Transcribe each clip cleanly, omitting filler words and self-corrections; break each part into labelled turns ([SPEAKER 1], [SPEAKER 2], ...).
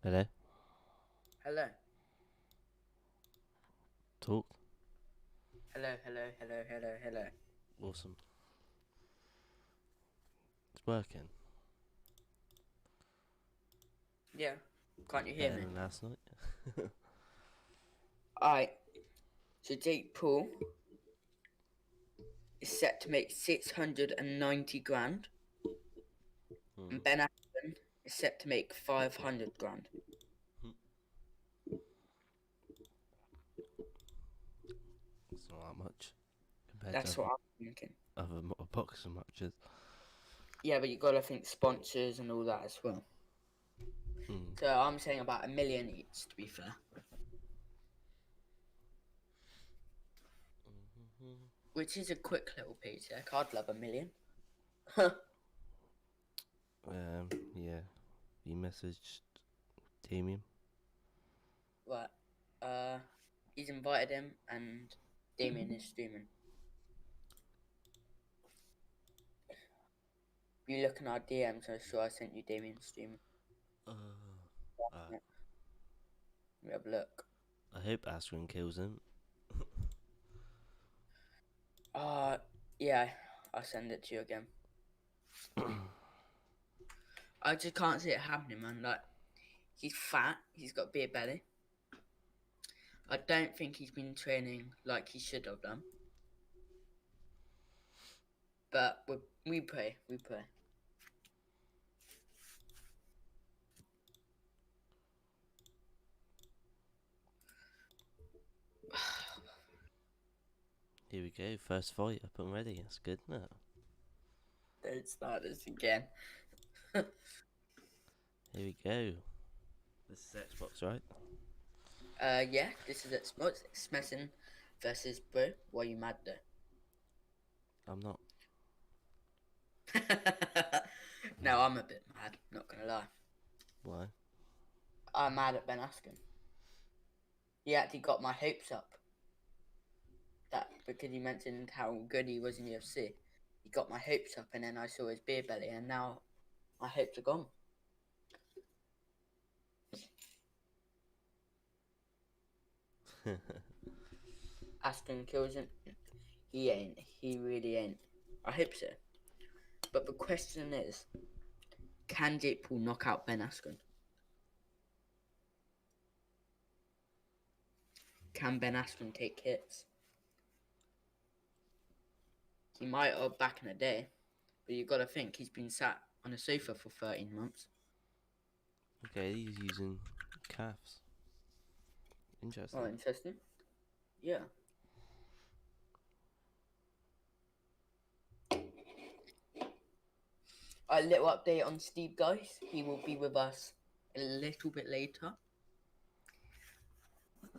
[SPEAKER 1] Hello?
[SPEAKER 2] Hello.
[SPEAKER 1] Talk?
[SPEAKER 2] Hello, hello, hello, hello, hello.
[SPEAKER 1] Awesome. It's working.
[SPEAKER 2] Yeah. Can't you hear
[SPEAKER 1] Better
[SPEAKER 2] me?
[SPEAKER 1] than last night.
[SPEAKER 2] Alright. So Jake Paul is set to make 690 grand, and
[SPEAKER 1] Hmm.
[SPEAKER 2] Ben Askren is set to make 500 grand.
[SPEAKER 1] It's not that much compared to
[SPEAKER 2] That's what I'm thinking.
[SPEAKER 1] other boxing matches.
[SPEAKER 2] Yeah, but you gotta think sponsors and all that as well.
[SPEAKER 1] Hmm.
[SPEAKER 2] So I'm saying about a million each, to be fair. Which is a quick little paycheck. I'd love a million.
[SPEAKER 1] Yeah. You messaged Damien?
[SPEAKER 2] But he's invited him, and Damien is streaming. If you look in our DMs, I'm sure I sent you Damien streaming.
[SPEAKER 1] Alright.
[SPEAKER 2] Let me have a look.
[SPEAKER 1] I hope Askren kills him.
[SPEAKER 2] Uh, yeah, I'll send it to you again. I just can't see it happening, man. Like, he's fat, he's got a beer belly. I don't think he's been training like he should have done. But we pray, we pray.
[SPEAKER 1] Here we go. First fight up and ready. That's good, isn't it?
[SPEAKER 2] Don't start this again.
[SPEAKER 1] Here we go. This is Xbox, right?
[SPEAKER 2] Yeah, this is it. Smesson versus Bro. Why you mad though?
[SPEAKER 1] I'm not.
[SPEAKER 2] No, I'm a bit mad, not gonna lie.
[SPEAKER 1] Why?
[SPEAKER 2] I'm mad at Ben Askren. He actually got my hopes up. That because he mentioned how good he was in UFC. He got my hopes up, and then I saw his beer belly, and now my hopes are gone. Askren kills him. He ain't. He really ain't. I hope so. But the question is, can Jake Paul knock out Ben Askren? Can Ben Askren take hits? He might have back in the day, but you got to think he's been sat on a sofa for 13 months.
[SPEAKER 1] Okay, he's using calves.
[SPEAKER 2] Oh,
[SPEAKER 1] Interesting.
[SPEAKER 2] interesting. Yeah. A little update on Steve, guys. He will be with us a little bit later.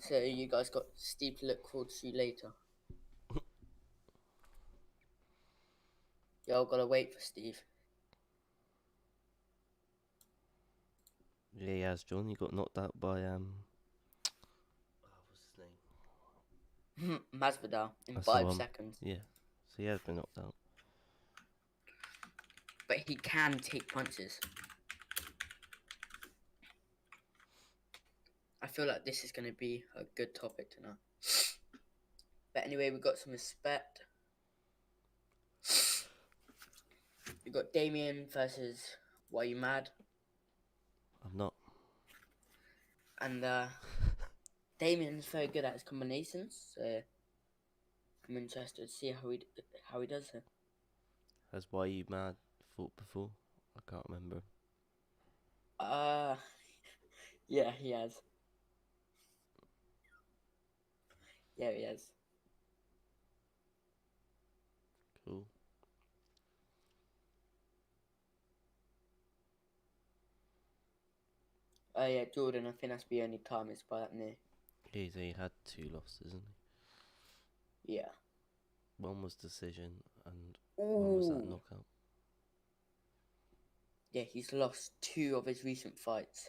[SPEAKER 2] So you guys got Steve to look forward to later. Y'all gotta wait for Steve.
[SPEAKER 1] Yeah, he has, John. He got knocked out by, oh, what's his name?
[SPEAKER 2] Masvidal in
[SPEAKER 1] That's the
[SPEAKER 2] 5
[SPEAKER 1] one.
[SPEAKER 2] seconds.
[SPEAKER 1] Yeah. So he has been knocked out.
[SPEAKER 2] But he can take punches. I feel like this is going to be a good topic tonight. But anyway, we got some respect. We got Damien versus Why You Mad?
[SPEAKER 1] I'm not.
[SPEAKER 2] And Damien's very good at his combinations, so I'm interested to see how he does it.
[SPEAKER 1] Has Why You Mad fought before? I can't remember.
[SPEAKER 2] Uh yeah, he has. Yeah, he has.
[SPEAKER 1] Cool.
[SPEAKER 2] Yeah, Jordan, I think that's the only time it's by that near.
[SPEAKER 1] He's only had two losses, isn't he?
[SPEAKER 2] Yeah.
[SPEAKER 1] One was decision and one was that
[SPEAKER 2] Ooh.
[SPEAKER 1] knockout.
[SPEAKER 2] Yeah, he's lost 2 of his recent fights.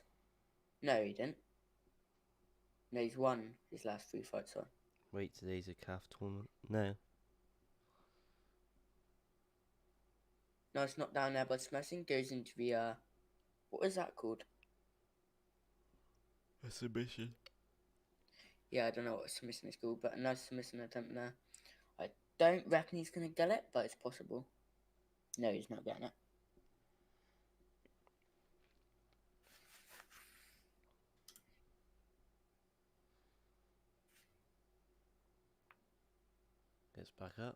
[SPEAKER 2] No, he didn't. No, he's won his last 3 fights, sorry.
[SPEAKER 1] Wait, today's a calf tournament? No.
[SPEAKER 2] No, it's not down there by smashing. Goes into the what is that called?
[SPEAKER 1] A submission.
[SPEAKER 2] Yeah, I don't know what submission is called, but a nice submission attempt there. I don't reckon he's going to get it, but it's possible. No, he's not getting it.
[SPEAKER 1] Gets back up.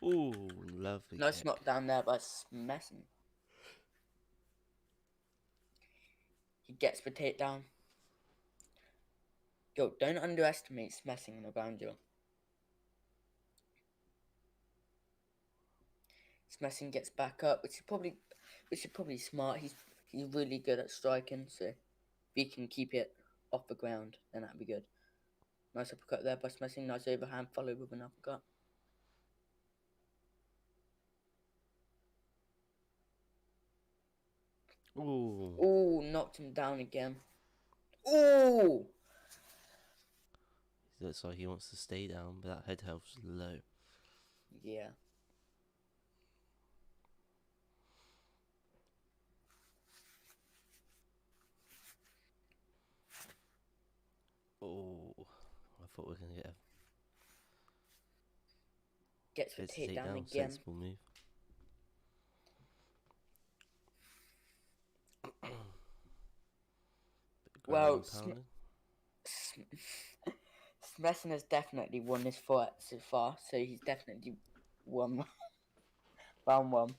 [SPEAKER 1] Ooh, lovely
[SPEAKER 2] Nice
[SPEAKER 1] kick.
[SPEAKER 2] knockdown there by Smesson. He gets the takedown. Yo, don't underestimate Smessing in the ground, yo. Smessing gets back up, which is probably smart. He's really good at striking, so if he can keep it off the ground, then that'd be good. Nice uppercut there by Smessing. Nice overhand followed with an uppercut.
[SPEAKER 1] Ooh.
[SPEAKER 2] Ooh, knocked him down again. Ooh!
[SPEAKER 1] He looks like he wants to stay down, but that head health's low.
[SPEAKER 2] Yeah.
[SPEAKER 1] Oh, I thought we were going to get a
[SPEAKER 2] Gets the
[SPEAKER 1] bit to take
[SPEAKER 2] takedown
[SPEAKER 1] down.
[SPEAKER 2] again.
[SPEAKER 1] Sensible move.
[SPEAKER 2] Well,
[SPEAKER 1] Pounding.
[SPEAKER 2] Smesson has definitely won this fight so far, so he's definitely won round one.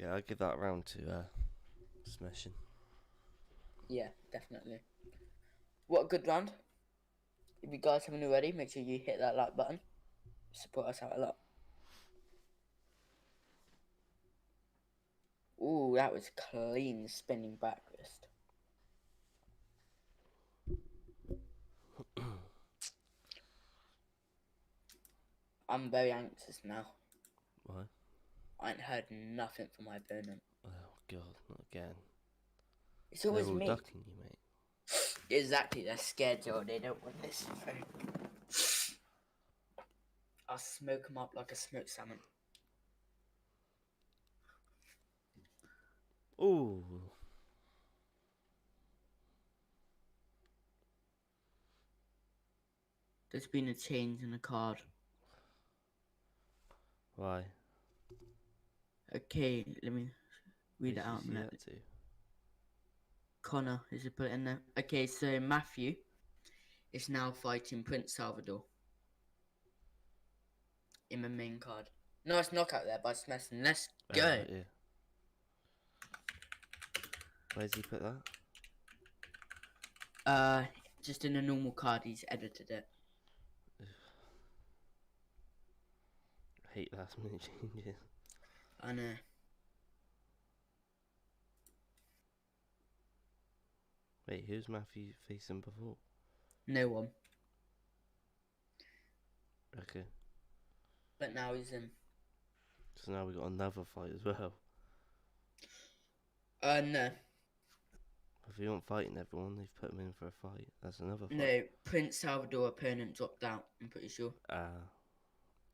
[SPEAKER 1] Yeah, I'd give that round to Smashing.
[SPEAKER 2] Yeah, definitely. What a good round. If you guys haven't already, make sure you hit that like button. Support us out a lot. Ooh, that was clean spinning back wrist. I'm very anxious now.
[SPEAKER 1] Why?
[SPEAKER 2] I ain't heard nothing from my opponent.
[SPEAKER 1] Oh god, not again.
[SPEAKER 2] It's always
[SPEAKER 1] They're all
[SPEAKER 2] me.
[SPEAKER 1] ducking you, mate.
[SPEAKER 2] Exactly, they're scared, Joe. They don't want this. I'll smoke them up like a smoked salmon.
[SPEAKER 1] Ooh.
[SPEAKER 2] There's been a change in the card.
[SPEAKER 1] Why?
[SPEAKER 2] Okay, let me read it
[SPEAKER 1] Who
[SPEAKER 2] out.
[SPEAKER 1] did you see that to?
[SPEAKER 2] Connor, is it put it in there? Okay, so Matthew is now fighting Prince Salvador in the main card. Nice knockout there by Smesson. Let's go.
[SPEAKER 1] Right, yeah. Where's he put that?
[SPEAKER 2] Just in a normal card, he's edited it.
[SPEAKER 1] I hate last minute changes.
[SPEAKER 2] I know.
[SPEAKER 1] Wait, who's Matthew facing before?
[SPEAKER 2] No one.
[SPEAKER 1] Okay.
[SPEAKER 2] But now he's in.
[SPEAKER 1] So now we got another fight as well.
[SPEAKER 2] No.
[SPEAKER 1] If you aren't fighting everyone, they've put him in for a fight. That's another fight.
[SPEAKER 2] No, Prince Salvador opponent dropped out, I'm pretty sure.
[SPEAKER 1] Okay.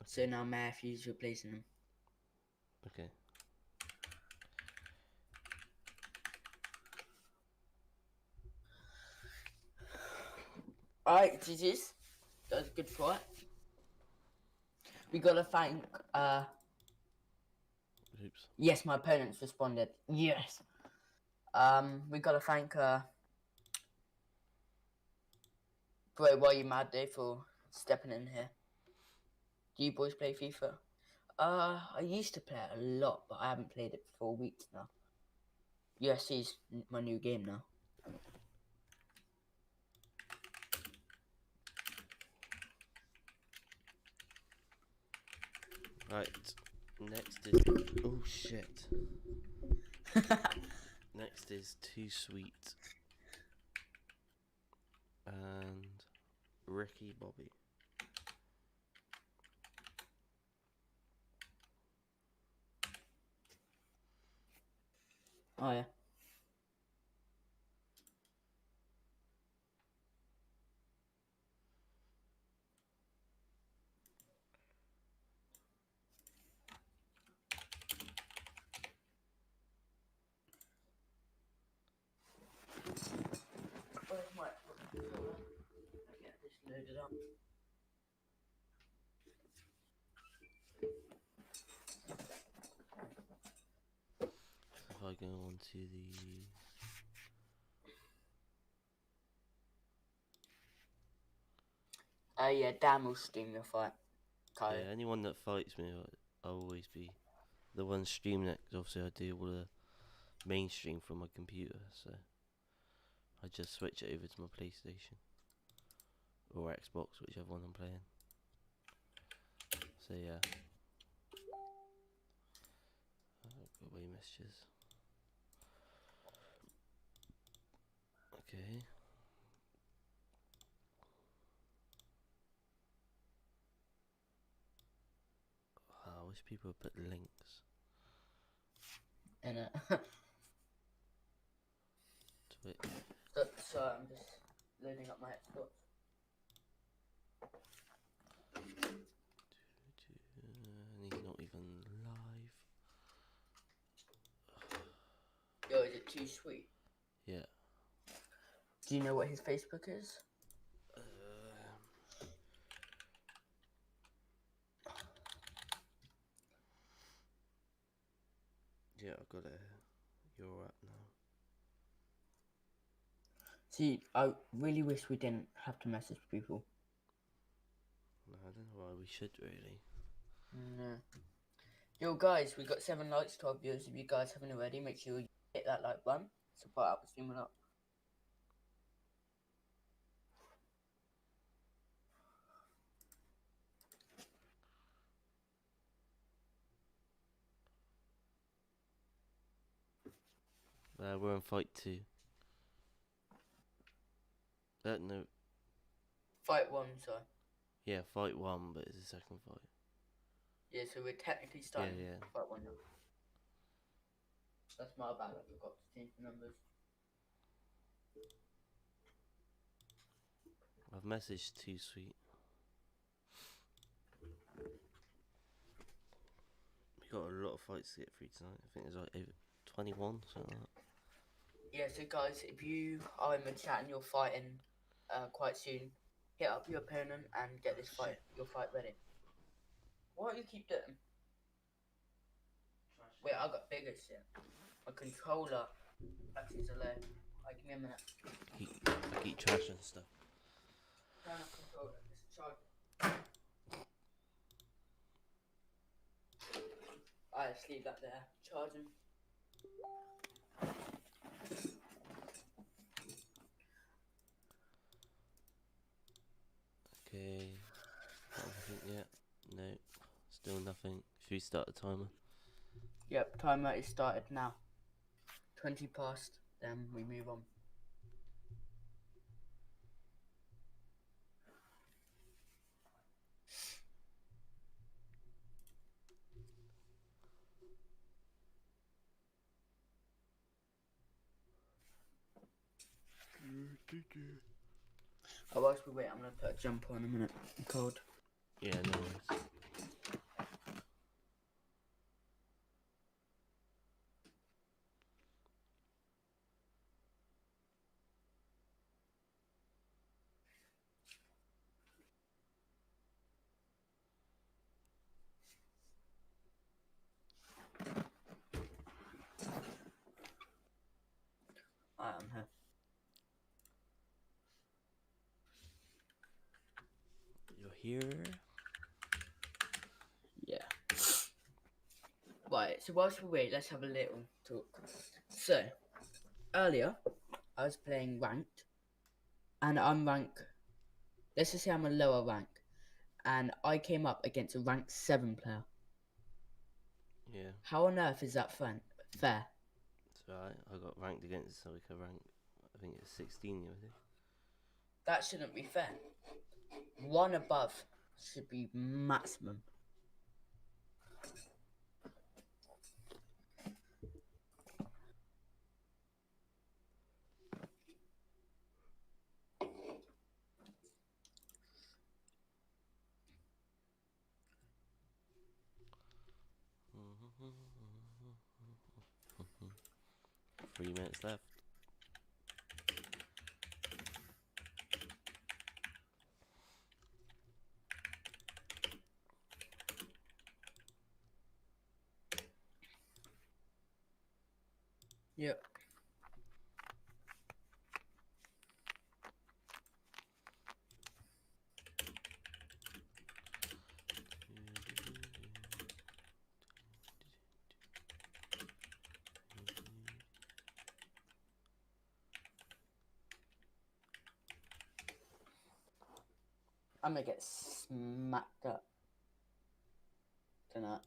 [SPEAKER 2] So now Matthew's replacing him.
[SPEAKER 1] Okay.
[SPEAKER 2] Alright, GG's. That was a good fight. We gotta thank,
[SPEAKER 1] Oops.
[SPEAKER 2] yes, my opponent's responded. Yes. We gotta thank, Bro, why you mad, Dave, for stepping in here? Do you boys play FIFA? I used to play it a lot, but I haven't played it for 4 weeks now. USC's my new game now.
[SPEAKER 1] Right. Next is... Oh, shit. Next is Too Sweet. And Ricky Bobby.
[SPEAKER 2] Oh, yeah.
[SPEAKER 1] If I go on to the...
[SPEAKER 2] Yeah, Dan will stream your fight. Kyle.
[SPEAKER 1] Yeah, anyone that fights me, I'll always be the one streaming it, because obviously I do all the mainstream from my computer, so I just switch it over to my PlayStation or Xbox, whichever one I'm playing. So yeah, got away messages. Okay. I wish people would put links
[SPEAKER 2] In it.
[SPEAKER 1] to it.
[SPEAKER 2] So I'm just loading up my Xbox.
[SPEAKER 1] And he's not even live.
[SPEAKER 2] Yo, is it too sweet?
[SPEAKER 1] Yeah.
[SPEAKER 2] Do you know what his Facebook is?
[SPEAKER 1] Yeah, I got it. You're up now.
[SPEAKER 2] See, I really wish we didn't have to message people.
[SPEAKER 1] No, I don't know why we should really.
[SPEAKER 2] No. Yo, guys, we got 7 likes to our viewers. If you guys haven't already, make sure you hit that like button. Support out the stream a lot.
[SPEAKER 1] We're on fight 2. No.
[SPEAKER 2] Fight 1, sorry.
[SPEAKER 1] Yeah, fight 1, but it's the second fight.
[SPEAKER 2] Yeah, so we're technically starting
[SPEAKER 1] Yeah.
[SPEAKER 2] fight 1 now. That's my bad, I forgot to change the numbers.
[SPEAKER 1] I've messaged Too Sweet. We got a lot of fights to get through tonight. I think there's like over 21, something like that.
[SPEAKER 2] Yeah, so guys, if you are in the chat and you're fighting quite soon, hit up your opponent and get this your fight ready. What do you keep doing? Wait, I got bigger shit. My controller actually is alone. Give me a minute.
[SPEAKER 1] I keep trashing stuff.
[SPEAKER 2] Turn off controller. Just charge. Alright, just leave that there. Charging.
[SPEAKER 1] Okay. Got everything yet? No. Still nothing. Should we start the timer?
[SPEAKER 2] Yep, timer is started now. 20 past, then we move on. Oh, whilst we wait, I'm gonna put a jumper on a minute. I'm cold.
[SPEAKER 1] Yeah, no worries.
[SPEAKER 2] Alright, I'm here.
[SPEAKER 1] You're here?
[SPEAKER 2] Yeah. Right, so whilst we wait, let's have a little talk. So, earlier, I was playing ranked, and I'm rank. Let's just say I'm a lower rank, and I came up against a rank 7 player.
[SPEAKER 1] Yeah.
[SPEAKER 2] How on earth is that fair?
[SPEAKER 1] It's alright. I got ranked against like a rank, I think it's 16 the other day.
[SPEAKER 2] That shouldn't be fair. 1 above should be maximum.
[SPEAKER 1] Three minutes left.
[SPEAKER 2] Yep. I'm gonna get smacked up tonight.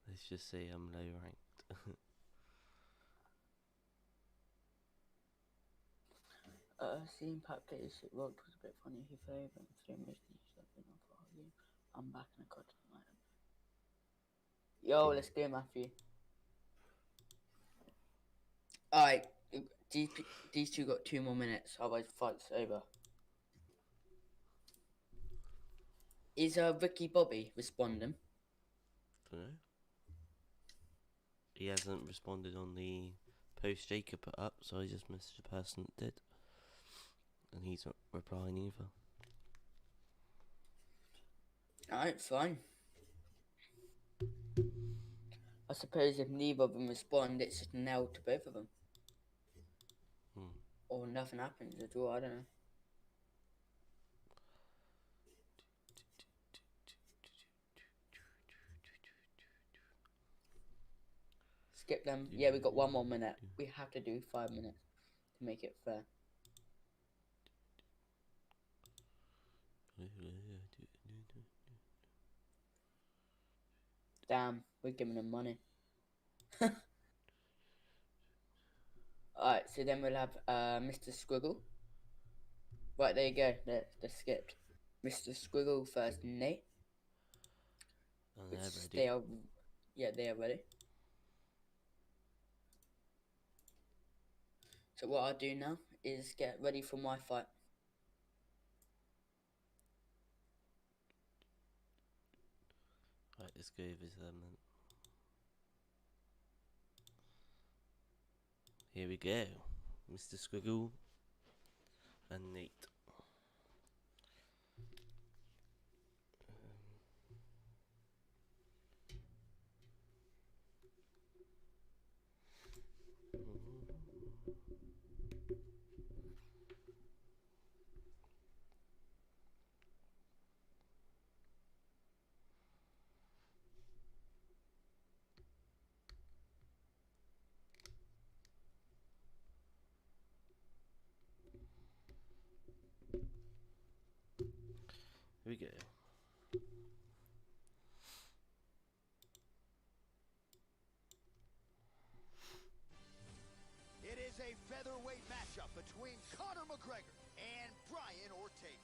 [SPEAKER 1] Let's just say I'm low ranked.
[SPEAKER 2] Seeing Pat get his shit rocked was a bit funny. He fell over and threw most niche up in for a game. I'm back in a cut tonight. Yo, let's go, Matthew. Alright, these two got 2 more minutes, otherwise fight's over. Is Ricky Bobby responding?
[SPEAKER 1] Dunno. He hasn't responded on the post Jacob put up, so I just messaged the person that did. And he's not replying either.
[SPEAKER 2] Alright, fine. I suppose if neither of them respond, it's just nailed to both of them. Or nothing happens at all, I don't know. Skip them. Yeah, we got 1 more minute. We have to do 5 minutes to make it fair. Damn, we're giving them money. Alright, so then we'll have Mr. Squiggle. Right, there you go. They're skipped. Mr. Squiggle first, Nate.
[SPEAKER 1] And
[SPEAKER 2] Which
[SPEAKER 1] they're ready.
[SPEAKER 2] they are, yeah, they are ready. So what I'll do now is get ready for my fight.
[SPEAKER 1] Right, let's go over to them then. Here we go. Mr. Squiggle and Nate. Here we go.
[SPEAKER 3] It is a featherweight matchup between Conor McGregor and Brian Ortega.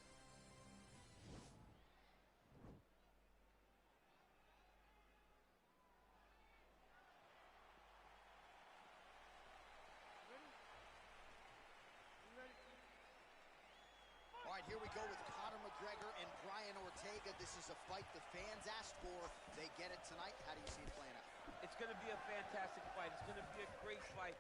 [SPEAKER 3] All right, here we go with Conor McGregor and Brian Ortega. This is a fight the fans asked for. They get it tonight. How do you see it playing out?
[SPEAKER 4] It's going to be a fantastic fight. It's going to be a great fight.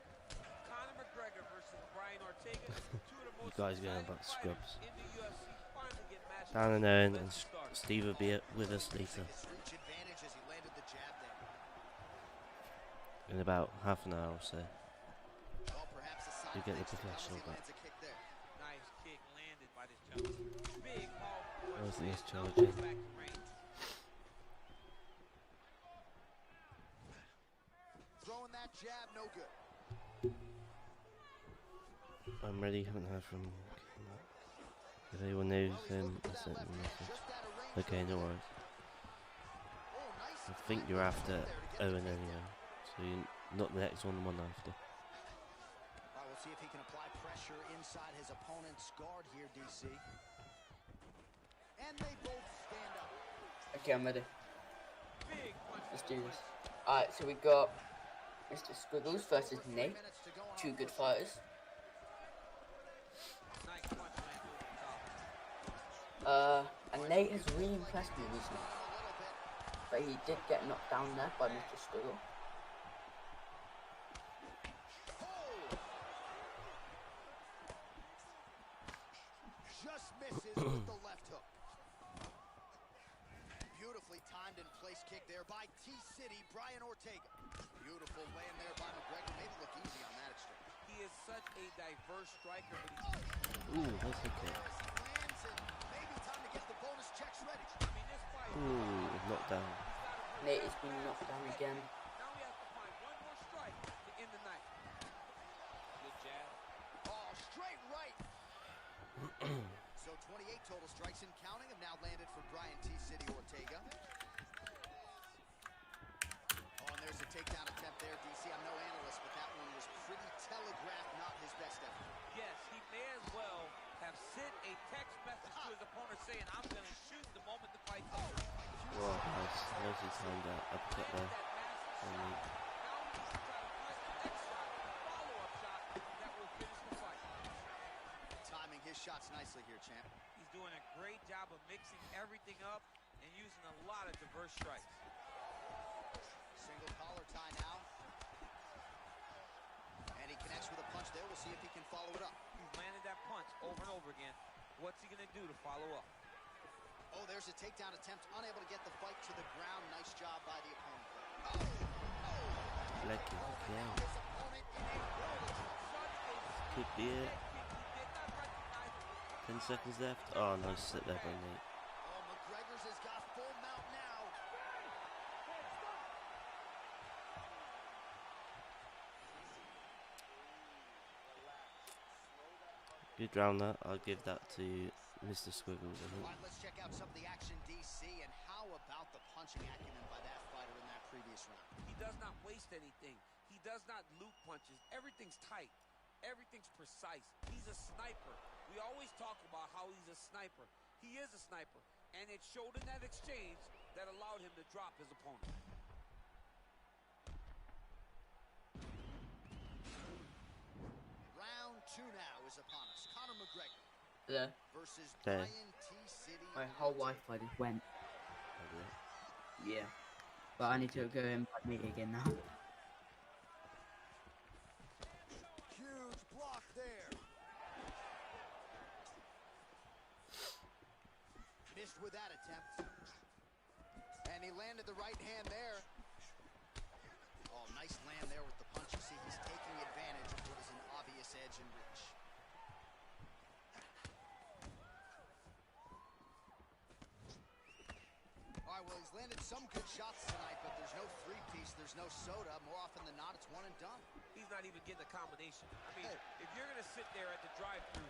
[SPEAKER 4] Conor McGregor versus Brian Ortega. Two of the most
[SPEAKER 1] guys going
[SPEAKER 4] exciting
[SPEAKER 1] about
[SPEAKER 4] fighters
[SPEAKER 1] scrubs.
[SPEAKER 4] in the UFC finally get matched
[SPEAKER 1] Dan and
[SPEAKER 4] up.
[SPEAKER 1] Owen and
[SPEAKER 4] Let's start.
[SPEAKER 1] Steve will be with us later
[SPEAKER 3] His reach advantage as he landed the jab there.
[SPEAKER 1] in about half an hour or so.
[SPEAKER 3] Well, perhaps a sign
[SPEAKER 1] You get the
[SPEAKER 3] of things to come as
[SPEAKER 1] professional
[SPEAKER 3] he
[SPEAKER 1] back.
[SPEAKER 3] lands a kick there.
[SPEAKER 4] Nice kick landed by this gentleman. Big, powerful punch.
[SPEAKER 1] Where's the
[SPEAKER 4] lands,
[SPEAKER 1] charge
[SPEAKER 4] elbows
[SPEAKER 1] in?
[SPEAKER 4] back to range.
[SPEAKER 3] Throwing that jab, no good.
[SPEAKER 1] I'm ready, haven't heard from him. If anyone knows him, I sent him a message. Okay, no worries. I think you're after Owen anyway, so you're not the next one, the one after.
[SPEAKER 3] All right, we'll see if he can apply pressure inside his opponent's guard here, DC. And they both stand up.
[SPEAKER 2] Okay, I'm ready.
[SPEAKER 4] Big punch.
[SPEAKER 2] Let's do this. Alright, so we got Mr. Squiggles versus Nate. 2 good fighters.
[SPEAKER 4] Nice punch landed.
[SPEAKER 2] And Nate has really impressed me recently. But he did get knocked down there by Mr. Squiggle.
[SPEAKER 3] Just misses with the left hook. Beautifully timed and place kick there by T-City, Brian Ortega. Beautiful land there by McGregor. Made it look easy on that extreme.
[SPEAKER 4] He is such a diverse striker, but he's...
[SPEAKER 1] Ooh, nice hook kick.
[SPEAKER 3] Lands and maybe time to get the bonus checks ready.
[SPEAKER 4] I mean, this fight...
[SPEAKER 1] Ooh, knocked down.
[SPEAKER 2] Nate has been knocked down again.
[SPEAKER 4] Now we have to find one more strike to end the night. Good jab.
[SPEAKER 3] Oh, straight right. So 28 total strikes and counting have now landed for Brian T-City Ortega. Oh, and there's a takedown attempt there, DC. I'm no analyst, but that one was pretty telegraphed, not his best effort.
[SPEAKER 4] Yes, he may as well have sent a text message to his opponent saying, I'm going to shoot the moment the fight's over.
[SPEAKER 1] Wow, nice. Nicely timed that uppercut there.
[SPEAKER 4] Now he needs to try to find the next shot, follow-up shot that will finish the fight.
[SPEAKER 3] Timing his shots nicely here, champ.
[SPEAKER 4] He's doing a great job of mixing everything up and using a lot of diverse strikes.
[SPEAKER 3] Single collar tie now. And he connects with a punch there. We'll see if he can follow it up.
[SPEAKER 4] He's landed that punch over and over again. What's he going to do to follow up?
[SPEAKER 3] Oh, there's a takedown attempt. Unable to get the fight to the ground. Nice job by the opponent.
[SPEAKER 1] Leg kick, yeah.
[SPEAKER 3] His opponent in a whirl.
[SPEAKER 1] Could be it. 10 seconds left. Oh, nice sit there by Nate.
[SPEAKER 3] Oh, McGregor's has got full mount now.
[SPEAKER 1] Good round that. I'll give that to Mr. Squiggles, I think.
[SPEAKER 3] All right, let's check out some of the action, DC. And how about the punching acumen by that fighter in that previous round?
[SPEAKER 4] He does not waste anything. He does not loop punches. Everything's tight. Everything's precise. He's a sniper. We always talk about how he's a sniper. He is a sniper. And it showed in that exchange that allowed him to drop his opponent.
[SPEAKER 3] Round 2 now is upon us. Conor McGregor
[SPEAKER 2] There.
[SPEAKER 3] versus
[SPEAKER 1] There.
[SPEAKER 3] Brian T-City.
[SPEAKER 2] My whole Wi-Fi just went. Yeah. But I need to go and meet again now.
[SPEAKER 3] Huge block there. Missed with that attempt. And he landed the right hand there. Oh, nice land there with the punch. You see, he's taking advantage of what is an obvious edge and reach. All right, well, he's landed some good shots tonight, but there's no three-piece, there's no soda. More often than not, it's one and done.
[SPEAKER 4] He's not even getting a combination. I mean, if you're going to sit there at the drive-thru,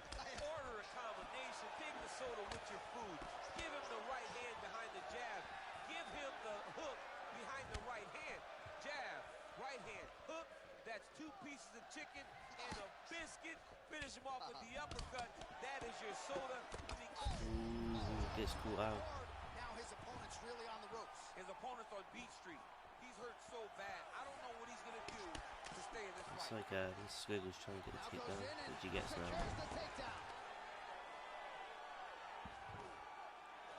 [SPEAKER 4] order a combination, take the soda with your food, give him the right hand behind the jab, give him the hook behind the right hand, jab, right hand, hook. That's 2 pieces of chicken and a biscuit. Finish him off with the uppercut. That is your soda. I mean,
[SPEAKER 1] Ooh, gets caught out.
[SPEAKER 3] Now his opponent's really on the ropes.
[SPEAKER 4] his opponent's on Beat Street. He's hurt so bad. I don't know what he's going to do to stay in this
[SPEAKER 1] It's
[SPEAKER 4] fight.
[SPEAKER 1] like Mr. Squiggles trying to get a takedown, which he gets now.
[SPEAKER 3] Secures the takedown.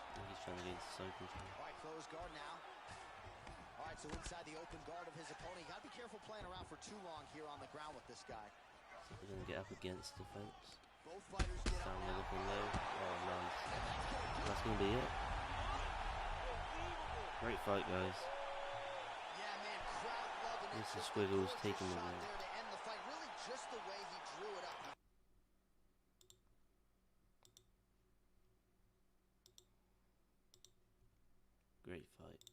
[SPEAKER 1] I think he's trying to get into side control.
[SPEAKER 3] All right, close guard now. All right, so inside the open guard of his opponent. You got to be careful playing around for too long here on the ground with this guy.
[SPEAKER 1] So we're going to get up against the fence.
[SPEAKER 3] Both fighters get
[SPEAKER 1] Down
[SPEAKER 3] up
[SPEAKER 1] level
[SPEAKER 3] now.
[SPEAKER 1] from low. Oh, nice. That's going to be it. Great fight, guys.
[SPEAKER 3] Yeah, man, crowd loving it.
[SPEAKER 1] Mr.
[SPEAKER 3] Just a
[SPEAKER 1] Squiggles
[SPEAKER 3] gorgeous
[SPEAKER 1] taking the
[SPEAKER 3] shot
[SPEAKER 1] win.
[SPEAKER 3] there to end the fight. Really just the way he drew it up.
[SPEAKER 1] Great fight.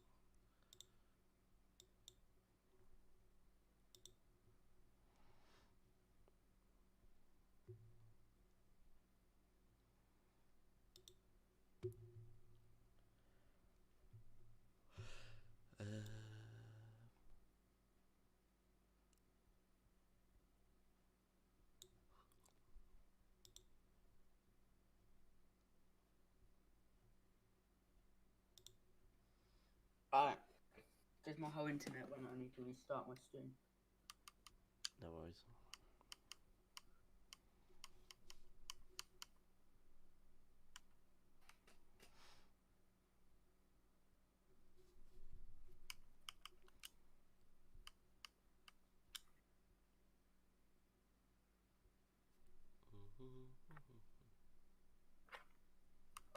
[SPEAKER 2] Alright. Because my whole internet went, I need to restart my stream.
[SPEAKER 1] No worries.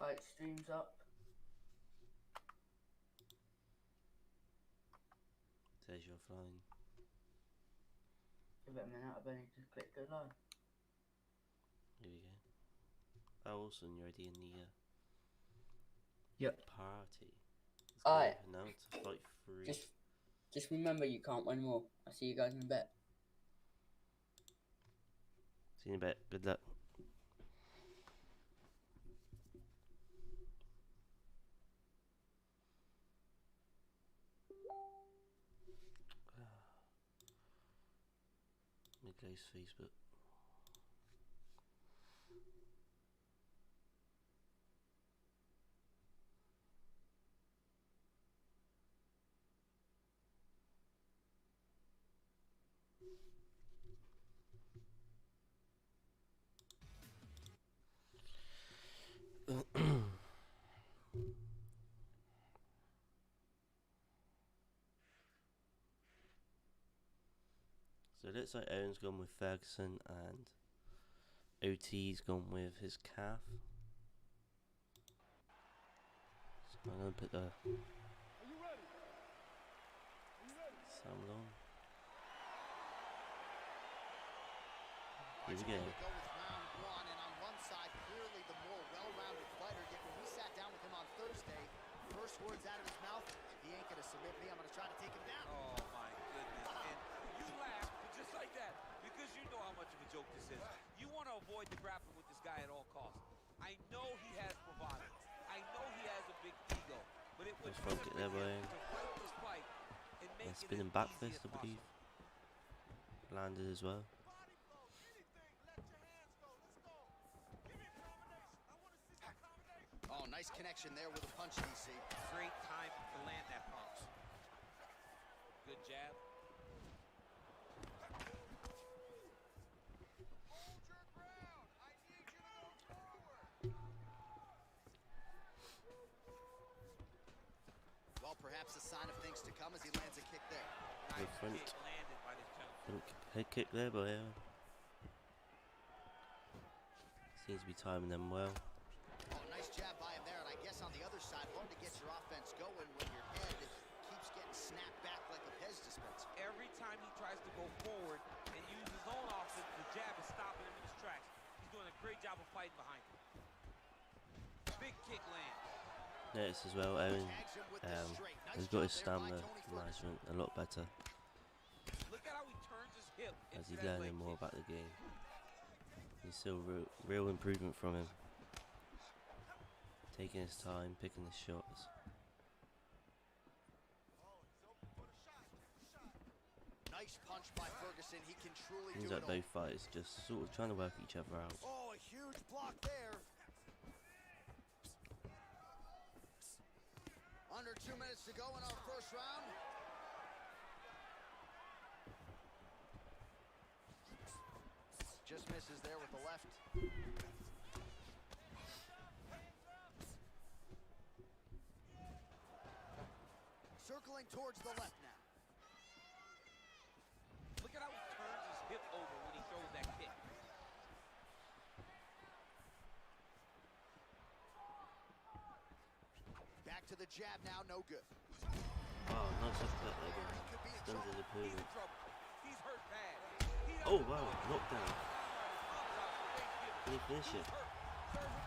[SPEAKER 2] Right, stream's up.
[SPEAKER 1] Says you're flying.
[SPEAKER 2] Give it a minute, I've only just clicked go live.
[SPEAKER 1] Here we go. Oh, also, you're already in the
[SPEAKER 2] Yep.
[SPEAKER 1] party. Let's
[SPEAKER 2] Alright.
[SPEAKER 1] go. Now it's a fight free.
[SPEAKER 2] Just remember you can't win more. I'll see you guys in a bit.
[SPEAKER 1] See you in a bit. Good luck. Let me close Facebook. So it looks like Owen's gone with Ferguson and OT's gone with his calf. So I'm gonna put the sound on. Here we go.
[SPEAKER 3] Go with round one, and on one side, clearly the more well-rounded fighter. Yet when we sat down with him on Thursday, first words out of his mouth, he ain't gonna submit me. I'm gonna try to take him down.
[SPEAKER 4] Oh my goodness. And you laugh, but just like that, because you know how much of a joke this is. You want to avoid the grappling with this guy at all costs. I know he has bravado. I know he has a big ego. But it would
[SPEAKER 1] Just broke it there, boy.
[SPEAKER 4] to fight this fight and make it
[SPEAKER 1] Spinning
[SPEAKER 4] as
[SPEAKER 1] back
[SPEAKER 4] easy
[SPEAKER 1] fist,
[SPEAKER 4] as
[SPEAKER 1] I believe.
[SPEAKER 4] possible.
[SPEAKER 1] Landed as well.
[SPEAKER 3] Oh, nice connection there with a punch, DC.
[SPEAKER 4] Great time to land that punch. Good jab.
[SPEAKER 3] Hold your ground. I need you to go forward. Well, perhaps a sign of things to come as he lands a kick there.
[SPEAKER 1] Good
[SPEAKER 4] Nice
[SPEAKER 1] front.
[SPEAKER 4] kick landed by this gentleman.
[SPEAKER 1] Head kick there, boy. Seems to be timing them well.
[SPEAKER 3] Oh, nice jab by him there, and I guess on the other side, hard to get your offense going when your head keeps getting snapped back like a Pez dispenser.
[SPEAKER 4] Every time he tries to go forward and use his own offense, the jab is stopping him in his tracks. He's doing a great job of fighting behind him. Big kick land.
[SPEAKER 1] Notice as well, Owen
[SPEAKER 3] Tags him with the straight. Nice
[SPEAKER 1] has got
[SPEAKER 3] job
[SPEAKER 1] his
[SPEAKER 3] there by
[SPEAKER 1] stamina
[SPEAKER 3] Tony Ferguson.
[SPEAKER 1] management a lot better
[SPEAKER 4] Look at how he turns his hip
[SPEAKER 1] as
[SPEAKER 4] into
[SPEAKER 1] he's
[SPEAKER 4] that
[SPEAKER 1] learning
[SPEAKER 4] leg
[SPEAKER 1] more
[SPEAKER 4] kick.
[SPEAKER 1] about the game. There's still real improvement from him. Taking his time, picking his shots.
[SPEAKER 3] Nice punch by Ferguson. He can truly
[SPEAKER 1] Seems
[SPEAKER 3] do
[SPEAKER 1] like
[SPEAKER 3] it all.
[SPEAKER 1] both fighters just sort of trying to work each other out.
[SPEAKER 3] Oh, a huge block there. Under 2 minutes to go in our first round. Just misses there with the left. Circling towards the left now.
[SPEAKER 4] Look at how he turns his hip over when he throws that kick.
[SPEAKER 3] Back to the jab now, no good.
[SPEAKER 1] Wow, nice uppercut there,
[SPEAKER 3] He
[SPEAKER 1] boy.
[SPEAKER 3] could be in
[SPEAKER 1] Stunned
[SPEAKER 3] trouble.
[SPEAKER 1] his
[SPEAKER 4] He's
[SPEAKER 1] opponent.
[SPEAKER 4] in trouble. He's hurt bad.
[SPEAKER 1] Oh wow, knockdown. Can he finish it?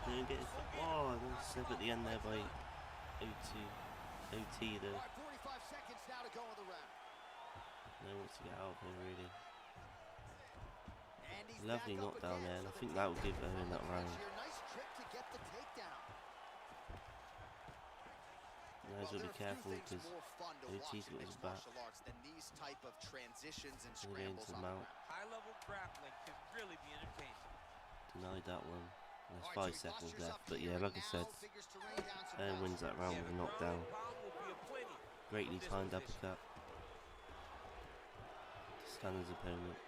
[SPEAKER 1] Can he get his... Oh, nice step at the end there by OT though.
[SPEAKER 3] All right, 45 seconds now to go in the round.
[SPEAKER 1] No one wants to get out of here really.
[SPEAKER 3] And he's
[SPEAKER 1] Lovely
[SPEAKER 3] back up
[SPEAKER 1] knockdown
[SPEAKER 3] again,
[SPEAKER 1] there, and
[SPEAKER 3] so
[SPEAKER 1] I
[SPEAKER 3] the
[SPEAKER 1] think that will give
[SPEAKER 3] takedown
[SPEAKER 1] Owen that
[SPEAKER 3] on the
[SPEAKER 1] round.
[SPEAKER 3] bench here. Nice trick to get the takedown.
[SPEAKER 1] Now he's got to be careful
[SPEAKER 3] there are few
[SPEAKER 1] because
[SPEAKER 3] things more fun to
[SPEAKER 1] OT's
[SPEAKER 3] watch in
[SPEAKER 1] got his
[SPEAKER 3] mixed
[SPEAKER 1] back.
[SPEAKER 3] martial arts than these type of transitions and
[SPEAKER 1] Gonna go into
[SPEAKER 3] scrambles
[SPEAKER 1] the
[SPEAKER 3] on the
[SPEAKER 1] mount.
[SPEAKER 3] ground.
[SPEAKER 4] High-level grappling can really be entertaining.
[SPEAKER 1] Denied that one. There's
[SPEAKER 3] All
[SPEAKER 1] 5
[SPEAKER 3] right, so he
[SPEAKER 1] seconds
[SPEAKER 3] postures
[SPEAKER 1] left,
[SPEAKER 3] up
[SPEAKER 1] but
[SPEAKER 3] here,
[SPEAKER 1] yeah,
[SPEAKER 3] and
[SPEAKER 1] like I said,
[SPEAKER 3] now figures to rain down some
[SPEAKER 1] Owen
[SPEAKER 3] punches.
[SPEAKER 1] wins that round
[SPEAKER 4] Yeah,
[SPEAKER 1] with a
[SPEAKER 4] the
[SPEAKER 1] knockdown.
[SPEAKER 4] ground and pound will be aplenty
[SPEAKER 1] Greatly
[SPEAKER 4] from this
[SPEAKER 1] timed
[SPEAKER 4] position.
[SPEAKER 1] uppercut to stun his opponent.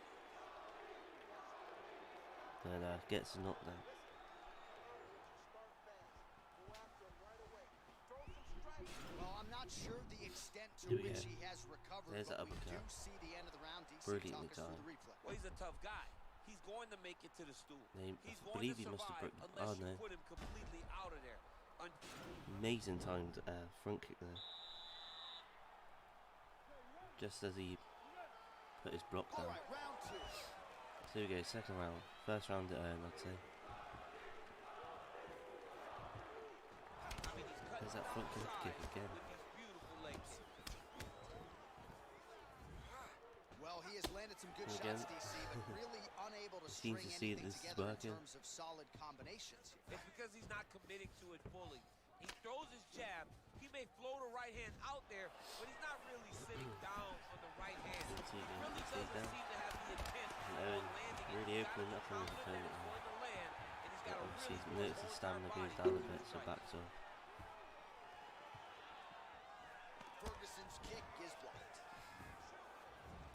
[SPEAKER 1] Then gets a knockdown.
[SPEAKER 3] Well, I'm not sure the extent to
[SPEAKER 1] Here we
[SPEAKER 3] which
[SPEAKER 1] go.
[SPEAKER 3] he has recovered,
[SPEAKER 1] There's
[SPEAKER 3] but
[SPEAKER 1] that
[SPEAKER 3] we do
[SPEAKER 1] uppercut.
[SPEAKER 3] see the end of the round. DC,
[SPEAKER 1] Brilliantly
[SPEAKER 3] talk us through
[SPEAKER 1] done.
[SPEAKER 3] the replay.
[SPEAKER 4] Well, he's a tough guy. He's going to make it to the stool.
[SPEAKER 1] I
[SPEAKER 4] He's going
[SPEAKER 1] believe
[SPEAKER 4] to
[SPEAKER 1] he must have
[SPEAKER 4] survive
[SPEAKER 1] broken.
[SPEAKER 4] unless
[SPEAKER 1] Oh
[SPEAKER 4] you
[SPEAKER 1] no!
[SPEAKER 4] put him completely out of there.
[SPEAKER 1] Amazing timed front kick there. Just as he put his block
[SPEAKER 3] All
[SPEAKER 1] down.
[SPEAKER 3] right, round 2.
[SPEAKER 1] So here we go, second round. First round to earn, I'd say.
[SPEAKER 4] I mean, he's cutting
[SPEAKER 1] There's that
[SPEAKER 4] down
[SPEAKER 1] front
[SPEAKER 4] the
[SPEAKER 1] kick
[SPEAKER 4] sides
[SPEAKER 1] again.
[SPEAKER 4] with these beautiful leg kicks.
[SPEAKER 3] Well, he has landed some good
[SPEAKER 1] Again.
[SPEAKER 3] shots, DC, but really unable to
[SPEAKER 1] Seems
[SPEAKER 3] string
[SPEAKER 1] to see that
[SPEAKER 3] anything
[SPEAKER 1] this is
[SPEAKER 3] together in
[SPEAKER 1] working.
[SPEAKER 3] terms of solid combinations here.
[SPEAKER 4] It's because he's not committing to it fully. He throws his jab. He may float a right hand out there, but he's not really sitting down on the right hand.
[SPEAKER 1] See,
[SPEAKER 4] He
[SPEAKER 1] yeah,
[SPEAKER 4] really
[SPEAKER 1] stay
[SPEAKER 4] doesn't
[SPEAKER 1] down.
[SPEAKER 4] seem to have the intent
[SPEAKER 1] And
[SPEAKER 4] on
[SPEAKER 1] Owen
[SPEAKER 4] landing it.
[SPEAKER 1] really
[SPEAKER 4] He's got
[SPEAKER 1] opening
[SPEAKER 4] to
[SPEAKER 1] up
[SPEAKER 4] be
[SPEAKER 1] on his
[SPEAKER 4] confident that
[SPEAKER 1] opponent
[SPEAKER 4] it's
[SPEAKER 1] now.
[SPEAKER 4] going to land, and he's got
[SPEAKER 1] But
[SPEAKER 4] to
[SPEAKER 1] obviously
[SPEAKER 4] really
[SPEAKER 1] he's
[SPEAKER 4] put his
[SPEAKER 1] noticed
[SPEAKER 4] whole
[SPEAKER 1] his
[SPEAKER 4] entire
[SPEAKER 1] stamina
[SPEAKER 4] body
[SPEAKER 1] goes down a
[SPEAKER 4] into
[SPEAKER 1] bit,
[SPEAKER 4] his
[SPEAKER 1] so
[SPEAKER 4] strike.
[SPEAKER 1] backs off.
[SPEAKER 3] Ferguson's kick is blocked.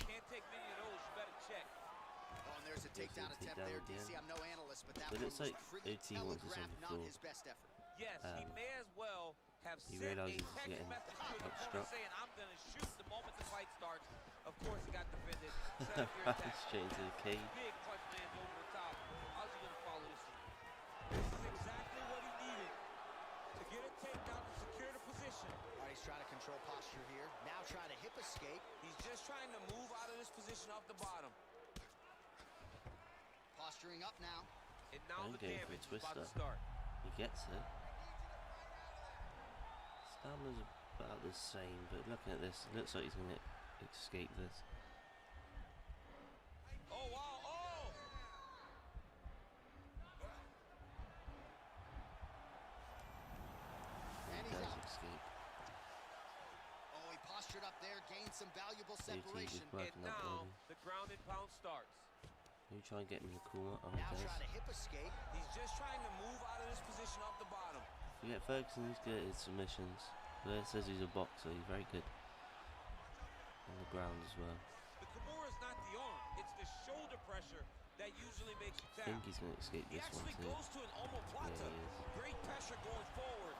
[SPEAKER 4] Can't take many of those. You better check.
[SPEAKER 3] Oh, and there's a takedown
[SPEAKER 1] a
[SPEAKER 3] attempt
[SPEAKER 1] takedown
[SPEAKER 3] there,
[SPEAKER 1] again.
[SPEAKER 3] DC. I'm no analyst, but that
[SPEAKER 1] But
[SPEAKER 3] one
[SPEAKER 1] it's
[SPEAKER 3] was
[SPEAKER 1] like
[SPEAKER 3] pretty
[SPEAKER 1] OT wants us on
[SPEAKER 3] telegraphed,
[SPEAKER 1] the
[SPEAKER 3] not
[SPEAKER 1] floor.
[SPEAKER 3] his best effort.
[SPEAKER 4] Yes, he may as well have
[SPEAKER 1] He
[SPEAKER 4] sent a
[SPEAKER 1] realizes he's
[SPEAKER 4] text
[SPEAKER 1] getting
[SPEAKER 4] message to his opponent
[SPEAKER 1] outstruck.
[SPEAKER 4] saying, I'm going to shoot the moment the fight starts. Of course, he got defended. Set up your attack.
[SPEAKER 1] Straight into the cage.
[SPEAKER 4] Big punch lands over the top. How's he going to follow this one? This is exactly what he needed to get a takedown to secure the position.
[SPEAKER 3] All right, he's trying to control posture here. Now trying to hip escape.
[SPEAKER 4] He's just trying to move out of this position off the bottom.
[SPEAKER 3] Posturing up now.
[SPEAKER 4] And now
[SPEAKER 1] I'm
[SPEAKER 4] the
[SPEAKER 1] going for a
[SPEAKER 4] damage is about to
[SPEAKER 1] twister.
[SPEAKER 4] start.
[SPEAKER 1] He gets it. Stamina's about the same, but looking at this, it looks like he's going to escape this.
[SPEAKER 4] Oh, wow. Oh!
[SPEAKER 3] And
[SPEAKER 1] He
[SPEAKER 3] he's
[SPEAKER 1] does
[SPEAKER 3] out.
[SPEAKER 1] escape.
[SPEAKER 3] Oh, he postured up there, gained some valuable
[SPEAKER 1] OT is
[SPEAKER 3] separation.
[SPEAKER 4] And
[SPEAKER 1] working that
[SPEAKER 4] now
[SPEAKER 1] body.
[SPEAKER 4] the ground and pound starts.
[SPEAKER 1] You try and get him in the corner. Oh,
[SPEAKER 3] Now
[SPEAKER 1] he does.
[SPEAKER 3] trying to hip escape.
[SPEAKER 4] He's just trying to move out of this position off the bottom.
[SPEAKER 1] Forget Ferguson, he's good at his submissions. But it says he's a boxer, he's very good on the ground as well.
[SPEAKER 4] The Kimura is not the arm. It's the shoulder pressure that usually makes you
[SPEAKER 1] I
[SPEAKER 4] tap.
[SPEAKER 1] think he's going to escape
[SPEAKER 4] He
[SPEAKER 1] this one
[SPEAKER 4] actually
[SPEAKER 1] too.
[SPEAKER 4] goes to an omoplata.
[SPEAKER 1] Yeah, he is.
[SPEAKER 4] Great pressure going forward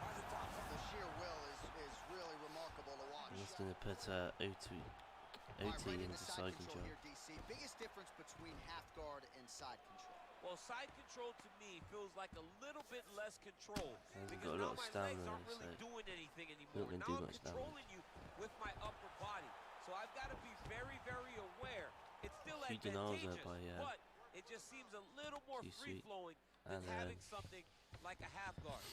[SPEAKER 4] by the top.
[SPEAKER 3] The sheer will is really remarkable to watch.
[SPEAKER 1] I'm just going to put OT
[SPEAKER 3] All right, right
[SPEAKER 1] into side control.
[SPEAKER 3] here, DC. Biggest difference between half guard and side control.
[SPEAKER 4] Well, side control to me feels like a little bit less control.
[SPEAKER 1] Hasn't
[SPEAKER 4] Because
[SPEAKER 1] got a
[SPEAKER 4] now
[SPEAKER 1] lot of
[SPEAKER 4] my legs
[SPEAKER 1] stamina,
[SPEAKER 4] aren't really
[SPEAKER 1] so
[SPEAKER 4] doing anything
[SPEAKER 1] not
[SPEAKER 4] anymore.
[SPEAKER 1] gonna
[SPEAKER 4] Now
[SPEAKER 1] do
[SPEAKER 4] I'm
[SPEAKER 1] much
[SPEAKER 4] controlling you with my upper body. So I've got to be very, very aware. It's still
[SPEAKER 1] Few denials there
[SPEAKER 4] advantageous,
[SPEAKER 1] by,
[SPEAKER 4] but it just seems a little more
[SPEAKER 1] Too Sweet.
[SPEAKER 4] free-flowing than
[SPEAKER 1] And,
[SPEAKER 4] having something like a half guard.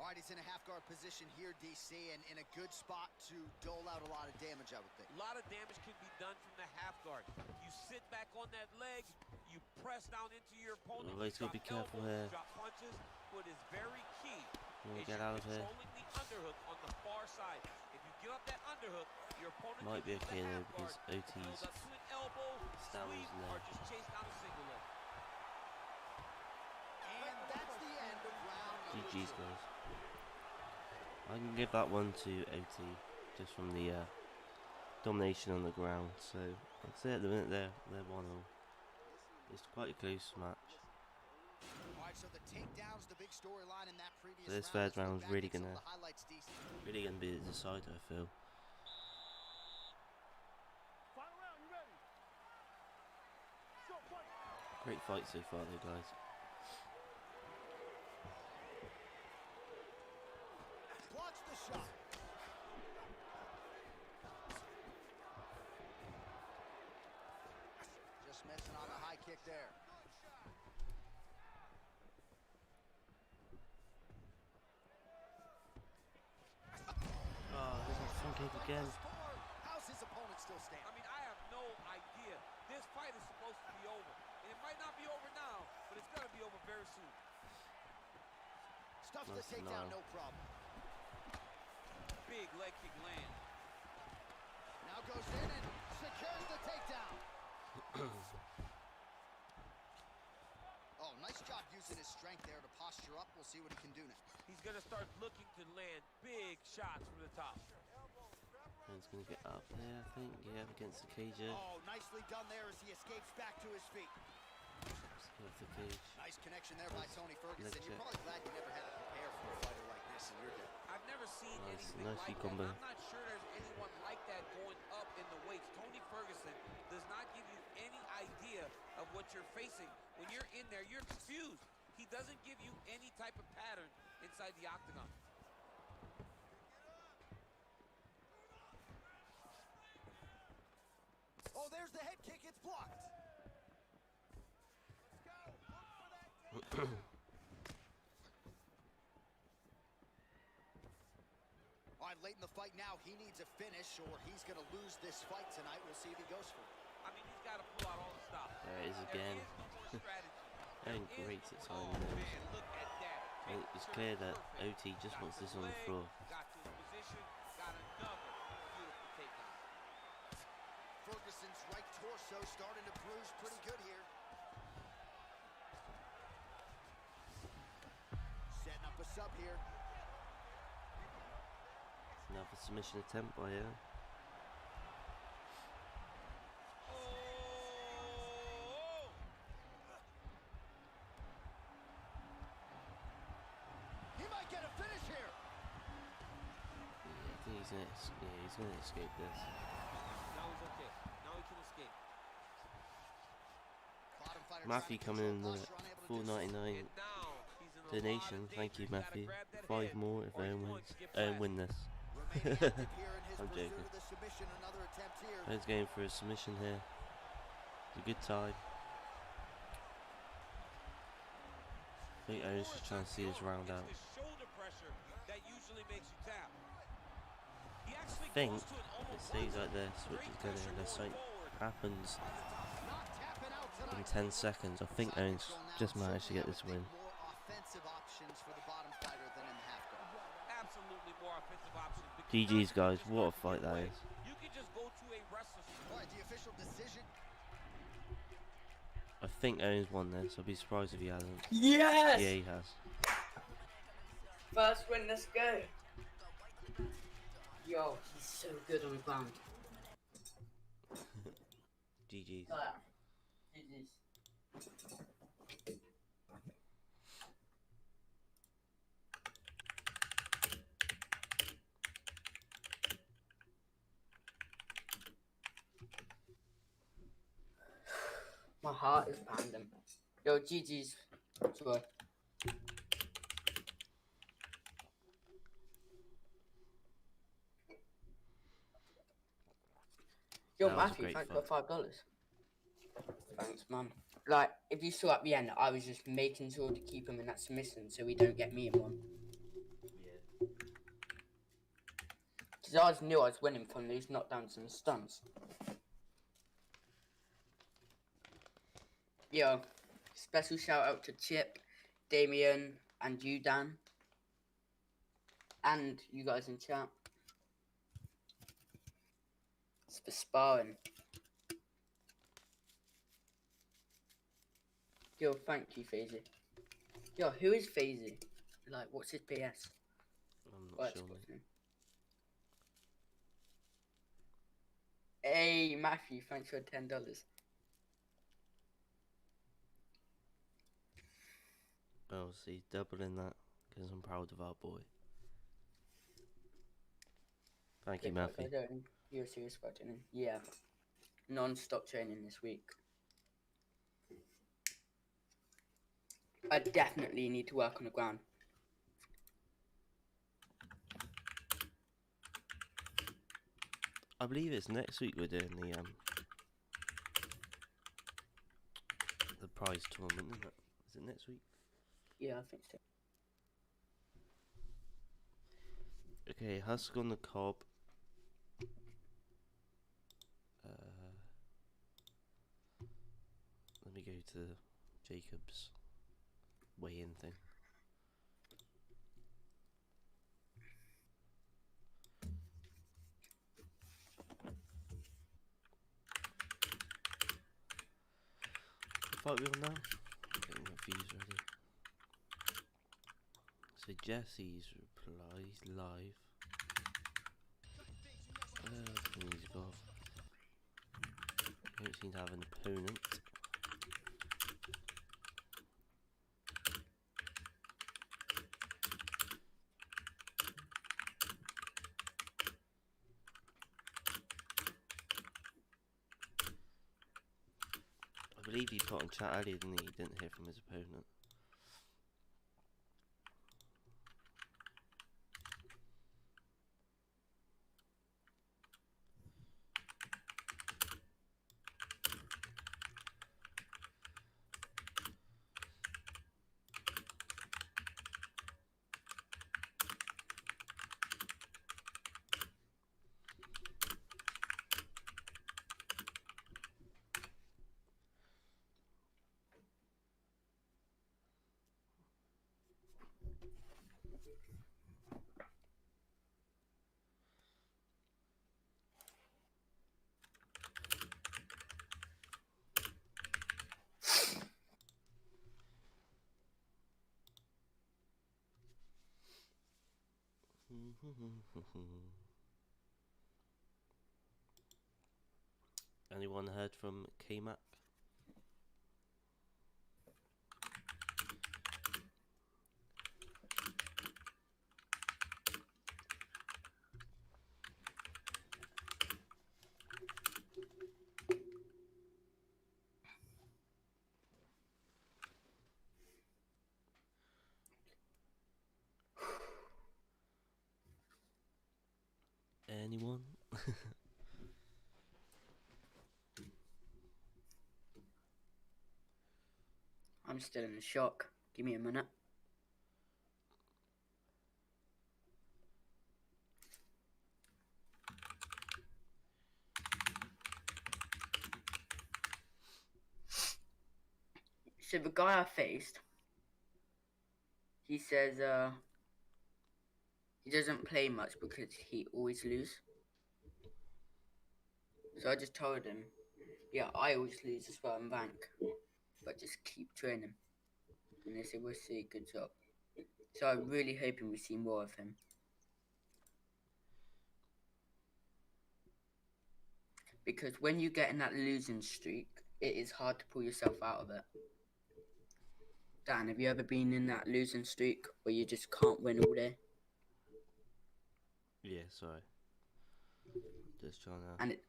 [SPEAKER 3] All right, he's in a half guard position here, DC, and in a good spot to dole out a lot of damage, I would think.
[SPEAKER 4] A lot of damage can be done from the half guard. You sit back on that leg, you press down into your opponent,
[SPEAKER 1] Oh,
[SPEAKER 4] you
[SPEAKER 1] he's gotta
[SPEAKER 4] drop
[SPEAKER 1] be careful
[SPEAKER 4] elbows,
[SPEAKER 1] here.
[SPEAKER 4] drop punches. What is very key
[SPEAKER 1] Wanna
[SPEAKER 4] is
[SPEAKER 1] get
[SPEAKER 4] you're
[SPEAKER 1] out of here.
[SPEAKER 4] controlling the underhook on the far side. If you give up that underhook, your opponent
[SPEAKER 1] Might
[SPEAKER 4] can
[SPEAKER 1] be
[SPEAKER 4] use
[SPEAKER 1] okay
[SPEAKER 4] the
[SPEAKER 1] though,
[SPEAKER 4] half
[SPEAKER 1] because
[SPEAKER 4] guard to build
[SPEAKER 1] OT's
[SPEAKER 4] up to an elbow,
[SPEAKER 1] stamina's
[SPEAKER 4] sweep,
[SPEAKER 1] low.
[SPEAKER 4] or just chase down a single leg.
[SPEAKER 3] And that's the end of round number
[SPEAKER 1] GG's
[SPEAKER 3] 2.
[SPEAKER 1] guys. I can give that one to OT, just from the domination on the ground. So I'd say at the minute they're 1-0. It's quite a close match.
[SPEAKER 3] All right, so the takedown's the big storyline in that previous
[SPEAKER 1] So this
[SPEAKER 3] round.
[SPEAKER 1] third
[SPEAKER 3] Let's look
[SPEAKER 1] round's
[SPEAKER 3] back
[SPEAKER 1] really
[SPEAKER 3] at some of
[SPEAKER 1] gonna
[SPEAKER 3] the highlights, DC.
[SPEAKER 1] be the decider, I feel. Great fight so far though, guys.
[SPEAKER 3] Blocks the shot. Just missing on the high kick there.
[SPEAKER 1] Oh, there's a front kick again.
[SPEAKER 3] How's his opponent still
[SPEAKER 4] I
[SPEAKER 3] standing?
[SPEAKER 4] mean, I have no idea. This fight is supposed to be over. And it might not be over now, but it's going to be over very soon.
[SPEAKER 3] Stuffs the
[SPEAKER 1] Nice
[SPEAKER 3] takedown,
[SPEAKER 1] denial.
[SPEAKER 3] no problem.
[SPEAKER 4] Big leg kick land.
[SPEAKER 3] Now goes in and secures the takedown. Oh, nice job using his strength there to posture up. We'll see what he can do now.
[SPEAKER 4] He's going to start looking to land big shots from the top.
[SPEAKER 1] And he's gonna get up there, I think. Yeah, against the cage here.
[SPEAKER 3] Oh, nicely done there as he escapes back to his feet.
[SPEAKER 1] Just get off the cage.
[SPEAKER 3] Nice connection there by Tony Ferguson.
[SPEAKER 1] Leg
[SPEAKER 3] You're
[SPEAKER 1] check.
[SPEAKER 3] probably glad you never had to prepare for a fighter like this in your day.
[SPEAKER 4] I I've never seen
[SPEAKER 1] Nice,
[SPEAKER 4] anything
[SPEAKER 1] nicely
[SPEAKER 4] like
[SPEAKER 1] combo.
[SPEAKER 4] that. I'm not sure there's anyone like that going up in the weights. Tony Ferguson does not give you any idea of what you're facing. When you're in there, you're confused. He doesn't give you any type of pattern inside the octagon.
[SPEAKER 3] Oh, there's the head kick. It's blocked. Let's go. Look for that takedown. All right, late in the fight now, he needs a finish or he's going to lose this fight tonight. We'll see if he goes for it.
[SPEAKER 4] I mean, he's got to pull out all the stops.
[SPEAKER 1] There it is again.
[SPEAKER 4] There is no more strategy.
[SPEAKER 1] Going great at
[SPEAKER 4] Oh,
[SPEAKER 1] time.
[SPEAKER 4] man, look at that.
[SPEAKER 1] It's clear that
[SPEAKER 4] Perfect.
[SPEAKER 1] OT just
[SPEAKER 4] Got
[SPEAKER 1] wants
[SPEAKER 4] to
[SPEAKER 1] this on the
[SPEAKER 4] leg,
[SPEAKER 1] floor.
[SPEAKER 4] Got to his position, got another beautiful takedown.
[SPEAKER 3] Ferguson's right torso starting to bruise pretty good here. Setting up a sub here.
[SPEAKER 1] Another submission attempt by him.
[SPEAKER 4] Oh!
[SPEAKER 3] He might get a finish here.
[SPEAKER 1] Yeah, I think he's gonna escape this.
[SPEAKER 4] Now he's okay. Now he can escape.
[SPEAKER 3] Bottom fighter
[SPEAKER 1] Matthew
[SPEAKER 3] trying to
[SPEAKER 1] coming in
[SPEAKER 3] control
[SPEAKER 1] the
[SPEAKER 3] posture, unable to do so.
[SPEAKER 1] $4.99
[SPEAKER 4] And now he's in a lot
[SPEAKER 1] donation.
[SPEAKER 4] of
[SPEAKER 1] Thank you,
[SPEAKER 4] danger. He's gotta
[SPEAKER 1] Matthew.
[SPEAKER 4] grab that
[SPEAKER 1] 5
[SPEAKER 4] head,
[SPEAKER 1] more if
[SPEAKER 4] or he's
[SPEAKER 1] Owen
[SPEAKER 4] going
[SPEAKER 1] wins.
[SPEAKER 4] to get
[SPEAKER 1] Owen
[SPEAKER 4] blasted.
[SPEAKER 1] win this.
[SPEAKER 3] Remaining active here in his
[SPEAKER 1] I'm
[SPEAKER 3] pursuit
[SPEAKER 1] joking.
[SPEAKER 3] of the submission. Another attempt here.
[SPEAKER 1] Owen's going for a submission here. It's a good time. I think Owen's just trying to see this round out.
[SPEAKER 4] It's the shoulder pressure that usually makes you tap. He actually
[SPEAKER 1] I think
[SPEAKER 4] goes to an
[SPEAKER 1] it
[SPEAKER 4] almost
[SPEAKER 1] stays like
[SPEAKER 4] vertical.
[SPEAKER 1] this, which
[SPEAKER 4] Great
[SPEAKER 1] is going
[SPEAKER 4] pressure
[SPEAKER 1] to, unless
[SPEAKER 4] going
[SPEAKER 1] something
[SPEAKER 4] forward.
[SPEAKER 1] happens
[SPEAKER 3] Not tapping out
[SPEAKER 1] in
[SPEAKER 3] tonight.
[SPEAKER 1] 10 seconds. I think Owen's just managed to get this win.
[SPEAKER 3] More offensive options for the bottom fighter than in the half guard.
[SPEAKER 4] Absolutely more offensive options. because
[SPEAKER 1] GG's
[SPEAKER 4] now you
[SPEAKER 1] guys,
[SPEAKER 4] can
[SPEAKER 1] what a
[SPEAKER 4] start
[SPEAKER 1] fight
[SPEAKER 4] to get
[SPEAKER 1] that
[SPEAKER 4] away.
[SPEAKER 1] is.
[SPEAKER 4] You can just go to a wrestler's.
[SPEAKER 3] All right, the official decision.
[SPEAKER 1] I think Owen's won this. I'd be surprised if he hasn't.
[SPEAKER 2] Yes!
[SPEAKER 1] Yeah, he has.
[SPEAKER 2] First win, let's go. Yo, he's so good on the ground.
[SPEAKER 1] GG's.
[SPEAKER 2] GG's. My heart is pounding. Yo, GG's. Sure. Yo,
[SPEAKER 1] That was a
[SPEAKER 2] Matthew,
[SPEAKER 1] great
[SPEAKER 2] thanks
[SPEAKER 1] fight.
[SPEAKER 2] for $5. Thanks, man. Like, if you saw at the end, I was just making sure to keep him in that submission so he don't get me in one.
[SPEAKER 1] Yeah.
[SPEAKER 2] Because I always knew I was winning from these knockdowns and stuns. Yo, special shout out to Chip, Damien, and you, Dan. And you guys in chat. It's for sparring. Yo, thank you, FaZe. Yo, who is FaZe? Like, what's his PS?
[SPEAKER 1] I'm not
[SPEAKER 2] What's
[SPEAKER 1] sure,
[SPEAKER 2] his
[SPEAKER 1] mate.
[SPEAKER 2] name? Hey, Matthew, thanks for $10.
[SPEAKER 1] Oh, see, doubling that because I'm proud of our boy. Thank you,
[SPEAKER 2] Good luck,
[SPEAKER 1] Matthew.
[SPEAKER 2] I don't. You're serious about training? Yeah. Non-stop training this week. I definitely need to work on the ground.
[SPEAKER 1] I believe it's next week we're doing the prize tournament, isn't it? Is it next week?
[SPEAKER 2] Yeah, I think so.
[SPEAKER 1] Okay, husk on the cob. Let me go to Jacob's weigh-in thing. Fight we on now? Getting my views ready. So Jesse's replies live. He's got. Don't seem to have an opponent. believe he put on chat earlier, didn't he? He didn't hear from his opponent. Anyone heard from K-Mac? Anyone?
[SPEAKER 2] I'm still in shock. Give me a minute. So the guy I faced, he says he doesn't play much because he always lose. So I just told him, yeah, I always lose as well in rank, but just keep training. And they said, we'll see, good job. So I'm really hoping we see more of him. Because when you get in that losing streak, it is hard to pull yourself out of it. Dan, have you ever been in that losing streak where you just can't win all day?
[SPEAKER 1] Yeah, sorry. Just trying to...
[SPEAKER 2] And it...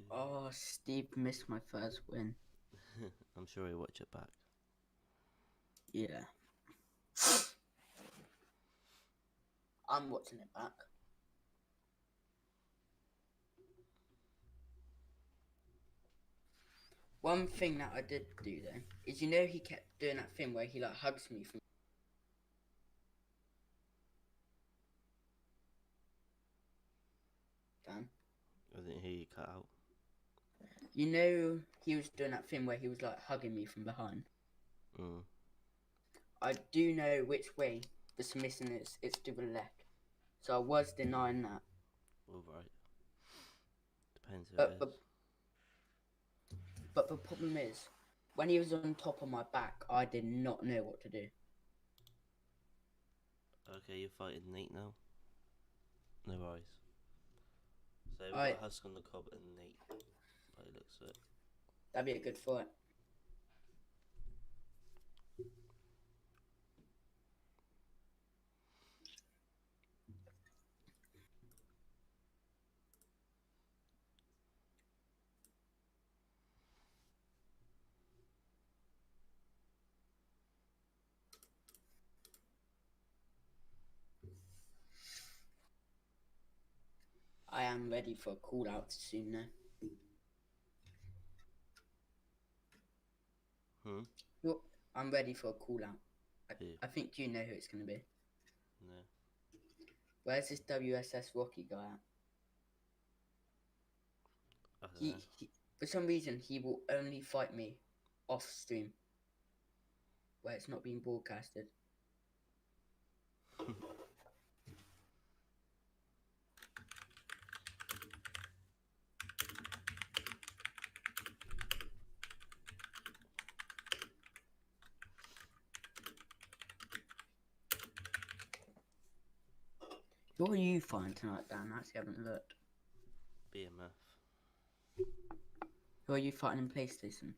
[SPEAKER 2] Oh, Steve missed my first win.
[SPEAKER 1] I'm sure he'll watch it back.
[SPEAKER 2] Yeah. I'm watching it back. One thing that I did do though is, you know, he kept doing that thing where he like hugs me from... Dan,
[SPEAKER 1] I didn't hear you cut out.
[SPEAKER 2] you know, he was doing that thing where he was like hugging me from behind.
[SPEAKER 1] Mm.
[SPEAKER 2] I do know which way the submission is. It's to the left. So I was denying that.
[SPEAKER 1] All right. Depends who
[SPEAKER 2] But
[SPEAKER 1] it
[SPEAKER 2] the,
[SPEAKER 1] is.
[SPEAKER 2] but the problem is, when he was on top of my back, I did not know what to do.
[SPEAKER 1] Okay, you're fighting Nate now? No worries. So we've
[SPEAKER 2] Alright.
[SPEAKER 1] got Husk on the cob and Nate, by the looks of it.
[SPEAKER 2] That'd be a good fight. am ready for a call out soon now.
[SPEAKER 1] Hmm?
[SPEAKER 2] I'm ready for a call out.
[SPEAKER 1] Who?
[SPEAKER 2] I think you know who it's going to be.
[SPEAKER 1] No.
[SPEAKER 2] Where's this WSS Rocky guy at?
[SPEAKER 1] I don't know.
[SPEAKER 2] He, for some reason, he will only fight me off stream, where it's not being broadcasted. Who are you fighting tonight, Dan? I actually haven't looked.
[SPEAKER 1] BMF.
[SPEAKER 2] Who are you fighting in PlayStation?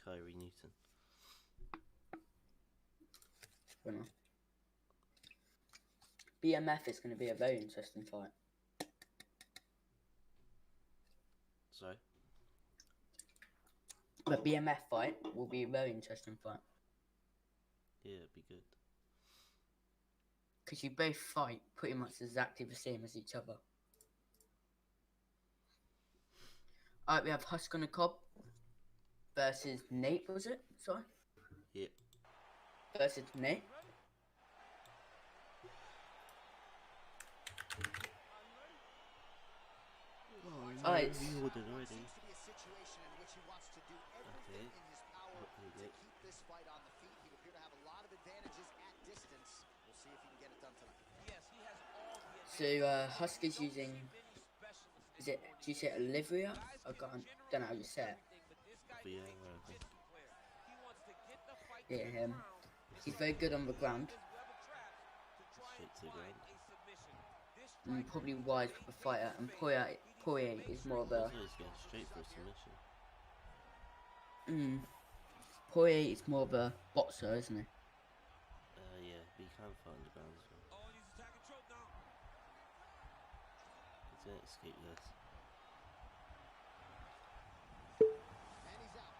[SPEAKER 1] Kyrie Newton.
[SPEAKER 2] Winner. BMF is going to be a very interesting fight.
[SPEAKER 1] Sorry?
[SPEAKER 2] The BMF fight will be a very interesting fight.
[SPEAKER 1] Yeah, it'd be good.
[SPEAKER 2] Because you both fight pretty much exactly the same as each other. Alright, we have Husk on the Cob versus Nate, was it? Sorry?
[SPEAKER 1] Yeah.
[SPEAKER 2] Versus Nate. Alright.
[SPEAKER 1] You ordered already.
[SPEAKER 3] Seems to be a situation in which he wants to do everything in his power to keep this fight on the feet. He'd appear to have a lot of advantages at distance. We'll see if he can get it done tonight.
[SPEAKER 4] Yes, he has all the
[SPEAKER 2] So, Husk is using, is it, do you say it Olivia? I don't know how you say it.
[SPEAKER 1] Yeah,
[SPEAKER 2] Yeah, him. He's very good on the ground.
[SPEAKER 1] straight to the ground.
[SPEAKER 2] And probably wise with the fighter. And Poirier is more of
[SPEAKER 1] I
[SPEAKER 2] a...
[SPEAKER 1] thought he was going straight for a submission.
[SPEAKER 2] Poirier is more of a boxer, isn't he?
[SPEAKER 1] Yeah, but he can fight on the ground as well.
[SPEAKER 4] Oh, he's attacking choke now.
[SPEAKER 1] He's going to escape this.
[SPEAKER 3] And he's out.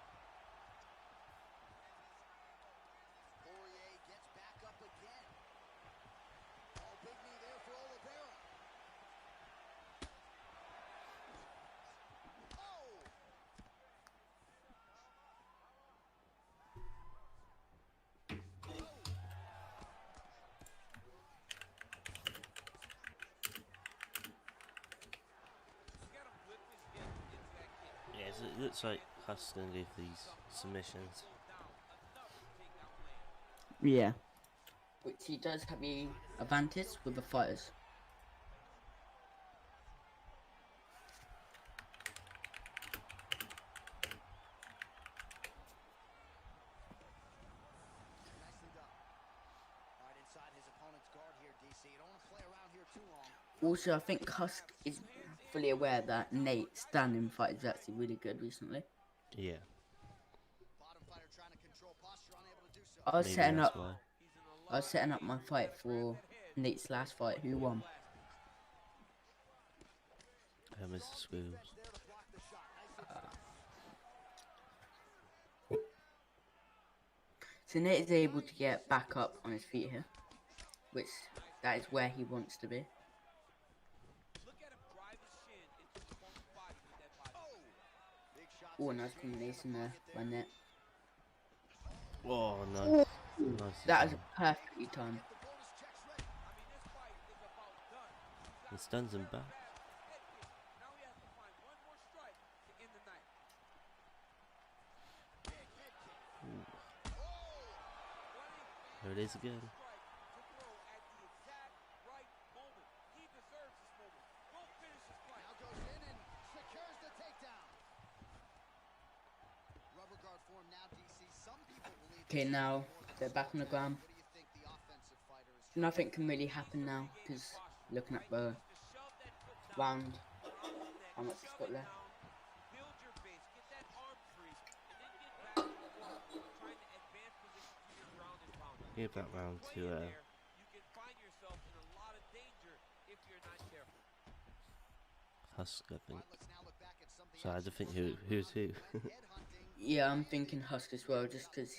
[SPEAKER 3] Poirier gets back up again. Oh, big knee there for Oliveira. Oh!
[SPEAKER 1] Yeah, so it looks like Husk's going to go for these submissions.
[SPEAKER 2] Yeah. Which he does have the advantage with the fighters.
[SPEAKER 3] Nicely done. All right, inside his opponent's guard here, DC. You don't want to play around here too long.
[SPEAKER 2] Also, I think Husk is fully aware that Nate's standing fight is actually really good recently.
[SPEAKER 1] Yeah.
[SPEAKER 3] Bottom fighter trying to control posture, unable to do so.
[SPEAKER 2] I was
[SPEAKER 1] Maybe
[SPEAKER 2] setting
[SPEAKER 1] that's
[SPEAKER 2] up.
[SPEAKER 1] why.
[SPEAKER 2] I was setting up my fight for Nate's last fight. Who won?
[SPEAKER 1] Mr. Squeals.
[SPEAKER 3] There to block the shot. Nicely done.
[SPEAKER 2] So Nate is able to get back up on his feet here, which that is where he wants to be.
[SPEAKER 4] Look at him drive his shin into the opponent's body with that body.
[SPEAKER 3] Oh! Big shots
[SPEAKER 2] Oh,
[SPEAKER 3] in
[SPEAKER 2] nice
[SPEAKER 3] the
[SPEAKER 2] combination there by Nate.
[SPEAKER 1] Oh, nice. Nice.
[SPEAKER 2] That is perfectly timed.
[SPEAKER 3] The bonus checks ready.
[SPEAKER 4] I mean, this fight is about done.
[SPEAKER 1] He stuns him back.
[SPEAKER 4] Now he has to find one more strike to end the night.
[SPEAKER 3] Big head kick.
[SPEAKER 1] Ooh.
[SPEAKER 3] Oh!
[SPEAKER 1] There it is again.
[SPEAKER 4] To throw at the exact right moment. He deserves this moment. Go finish this fight.
[SPEAKER 3] Now goes in and secures the takedown. Rubber guard form now, DC. Some people believe
[SPEAKER 2] Okay,
[SPEAKER 3] this is
[SPEAKER 2] now
[SPEAKER 3] more than
[SPEAKER 2] they're back on the ground.
[SPEAKER 3] What do you think the offensive fighter is
[SPEAKER 2] Nothing can really happen now because looking at the round, how much it's got left.
[SPEAKER 4] Build your base, get that arm free, and then get back to trying to advance position to your ground and pound.
[SPEAKER 1] Give that round to
[SPEAKER 4] You can find yourself in a lot of danger if you're not careful.
[SPEAKER 1] Husk, I think.
[SPEAKER 3] Right, let's now look back at some of the
[SPEAKER 1] So I had to
[SPEAKER 3] action
[SPEAKER 1] think who's who.
[SPEAKER 3] headhunting.
[SPEAKER 2] Yeah, I'm thinking Husk as well, just because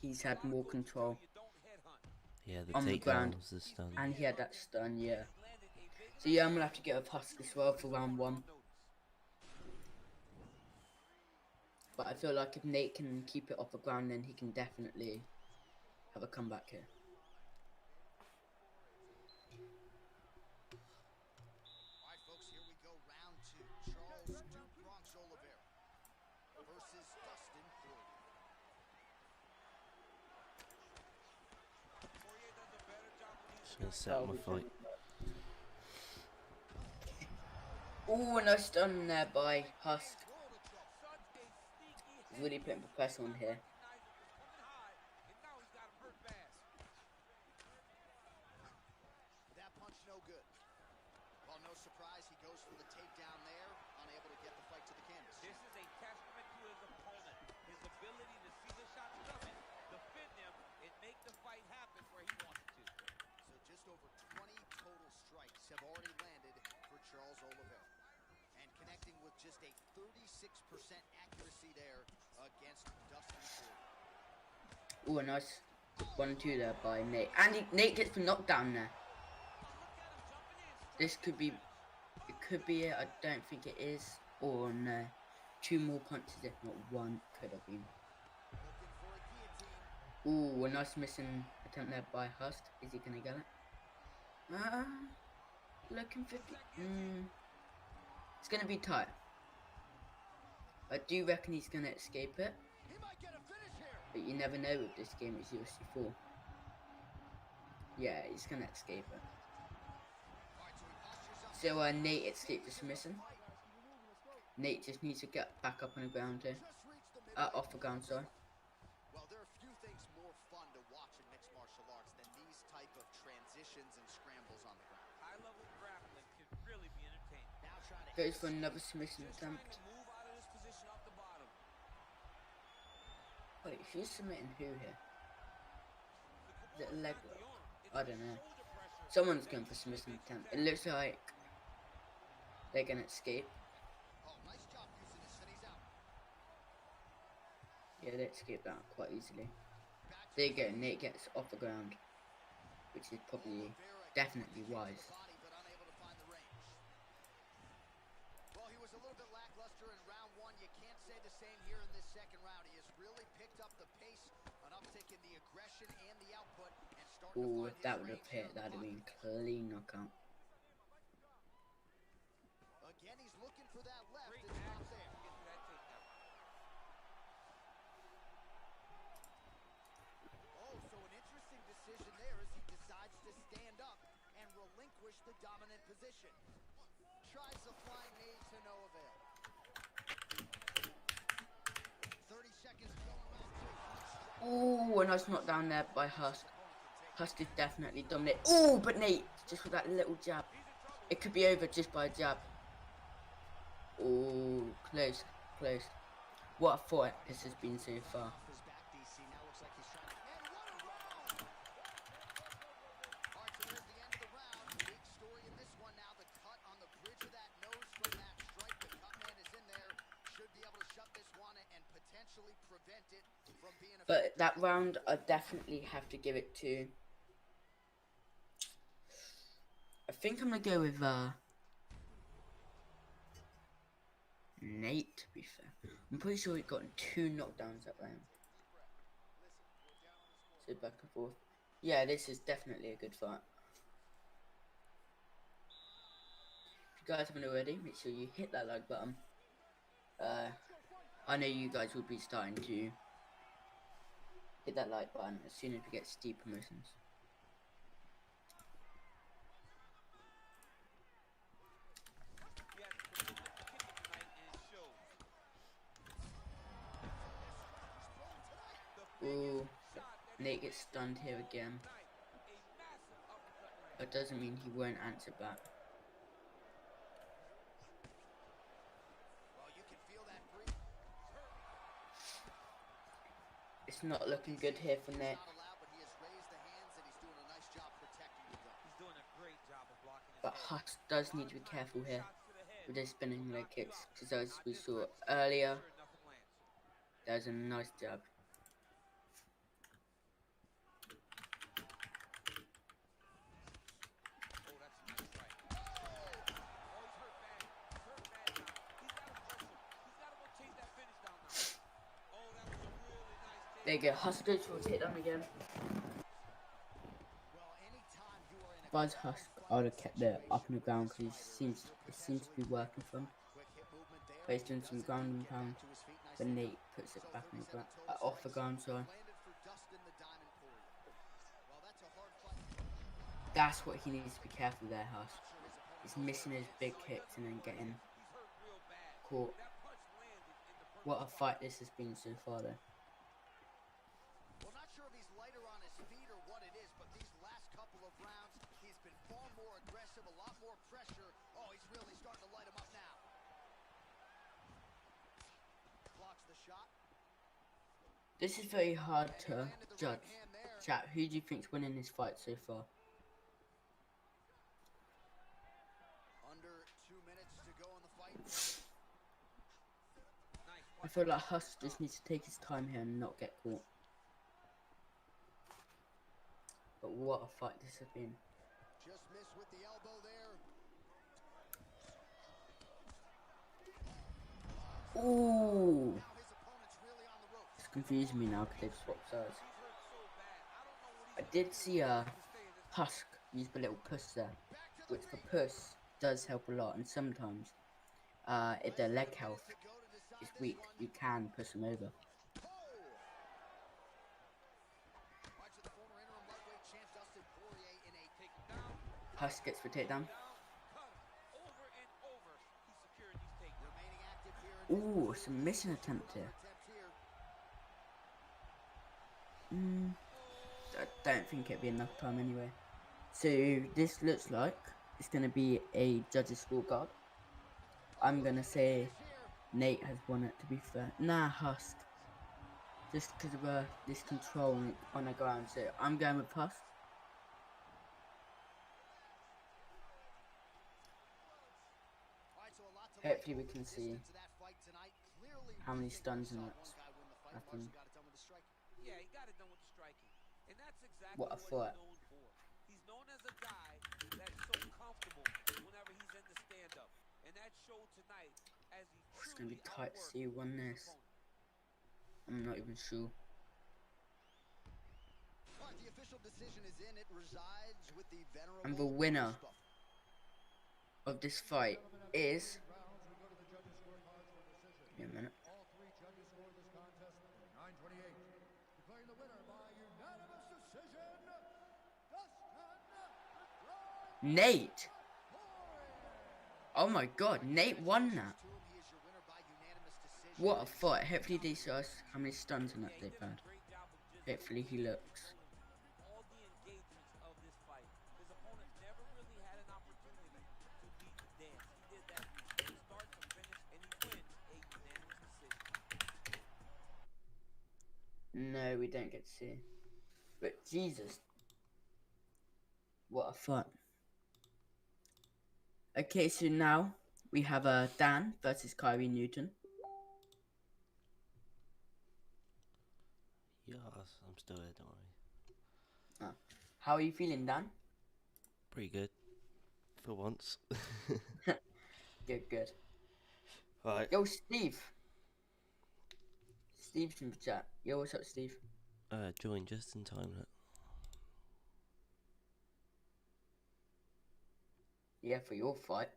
[SPEAKER 2] he's had more control
[SPEAKER 4] You don't headhunt.
[SPEAKER 1] Yeah, the
[SPEAKER 2] on the ground,
[SPEAKER 1] takedowns, the stun.
[SPEAKER 2] and he had that stun. Yeah. So yeah, I'm gonna have to get a Husk as well for round 1. But I feel like if Nate can keep it off the ground, then he can definitely have a comeback here.
[SPEAKER 3] All right, folks, here we go. Round 2. Charles Duke Bronx Oliveira versus Dustin Poirier.
[SPEAKER 4] Poirier does a better job when he's
[SPEAKER 1] Just gonna set my fight.
[SPEAKER 2] Oh, nice stun there by Husk.
[SPEAKER 4] such a sneaky
[SPEAKER 2] He's really putting the pressure on here.
[SPEAKER 4] recognize it was coming high, and now he's got him hurt fast.
[SPEAKER 3] That punch no good. Well, no surprise, he goes for the takedown there, unable to get the fight to the canvas.
[SPEAKER 4] This is a testament to his opponent, his ability to see the shots coming, defend them, and make the fight happen where he wants it to.
[SPEAKER 3] So just over 20 total strikes have already landed for Charles Oliveira. And connecting with just a 36% accuracy there against Dustin Poirier.
[SPEAKER 2] Oh, a nice 1-2 there by Nate. And Nate gets the knockdown there. This could be, it could be it. I don't think it is. Or no. 2 more punches, if not 1, could have been.
[SPEAKER 3] Looking for a guillotine.
[SPEAKER 2] Ooh, a nice missing attempt there by Husk. Is he gonna get it? Looking 50. It's gonna be tight. I do reckon he's gonna escape it.
[SPEAKER 3] He might get a finish here.
[SPEAKER 2] But you never know with this game, it's UFC 4. Yeah, he's gonna escape it.
[SPEAKER 3] All right, so he postures up.
[SPEAKER 2] So Nate escaped the submission. Nate just needs to get back up on the ground here.
[SPEAKER 3] Just reached the middle.
[SPEAKER 2] Off the ground, sorry.
[SPEAKER 3] Well, there are few things more fun to watch in mixed martial arts than these type of transitions and scrambles on the ground.
[SPEAKER 4] High-level grappling can really be entertaining.
[SPEAKER 3] Now trying to
[SPEAKER 2] Goes for another submission
[SPEAKER 4] Just trying
[SPEAKER 2] attempt.
[SPEAKER 4] to move out of this position off the bottom.
[SPEAKER 2] Wait, who's submitting who here? Is it a leg lock? I don't know. Someone's going for submission attempt. It looks like they're gonna escape.
[SPEAKER 3] Oh, nice job using this, and he's out.
[SPEAKER 2] Yeah, they escaped that quite easily. There you go, Nate gets off the ground. Which is probably definitely wise.
[SPEAKER 3] Body, but unable to find the range. Well, he was a little bit lackluster in round 1. You can't say the same here in this second round. He has really picked up the pace, an uptick in the aggression and the output, and starting
[SPEAKER 2] Ooh,
[SPEAKER 3] to
[SPEAKER 2] if
[SPEAKER 3] find
[SPEAKER 2] that
[SPEAKER 3] his
[SPEAKER 2] would have
[SPEAKER 3] range here
[SPEAKER 2] hit,
[SPEAKER 3] in
[SPEAKER 2] that'd
[SPEAKER 3] the
[SPEAKER 2] have been
[SPEAKER 3] pocket.
[SPEAKER 2] clean knockout.
[SPEAKER 3] Again, he's looking for that left.
[SPEAKER 4] Great
[SPEAKER 3] It's not
[SPEAKER 4] action
[SPEAKER 3] there.
[SPEAKER 4] to get to that takedown.
[SPEAKER 3] Oh, so an interesting decision there as he decides to stand up and relinquish the dominant position. Tries a flying knee to no avail. 30 seconds to go in round 2.
[SPEAKER 2] Ooh, a nice knockdown there by Husk. Husk is definitely dominant. Ooh, but Nate, just with that little jab. It could be over just by a jab. Ooh, close, close. What a fight this has been so far.
[SPEAKER 3] Off his back, DC. Now looks like he's trying to... And what a round! All right, so there's the end of the round. Big story in this one now. The cut on the bridge of that nose from that strike. The cut man is in there. Should be able to shut this one and potentially prevent it from being a...
[SPEAKER 2] But that round, I definitely have to give it to... I think I'm gonna go with Nate, to be fair. I'm pretty sure he got 2 knockdowns that round. So back and forth. Yeah, this is definitely a good fight. If you guys haven't already, make sure you hit that like button. I know you guys will be starting to hit that like button as soon as we get steep promotions.
[SPEAKER 4] He has a tremendous kick tonight, and it shows. The
[SPEAKER 2] Ooh,
[SPEAKER 4] biggest shot that
[SPEAKER 2] Nate gets stunned here again.
[SPEAKER 4] tonight. A massive uppercut right.
[SPEAKER 2] That doesn't mean he won't answer back.
[SPEAKER 3] Well, you can feel that breathe.
[SPEAKER 2] It's not looking good here for Nate.
[SPEAKER 3] Not allowed, but he has raised the hands and he's doing a nice job protecting the gun.
[SPEAKER 4] He's doing a great job of blocking his
[SPEAKER 2] But
[SPEAKER 4] head.
[SPEAKER 2] Husk does need to be careful here
[SPEAKER 4] Shots to the head.
[SPEAKER 2] with his spinning leg
[SPEAKER 4] Knock you
[SPEAKER 2] kicks.
[SPEAKER 4] out.
[SPEAKER 2] Because as
[SPEAKER 4] Not
[SPEAKER 2] we
[SPEAKER 4] this
[SPEAKER 2] saw
[SPEAKER 4] one.
[SPEAKER 2] earlier,
[SPEAKER 4] Sure nothing lands.
[SPEAKER 2] there's a nice jab.
[SPEAKER 4] Oh, that's a nice right.
[SPEAKER 2] There you go. Huskers will take them again.
[SPEAKER 3] Well, anytime you are in a
[SPEAKER 2] If I was Husk, I would have kept it up on the ground because it seems to be working for him.
[SPEAKER 3] quick hip movement there.
[SPEAKER 2] But he's doing some
[SPEAKER 3] Doesn't
[SPEAKER 2] ground and
[SPEAKER 3] get
[SPEAKER 2] pound.
[SPEAKER 3] back to his feet
[SPEAKER 2] But
[SPEAKER 3] nicely.
[SPEAKER 2] Nate puts it
[SPEAKER 3] So
[SPEAKER 2] back on the
[SPEAKER 3] 37
[SPEAKER 2] ground,
[SPEAKER 3] total
[SPEAKER 2] off the
[SPEAKER 3] strikes.
[SPEAKER 2] ground. Sorry.
[SPEAKER 3] Landed for Dustin the Diamond Poirier. Well, that's a hard fight.
[SPEAKER 2] That's what he needs to be careful there, Husk.
[SPEAKER 3] Not sure his opponent
[SPEAKER 2] He's
[SPEAKER 3] knows
[SPEAKER 2] missing
[SPEAKER 3] what
[SPEAKER 2] his
[SPEAKER 3] it is.
[SPEAKER 2] big kicks and then getting
[SPEAKER 4] He's hurt real bad.
[SPEAKER 2] caught.
[SPEAKER 4] That punch landed in the perfect
[SPEAKER 2] What a
[SPEAKER 4] spot.
[SPEAKER 2] fight this has been so far, though.
[SPEAKER 3] Well, not sure if he's lighter on his feet or what it is, but these last couple of rounds, he's been far more aggressive, a lot more pressure. Oh, he's really starting to light him up now. Blocks the shot.
[SPEAKER 2] This is very hard
[SPEAKER 3] And he
[SPEAKER 2] to
[SPEAKER 3] landed the
[SPEAKER 2] judge.
[SPEAKER 3] right hand there.
[SPEAKER 2] Chat, who do you think's winning this fight so far?
[SPEAKER 3] Under 2 minutes to go in the fight.
[SPEAKER 4] Nice
[SPEAKER 2] I
[SPEAKER 4] punch.
[SPEAKER 2] feel like Husk just needs to take his time here and not get caught. But what a fight this has been.
[SPEAKER 3] Just missed with the elbow there.
[SPEAKER 2] Ooh!
[SPEAKER 3] Now his opponent's really on the ropes.
[SPEAKER 2] It's confusing me now because they've swapped sides.
[SPEAKER 4] He's hurt so bad. I don't know what
[SPEAKER 2] I
[SPEAKER 4] he's
[SPEAKER 2] did see
[SPEAKER 4] to stay in this
[SPEAKER 2] Husk use the little push there,
[SPEAKER 3] Back to the
[SPEAKER 2] which the
[SPEAKER 3] ring.
[SPEAKER 2] push does help a lot, and sometimes if their leg health is weak, you can push them over.
[SPEAKER 3] Watch the former interim lightweight champ Dustin Poirier in a
[SPEAKER 4] take him down.
[SPEAKER 2] Husk gets the takedown.
[SPEAKER 4] Cut him. Over and over. He secured these takedowns.
[SPEAKER 3] remaining active here in this
[SPEAKER 2] Ooh,
[SPEAKER 3] position.
[SPEAKER 2] submission attempt here.
[SPEAKER 3] Attempt here.
[SPEAKER 2] I don't think it'd be enough time anyway. So this looks like it's gonna be a judges scorecard. I'm gonna say Nate has won it, to be fair. Nah, Husk. Just because of this control on the ground. So I'm going with Husk.
[SPEAKER 3] All right, so a lot to
[SPEAKER 2] Hopefully
[SPEAKER 3] like
[SPEAKER 2] we can
[SPEAKER 3] over the
[SPEAKER 2] see
[SPEAKER 3] distance of that fight tonight. Clearly
[SPEAKER 2] how many
[SPEAKER 3] really
[SPEAKER 2] stuns in
[SPEAKER 3] saw
[SPEAKER 2] that
[SPEAKER 3] one guy win the fight.
[SPEAKER 2] happened.
[SPEAKER 3] Larson got it done with the striking.
[SPEAKER 4] Yeah, he got it done with the striking. And that's exactly
[SPEAKER 2] What a
[SPEAKER 4] what
[SPEAKER 2] fight.
[SPEAKER 4] he's known for. He's known as a guy that's so comfortable whenever he's in the stand-up. And that showed tonight as he
[SPEAKER 2] It's gonna
[SPEAKER 4] truly
[SPEAKER 2] be tight to
[SPEAKER 4] outworked
[SPEAKER 2] see who won
[SPEAKER 4] his
[SPEAKER 2] this.
[SPEAKER 4] opponent.
[SPEAKER 2] I'm not even sure.
[SPEAKER 3] All right, the official decision is in. It resides with the venerable
[SPEAKER 2] And the winner
[SPEAKER 3] Bruce Buff.
[SPEAKER 2] of this fight is. Give me a minute.
[SPEAKER 5] All three judges scored this contest 9:28. Declaring the winner by unanimous decision, Dustin
[SPEAKER 2] Nate! Oh my god, Nate won that.
[SPEAKER 3] To him, he is your winner by unanimous decision.
[SPEAKER 2] What a fight. Hopefully they show us how many stuns in that
[SPEAKER 4] Yeah, he
[SPEAKER 2] they've
[SPEAKER 4] did a
[SPEAKER 2] had.
[SPEAKER 4] great job of just
[SPEAKER 2] Hopefully he looks.
[SPEAKER 4] all the engagements of this fight. His opponent never really had an opportunity to beat the dance. He did that from start to finish, and he wins a unanimous decision.
[SPEAKER 2] No, we don't get to see. But Jesus. What a fight. Okay, so now we have Dan versus Kyrie Newton.
[SPEAKER 1] Yes, I'm still here, don't worry.
[SPEAKER 2] How are you feeling, Dan?
[SPEAKER 1] Pretty good. For once.
[SPEAKER 2] Good, good.
[SPEAKER 1] Right.
[SPEAKER 2] Yo, Steve. Steve's in the chat. Yo, what's up, Steve?
[SPEAKER 1] Join just in time. Look.
[SPEAKER 2] Yeah, for your fight.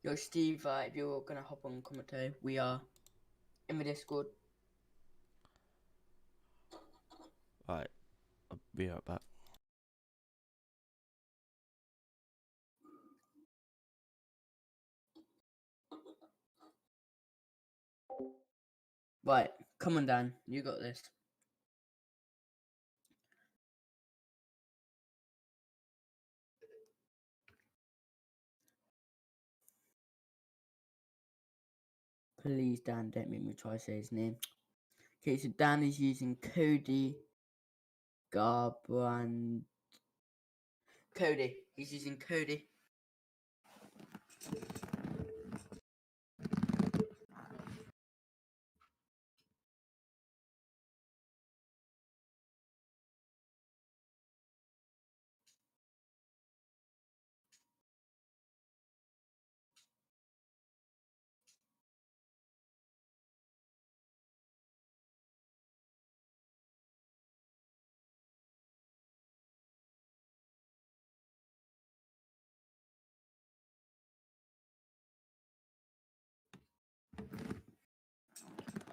[SPEAKER 2] Yo, Steve, if you're gonna hop on commentary, we are in the Discord.
[SPEAKER 1] Right. I'll be right back.
[SPEAKER 2] Right, come on, Dan. You got this. Please, Dan, don't make me try to say his name. Okay, so Dan is using Cody Garbrandt. Cody. He's using Cody.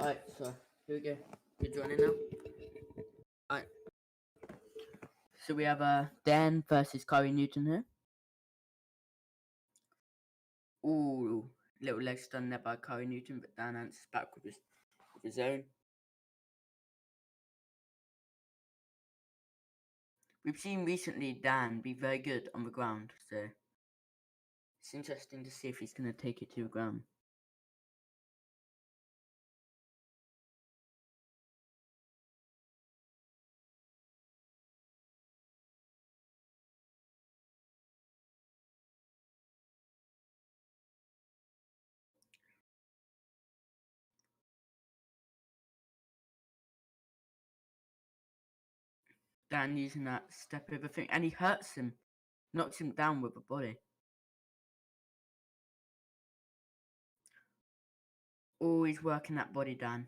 [SPEAKER 2] Alright, so here we go. You're joining now? Alright. So we have Dan versus Kyrie Newton here. Ooh, little leg stun there by Kyrie Newton, but Dan answers back with his own. We've seen recently Dan be very good on the ground, so it's interesting to see if he's going to take it to the ground. Dan using that step over thing, and he hurts him, knocks him down with the body. Always working that body, Dan.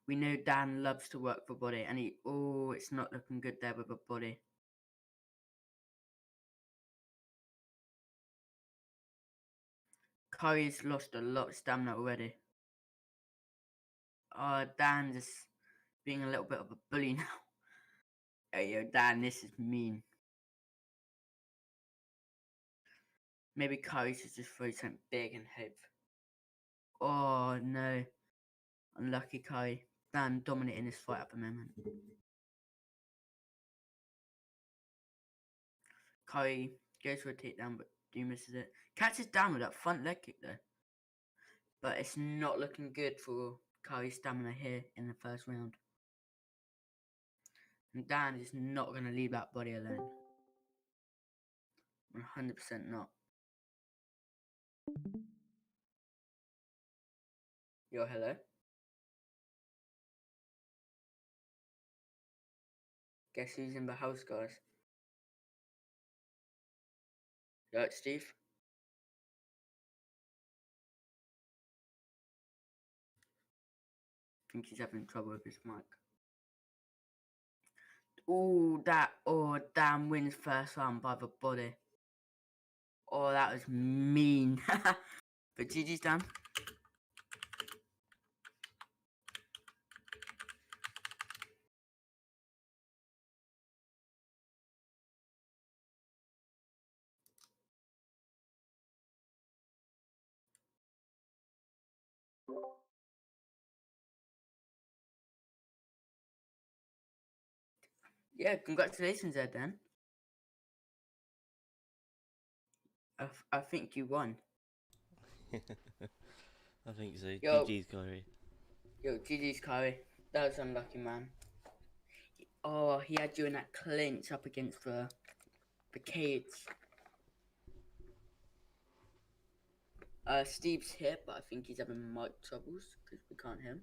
[SPEAKER 2] We know Dan loves to work the body, and it's not looking good there with the body. Kyrie's lost a lot of stamina already. Dan just being a little bit of a bully now. Hey, yo, Dan, this is mean. Maybe Kyrie should just throw something big and hope. Oh, no. Unlucky Kyrie. Dan dominating this fight at the moment. Kyrie goes for a takedown, but misses it. Catches down with that front leg kick, though. But it's not looking good for Kyrie's stamina here in the first round. And Dan is not going to leave that body alone. 100% not. Yo, hello? Guess who's in the house, guys? You alright, Steve? I think he's having trouble with his mic. Dan wins first round by the body. Oh, that was mean. But GG's Dan. Yeah, congratulations there, Dan. I think you won.
[SPEAKER 1] I think so.
[SPEAKER 2] Yo.
[SPEAKER 1] GG's, Kyrie.
[SPEAKER 2] Yo, GG's Kyrie. That was unlucky, man. Oh, he had you in that clinch up against the cage. Steve's here, but I think he's having mic troubles because we can't hear him.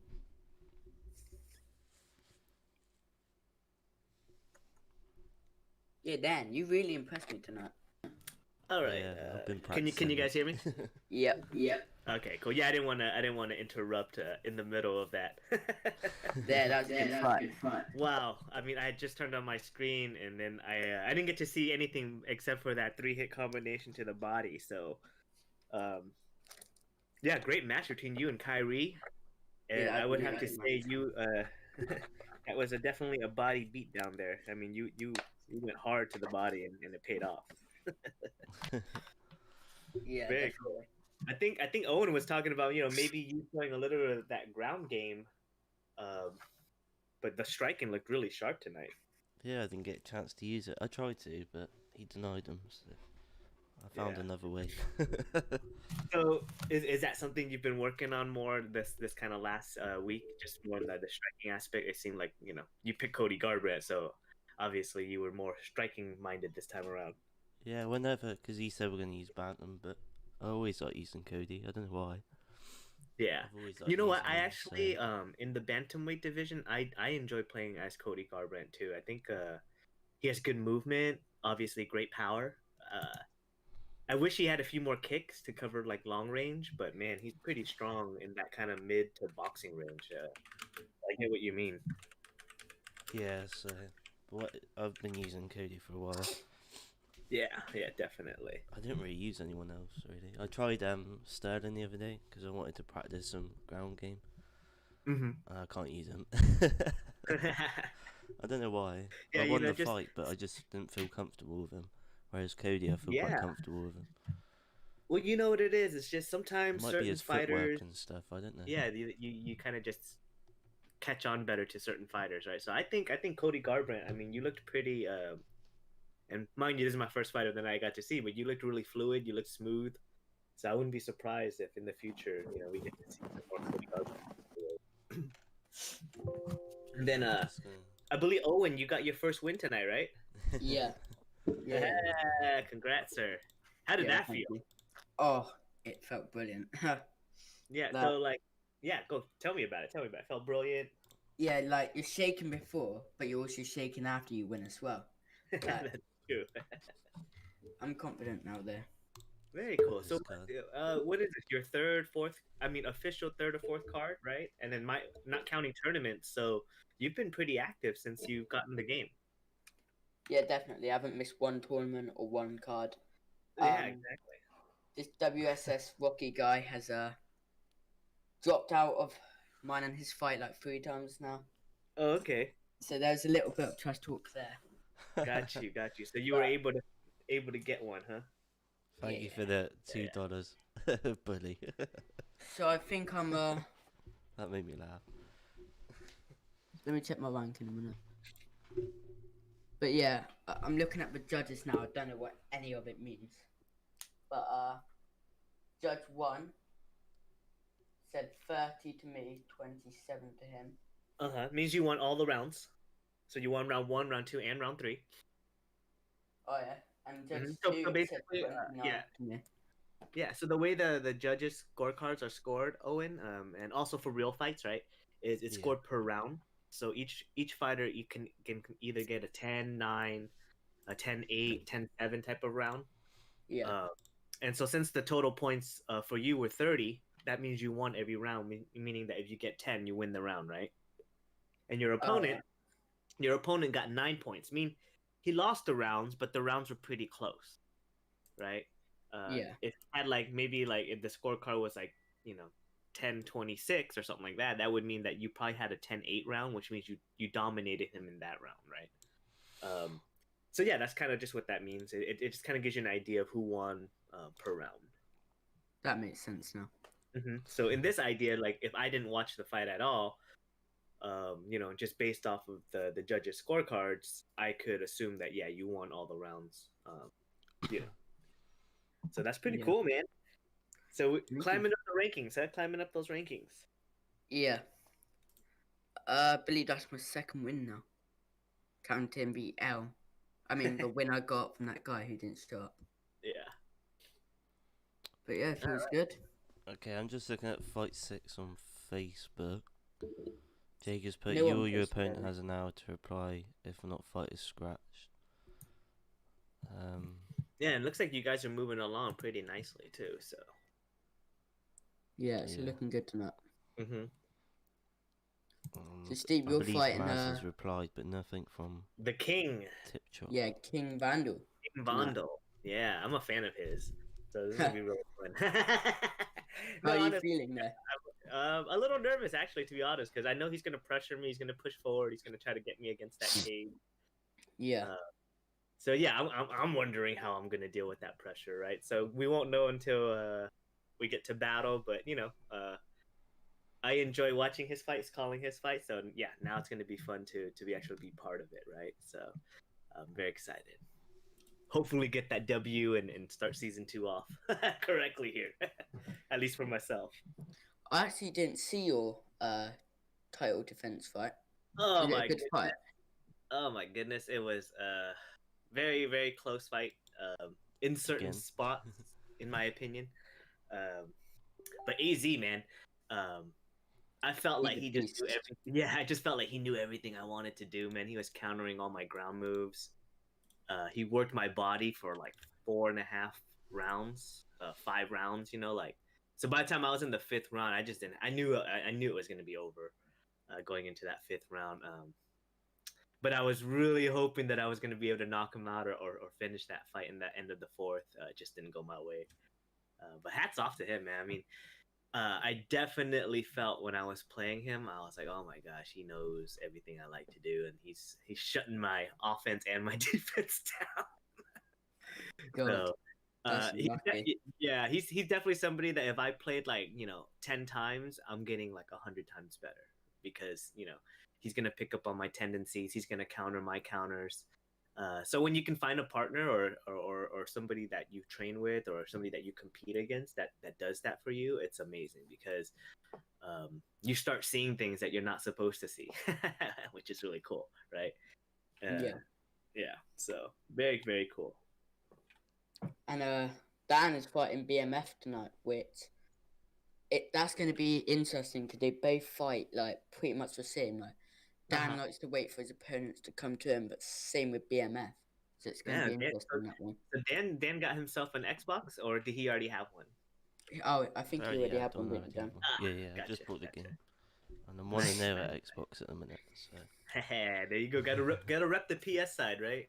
[SPEAKER 2] Yeah, Dan, you really impressed me tonight.
[SPEAKER 6] All right.
[SPEAKER 1] Yeah, I've been
[SPEAKER 6] Can you
[SPEAKER 1] practicing.
[SPEAKER 6] guys hear me?
[SPEAKER 2] Yep.
[SPEAKER 6] Okay, cool. Yeah, I didn't want to interrupt in the middle of that.
[SPEAKER 2] There, that's good fun.
[SPEAKER 6] Wow. I mean, I had just turned on my screen and then I didn't get to see anything except for that 3-hit combination to the body. So, yeah, great match between you and Kyrie. And
[SPEAKER 2] Yeah,
[SPEAKER 6] I would
[SPEAKER 2] really
[SPEAKER 6] have to
[SPEAKER 2] like
[SPEAKER 6] say you that was definitely a body beat down there. I mean, you went hard to the body and it paid off.
[SPEAKER 2] Yeah,
[SPEAKER 6] Very
[SPEAKER 2] definitely.
[SPEAKER 6] cool. I think Owen was talking about, maybe you playing a little bit of that ground game, but the striking looked really sharp tonight.
[SPEAKER 1] Yeah, I didn't get a chance to use it. I tried to, but he denied them, so I found another way.
[SPEAKER 6] So is that something you've been working on more this kind of last week? Just more the striking aspect. It seemed like you picked Cody Garbrandt, so obviously you were more striking minded this time around.
[SPEAKER 1] Yeah, whenever, because he said we're going to use Bantam, but I always like using Cody. I don't know why.
[SPEAKER 6] Yeah.
[SPEAKER 1] I've always liked
[SPEAKER 6] You know what?
[SPEAKER 1] using
[SPEAKER 6] I
[SPEAKER 1] him,
[SPEAKER 6] actually,
[SPEAKER 1] so-
[SPEAKER 6] in the bantamweight division, I enjoy playing as Cody Garbrandt too. I think he has good movement, obviously great power. I wish he had a few more kicks to cover like long range, but man, he's pretty strong in that kind of mid to boxing range. I get what you mean.
[SPEAKER 1] Yeah, so I've been using Cody for a while.
[SPEAKER 6] Yeah, definitely.
[SPEAKER 1] I didn't really use anyone else really. I tried Sterling the other day because I wanted to practice some ground game.
[SPEAKER 6] Mm-hmm.
[SPEAKER 1] I can't use him. I don't know why.
[SPEAKER 6] Yeah,
[SPEAKER 1] I won the
[SPEAKER 6] just
[SPEAKER 1] fight, but I just didn't feel comfortable with him. Whereas Cody, I feel quite
[SPEAKER 6] yeah.
[SPEAKER 1] comfortable with him.
[SPEAKER 6] Well, you know what it is. It's just sometimes
[SPEAKER 1] Might be
[SPEAKER 6] certain
[SPEAKER 1] his footwork
[SPEAKER 6] fighters,
[SPEAKER 1] and stuff. I don't know.
[SPEAKER 6] yeah, you kind of just catch on better to certain fighters, right? So I think Cody Garbrandt. I mean, you looked pretty. And mind you, this is my first fighter that I got to see, but you looked really fluid. You looked smooth. So I wouldn't be surprised if in the future, we get to see some more Cody Garbrandt. And then
[SPEAKER 1] Just gonna...
[SPEAKER 6] I believe Owen, you got your first win tonight, right?
[SPEAKER 2] Yeah. Yeah.
[SPEAKER 6] Yeah, congrats, sir. How did
[SPEAKER 2] Yeah,
[SPEAKER 6] that
[SPEAKER 2] thank
[SPEAKER 6] feel?
[SPEAKER 2] you. Oh, it felt brilliant.
[SPEAKER 6] Yeah,
[SPEAKER 2] Like,
[SPEAKER 6] so like, yeah, go tell me about it. Tell me about it. Felt brilliant.
[SPEAKER 2] yeah, like you're shaking before, but you're also shaking after you win as well.
[SPEAKER 6] That's true.
[SPEAKER 2] I'm confident now there.
[SPEAKER 6] Very cool. So,
[SPEAKER 1] This card.
[SPEAKER 6] what is it? Your third, fourth? I mean, official third or fourth card, right? And then not counting tournaments. So you've been pretty active since you've gotten the game.
[SPEAKER 2] Yeah, definitely. I haven't missed one tournament or one card.
[SPEAKER 6] Yeah, exactly.
[SPEAKER 2] This WSS Rocky guy has dropped out of mine and his fight like 3 times now.
[SPEAKER 6] Oh, okay.
[SPEAKER 2] So there's a little bit of trash talk there.
[SPEAKER 6] Got you. So you were able to get one, huh?
[SPEAKER 1] Thank you
[SPEAKER 2] Yeah.
[SPEAKER 1] for the $2, bully.
[SPEAKER 2] So I think I'm
[SPEAKER 1] That made me laugh.
[SPEAKER 2] let me check my rank in a minute. But yeah, I'm looking at the judges now. I don't know what any of it means. But Judge 1 said 30 to me, 27 to him.
[SPEAKER 6] Means you won all the rounds. So you won round 1, round 2, and round 3.
[SPEAKER 2] Oh yeah, and Judge
[SPEAKER 6] Mhm.
[SPEAKER 2] 2
[SPEAKER 6] So
[SPEAKER 2] said
[SPEAKER 6] basically,
[SPEAKER 2] 29
[SPEAKER 6] yeah.
[SPEAKER 2] to me.
[SPEAKER 6] Yeah, so the way the judges' scorecards are scored, Owen, and also for real fights, right, is it's
[SPEAKER 1] Yeah.
[SPEAKER 6] scored per round. So each fighter you can either get a 10-9, a 10-8, 10-7 type of round.
[SPEAKER 2] Yeah.
[SPEAKER 6] And so since the total points for you were 30, that means you won every round, meaning that if you get 10, you win the round, right? And your opponent got 9 points. I mean, he lost the rounds, but the rounds were pretty close, right?
[SPEAKER 2] Yeah.
[SPEAKER 6] If had like maybe like if the scorecard was like 10-26 or something like that, that would mean that you probably had a 10-8 round, which means you dominated him in that round, right? So yeah, that's kind of just what that means. It just kind of gives you an idea of who won per round.
[SPEAKER 2] That makes sense now.
[SPEAKER 6] So in this idea, like if I didn't watch the fight at all, just based off of the judges' scorecards, I could assume that yeah, you won all the rounds. So that's pretty
[SPEAKER 2] Yeah.
[SPEAKER 6] cool, man. So
[SPEAKER 2] you.
[SPEAKER 6] climbing up the rankings, huh? Climbing up those rankings.
[SPEAKER 2] Yeah. I believe that's my second win now. Counting the L. I mean, the win I got from that guy who didn't show up.
[SPEAKER 6] Yeah.
[SPEAKER 2] But yeah, it feels good.
[SPEAKER 1] Okay, I'm just looking at Fight 6 on Facebook. Jake has put
[SPEAKER 2] No one
[SPEAKER 1] you or your
[SPEAKER 2] posted
[SPEAKER 1] opponent
[SPEAKER 2] it.
[SPEAKER 1] has an hour to reply if not fight is scratched.
[SPEAKER 6] Yeah, it looks like you guys are moving along pretty nicely too. So.
[SPEAKER 2] Yeah, it's
[SPEAKER 1] Yeah.
[SPEAKER 2] looking good tonight.
[SPEAKER 6] Mm-hmm.
[SPEAKER 2] So Steve,
[SPEAKER 1] I
[SPEAKER 2] you're
[SPEAKER 1] believe
[SPEAKER 2] fighting
[SPEAKER 1] Maz has replied, but nothing from
[SPEAKER 6] The King,
[SPEAKER 1] Tipchop.
[SPEAKER 2] yeah, King Vandal.
[SPEAKER 6] King Vondel. Yeah, I'm a fan of his. So this is gonna be really fun.
[SPEAKER 2] How are you
[SPEAKER 6] honestly,
[SPEAKER 2] feeling there?
[SPEAKER 6] a little nervous actually, to be honest, because I know he's gonna pressure me. He's gonna push forward. He's gonna try to get me against that cage.
[SPEAKER 2] Yeah.
[SPEAKER 6] So yeah, I'm wondering how I'm gonna deal with that pressure, right? So we won't know until we get to battle, but I enjoy watching his fights, calling his fights. So yeah, now it's gonna be fun to be actually be part of it, right? So I'm very excited. Hopefully get that W and start season 2 off correctly here, at least for myself.
[SPEAKER 2] I actually didn't see your title defense fight.
[SPEAKER 6] Oh
[SPEAKER 2] Was it a
[SPEAKER 6] my
[SPEAKER 2] good fight?
[SPEAKER 6] Oh my goodness, it was a very, very close fight in certain
[SPEAKER 1] Again.
[SPEAKER 6] spots, in my opinion. But AZ, man, I felt like
[SPEAKER 2] He's a
[SPEAKER 6] he just knew
[SPEAKER 2] beast.
[SPEAKER 6] everything. Yeah, I just felt like he knew everything I wanted to do, man. He was countering all my ground moves. He worked my body for like 4.5 rounds, 5 rounds, So by the time I was in the 5th round, I just didn't. I knew it was going to be over going into that 5th round. but I was really hoping that I was going to be able to knock him out or finish that fight in the end of the fourth. It just didn't go my way. But hats off to him, man. I mean, I definitely felt when I was playing him, I was like, oh my gosh, he knows everything I like to do, and he's shutting my offense and my defense down.
[SPEAKER 2] God,
[SPEAKER 6] So,
[SPEAKER 2] that's lucky.
[SPEAKER 6] yeah, he's definitely somebody that if I played like 10 times, I'm getting like 100 times better because he's gonna pick up on my tendencies. He's gonna counter my counters. So when you can find a partner or somebody that you train with or somebody that you compete against that does that for you, it's amazing because you start seeing things that you're not supposed to see, which is really cool, right?
[SPEAKER 2] Yeah.
[SPEAKER 6] Yeah. So very, very cool.
[SPEAKER 2] And Dan is fighting BMF tonight, which that's going to be interesting because they both fight like pretty much the same. Like Dan likes to wait for his opponents to come to him, but same with BMF. So it's going to be interesting, that one.
[SPEAKER 6] So Dan got himself an Xbox, or did he already have one?
[SPEAKER 2] Oh, I think he already had one,
[SPEAKER 1] done
[SPEAKER 2] didn't he, Dan?
[SPEAKER 1] Yeah, I
[SPEAKER 6] Gotcha,
[SPEAKER 1] just bought the
[SPEAKER 6] gotcha.
[SPEAKER 1] game, and I'm running there at Xbox at the minute. So
[SPEAKER 6] There you go. Gotta rep the PS side, right?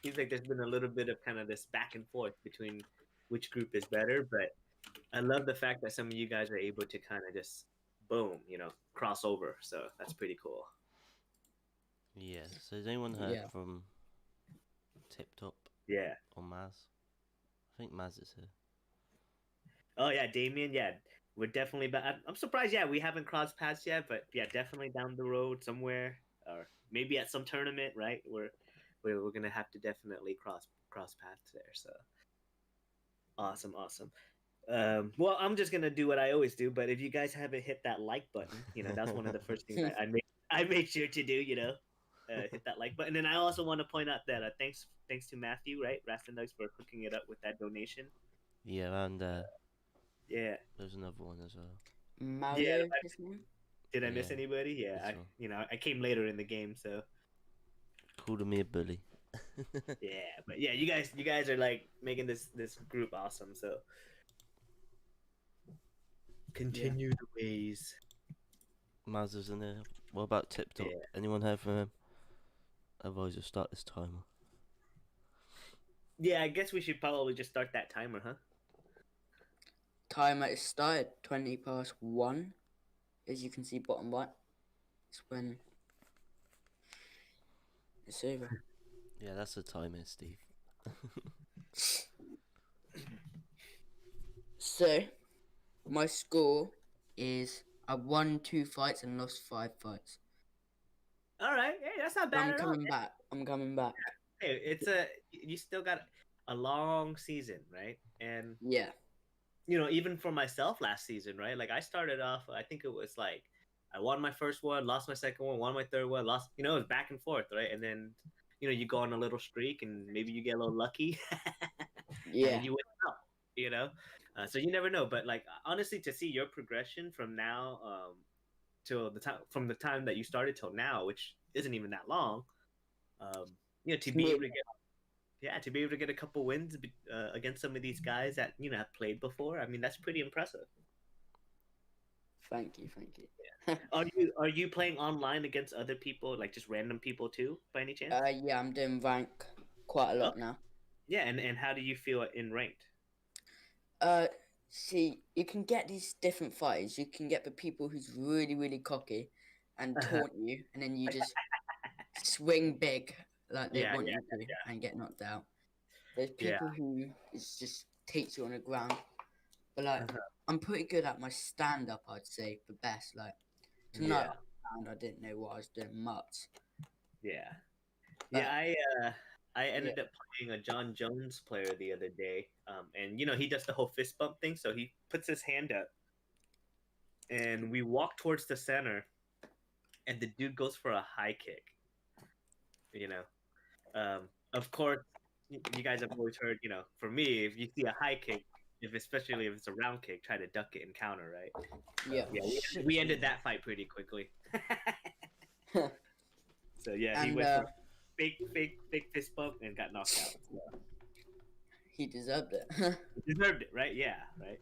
[SPEAKER 6] Seems like there's been a little bit of kind of this back and forth between which group is better, but I love the fact that some of you guys are able to kind of just boom, cross over. So that's pretty cool.
[SPEAKER 1] yeah. So has anyone heard
[SPEAKER 2] Yeah.
[SPEAKER 1] from Tip Top
[SPEAKER 6] Yeah.
[SPEAKER 1] or Maz? I think Maz is here.
[SPEAKER 6] Oh yeah, Damien. Yeah, we're definitely. But I'm surprised. Yeah, we haven't crossed paths yet, but yeah, definitely down the road somewhere, or maybe at some tournament, right? We're gonna have to definitely cross paths there. So awesome. Well, I'm just gonna do what I always do. But if you guys haven't hit that like button, that's one of the first things I made sure to do. Hit that like button. And I also want to point out that thanks to Matthew, right, Rastendugs, for hooking it up with that donation.
[SPEAKER 1] Yeah, and
[SPEAKER 6] Yeah.
[SPEAKER 1] there's another one as well.
[SPEAKER 2] Mario, his name?
[SPEAKER 6] Did I miss
[SPEAKER 1] Yeah,
[SPEAKER 6] anybody? Yeah, I came later in the game, so
[SPEAKER 1] Called me a bully.
[SPEAKER 6] yeah. But yeah, you guys are like making this group awesome. So continue the ways.
[SPEAKER 1] Maz is in there. What about Tip Top?
[SPEAKER 6] Yeah.
[SPEAKER 1] Anyone heard from him? Otherwise, you'll start this timer.
[SPEAKER 6] Yeah, I guess we should probably just start that timer, huh?
[SPEAKER 2] Timer is started 1:20. As you can see, bottom right. It's when it's over.
[SPEAKER 1] Yeah, that's the timer, Steve.
[SPEAKER 2] So, my score is I won 2 fights and lost 5 fights.
[SPEAKER 6] All right. Hey, that's not
[SPEAKER 2] But
[SPEAKER 6] bad
[SPEAKER 2] I'm
[SPEAKER 6] at all.
[SPEAKER 2] coming back. I'm coming back.
[SPEAKER 6] Hey, you still got a long season, right? And
[SPEAKER 2] Yeah.
[SPEAKER 6] even for myself last season, right? Like I started off, I think it was like I won my first one, lost my second one, won my third one, lost. It was back and forth, right? And then you go on a little streak, and maybe you get a little lucky.
[SPEAKER 2] Yeah.
[SPEAKER 6] And you win out. So you never know. But like honestly, to see your progression from now till the time that you started till now, which isn't even that long, to be able to get a couple wins against some of these guys that have played before. I mean, that's pretty impressive.
[SPEAKER 2] Thank you.
[SPEAKER 6] Are you playing online against other people, like just random people too, by any chance?
[SPEAKER 2] Yeah, I'm doing rank quite a lot now.
[SPEAKER 6] Yeah, and how do you feel in ranked?
[SPEAKER 2] See, you can get these different fights. You can get the people who's really, really cocky and taunt you, and then you just swing big like they want you to and get knocked out. There's people who just takes you on the ground. But like I'm pretty good at my stand up, I'd say, the best. Like tonight I didn't know what I was doing much.
[SPEAKER 6] Yeah. I ended up playing a John Jones player the other day. And he does the whole fist bump thing, so he puts his hand up and we walk towards the center and the dude goes for a high kick. Of course, you guys have always heard, for me, if you see a high kick, especially if it's a round kick, try to duck it and counter, right?
[SPEAKER 2] Yeah.
[SPEAKER 6] We ended that fight pretty quickly. So yeah, he went for fake fist bump and got knocked out. So.
[SPEAKER 2] He deserved it.
[SPEAKER 6] He deserved it, right? Yeah, right.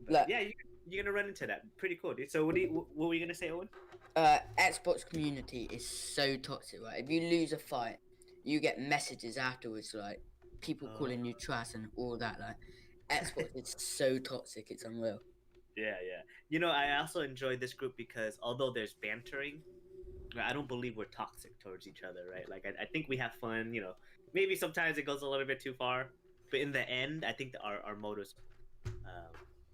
[SPEAKER 6] But
[SPEAKER 2] Like,
[SPEAKER 6] yeah, you're gonna run into that. Pretty cool, dude. So what were you gonna say, Owen?
[SPEAKER 2] Xbox community is so toxic, right? If you lose a fight, you get messages afterwards, like people calling you trash and all that. Like Xbox is so toxic, it's unreal.
[SPEAKER 6] Yeah, yeah. You know, I also enjoy this group because although there's bantering, I don't believe we're toxic towards each other, right? Like, I think we have fun. You know, maybe sometimes it goes a little bit too far, but in the end, I think our motives,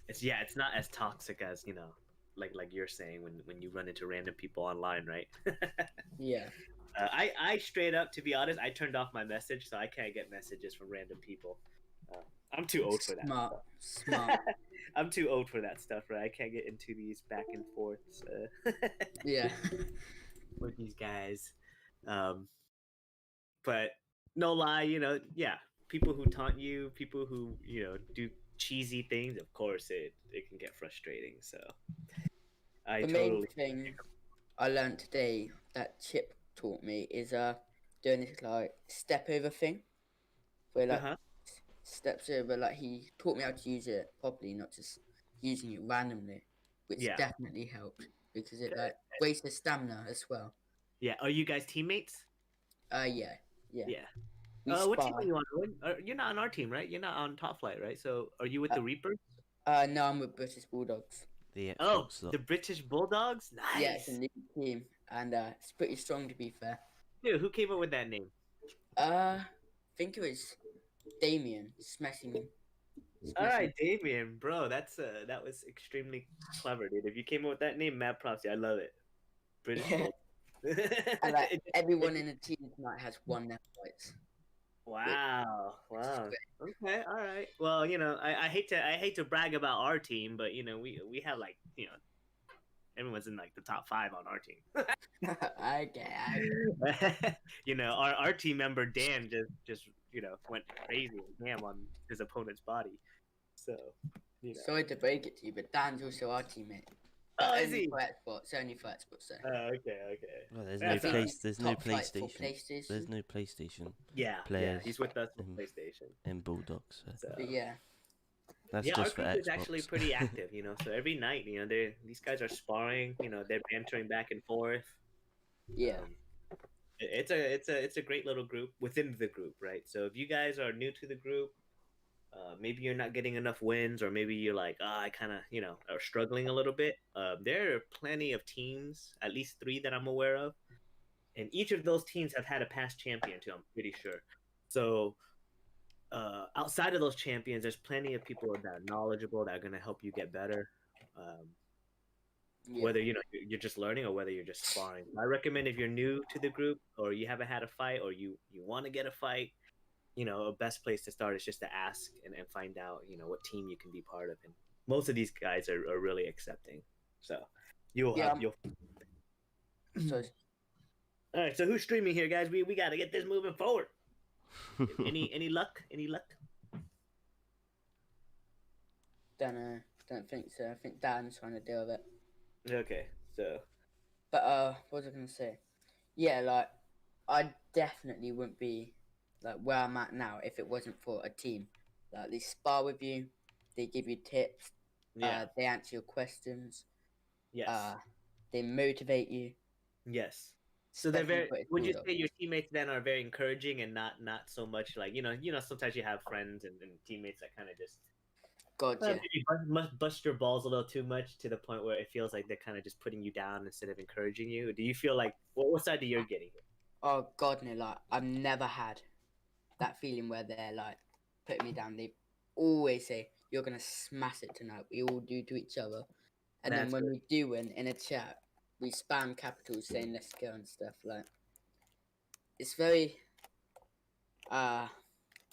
[SPEAKER 6] it's not as toxic as like you're saying when you run into random people online, right?
[SPEAKER 2] Yeah.
[SPEAKER 6] I straight up, to be honest, I turned off my message, so I can't get messages from random people. I'm too old for that.
[SPEAKER 2] Smart.
[SPEAKER 6] I'm too old for that stuff, right? I can't get into these back and forths
[SPEAKER 2] Yeah.
[SPEAKER 6] with these guys. But no lie, yeah, people who taunt you, people who do cheesy things, of course it can get frustrating. So I
[SPEAKER 2] The main
[SPEAKER 6] totally.
[SPEAKER 2] thing I learned today that Chip taught me is doing this like step over thing, where like
[SPEAKER 6] Uh-huh.
[SPEAKER 2] steps over. Like he taught me how to use it properly, not just using it randomly, which
[SPEAKER 6] Yeah.
[SPEAKER 2] definitely helped because it like wastes stamina as well.
[SPEAKER 6] Yeah. Are you guys teammates?
[SPEAKER 2] Yeah.
[SPEAKER 6] Yeah.
[SPEAKER 2] We
[SPEAKER 6] What team
[SPEAKER 2] spar.
[SPEAKER 6] are you on, Owen? You're not on our team, right? You're not on Top Flight, right? So are you with the Reapers?
[SPEAKER 2] No, I'm with British Bulldogs.
[SPEAKER 1] The
[SPEAKER 6] Oh,
[SPEAKER 1] Xbox lot.
[SPEAKER 6] the British Bulldogs?
[SPEAKER 2] Yeah, it's a
[SPEAKER 6] Nice.
[SPEAKER 2] new team, and it's pretty strong to be fair.
[SPEAKER 6] Dude, who came up with that name?
[SPEAKER 2] I think it was Damien smashing.
[SPEAKER 6] All right, Damien, bro, that was extremely clever, dude. If you came up with that name, mad props to you. I love it. British
[SPEAKER 2] Yeah.
[SPEAKER 6] Bull.
[SPEAKER 2] And like everyone in the team tonight has won their fights.
[SPEAKER 6] Wow. Okay, all right. Well, I hate to brag about our team, but we have like, everyone's in like the top 5 on our team.
[SPEAKER 2] Okay.
[SPEAKER 6] Our team member Dan just went crazy and ham on his opponent's body. So,
[SPEAKER 2] Sorry to break it to you, but Dan's also our teammate.
[SPEAKER 6] Oh,
[SPEAKER 2] But
[SPEAKER 6] is he?
[SPEAKER 2] only for Xbox, so.
[SPEAKER 6] Okay.
[SPEAKER 1] Well, there's
[SPEAKER 6] That's
[SPEAKER 1] no
[SPEAKER 6] all right.
[SPEAKER 1] place. There's no
[SPEAKER 2] Top flight for
[SPEAKER 1] PlayStation. There's no PlayStation
[SPEAKER 6] Yeah,
[SPEAKER 1] players
[SPEAKER 6] he's with us on
[SPEAKER 1] in-
[SPEAKER 6] PlayStation.
[SPEAKER 1] in Bulldogs. So
[SPEAKER 6] So,
[SPEAKER 2] But yeah.
[SPEAKER 1] that's
[SPEAKER 6] yeah, our
[SPEAKER 1] just for
[SPEAKER 6] group
[SPEAKER 1] Xbox.
[SPEAKER 6] is actually pretty active, So every night, these guys are sparring, they're bantering back and forth.
[SPEAKER 2] Yeah.
[SPEAKER 6] It's a great little group within the group, right? So if you guys are new to the group, maybe you're not getting enough wins, or maybe you're like, I kind of, are struggling a little bit. There are plenty of teams, at least 3 that I'm aware of, and each of those teams have had a past champion too. I'm pretty sure. So outside of those champions, there's plenty of people that are knowledgeable that are going to help you get better.
[SPEAKER 2] Yeah.
[SPEAKER 6] Whether you're just learning or whether you're just sparring. I recommend if you're new to the group or you haven't had a fight or you want to get a fight, a best place to start is just to ask and find out, what team you can be part of. And most of these guys are really accepting. So you'll.
[SPEAKER 2] So
[SPEAKER 6] All right, so who's streaming here, guys? We got to get this moving forward. Any luck? Any luck?
[SPEAKER 2] don't think so. I think Dan's trying to deal with it.
[SPEAKER 6] Okay, so
[SPEAKER 2] But what was I gonna say? Yeah, like I definitely wouldn't be like where I'm at now if it wasn't for a team. Like they spar with you, they give you tips,
[SPEAKER 6] yeah,
[SPEAKER 2] they answer your questions,
[SPEAKER 6] yes,
[SPEAKER 2] they motivate you.
[SPEAKER 6] yes. So they're
[SPEAKER 2] especially
[SPEAKER 6] very.
[SPEAKER 2] British
[SPEAKER 6] Would you
[SPEAKER 2] Bulldogs.
[SPEAKER 6] say your teammates then are very encouraging and not so much like sometimes you have friends and teammates that kind of just
[SPEAKER 2] God, yeah.
[SPEAKER 6] maybe must bust your balls a little too much to the point where it feels like they're kind of just putting you down instead of encouraging you. Do you feel like what side are you getting?
[SPEAKER 2] Oh God, no! Like I've never had that feeling where they're like putting me down. They always say you're gonna smash it tonight. We all do to each other, and
[SPEAKER 6] That's
[SPEAKER 2] then when we do win in a chat, we spam capitals saying let's go and stuff. Like it's very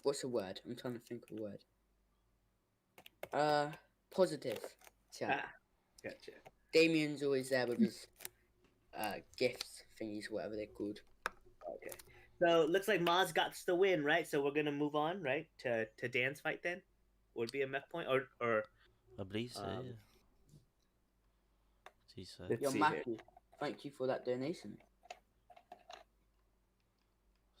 [SPEAKER 2] what's the word? I'm trying to think of a word. Positive chat.
[SPEAKER 6] Gotcha.
[SPEAKER 2] Damien's always there with his gifts thingies, whatever they're called.
[SPEAKER 6] Okay. So looks like Maz got the win, right? So we're gonna move on, right, to Dan's fight then. Would be a meth point or
[SPEAKER 1] I believe so.
[SPEAKER 6] Um,
[SPEAKER 1] Yeah. See, so.
[SPEAKER 6] let's
[SPEAKER 2] Yo,
[SPEAKER 6] see
[SPEAKER 2] Matthew, thank you for that donation.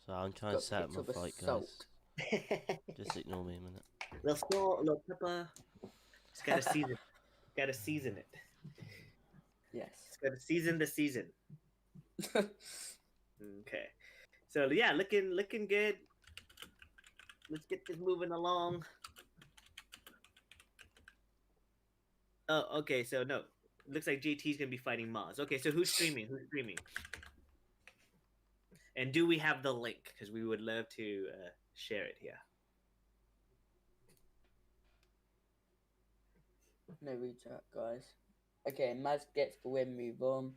[SPEAKER 1] So I'm trying to
[SPEAKER 2] Got
[SPEAKER 1] set up
[SPEAKER 2] bits
[SPEAKER 1] my
[SPEAKER 2] of
[SPEAKER 1] fight, guys.
[SPEAKER 2] assault.
[SPEAKER 6] here.
[SPEAKER 1] Just ignore me a minute.
[SPEAKER 6] Little pepper. Just gotta see this. Gotta season it.
[SPEAKER 2] Yes.
[SPEAKER 6] Gotta season the season. Okay. So yeah, looking good. Let's get this moving along. Oh, okay. So no, looks like JT's gonna be fighting Maz. Okay, so who's streaming? Who's streaming? And do we have the link? Because we would love to share it here.
[SPEAKER 2] No rechat, guys. Okay, Maz gets the win, move on.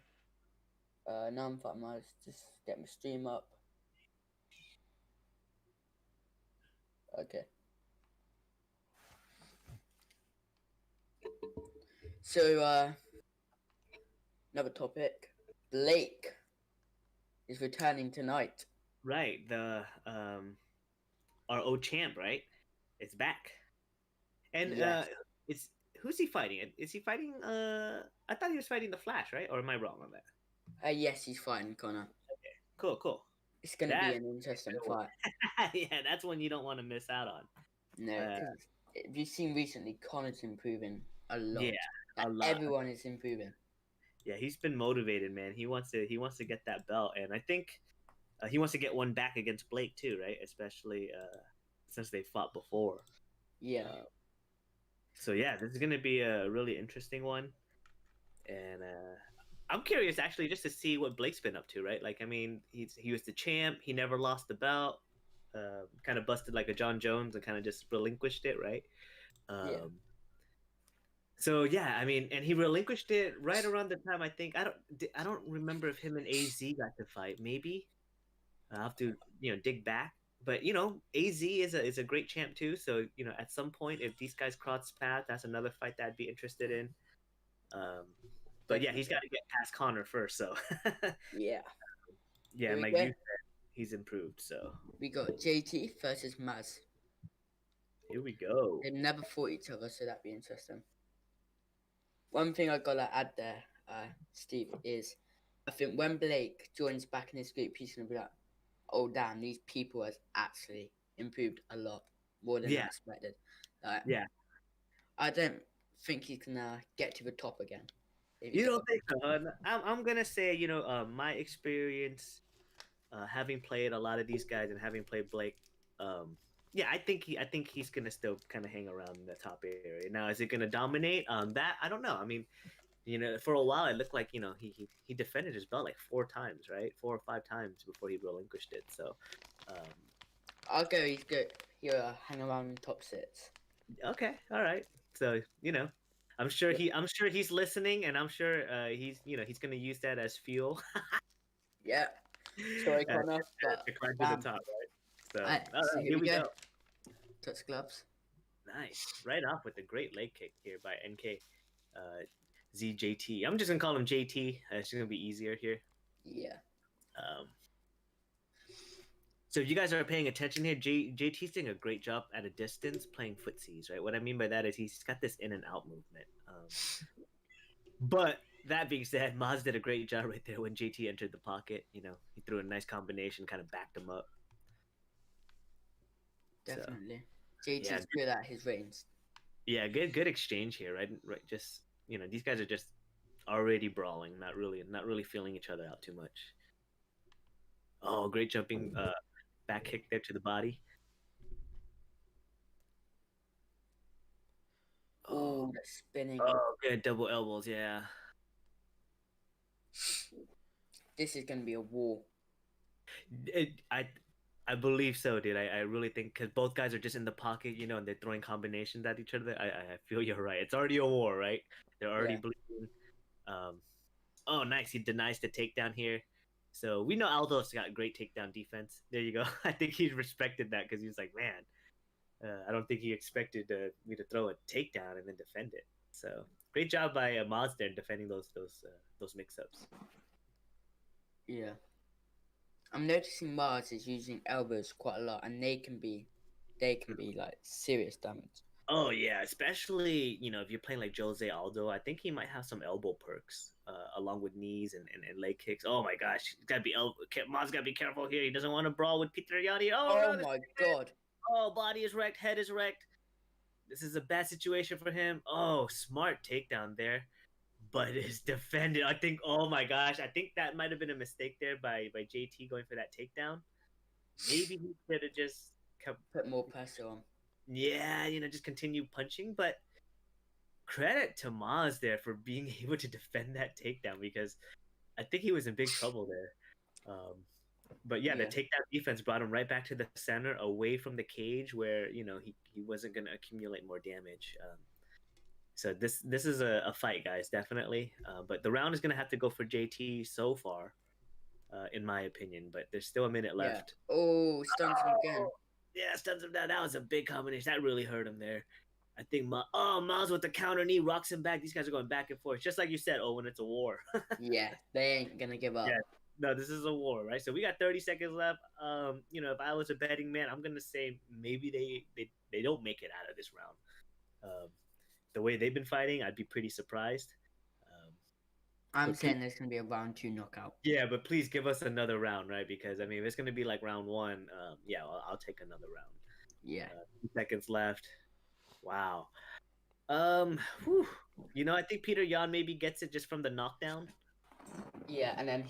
[SPEAKER 2] Now I'm fighting Maz. Just get my stream up. Okay. So, another topic. Blake is returning tonight.
[SPEAKER 6] Right, the our old champ, right? It's back. And
[SPEAKER 2] Yes.
[SPEAKER 6] it's who's he fighting? Is he fighting I thought he was fighting the Flash, right? Or am I wrong on that?
[SPEAKER 2] Yes, he's fighting Connor.
[SPEAKER 6] Cool.
[SPEAKER 2] It's going to be
[SPEAKER 6] That-
[SPEAKER 2] an interesting fight.
[SPEAKER 6] Yeah, that's one you don't want to miss out on.
[SPEAKER 2] No, because if you've seen recently, Connor's improving a lot.
[SPEAKER 6] Yeah, a lot.
[SPEAKER 2] Everyone is improving.
[SPEAKER 6] Yeah, he's been motivated, man. He wants to get that belt, and I think he wants to get one back against Blake too, right? Especially since they fought before.
[SPEAKER 2] Yeah.
[SPEAKER 6] So yeah, this is gonna be a really interesting one, and I'm curious actually just to see what Blake's been up to, right? Like, I mean, he was the champ. He never lost the belt. Kind of busted like a John Jones and kind of just relinquished it, right?
[SPEAKER 2] Yeah.
[SPEAKER 6] So yeah, I mean, and he relinquished it right around the time I don't remember if him and AZ got to fight. Maybe I'll have to dig back. But AZ is a great champ too. So at some point, if these guys cross paths, that's another fight that I'd be interested in. But yeah, he's got to get past Connor first. So
[SPEAKER 2] Yeah.
[SPEAKER 6] yeah,
[SPEAKER 2] Here we
[SPEAKER 6] like
[SPEAKER 2] go.
[SPEAKER 6] you said, he's improved. So
[SPEAKER 2] We got JT versus Maz.
[SPEAKER 6] here we go.
[SPEAKER 2] They've never fought each other, so that'd be interesting. One thing I gotta add there, Steve, is I think when Blake joins back in this group, he's gonna be like, "Oh damn, these people has actually improved a lot more than I
[SPEAKER 6] Yeah.
[SPEAKER 2] expected." Like,
[SPEAKER 6] Yeah.
[SPEAKER 2] I don't think he can get to the top again. if he
[SPEAKER 6] You
[SPEAKER 2] got-
[SPEAKER 6] don't think so? I'm gonna say my experience, having played a lot of these guys and having played Blake, yeah, I think he's gonna still kind of hang around in the top area. Now, is it gonna dominate? That I don't know. I mean, for a while it looked like he defended his belt like 4 times, right? 4 or 5 times before he relinquished it. So,
[SPEAKER 2] I'll go. He's good. He'll hang around in top 6.
[SPEAKER 6] okay, all right. So I'm sure he's listening, and I'm sure he's gonna use that as fuel.
[SPEAKER 2] Yeah. Sorry,
[SPEAKER 6] Uh,
[SPEAKER 2] Connor, but
[SPEAKER 6] to climb to
[SPEAKER 2] bam.
[SPEAKER 6] the top, right? So,
[SPEAKER 2] Alright,
[SPEAKER 6] all
[SPEAKER 2] so
[SPEAKER 6] right,
[SPEAKER 2] here we go. Touch gloves.
[SPEAKER 6] Nice. Right off with a great leg kick here by NK ZJT. I'm just gonna call him JT. It's gonna be easier here.
[SPEAKER 2] Yeah.
[SPEAKER 6] So if you guys are paying attention here, JT's doing a great job at a distance playing footsies, right? What I mean by that is he's got this in and out movement. But that being said, Maz did a great job right there when JT entered the pocket. He threw a nice combination, kind of backed him up.
[SPEAKER 2] Definitely. JT's
[SPEAKER 6] yeah.
[SPEAKER 2] good at his range.
[SPEAKER 6] Yeah, good exchange here, right? Right, just these guys are just already brawling, not really feeling each other out too much. Oh, great jumping back kick there to the body.
[SPEAKER 2] Oh, the spinning.
[SPEAKER 6] Oh, good double elbows, yeah.
[SPEAKER 2] This is gonna be a war.
[SPEAKER 6] I believe so, dude. I really think because both guys are just in the pocket, and they're throwing combinations at each other. I feel you're right. It's already a war, right? They're already bleeding. Oh, nice. He denies the takedown here. So we know Aldo's got great takedown defense. There you go. I think he respected that because he was like, man, I don't think he expected me to throw a takedown and then defend it. So great job by Maz there defending those mix-ups.
[SPEAKER 2] Yeah. I'm noticing Mars is using elbows quite a lot, and they can be like serious damage.
[SPEAKER 6] Oh yeah, especially if you're playing like Jose Aldo, I think he might have some elbow perks along with knees and leg kicks. Oh my gosh, he's gotta be Maz gotta be careful here. He doesn't want to brawl with Peter Yanni.
[SPEAKER 2] Oh my god!
[SPEAKER 6] Oh, body is wrecked, head is wrecked. This is a bad situation for him. Oh, smart takedown there, but it's defended. I think. Oh my gosh, I think that might have been a mistake there by JT going for that takedown. Maybe he could have just kept,
[SPEAKER 2] Put more pressure on.
[SPEAKER 6] yeah, just continue punching. But credit to Maz there for being able to defend that takedown because I think he was in big trouble there. But yeah, the
[SPEAKER 2] Yeah.
[SPEAKER 6] takedown defense brought him right back to the center, away from the cage, where he wasn't going to accumulate more damage. So this is a fight, guys, definitely. But the round is going to have to go for JT so far, in my opinion. But there's still a minute
[SPEAKER 2] Yeah.
[SPEAKER 6] left.
[SPEAKER 2] Oh, stuns him again.
[SPEAKER 6] Oh, yeah, stuns him down. That was a big combination. That really hurt him there. I think Miles with the counter knee rocks him back. These guys are going back and forth, just like you said. Oh, when it's a war.
[SPEAKER 2] Yeah, they ain't gonna give up.
[SPEAKER 6] Yeah. No, this is a war, right? So we got 30 seconds left. If I was a betting man, I'm gonna say maybe they don't make it out of this round. The way they've been fighting, I'd be pretty surprised.
[SPEAKER 2] I'm
[SPEAKER 6] but
[SPEAKER 2] saying there's gonna be a round 2 knockout.
[SPEAKER 6] Yeah, but please give us another round, right? Because I mean, if it's gonna be like round 1, yeah, I'll take another round.
[SPEAKER 2] Yeah.
[SPEAKER 6] 2 seconds left. Wow. Whew. I think Peter Yan maybe gets it just from the knockdown.
[SPEAKER 2] Yeah, and then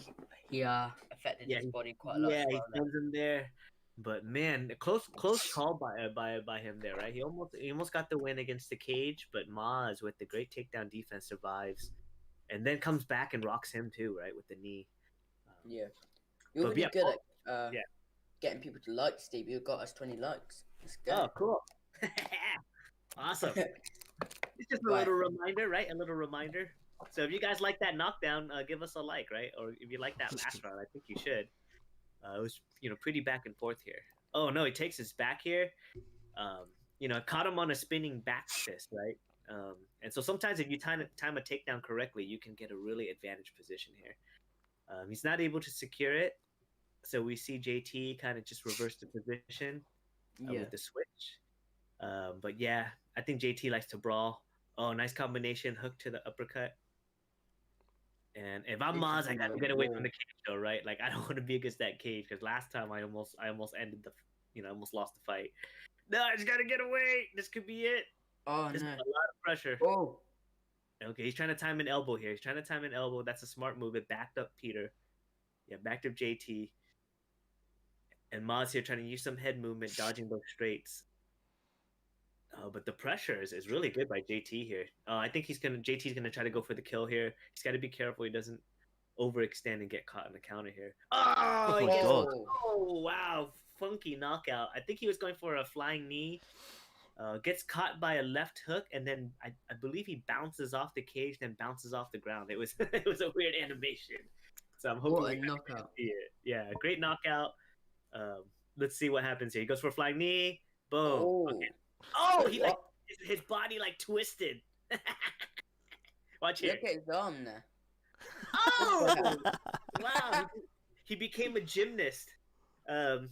[SPEAKER 2] he affected
[SPEAKER 6] Yeah,
[SPEAKER 2] his body quite a lot.
[SPEAKER 6] Yeah,
[SPEAKER 2] as
[SPEAKER 6] he
[SPEAKER 2] well, then.
[SPEAKER 6] sends him there. But man, close call by him there, right? He almost got the win against the cage, but Maz with the great takedown defense survives, and then comes back and rocks him too, right, with the knee.
[SPEAKER 2] Yeah. You're
[SPEAKER 6] But
[SPEAKER 2] really
[SPEAKER 6] yeah,
[SPEAKER 2] good at
[SPEAKER 6] yeah.
[SPEAKER 2] getting people to like Steve. You got us 20 likes. It's good.
[SPEAKER 6] Oh, cool. Awesome. It's just a
[SPEAKER 2] Right.
[SPEAKER 6] little reminder, right? A little reminder. So if you guys like that knockdown, give us a like, right? Or if you like that last round, I think you should. It was pretty back and forth here. Oh no, he takes his back here. Caught him on a spinning back fist, right? And so sometimes if you time a takedown correctly, you can get a really advantaged position here. He's not able to secure it, so we see JT kind of just reverse the position
[SPEAKER 2] Yeah.
[SPEAKER 6] with the switch. But yeah, I think JT likes to brawl. Oh, nice combination, hook to the uppercut. And if I'm
[SPEAKER 2] This
[SPEAKER 6] Maz,
[SPEAKER 2] is
[SPEAKER 6] I gotta
[SPEAKER 2] gonna
[SPEAKER 6] get
[SPEAKER 2] be
[SPEAKER 6] away
[SPEAKER 2] war.
[SPEAKER 6] from the cage, though, right? Like I don't want to be against that cage because last time I almost ended I almost lost the fight. No, I just gotta get away. This could be it.
[SPEAKER 2] Oh
[SPEAKER 6] This is
[SPEAKER 2] no.
[SPEAKER 6] a lot of pressure.
[SPEAKER 2] Oh.
[SPEAKER 6] Okay, he's trying to time an elbow here. He's trying to time an elbow. That's a smart move. It backed up Peter. Yeah, backed up JT. And Maz here trying to use some head movement, dodging those straights. But the pressure is really good by JT here. I think JT's gonna try to go for the kill here. He's got to be careful he doesn't overextend and get caught in the counter here. Oh,
[SPEAKER 1] my God.
[SPEAKER 6] Oh, wow. Funky knockout. I think he was going for a flying knee. Gets caught by a left hook, and then I believe he bounces off the cage, then bounces off the ground. It was it was a weird animation. So I'm hoping
[SPEAKER 2] What a
[SPEAKER 6] we
[SPEAKER 2] knockout.
[SPEAKER 6] see it. Yeah, great knockout. Let's see what happens here. He goes for a flying knee. Boom.
[SPEAKER 2] Oh.
[SPEAKER 6] Okay. Oh, he
[SPEAKER 2] What?
[SPEAKER 6] his body twisted. Watch here.
[SPEAKER 2] Look at his arm there.
[SPEAKER 6] Oh, wow. He became a gymnast.
[SPEAKER 2] God,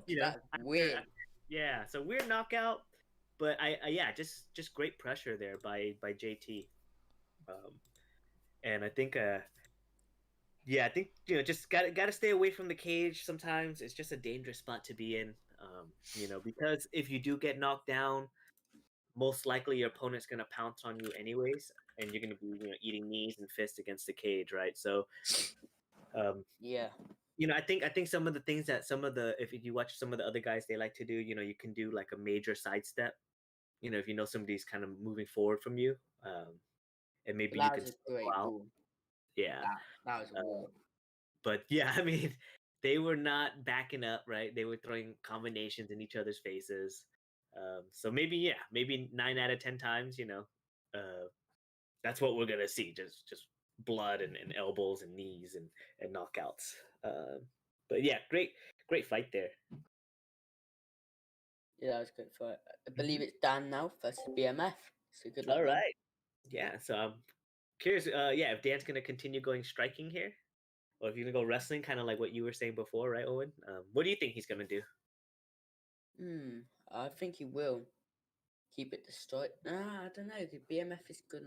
[SPEAKER 2] that's weird.
[SPEAKER 6] Yeah, so weird knockout, but I yeah, just great pressure there by JT. And I think yeah, I think just gotta stay away from the cage sometimes. It's just a dangerous spot to be in. Because if you do get knocked down, most likely your opponent's gonna pounce on you anyways, and you're gonna be eating knees and fists against the cage, right? So
[SPEAKER 2] Yeah.
[SPEAKER 6] I think some of the things that if you watch some of the other guys they like to do, you can do like a major sidestep. If you know somebody's kind of moving forward from you, and maybe you
[SPEAKER 2] That
[SPEAKER 6] can
[SPEAKER 2] was a
[SPEAKER 6] still
[SPEAKER 2] great
[SPEAKER 6] go out.
[SPEAKER 2] ball.
[SPEAKER 6] Yeah.
[SPEAKER 2] That was a war.
[SPEAKER 6] But yeah, I mean, they were not backing up, right? They were throwing combinations in each other's faces. So maybe 9 out of 10 times, that's what we're gonna see. Just blood and elbows and knees and knockouts. But yeah, great fight there.
[SPEAKER 2] Yeah, that was good fight. I believe it's Dan now versus BMF. So good luck.
[SPEAKER 6] All
[SPEAKER 2] then.
[SPEAKER 6] right. Yeah, so I'm curious. Yeah, if Dan's gonna continue going striking here, or if you're gonna go wrestling, kind of like what you were saying before, right, Owen? What do you think he's gonna do?
[SPEAKER 2] I think he will keep it to strike. I don't know. The BMF is good.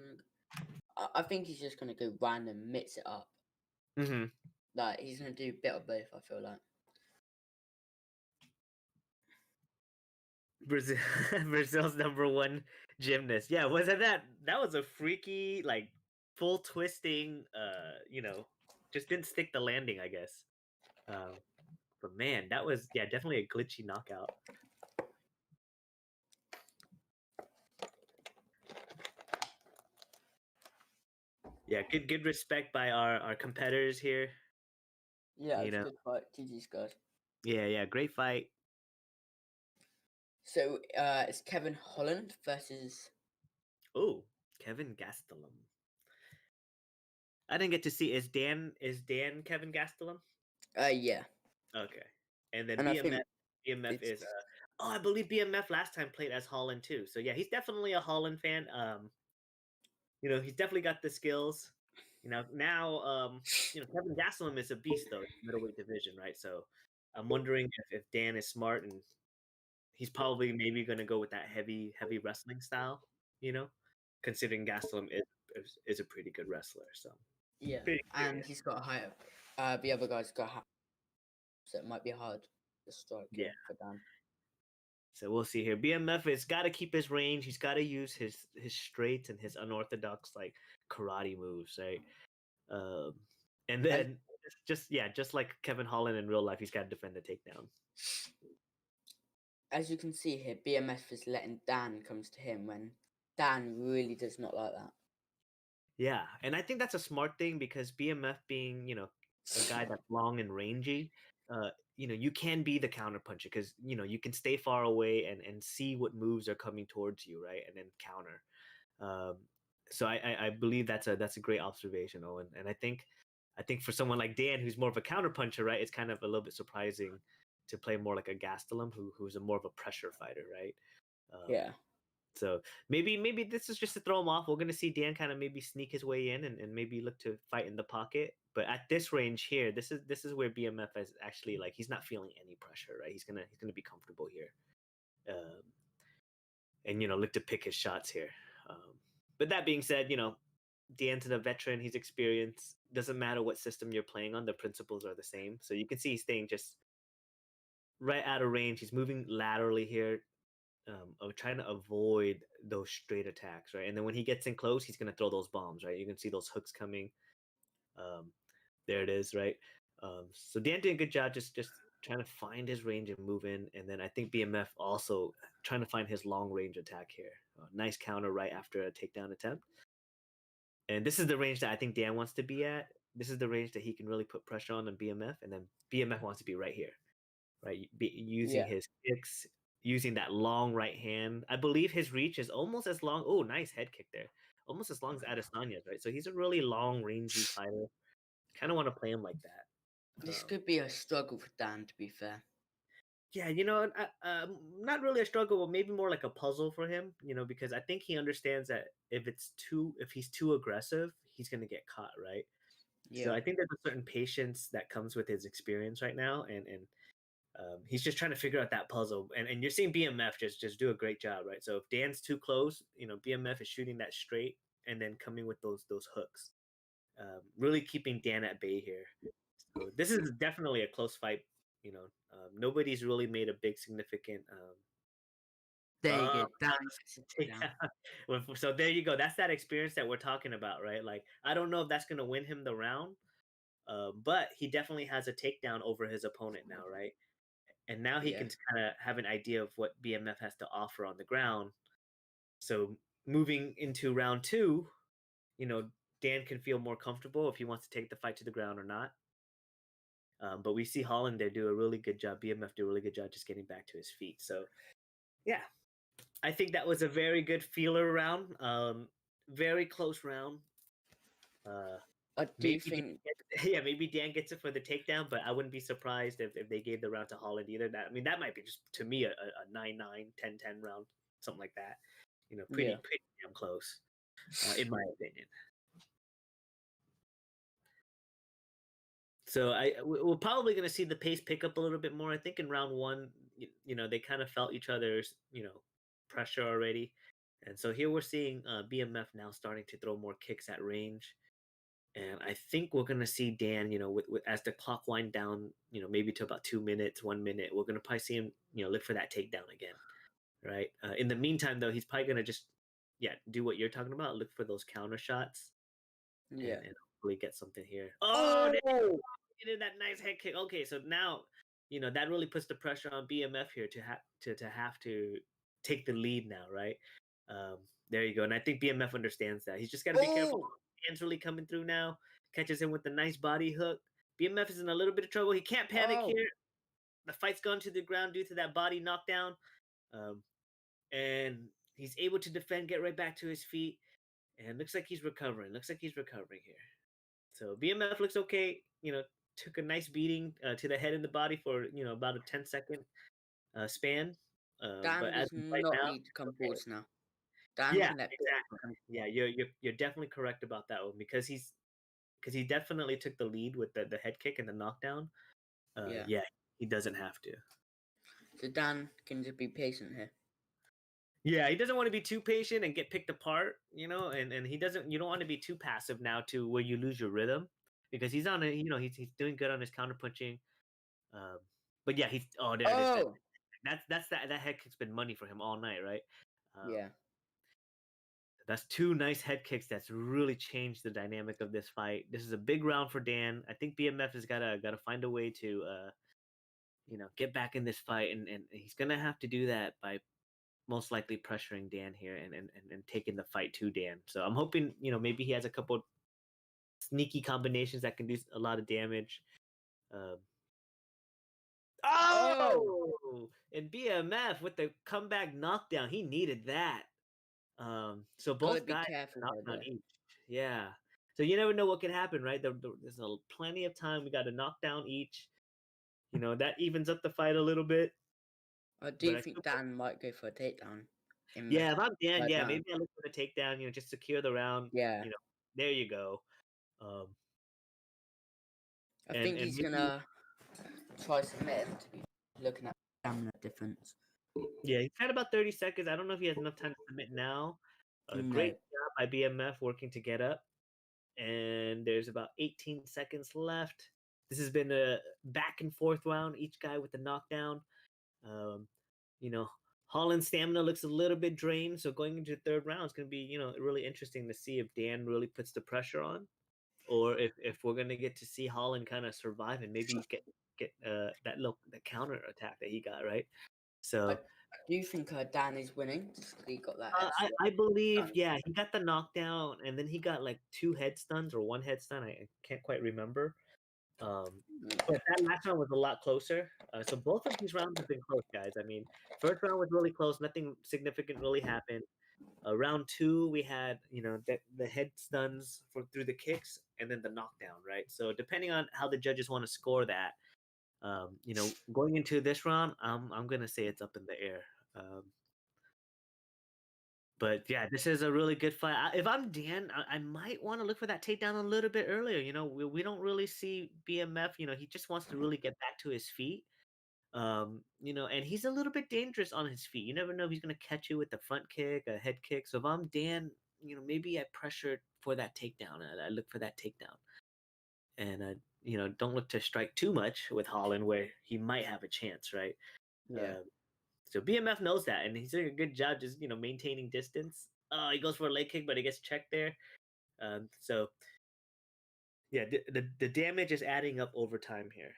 [SPEAKER 2] I think he's just gonna go random, mix it up.
[SPEAKER 6] Mm-hmm.
[SPEAKER 2] Like he's gonna do a bit of both. I feel like.
[SPEAKER 6] Brazil, Brazil's number one gymnast. Yeah, wasn't that? That was a freaky, like, full twisting. Just didn't stick the landing, I guess. Um, but man, that was, yeah, definitely a glitchy knockout. Yeah, good respect by our competitors here.
[SPEAKER 2] Yeah,
[SPEAKER 6] You
[SPEAKER 2] it's a
[SPEAKER 6] know,
[SPEAKER 2] good fight. GG's guys.
[SPEAKER 6] yeah, great fight.
[SPEAKER 2] So it's Kevin Holland versus.
[SPEAKER 6] Oh, Kevin Gastelum. I didn't get to see. Is Dan Kevin Gastelum?
[SPEAKER 2] Yeah,
[SPEAKER 6] Okay, and then
[SPEAKER 2] and I think
[SPEAKER 6] BMF
[SPEAKER 2] it's
[SPEAKER 6] is oh, I believe BMF last time played as Holland too. So yeah, he's definitely a Holland fan. He's definitely got the skills. Now Kevin Gastelum is a beast though, in the middleweight division, right? So I'm wondering if Dan is smart and he's probably maybe going to go with that heavy wrestling style, considering Gastelum is a pretty good wrestler. So
[SPEAKER 2] yeah,
[SPEAKER 6] pretty
[SPEAKER 2] and
[SPEAKER 6] curious.
[SPEAKER 2] he's got a higher. The other guy's got so it might be hard to strike
[SPEAKER 6] Yeah.
[SPEAKER 2] him for Dan.
[SPEAKER 6] So we'll see here. BMF has got to keep his range. He's got to use his straights and his unorthodox like karate moves, right? And then just like Kevin Holland in real life, he's got to defend the takedown.
[SPEAKER 2] As you can see here, BMF is letting Dan comes to him when Dan really does not like that.
[SPEAKER 6] Yeah, and I think that's a smart thing because BMF being a guy that's long and rangy, you can be the counterpuncher because you can stay far away and see what moves are coming towards you, right, and then counter. Um, so I believe that's a great observation, Owen. And I think for someone like Dan, who's more of a counterpuncher, right, it's kind of a little bit surprising to play more like a Gastelum, who's a more of a pressure fighter, right?
[SPEAKER 2] Yeah.
[SPEAKER 6] So maybe this is just to throw him off. We're gonna see Dan kind of maybe sneak his way in and maybe look to fight in the pocket. But at this range here, this is where BMF is actually like he's not feeling any pressure, right? He's gonna be comfortable here, and look to pick his shots here. But that being said, Dan's a veteran. He's experienced. Doesn't matter what system you're playing on, the principles are the same. So you can see he's staying just right out of range. He's moving laterally here, of trying to avoid those straight attacks, right? And then when he gets in close, he's gonna throw those bombs, right? You can see those hooks coming. There it is, right? So Dan did a good job just trying to find his range and move in, and then I think BMF also trying to find his long range attack here. Nice counter right after a takedown attempt. And this is the range that I think Dan wants to be at. This is the range that he can really put pressure on BMF, and then BMF wants to be right here, right? Using his kicks, using that long right hand. I believe his reach is almost as long. Oh, nice head kick there. Almost as long as Adesanya's, right? So he's a really long, rangy fighter. Kind of want to play him like that.
[SPEAKER 2] This could be a struggle for Dan, to be fair.
[SPEAKER 6] Yeah, not really a struggle, but maybe more like a puzzle for him. Because I think he understands that if he's too aggressive, he's gonna get caught, right?
[SPEAKER 2] Yeah.
[SPEAKER 6] So I think there's a certain patience that comes with his experience right now, and he's just trying to figure out that puzzle. And you're seeing BMF just do a great job, right? So if Dan's too close, BMF is shooting that straight and then coming with those hooks, really keeping Dan at bay here. So this is definitely a close fight. Nobody's really made a big significant.
[SPEAKER 2] There you go. Dan.
[SPEAKER 6] Yeah. So there you go. That's that experience that we're talking about, right? Like I don't know if that's gonna win him the round, but he definitely has a takedown over his opponent now, right? And now he can kind of have an idea of what BMF has to offer on the ground. So moving into round two, Dan can feel more comfortable if he wants to take the fight to the ground or not. But we see Holland there do a really good job. BMF do a really good job just getting back to his feet. So, yeah, I think that was a very good feeler round. Very close round.
[SPEAKER 2] I do think.
[SPEAKER 6] Maybe Dan gets it for the takedown, but I wouldn't be surprised if they gave the round to Holland either. That might be just to me a 9-9, 10-10 round, something like that. Pretty damn close, in my opinion. So we're probably going to see the pace pick up a little bit more. I think in round one, they kind of felt each other's pressure already, and so here we're seeing BMF now starting to throw more kicks at range. And I think we're gonna see Dan, with as the clock wind down, maybe to about 2 minutes, 1 minute, we're gonna probably see him, look for that takedown again. right? In the meantime, though, he's probably gonna just do what you're talking about. Look for those counter shots
[SPEAKER 2] Yeah.
[SPEAKER 6] and hopefully get something here. Oh,
[SPEAKER 2] Oh!
[SPEAKER 6] he did that nice head kick. Okay, so now that really puts the pressure on BMF here to have to take the lead now, right? There you go. And I think BMF understands that. He's just got to be careful.
[SPEAKER 2] Oh!
[SPEAKER 6] Hands really coming through now. Catches him with a nice body hook. BMF is in a little bit of trouble. He can't panic
[SPEAKER 2] Oh.
[SPEAKER 6] here. The fight's gone to the ground due to that body knockdown. And he's able to defend, get right back to his feet. And looks like he's recovering. Here. So BMF looks okay. Took a nice beating to the head and the body for about a 10-second span.
[SPEAKER 2] Dan
[SPEAKER 6] But as
[SPEAKER 2] does
[SPEAKER 6] of right
[SPEAKER 2] not
[SPEAKER 6] now,
[SPEAKER 2] need to come forward now. Dan
[SPEAKER 6] yeah,
[SPEAKER 2] can let
[SPEAKER 6] exactly. Yeah, you're definitely correct about that one because he definitely took the lead with the head kick and the knockdown.
[SPEAKER 2] Yeah.
[SPEAKER 6] He doesn't have to.
[SPEAKER 2] So Dan can just be patient here.
[SPEAKER 6] Yeah, he doesn't want to be too patient and get picked apart, and he doesn't. You don't want to be too passive now to where you lose your rhythm, because he's on a, he's doing good on his counter punching. But yeah, there it is.
[SPEAKER 2] Oh!
[SPEAKER 6] That head kick's been money for him all night, right?
[SPEAKER 2] Yeah.
[SPEAKER 6] That's two nice head kicks that's really changed the dynamic of this fight. This is a big round for Dan. I think BMF has gotta find a way to get back in this fight, and he's gonna have to do that by most likely pressuring Dan here and taking the fight to Dan. So I'm hoping maybe he has a couple sneaky combinations that can do a lot of damage. And BMF with the comeback knockdown, he needed that. So both
[SPEAKER 2] be
[SPEAKER 6] guys
[SPEAKER 2] careful
[SPEAKER 6] knocked
[SPEAKER 2] there,
[SPEAKER 6] down
[SPEAKER 2] though.
[SPEAKER 6] each. Yeah. So you never know what can happen, right? There's plenty of time. We got to knock down each. That evens up the fight a little bit.
[SPEAKER 2] I do
[SPEAKER 6] But
[SPEAKER 2] think Dan might go for a takedown.
[SPEAKER 6] if I'm Dan,
[SPEAKER 2] right now.
[SPEAKER 6] maybe I look for the takedown. Just secure the round.
[SPEAKER 2] Yeah.
[SPEAKER 6] There you go.
[SPEAKER 2] I think he's gonna try submit him to be looking at stamina difference.
[SPEAKER 6] Yeah, he's had about 30 seconds. I don't know if he has enough time to submit now. Great job by BMF working to get up. And there's about 18 seconds left. This has been a back and forth round, each guy with a knockdown. Holland's stamina looks a little bit drained, so going into the third round is going to be, really interesting to see if Dan really puts the pressure on, or if we're going to get to see Holland kind of survive and maybe get that counter attack that he got, right? So
[SPEAKER 2] do you think Dan is winning? He got that.
[SPEAKER 6] I believe, yeah, he got the knockdown, and then he got like 2 head stuns or 1 head stun. I can't quite remember. But that last round was a lot closer. So both of these rounds have been close, guys. I mean, first round was really close. Nothing significant really happened. Round 2, we had the head stuns through the kicks, and then the knockdown, right? So depending on how the judges want to score that, going into this round, I'm gonna say it's up in the air. But yeah, this is a really good fight. If I'm Dan, I might want to look for that takedown a little bit earlier. We don't really see BMF. He just wants to really get back to his feet. And he's a little bit dangerous on his feet. You never know if he's gonna catch you with the front kick, a head kick. So if I'm Dan, maybe I pressure for that takedown. I look for that takedown, and don't look to strike too much with Holland where he might have a chance, right?
[SPEAKER 2] Yeah.
[SPEAKER 6] So BMF knows that, and he's doing a good job just maintaining distance. Oh, he goes for a leg kick, but he gets checked there. So yeah, the damage is adding up over time here.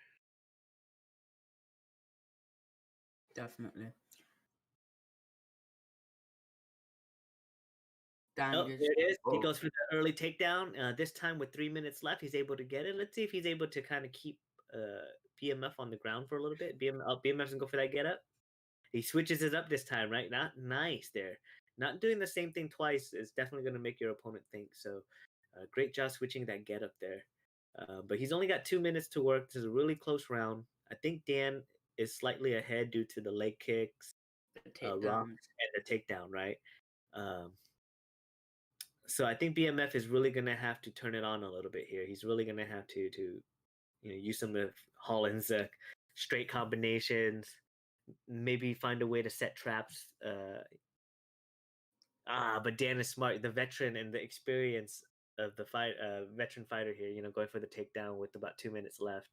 [SPEAKER 2] Definitely.
[SPEAKER 6] There it is. He goes for the early takedown. This time with 3 minutes left, he's able to get it. Let's see if he's able to kind of keep BMF on the ground for a little bit. BMF doesn't go for that get up. He switches it up this time, right? Not nice there. Not doing the same thing twice is definitely going to make your opponent think. So great job switching that get up there. But he's only got 2 minutes to work. This is a really close round. I think Dan is slightly ahead due to the leg kicks, rock, and the takedown, right? So I think BMF is really going to have to turn it on a little bit here. He's really going to have to use some of Holland's straight combinations. Maybe find a way to set traps. But Dan is smart. The veteran and the experience of the veteran fighter here, going for the takedown with about 2 minutes left.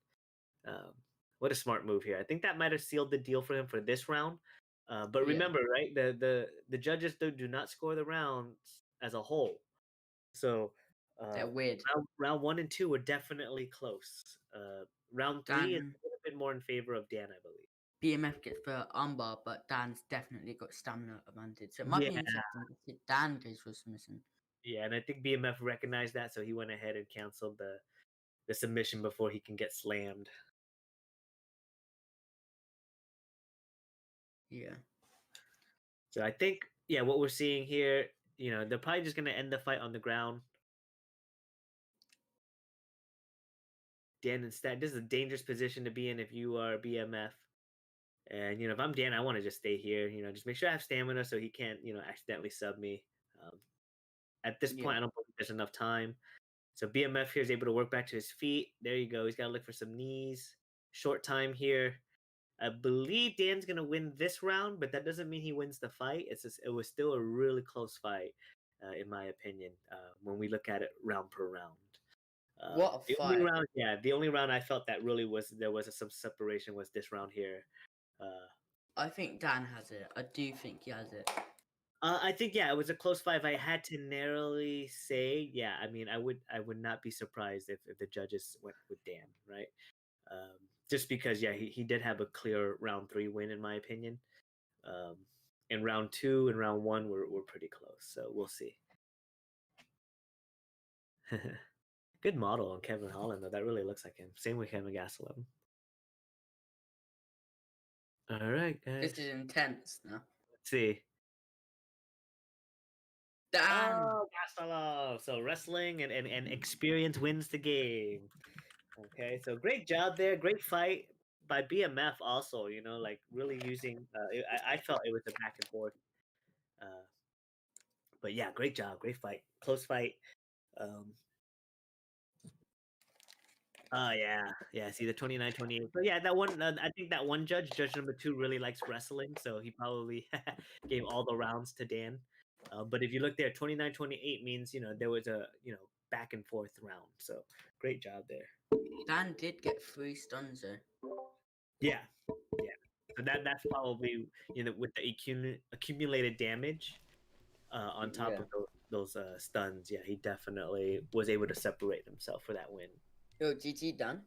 [SPEAKER 6] What a smart move here. I think that might have sealed the deal for him for this round. But
[SPEAKER 2] Yeah.
[SPEAKER 6] remember, right? The judges do not score the rounds as a whole. So
[SPEAKER 2] They're weird.
[SPEAKER 6] round 1 and 2 were definitely close. Round 3 is
[SPEAKER 2] Dan,
[SPEAKER 6] a little bit more in favor of Dan, I believe.
[SPEAKER 2] BMF gets the armbar, but Dan's definitely got stamina advantage. So it might be
[SPEAKER 6] Yeah,
[SPEAKER 2] interesting to see Dan goes for submission.
[SPEAKER 6] yeah, and I think BMF recognized that, so he went ahead and canceled the submission before he can get slammed.
[SPEAKER 2] Yeah.
[SPEAKER 6] So I think, yeah, what we're seeing here, they're probably just gonna end the fight on the ground. Dan instead, this is a dangerous position to be in if you are BMF. And if I'm Dan, I want to just stay here. Just make sure I have stamina so he can't, accidentally sub me. Um, at this point,
[SPEAKER 2] Yeah.
[SPEAKER 6] I don't believe there's enough time. So BMF here is able to work back to his feet. There you go. He's got to look for some knees. Short time here. I believe Dan's gonna win this round, but that doesn't mean he wins the fight. It was still a really close fight, in my opinion. When we look at it round per round.
[SPEAKER 2] What a
[SPEAKER 6] The
[SPEAKER 2] fight.
[SPEAKER 6] only round, the only round I felt that really there was some separation was this round here.
[SPEAKER 2] I think Dan has it. I do think he has it.
[SPEAKER 6] I think it was a close fight. If I had to narrowly say, I mean, I would not be surprised if the judges went with Dan, right? Just because, he did have a clear round 3 win in my opinion. And round 2 and round 1 were pretty close, so we'll see. Good model on Kevin Holland though. That really looks like him. Same with Kevin Gastelum. All right, guys.
[SPEAKER 2] This is intense now.
[SPEAKER 6] Let's see.
[SPEAKER 2] Dan!
[SPEAKER 6] Oh, Gastelum. So wrestling and experience wins the game. Okay, so great job there. Great fight by BMF also, like really using, I felt it was a back and forth. But yeah, great job. Great fight. Close fight. Yeah. See the 29-28. So yeah, that one. I think that one judge number 2, really likes wrestling, so he probably gave all the rounds to Dan. But if you look there, 29-28 means there was a back and forth round. So great job there.
[SPEAKER 2] Dan did get 3 stuns though.
[SPEAKER 6] Yeah. So that's probably with the accumulated damage on top of those stuns. Yeah, he definitely was able to separate himself for that win.
[SPEAKER 2] Yo, GG Dan.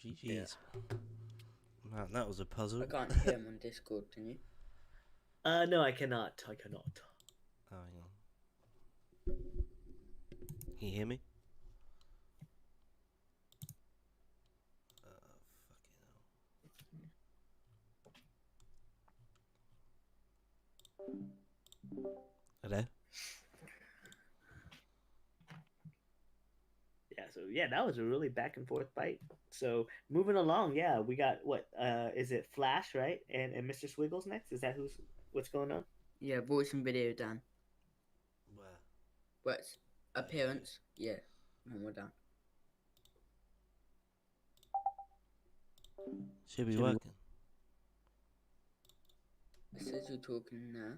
[SPEAKER 1] GG's. Man, that was a puzzle.
[SPEAKER 2] I can't hear him on Discord, can you?
[SPEAKER 6] No, I cannot.
[SPEAKER 1] Oh, hang on. Can you hear me? Hello?
[SPEAKER 6] So that was a really back and forth fight. So moving along, we got what is it Flash, right? And Mr. Swiggles next? Is that what's going on?
[SPEAKER 2] Yeah, voice and video Dan.
[SPEAKER 1] Where?
[SPEAKER 2] What's appearance? Yeah, one more down.
[SPEAKER 1] Should be working.
[SPEAKER 2] It says you're talking now.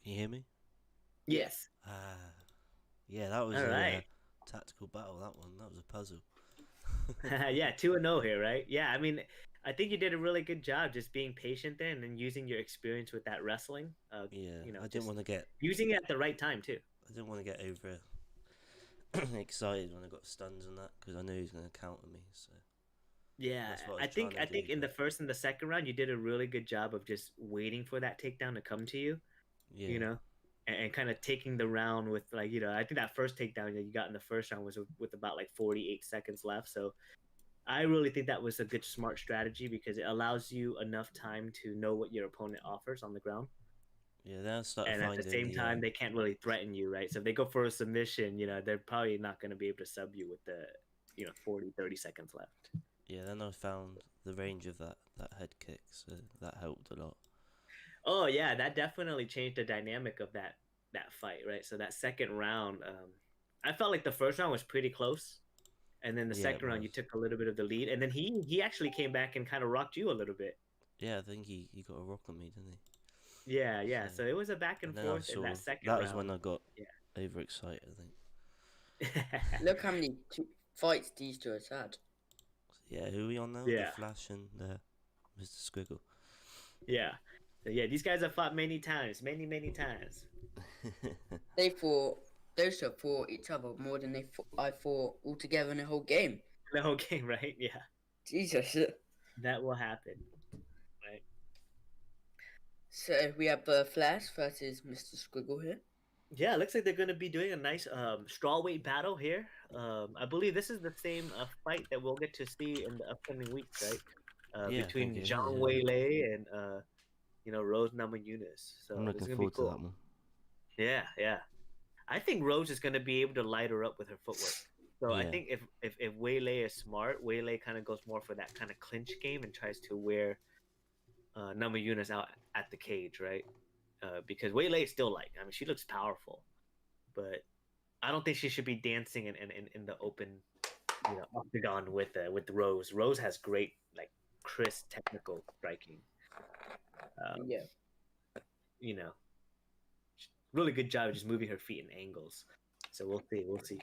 [SPEAKER 1] Can you hear me?
[SPEAKER 6] Yes.
[SPEAKER 1] Yeah, that was
[SPEAKER 6] All right.
[SPEAKER 1] Tactical battle. That was a puzzle.
[SPEAKER 6] Yeah, 2-0 here, right? Yeah, I mean, I think you did a really good job just being patient there and then using your experience with that wrestling.
[SPEAKER 1] I didn't want to get
[SPEAKER 6] using it at the right time too.
[SPEAKER 1] I didn't want to get over excited when I got stuns and that because I knew he was going to counter me. So
[SPEAKER 6] yeah,
[SPEAKER 1] that's what
[SPEAKER 6] I
[SPEAKER 1] was
[SPEAKER 6] think
[SPEAKER 1] trying to do,
[SPEAKER 6] in the first and the second round you did a really good job of just waiting for that takedown to come to you.
[SPEAKER 1] yeah.
[SPEAKER 6] And kind of taking the round with I think that first takedown that you got in the first round was with about 48 seconds left. So I really think that was a good smart strategy because it allows you enough time to know what your opponent offers on the ground.
[SPEAKER 1] Yeah, then I started
[SPEAKER 6] and
[SPEAKER 1] finding
[SPEAKER 6] at the same time they can't really threaten you, right? So if they go for a submission, they're probably not going to be able to sub you with the 40-30 seconds left.
[SPEAKER 1] Yeah, then I found the range of that head kick, so that helped a lot.
[SPEAKER 6] Oh yeah, that definitely changed the dynamic of that fight, right? So that second round, I felt like the first round was pretty close, and then the second round you took a little bit of the lead, and then he actually came back and kind of rocked you a little bit.
[SPEAKER 1] Yeah, I think he got a rock on me, didn't he?
[SPEAKER 6] Yeah. So it was a back and forth in that second round.
[SPEAKER 1] That was when I got overexcited, I think.
[SPEAKER 2] Look how many fights these two have had.
[SPEAKER 1] Yeah, who are we on now?
[SPEAKER 6] Yeah.
[SPEAKER 1] The Flash and Mr. Squiggle.
[SPEAKER 6] Yeah. So yeah, these guys have fought many times, many times.
[SPEAKER 2] Those two fought each other more than I fought altogether in the whole game.
[SPEAKER 6] The whole game, right? Yeah,
[SPEAKER 2] Jesus.
[SPEAKER 6] that will happen, right?
[SPEAKER 2] So we have Flash versus Mr. Squiggle here.
[SPEAKER 6] Yeah, looks like they're going to be doing a nice strawweight battle here. I believe this is the same fight that we'll get to see in the upcoming weeks, right?
[SPEAKER 1] Yeah, I
[SPEAKER 6] Between
[SPEAKER 1] think it is,
[SPEAKER 6] Zhang
[SPEAKER 1] yeah.
[SPEAKER 6] Weilei and Rose Namajunas. So
[SPEAKER 1] I'm
[SPEAKER 6] this
[SPEAKER 1] looking
[SPEAKER 6] is gonna be
[SPEAKER 1] forward to
[SPEAKER 6] cool.
[SPEAKER 1] that one.
[SPEAKER 6] Yeah. I think Rose is gonna be able to light her up with her footwork. So I
[SPEAKER 1] Yeah.
[SPEAKER 6] think if Weilei is smart, Weilei kind of goes more for that kind of clinch game and tries to wear Namajunas out at the cage, right? Because Weilei is still I mean, she looks powerful, but I don't think she should be dancing in the open, octagon with Rose. Rose has great crisp technical striking.
[SPEAKER 2] Yeah.
[SPEAKER 6] Really good job of just moving her feet in angles. So we'll see.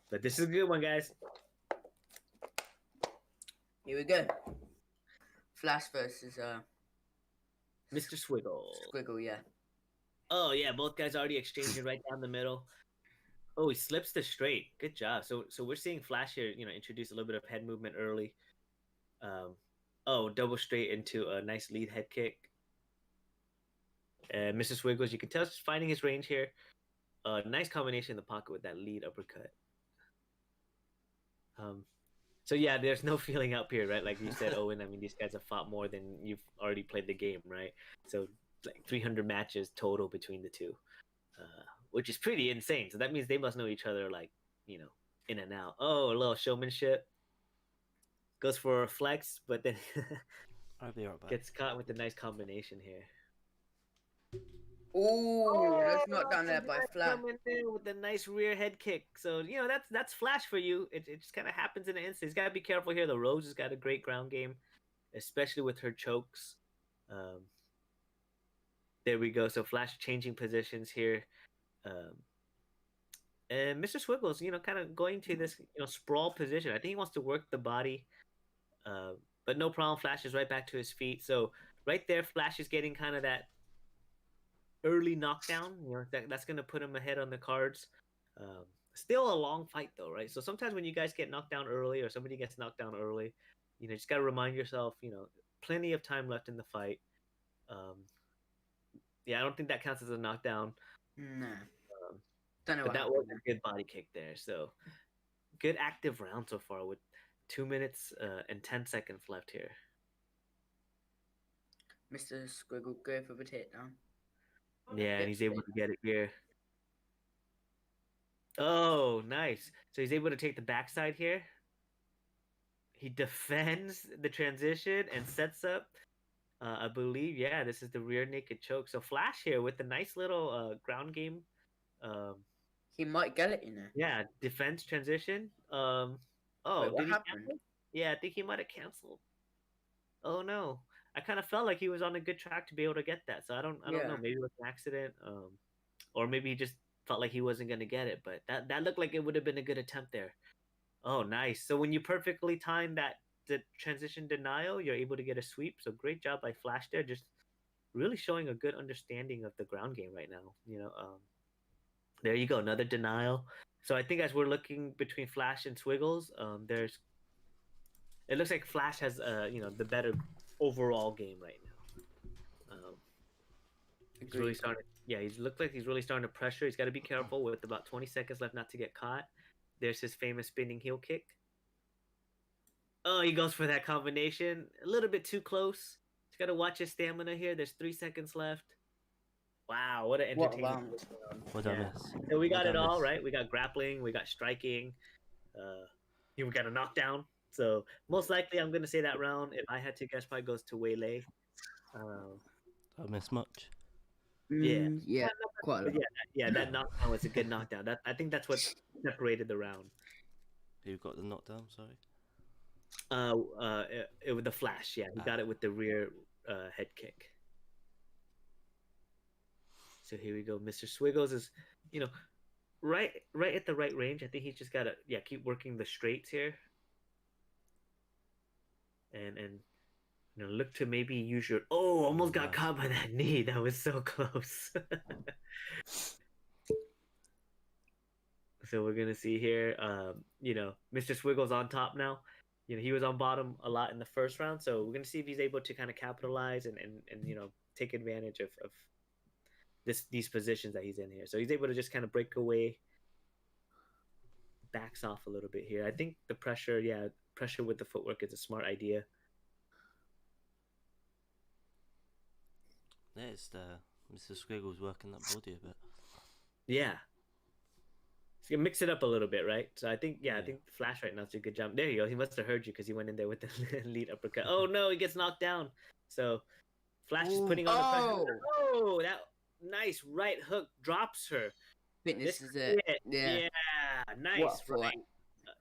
[SPEAKER 6] But this is a good one, guys.
[SPEAKER 2] Here we go. Flash versus
[SPEAKER 6] Mr. Swiggle.
[SPEAKER 2] Squiggle, yeah.
[SPEAKER 6] Oh yeah, both guys already exchanging right down the middle. Oh, he slips the straight. Good job. So we're seeing Flash here, introduce a little bit of head movement early. Double straight into a nice lead head kick. And Mr. Swiggles, you can tell, just finding his range here. Nice combination in the pocket with that lead uppercut. So yeah, there's no feeling up here, right? Like you said, Owen. I mean, these guys have fought more than you've already played the game, right? So like 300 matches total between the two, which is pretty insane. So that means they must know each other, in and out. Oh, a little showmanship. Goes for a flex, but then
[SPEAKER 1] I'll be right back.
[SPEAKER 6] gets caught with a nice combination here.
[SPEAKER 2] Ooh, that's not down there by Flash.
[SPEAKER 6] Coming in with a nice rear head kick. So that's Flash for you. It just kind of happens in an instant. He's got to be careful here. The Rose has got a great ground game, especially with her chokes. There we go. So Flash changing positions here, and Mr. Swiggles, kind of going to this sprawl position. I think he wants to work the body, but no problem. Flash is right back to his feet. So right there, Flash is getting kind of that early knockdown, that's going to put him ahead on the cards. Still a long fight though, right? So sometimes when you guys get knocked down early or somebody gets knocked down early, just got to remind yourself, plenty of time left in the fight. I don't think that counts as a knockdown.
[SPEAKER 2] No. Don't know
[SPEAKER 6] but
[SPEAKER 2] what
[SPEAKER 6] that was
[SPEAKER 2] happened
[SPEAKER 6] a good body kick there. So good active round so far with 2 minutes and 10 seconds left here.
[SPEAKER 2] Mr. Squiggle go for the takedown.
[SPEAKER 6] Yeah, and he's able to get it here. Oh, nice. So he's able to take the backside here. He defends the transition and sets up, I believe, this is the rear naked choke. So Flash here with a nice little ground game.
[SPEAKER 2] He might get it,
[SPEAKER 6] Yeah, defense transition.
[SPEAKER 2] Wait, what
[SPEAKER 6] did he
[SPEAKER 2] happened?
[SPEAKER 6] cancel? Yeah, I think he might have canceled. Oh no. I kind of felt like he was on a good track to be able to get that. So I don't know. Maybe it was an accident. Or maybe he just felt like he wasn't gonna get it. But that looked like it would have been a good attempt there. Oh, nice. So when you perfectly time the transition denial, you're able to get a sweep. So great job by Flash there. Just really showing a good understanding of the ground game right now. There you go, another denial. So I think as we're looking between Flash and Swiggles, it looks like Flash has the better overall game right now. He's really starting. Yeah, he's looked like he's really starting to pressure. He's got to be careful with about 20 seconds left not to get caught. There's his famous spinning heel kick. Oh, he goes for that combination. A little bit too close. He's got to watch his stamina here. There's 3 seconds left. Wow, what an entertaining round.
[SPEAKER 1] What did I miss?
[SPEAKER 6] So we got it all, right? We got grappling, we got striking, we got a knockdown. So most likely I'm going to say that round, if I had to guess, probably goes to Weilei.
[SPEAKER 1] Did I miss much?
[SPEAKER 2] Yeah, quite a lot.
[SPEAKER 6] That knockdown was a good knockdown. I think that's what separated the round.
[SPEAKER 1] Who got the knockdown, sorry?
[SPEAKER 6] It was the Flash, he got it with the rear head kick. So here we go. Mr. Swiggles is, right at the right range. I think he's just got to keep working the straights here. And look to maybe use your Oh, almost got
[SPEAKER 1] Nice.
[SPEAKER 6] caught by that knee. That was so close. So we're gonna see here. Mr. Swiggle's on top now. He was on bottom a lot in the first round, so we're gonna see if he's able to kind of capitalize and take advantage of these positions that he's in here. So he's able to just kind of break away, backs off a little bit here. I think the pressure with the footwork is a smart idea.
[SPEAKER 1] There's the Mr. Squiggles working that body a bit.
[SPEAKER 6] Yeah. So you mix it up a little bit, right? So I think
[SPEAKER 1] Yeah.
[SPEAKER 6] Flash right now is a good jump. There you go. He must have heard you because he went in there with the lead uppercut. Oh no, he gets knocked down. So Flash is putting on the pressure. Oh, that nice right hook drops her.
[SPEAKER 2] I think this is it. Yeah.
[SPEAKER 6] Yeah, nice.
[SPEAKER 2] What a
[SPEAKER 6] Right.
[SPEAKER 2] fight.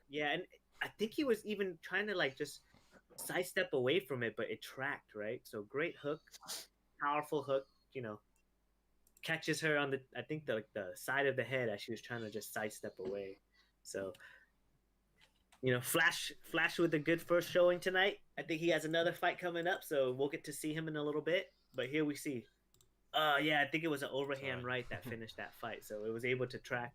[SPEAKER 6] Yeah, and I think he was even trying to like just sidestep away from it, but it tracked, right? So great hook, powerful hook, catches her on the side of the head as she was trying to just sidestep away. So Flash with a good first showing tonight. I think he has another fight coming up, so we'll get to see him in a little bit. But here we see. I think it was an overhand right that finished that fight. So it was able to track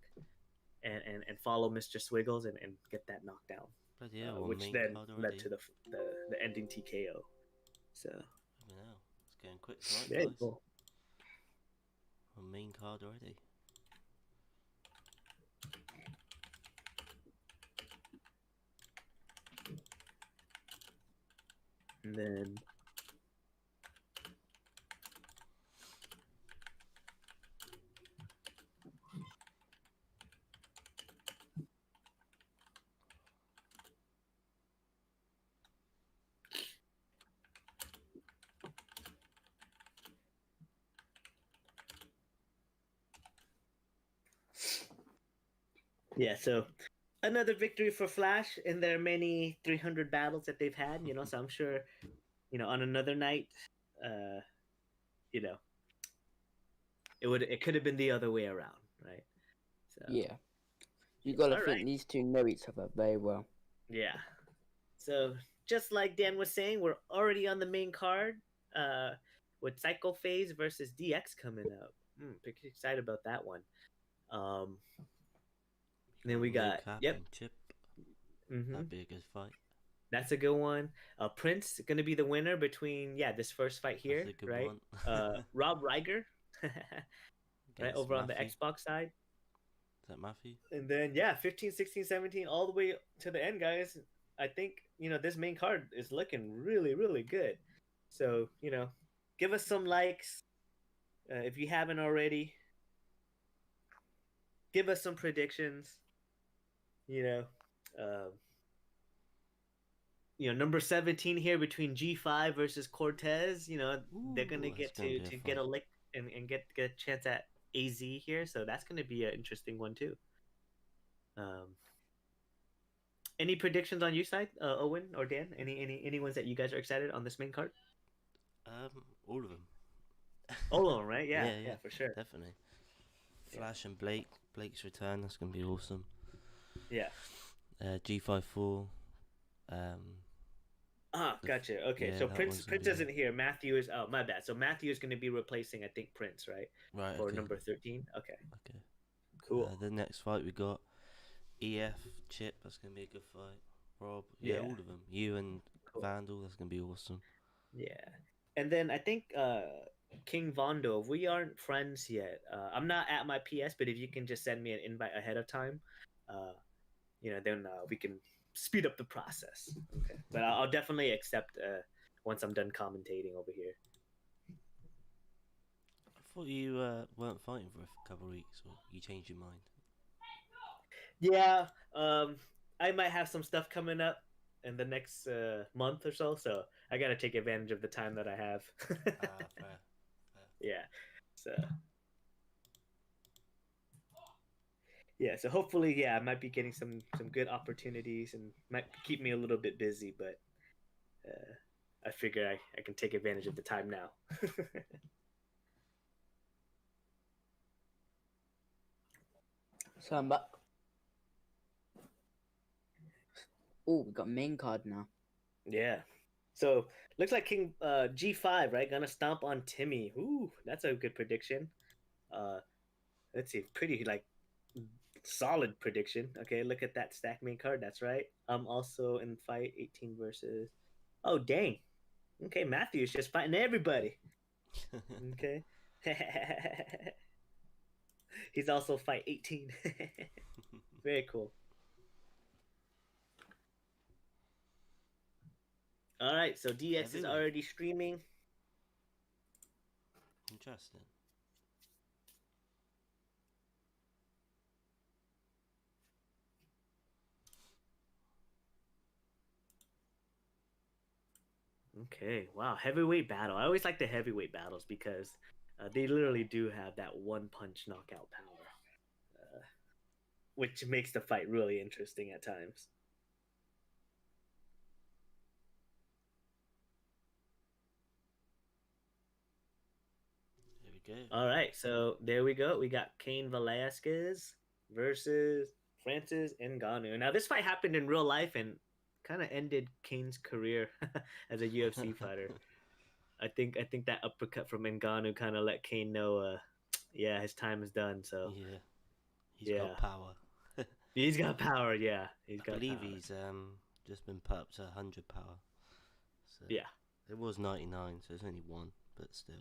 [SPEAKER 6] and follow Mr. Swiggles and get that knockdown.
[SPEAKER 1] Bloody hell,
[SPEAKER 6] Which then led to the ending TKO. So
[SPEAKER 1] now it's getting quick tonight,
[SPEAKER 6] yeah,
[SPEAKER 1] guys.
[SPEAKER 6] cool.
[SPEAKER 1] On main card already.
[SPEAKER 6] And then so another victory for Flash in their many 300 battles that they've had, so I'm sure, on another night, it could have been the other way around, right? So
[SPEAKER 2] Yeah. You gotta think
[SPEAKER 6] right.
[SPEAKER 2] these two know each other very well.
[SPEAKER 6] Yeah. So just like Dan was saying, we're already on the main card, with Psycho Phase versus DX coming up. Pretty excited about that one. Then we got
[SPEAKER 1] and Chip.
[SPEAKER 6] Mm-hmm.
[SPEAKER 1] That'd be a good fight.
[SPEAKER 6] That's a good one. Prince going to be the winner between this first fight here,
[SPEAKER 1] That's a good
[SPEAKER 6] right?
[SPEAKER 1] one.
[SPEAKER 6] Rob Reiger, right over on the
[SPEAKER 1] Matthew.
[SPEAKER 6] Xbox side.
[SPEAKER 1] Is that Matthew?
[SPEAKER 6] And then 15, 16, 17, all the way to the end, guys. I think this main card is looking really, really good. So give us some likes if you haven't already. Give us some predictions. Number 17 here between G5 versus Cortez. They're gonna get to get a lick and get a chance at AZ here, so that's gonna be an interesting one too. Any predictions on your side, Owen or Dan? Any ones that you guys are excited on this main card?
[SPEAKER 1] All of them.
[SPEAKER 6] All of them, right? Yeah, for sure.
[SPEAKER 1] Definitely. Flash and Blake. Blake's return. That's gonna be awesome.
[SPEAKER 6] Yeah.
[SPEAKER 1] G54.
[SPEAKER 6] Gotcha. Okay, so Prince isn't here. Matthew is. Oh, my bad. So Matthew is going to be replacing, I think, Prince, right?
[SPEAKER 1] Right.
[SPEAKER 6] For number 13. Okay.
[SPEAKER 1] Cool. The next fight we got EF Chip. That's going to be a good fight. Rob. Yeah, all of them. You and Vandal. That's going to be awesome.
[SPEAKER 6] Yeah, and then I think King Vondo. We aren't friends yet. I'm not at my PS, but if you can just send me an invite ahead of time, then we can speed up the process. Okay, but I'll definitely accept once I'm done commentating over here.
[SPEAKER 1] I thought you weren't fighting for a couple of weeks, or you changed your mind.
[SPEAKER 6] Yeah, I might have some stuff coming up in the next month or so I gotta take advantage of the time that I have.
[SPEAKER 1] Fair.
[SPEAKER 6] Yeah, so hopefully, I might be getting some good opportunities and might keep me a little bit busy, but I figure I can take advantage of the time now.
[SPEAKER 2] So I'm back. Oh, we got main card now.
[SPEAKER 6] Yeah. So looks like King G5, right? Gonna stomp on Timmy. Ooh, that's a good prediction. Uh, let's see, pretty like solid prediction. Okay, look at that stack main card. That's right. I'm also in fight 18 versus. Oh dang. Okay, Matthew is just fighting everybody. Okay. He's also fight 18. Very cool. All right, so DX is
[SPEAKER 1] Heavyweight.
[SPEAKER 6] already streaming.
[SPEAKER 1] Interesting.
[SPEAKER 6] Okay, wow, heavyweight battle. I always like the heavyweight battles because they literally do have that one punch knockout power, which makes the fight really interesting at times.
[SPEAKER 1] Here we go.
[SPEAKER 6] All right, so there we go. We got Cain Velasquez versus Francis Ngannou. Now, this fight happened in real life and kind of ended Cain's career as a UFC fighter. I think that uppercut from Ngannou kind of let Cain know, yeah, his time is done. So
[SPEAKER 1] Yeah, he's
[SPEAKER 6] yeah,
[SPEAKER 1] got power.
[SPEAKER 6] he's got power. Yeah, he's
[SPEAKER 1] I
[SPEAKER 6] got
[SPEAKER 1] believe
[SPEAKER 6] power.
[SPEAKER 1] he's just been put up to 100 power. So
[SPEAKER 6] Yeah,
[SPEAKER 1] it was 99, so it's only one, but still.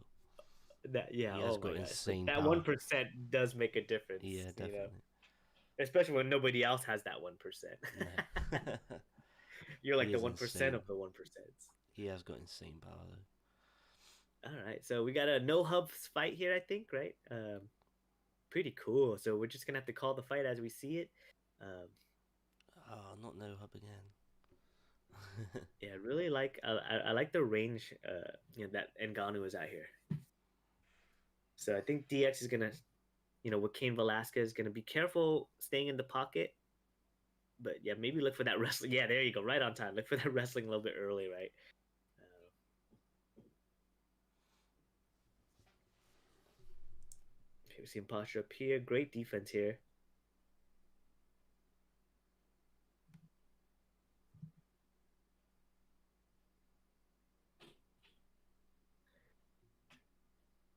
[SPEAKER 6] that yeah.
[SPEAKER 1] He has
[SPEAKER 6] Oh
[SPEAKER 1] got
[SPEAKER 6] my gosh,
[SPEAKER 1] insane
[SPEAKER 6] that
[SPEAKER 1] power.
[SPEAKER 6] 1% does make a difference.
[SPEAKER 1] Yeah,
[SPEAKER 6] You know,
[SPEAKER 1] definitely.
[SPEAKER 6] especially when nobody else has that 1%.
[SPEAKER 1] No.
[SPEAKER 6] You're like
[SPEAKER 1] He
[SPEAKER 6] the
[SPEAKER 1] is
[SPEAKER 6] 1%
[SPEAKER 1] insane.
[SPEAKER 6] of the 1%.
[SPEAKER 1] He has got insane power though.
[SPEAKER 6] All right, so we got a no hubs fight here, I think, right? Pretty cool. So we're just gonna have to call the fight as we see it. Um,
[SPEAKER 1] Oh, not no hub again.
[SPEAKER 6] yeah, I really like I like the range that Ngannou is out here. So I think DX is gonna, with Cain Velasquez, gonna be careful staying in the pocket. But yeah, maybe look for that wrestling. Yeah, there you go, right on time. Look for that wrestling a little bit early, right? Okay, we see him posture up here. Great defense here.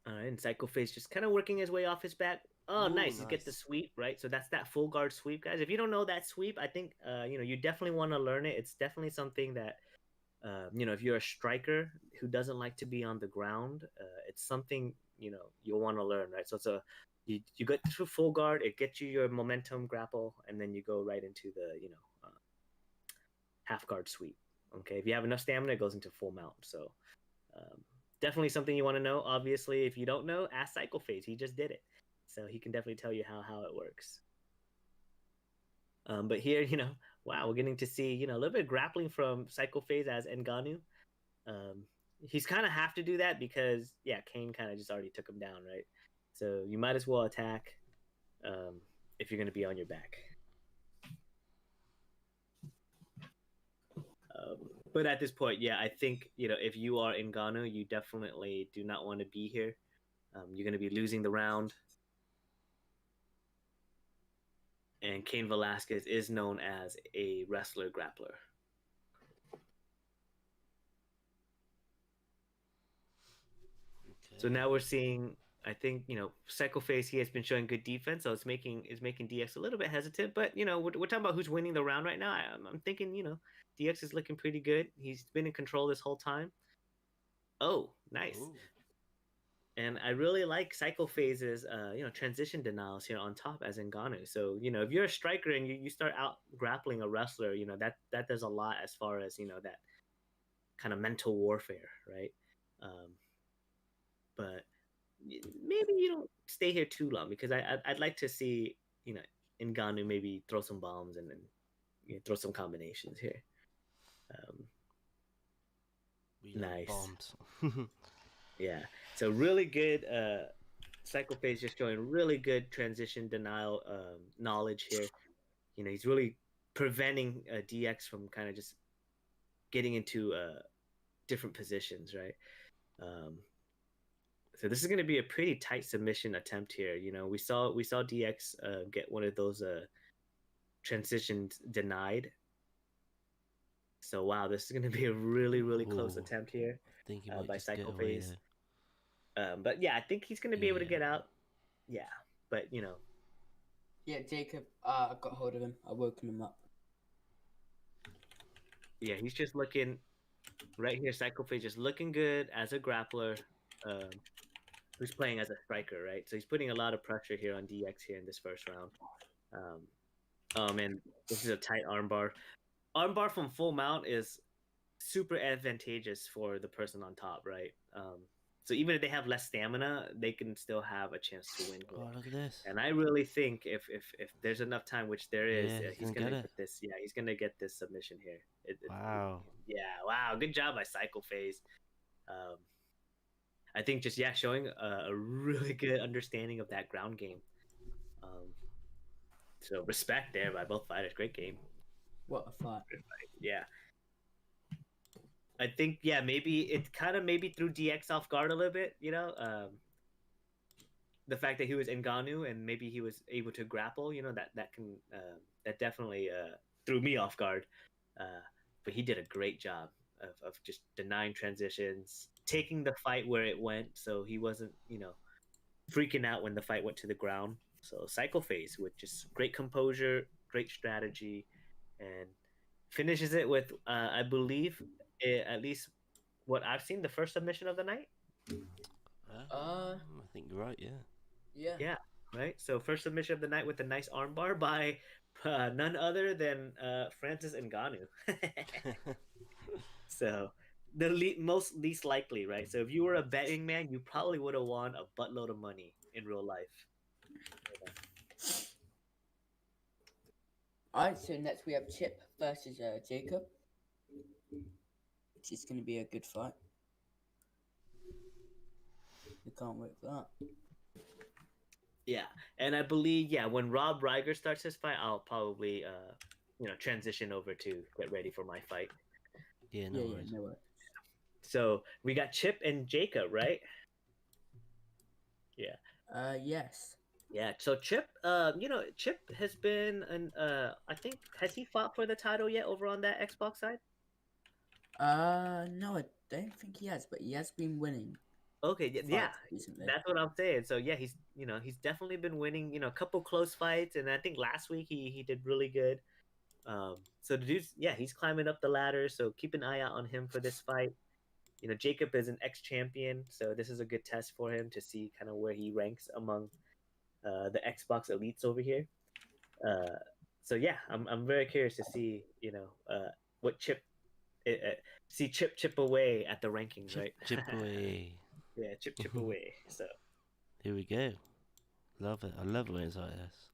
[SPEAKER 6] All right, and Psycho Face just kind of working his way off his back. Oh,
[SPEAKER 1] Ooh,
[SPEAKER 6] nice. He's get the
[SPEAKER 1] nice.
[SPEAKER 6] sweep, right? So that's that full guard sweep, guys. If you don't know that sweep, I think you definitely want to learn it. It's definitely something that if you're a striker who doesn't like to be on the ground, it's something you'll want to learn, right? So it's you get through full guard, it gets you your momentum grapple, and then you go right into the half guard sweep. Okay, if you have enough stamina, it goes into full mount. So um, definitely something you want to know. Obviously, if you don't know, ask Cycle Phase. He just did it, so he can definitely tell you how it works. But here, wow, we're getting to see a little bit of grappling from Cycle Phase as Ngannou. Um, he's kind of have to do that because Cain kind of just already took him down, right? So you might as well attack if you're going to be on your back. But at this point, I think if you are Ngannou, you definitely do not want to be here. You're going to be losing the round. And Cain Velasquez is known as a wrestler grappler.
[SPEAKER 1] Okay.
[SPEAKER 6] So now we're seeing, I think, Psycho Face, he has been showing good defense, so it's making DX a little bit hesitant. But we're talking about who's winning the round right now. I'm thinking, DX is looking pretty good. He's been in control this whole time. Oh, nice.
[SPEAKER 1] Ooh.
[SPEAKER 6] And I really like Psycho Phase's, transition denials here on top as Ngannou. So, if you're a striker and you start out grappling a wrestler, that does a lot as far as, that kind of mental warfare, right? But maybe you don't stay here too long because I'd like to see, Ngannou maybe throw some bombs and then throw some combinations here.
[SPEAKER 1] We love
[SPEAKER 6] Nice.
[SPEAKER 1] bombs.
[SPEAKER 6] Yeah. So really good. Psycho Phase just showing really good transition denial knowledge here. He's really preventing DX from kind of just getting into different positions, right? So this is going to be a pretty tight submission attempt here. We saw DX get one of those transitions denied. So wow, this is going to be a really close
[SPEAKER 1] Ooh.
[SPEAKER 6] attempt here
[SPEAKER 1] I think he might
[SPEAKER 6] by
[SPEAKER 1] just get
[SPEAKER 6] Psycho
[SPEAKER 1] away
[SPEAKER 6] Phase.
[SPEAKER 1] though.
[SPEAKER 6] But yeah, I think he's going to be able to
[SPEAKER 1] Yeah.
[SPEAKER 6] get out. Yeah, but you know,
[SPEAKER 2] Yeah, Jacob, I got hold of him. I woken him up.
[SPEAKER 6] yeah, he's just looking right here. Psycho Phase just looking good as a grappler. Who's playing as a striker, right? So he's putting a lot of pressure here on DX here in this first round. And this is a tight armbar. Armbar from full mount is super advantageous for the person on top, right? So even if they have less stamina, they can still have a chance to win here.
[SPEAKER 1] Oh, look at this.
[SPEAKER 6] And I really think if there's enough time, which there is,
[SPEAKER 1] Yeah, he's
[SPEAKER 6] he's
[SPEAKER 1] gonna
[SPEAKER 6] gonna
[SPEAKER 1] get
[SPEAKER 6] get
[SPEAKER 1] it.
[SPEAKER 6] this. Yeah, he's gonna get this submission here.
[SPEAKER 1] Wow.
[SPEAKER 6] Yeah, wow, good job by Cycle Phase. I think just showing a really good understanding of that ground game. So respect there by both fighters. Great game.
[SPEAKER 2] What a fight.
[SPEAKER 6] Yeah. I think maybe it kind of maybe threw DX off guard a little bit, the fact that he was Ngannou and maybe he was able to grapple, that definitely threw me off guard. But he did a great job of just denying transitions, taking the fight where it went, so he wasn't freaking out when the fight went to the ground. So Cycle Phase with just great composure, great strategy, and finishes it with I believe at least what I've seen, the first submission of the night.
[SPEAKER 1] I think you're right. Yeah.
[SPEAKER 2] Yeah.
[SPEAKER 6] Right. So first submission of the night with a nice armbar by none other than Francis Ngannou. So the most least likely, right? So if you were a betting man, you probably would have won a buttload of money in real life.
[SPEAKER 2] Alright, so next we have Chip versus Jacob, which is going to be a good fight. We can't wait for that.
[SPEAKER 6] Yeah, and I believe when Rob Reiger starts his fight, I'll probably transition over to get ready for my fight.
[SPEAKER 1] Yeah. No worries.
[SPEAKER 2] No worries.
[SPEAKER 6] So we got Chip and Jacob, right? Yeah.
[SPEAKER 2] Yes.
[SPEAKER 6] Yeah. So Chip, Chip has been I think has he fought for the title yet over on that Xbox side?
[SPEAKER 2] No, I don't think he has, but he has been winning.
[SPEAKER 6] Okay, yeah,
[SPEAKER 2] Recently.
[SPEAKER 6] that's what I'm saying. So yeah, he's definitely been winning, a couple close fights, and I think last week he did really good. So the dude's he's climbing up the ladder. So keep an eye out on him for this fight. Jacob is an ex-champion, so this is a good test for him to see kind of where he ranks among the Xbox elites over here. So yeah, I'm very curious to see what Chip see chip away at the rankings, right?
[SPEAKER 1] Chip away.
[SPEAKER 6] Yeah, chip away. So
[SPEAKER 1] Here we go. Love it. I love when it's like this.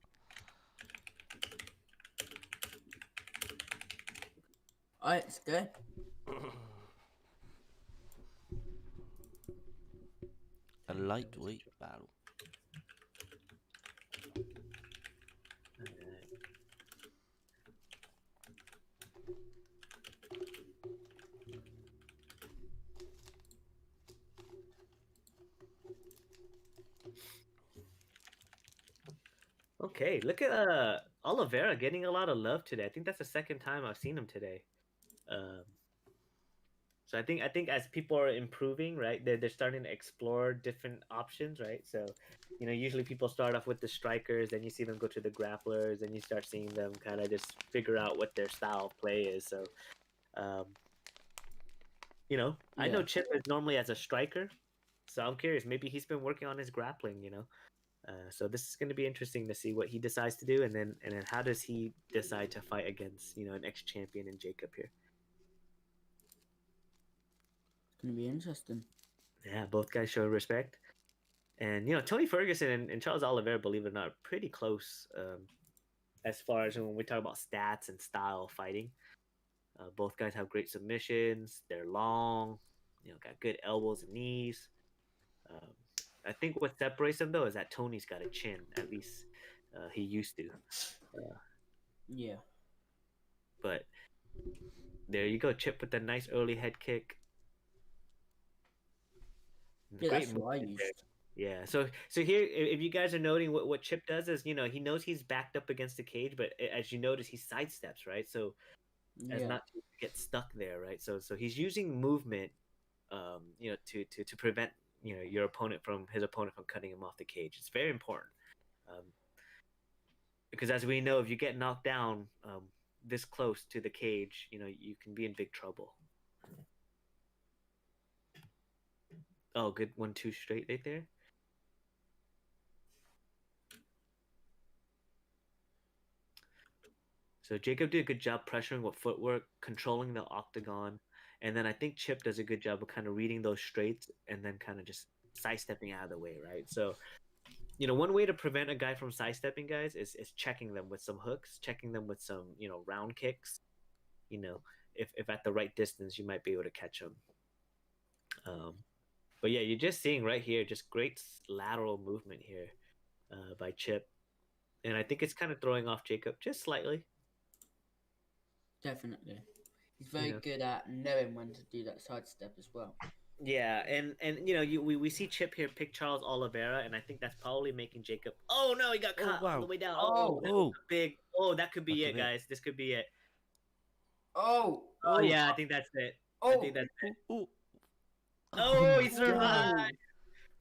[SPEAKER 2] Alright, let's go.
[SPEAKER 1] A lightweight battle.
[SPEAKER 6] okay, look at Oliveira getting a lot of love today. I think that's the second time I've seen him today. So I think as people are improving, right, they're starting to explore different options, right? So, usually people start off with the strikers, then you see them go to the grapplers, and you start seeing them kind of just figure out what their style of play is. So, I know Chip is normally as a striker, so I'm curious. Maybe he's been working on his grappling, so this is going to be interesting to see what he decides to do, and then how does he decide to fight against an ex-champion in Jacob here.
[SPEAKER 2] Gonna be interesting.
[SPEAKER 6] Yeah, both guys show respect. And, Tony Ferguson and Charles Oliveira, believe it or not, are pretty close as far as when we talk about stats and style of fighting. Both guys have great submissions. They're long, got good elbows and knees. I think what separates them, though, is that Tony's got a chin. At least he used to.
[SPEAKER 2] Yeah.
[SPEAKER 6] But there you go. Chip with a nice early head kick.
[SPEAKER 2] Yeah, that's what I used.
[SPEAKER 6] Yeah, so here, if you guys are noting what Chip does is, he knows he's backed up against the cage, but as you notice, he sidesteps, right? So as
[SPEAKER 2] Yeah.
[SPEAKER 6] not to get stuck there, right? So he's using movement, to prevent your his opponent from cutting him off the cage. It's very important, um, because as we know, if you get knocked down this close to the cage, you can be in big trouble. Oh, good 1-2 straight right there. So Jacob did a good job pressuring with footwork, controlling the octagon, and then I think Chip does a good job of kind of reading those straights and then kind of just sidestepping out of the way, right? So, one way to prevent a guy from sidestepping guys is checking them with some hooks, checking them with some, round kicks. If at the right distance, you might be able to catch them. But yeah, you're just seeing right here, just great lateral movement here by Chip. And I think it's kind of throwing off Jacob just slightly.
[SPEAKER 2] Definitely. He's very
[SPEAKER 6] know.
[SPEAKER 2] good at knowing when to do that sidestep as well.
[SPEAKER 6] Yeah, and we see Chip here pick Charles Oliveira, and I think that's probably making Jacob. Oh no, he got
[SPEAKER 1] Oh,
[SPEAKER 6] caught on the
[SPEAKER 1] wow.
[SPEAKER 6] way down.
[SPEAKER 2] Oh.
[SPEAKER 6] That was
[SPEAKER 1] Oh,
[SPEAKER 6] a big. Oh, that could be
[SPEAKER 1] That
[SPEAKER 6] it,
[SPEAKER 1] could be it.
[SPEAKER 6] guys. This could be it.
[SPEAKER 2] Oh.
[SPEAKER 6] Oh
[SPEAKER 1] Oh.
[SPEAKER 6] yeah, I think that's it.
[SPEAKER 2] Oh.
[SPEAKER 6] I think that's it.
[SPEAKER 1] Oh,
[SPEAKER 6] Oh, he
[SPEAKER 2] my
[SPEAKER 6] survived.
[SPEAKER 2] God.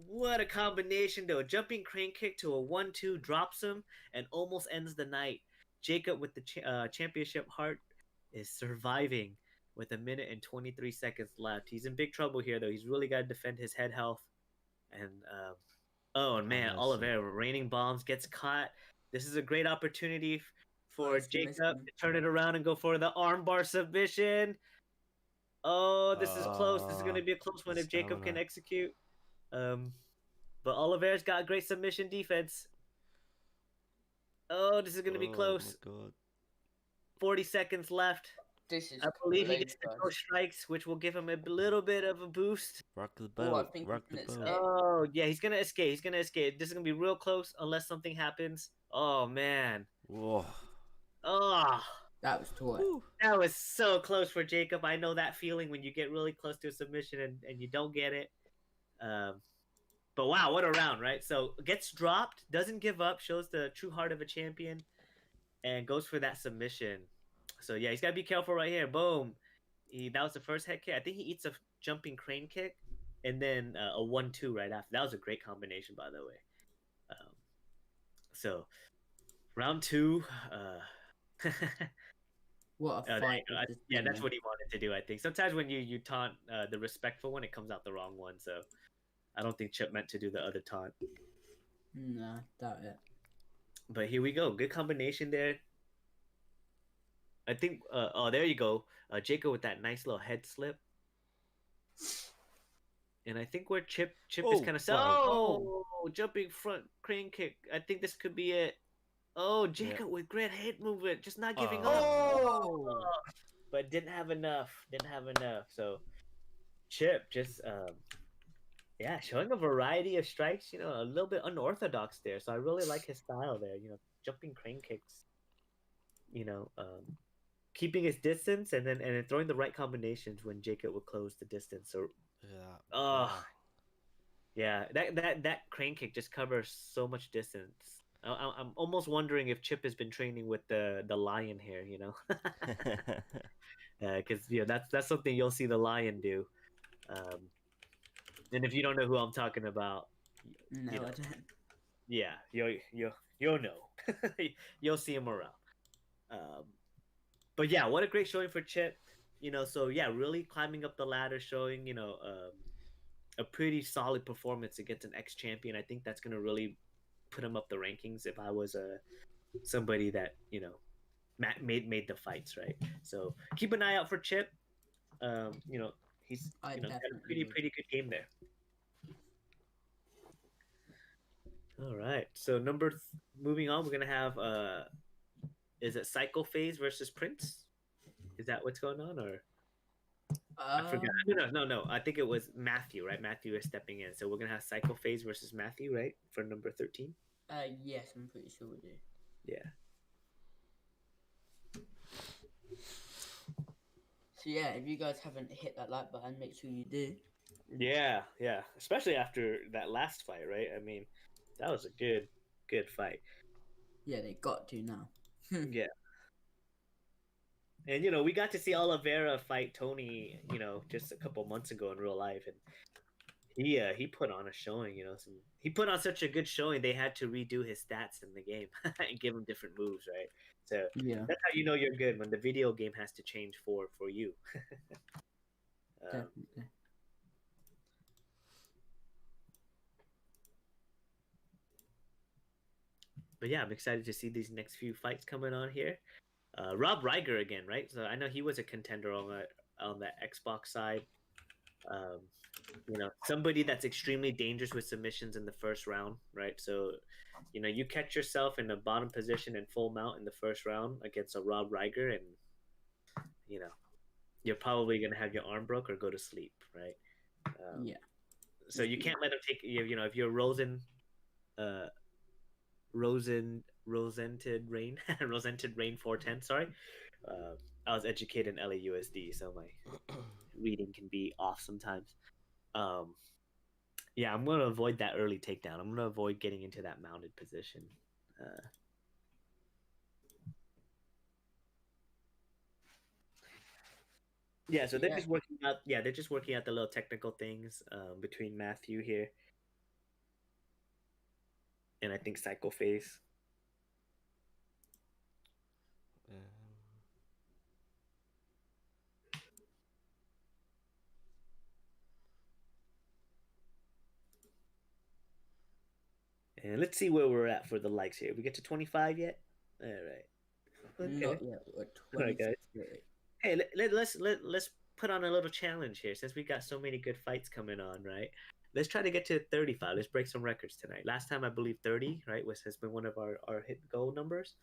[SPEAKER 6] What a combination, though. A jumping crane kick to a 1-2 drops him and almost ends the night. Jacob with the championship heart is surviving with 1 minute and 23 seconds left. He's in big trouble here, though. He's really got to defend his head health. And, man,
[SPEAKER 1] nice.
[SPEAKER 6] Oliveira, raining bombs, gets caught. This is a great opportunity for
[SPEAKER 2] Nice
[SPEAKER 6] Jacob
[SPEAKER 2] submission.
[SPEAKER 6] to turn it around and go for the armbar submission. Oh, this is close. This is going to be a close one if Jacob can
[SPEAKER 1] stamina.
[SPEAKER 6] execute. But Oliveira's got great submission defense. Oh, this is going to be close.
[SPEAKER 1] Oh, my God.
[SPEAKER 6] 40 seconds left.
[SPEAKER 2] This is
[SPEAKER 6] I believe he
[SPEAKER 2] close,
[SPEAKER 6] gets the
[SPEAKER 2] guys.
[SPEAKER 6] pro strikes, which will give him a little bit of a boost.
[SPEAKER 1] Rock the
[SPEAKER 2] Oh, I
[SPEAKER 1] boat.
[SPEAKER 2] think
[SPEAKER 1] Rock
[SPEAKER 2] he
[SPEAKER 1] the
[SPEAKER 2] can
[SPEAKER 1] boat.
[SPEAKER 2] escape.
[SPEAKER 6] Oh, yeah, he's going to escape. He's going to escape. This is going to be real close unless something happens. Oh, man.
[SPEAKER 1] Whoa.
[SPEAKER 6] Oh,
[SPEAKER 2] That was toy.
[SPEAKER 1] Woo.
[SPEAKER 6] that was so close for Jacob. I know that feeling when you get really close to a submission and you don't get it. But wow, what a round, right? So gets dropped, doesn't give up, shows the true heart of a champion, and goes for that submission. So yeah, he's got to be careful right here. Boom. That was the first head kick. I think he eats a jumping crane kick and then a 1-2 right after. That was a great combination, by the way. So round 2.
[SPEAKER 2] What a fight. with this
[SPEAKER 6] Yeah,
[SPEAKER 2] thing,
[SPEAKER 6] that's
[SPEAKER 2] man.
[SPEAKER 6] what he wanted to do, I think. Sometimes when you taunt the respectful one, it comes out the wrong one. So I don't think Chip meant to do the other taunt.
[SPEAKER 2] Nah, doubt it.
[SPEAKER 6] But here we go. Good combination there. I think. There you go. Jacob with that nice little head slip. And I think where Chip is
[SPEAKER 1] Oh,
[SPEAKER 6] kind of
[SPEAKER 1] wow.
[SPEAKER 6] jumping front crane kick. I think this could be it. Oh, Jacob with great head movement, just not giving up.
[SPEAKER 2] Oh!
[SPEAKER 6] But didn't have enough. So Chip just showing a variety of strikes. A little bit unorthodox there. So I really like his style there. Jumping crane kicks. Keeping his distance and then throwing the right combinations when Jacob would close the distance. So
[SPEAKER 1] Yeah.
[SPEAKER 6] Oh,
[SPEAKER 1] wow.
[SPEAKER 6] yeah, that crane kick just covers so much distance. I'm almost wondering if Chip has been training with the lion here, because that's something you'll see the lion do. And if you don't know who I'm talking about,
[SPEAKER 2] No,
[SPEAKER 6] you know.
[SPEAKER 2] I don't.
[SPEAKER 6] yeah, you'll know. You'll see him around. But yeah, what a great showing for Chip. So yeah, really climbing up the ladder, showing a pretty solid performance against an ex-champion. I think that's gonna really put him up the rankings if I was somebody that made the fights, right? So keep an eye out for Chip. He's
[SPEAKER 2] I
[SPEAKER 6] got a
[SPEAKER 2] definitely would.
[SPEAKER 6] pretty good game there. All right, so moving on, we're gonna have is it Psycho Phase versus Prince? Is that what's going on, or I forgot? No. I think it was Matthew, right? Matthew is stepping in, so we're gonna have Psycho Phase versus Matthew, right, for number 13.
[SPEAKER 2] Yes, I'm pretty sure we do.
[SPEAKER 6] Yeah.
[SPEAKER 2] So yeah, if you guys haven't hit that like button, make sure you do.
[SPEAKER 6] Yeah. Especially after that last fight, right? I mean, that was a good fight.
[SPEAKER 2] Yeah, they got to now.
[SPEAKER 6] Yeah. And we got to see Oliveira fight Tony, just a couple months ago in real life, and he put on a showing. He put on such a good showing they had to redo his stats in the game and give him different moves, right? So
[SPEAKER 2] Yeah,
[SPEAKER 6] that's how you know you're good, when the video game has to change for you.
[SPEAKER 2] definitely.
[SPEAKER 6] But yeah, I'm excited to see these next few fights coming on here. Rob Reiger again, right? So I know he was a contender on the Xbox side. Um, somebody that's extremely dangerous with submissions in the first round, right? So, you catch yourself in a bottom position in full mount in the first round against a Rob Reiger, and you know you're probably gonna have your arm broke or go to sleep, right?
[SPEAKER 2] Yeah,
[SPEAKER 6] So you can't let him take if you're uh, Rosented Rain, Rosented Rain 410. Sorry, I was educated in LAUSD, so my reading can be off sometimes. Um, yeah, I'm gonna avoid that early takedown. I'm gonna avoid getting into that mounted position. Uh, yeah, so they're
[SPEAKER 2] yeah,
[SPEAKER 6] just working out. Yeah, they're just working out the little technical things between Matthew here and I think Psycho Face.
[SPEAKER 1] Um,
[SPEAKER 6] And let's see where we're at for the likes here. We get to 25 yet? All right. Okay.
[SPEAKER 2] not yet. We're
[SPEAKER 6] All right, guys.
[SPEAKER 2] 23.
[SPEAKER 6] Hey, let's put on a little challenge here since we got so many good fights coming on, right? Let's try to get to 35. Let's break some records tonight. Last time I believe 30, right, has been one of our hit goal numbers.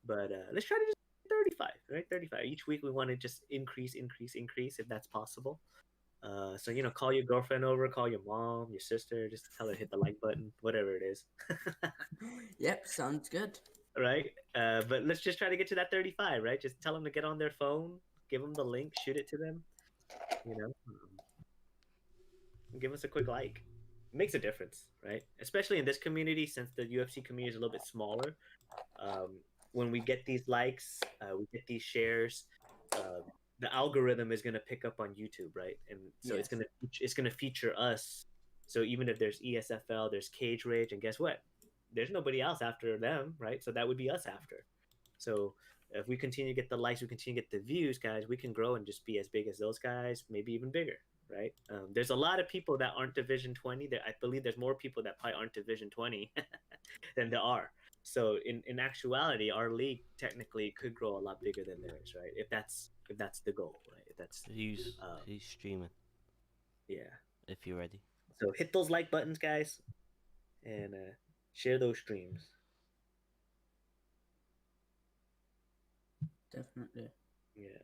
[SPEAKER 6] But let's try to just 35, right? 35. Each week we want to just increase if that's possible. So call your girlfriend over, call your mom, your sister, just tell her to hit the like button, whatever it is.
[SPEAKER 2] Yep, sounds good.
[SPEAKER 6] Right? But let's just try to get to that 35, right? Just tell them to get on their phone, give them the link, shoot it to them, give us a quick like. It makes a difference, right? Especially in this community, since the UFC community is a little bit smaller. Um, when we get these likes, we get these shares. Uh, the algorithm is going to pick up on YouTube, right? And so
[SPEAKER 2] Yes.
[SPEAKER 6] it's gonna feature us. So even if there's ESFL, there's Cage Rage, and guess what? There's nobody else after them, right? So that would be us after. So if we continue to get the likes, we continue to get the views, guys, we can grow and just be as big as those guys, maybe even bigger, right? There's a lot of people that aren't Division 20. I believe there's more people that probably aren't Division 20 than there are. So in actuality, our league technically could grow a lot bigger than theirs, right? If that's the goal, right? If that's
[SPEAKER 1] who's
[SPEAKER 6] um,
[SPEAKER 1] who's streaming?
[SPEAKER 6] yeah.
[SPEAKER 1] If you're ready.
[SPEAKER 6] So hit those like buttons, guys, and share those streams.
[SPEAKER 2] Definitely.
[SPEAKER 6] Yeah.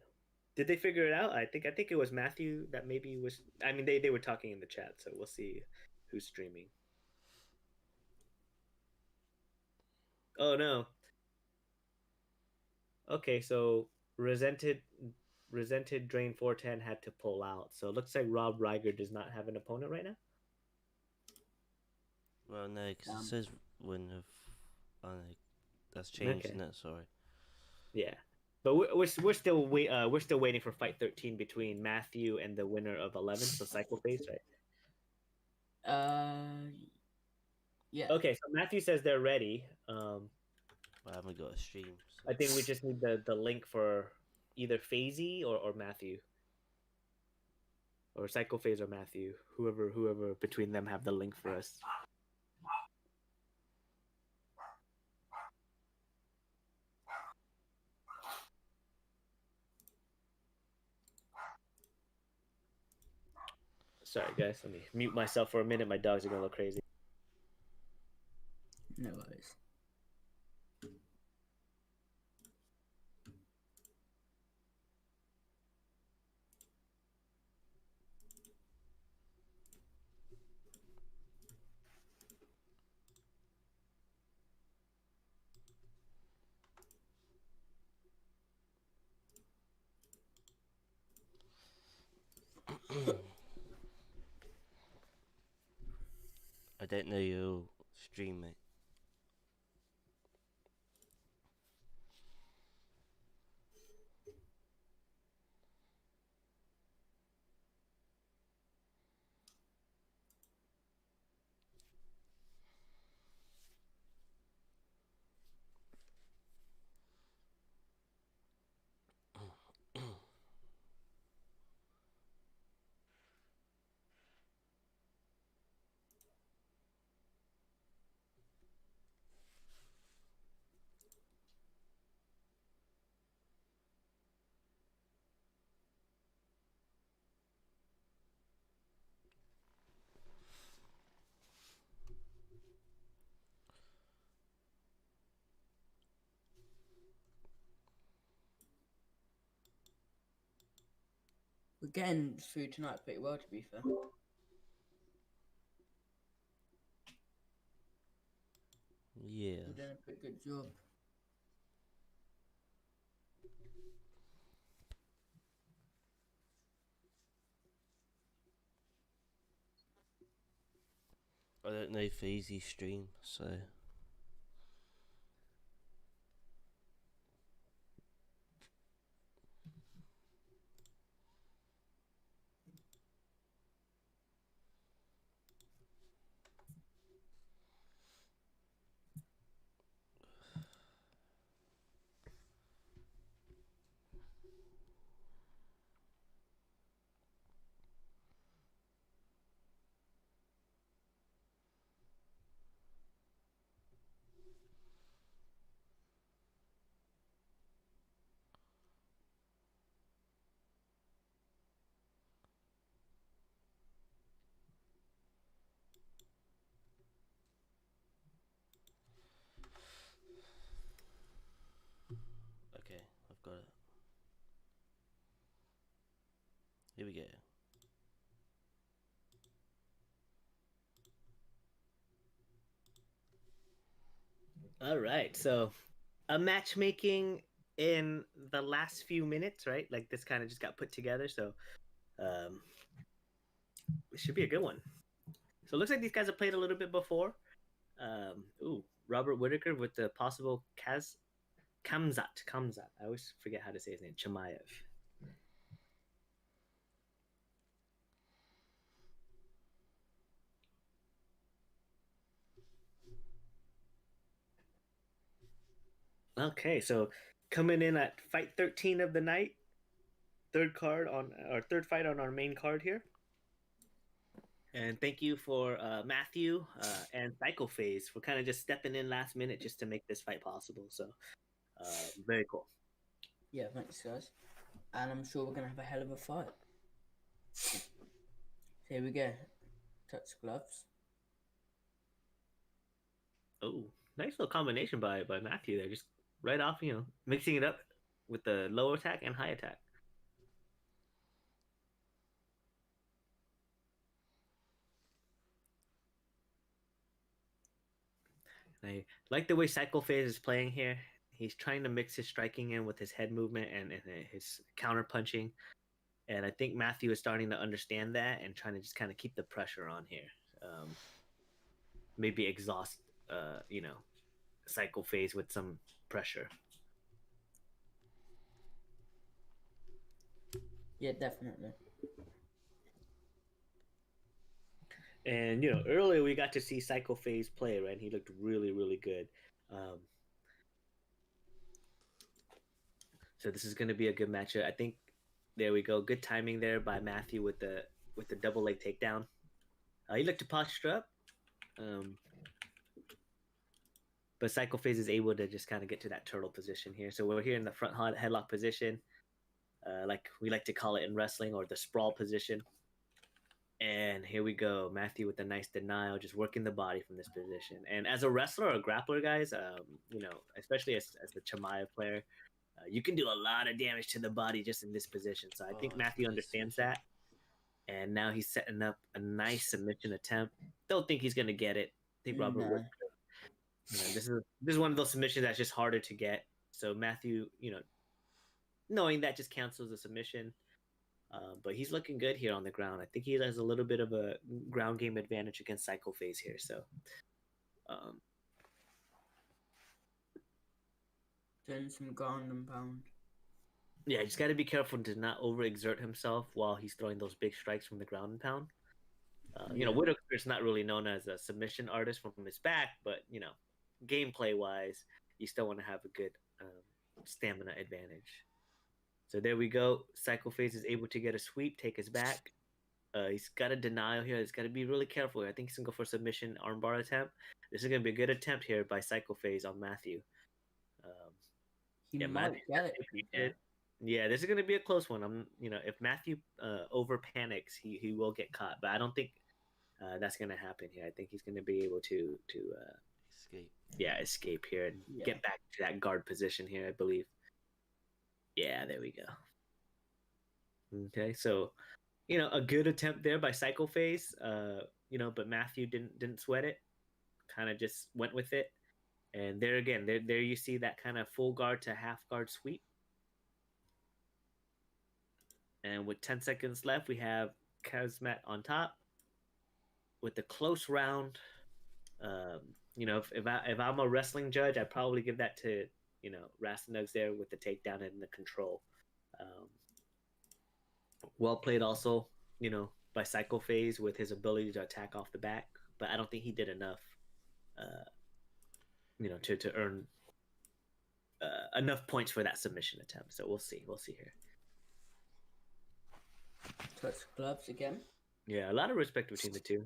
[SPEAKER 6] Did they figure it out? I think it was Matthew that maybe was. I mean, they were talking in the chat, so we'll see who's streaming. Oh no. Okay, so resented Drain 410 had to pull out. So it looks like Rob Reiger does not have an opponent right now.
[SPEAKER 1] Well, no, because it
[SPEAKER 2] Um,
[SPEAKER 1] says win of. I know that's changed,
[SPEAKER 6] Okay.
[SPEAKER 1] isn't it? Sorry.
[SPEAKER 6] Yeah. But we're still waiting for fight 13 between Matthew and the winner of 11, so Cycle Face, right?
[SPEAKER 2] yeah,
[SPEAKER 6] Okay, so Matthew says they're ready.
[SPEAKER 1] I haven't got a stream. So.
[SPEAKER 6] I think we just need the link for either Phasey or Matthew. Or Psycho Phase or Matthew. Whoever between them have the link for us. Sorry guys, let me mute myself for a minute. My dogs are gonna look crazy.
[SPEAKER 2] no worries.
[SPEAKER 1] I don't know your stream, mate.
[SPEAKER 2] getting through tonight pretty well, to be fair.
[SPEAKER 1] Yeah.
[SPEAKER 2] You're doing a pretty good job.
[SPEAKER 1] I don't know FaZe's stream, so okay, I've got it. Here we go.
[SPEAKER 6] All right, so a matchmaking in the last few minutes, right? Like this kind of just got put together, so it should be a good one. So it looks like these guys have played a little bit before. Robert Whitaker with the possible Kamzat. I always forget how to say his name. Chimaev. Okay, so coming in at fight 13 of the night, third fight on our main card here. And thank you for Matthew and Psycho Phase for kind of just stepping in last minute just to make this fight possible. So very cool.
[SPEAKER 2] Yeah, thanks, guys. And I'm sure we're going to have a hell of a fight. So here we go. Touch gloves.
[SPEAKER 6] Oh, nice little combination by Matthew there. Just right off, mixing it up with the low attack and high attack. I like the way Cycle Phase is playing here. He's trying to mix his striking in with his head movement and his counter punching. And I think Matthew is starting to understand that and trying to just kind of keep the pressure on here. Maybe exhaust, Cycle Phase with some pressure.
[SPEAKER 2] Yeah, definitely.
[SPEAKER 6] And earlier we got to see Psycho Phase play, right? He looked really, really good. So this is going to be a good matchup. I think. There we go. Good timing there by Matthew with the double leg takedown. He looked to posture up, but Psycho Phase is able to just kind of get to that turtle position here. So we're here in the front headlock position, like we like to call it in wrestling, or the sprawl position. And here we go, Matthew with a nice denial, just working the body from this position. And as a wrestler or a grappler, guys, especially as the Chimaev player, you can do a lot of damage to the body just in this position. So I think Matthew understands that. And now he's setting up a nice submission attempt. Don't think he's going to get it. I think Robert would. This is one of those submissions that's just harder to get. So Matthew, knowing that just cancels the submission. But he's looking good here on the ground. I think he has a little bit of a ground game advantage against Psycho Phase here. So
[SPEAKER 2] Doing some ground and pound.
[SPEAKER 6] yeah, just got to be careful to not overexert himself while he's throwing those big strikes from the ground and pound. Whitaker's not really known as a submission artist from his back, but gameplay wise, you still want to have a good stamina advantage. So there we go. Psycho Phase is able to get a sweep, take his back. He's got a denial here. He's got to be really careful. I think he's gonna go for a submission armbar attempt. This is gonna be a good attempt here by Psycho Phase on Matthew.
[SPEAKER 2] He might get it.
[SPEAKER 6] Yeah, this is gonna be a close one. If Matthew over panics, he will get caught. But I don't think that's gonna happen here. I think he's gonna be able to
[SPEAKER 1] escape.
[SPEAKER 6] Yeah, escape here and get back to that guard position here. I believe. Yeah, there we go. Okay, so a good attempt there by Psycho Phase. But Matthew didn't sweat it. Kind of just went with it. And there again, there you see that kind of full guard to half guard sweep. And with 10 seconds left, we have Kazmat on top with the close round. If I'm a wrestling judge, I'd probably give that to Rastanugs there with the takedown and the control. Um, well played also, by Psycho Phase with his ability to attack off the back, but I don't think he did enough, to earn enough points for that submission attempt. So we'll see here.
[SPEAKER 2] Touch gloves again.
[SPEAKER 6] Yeah, a lot of respect between the two.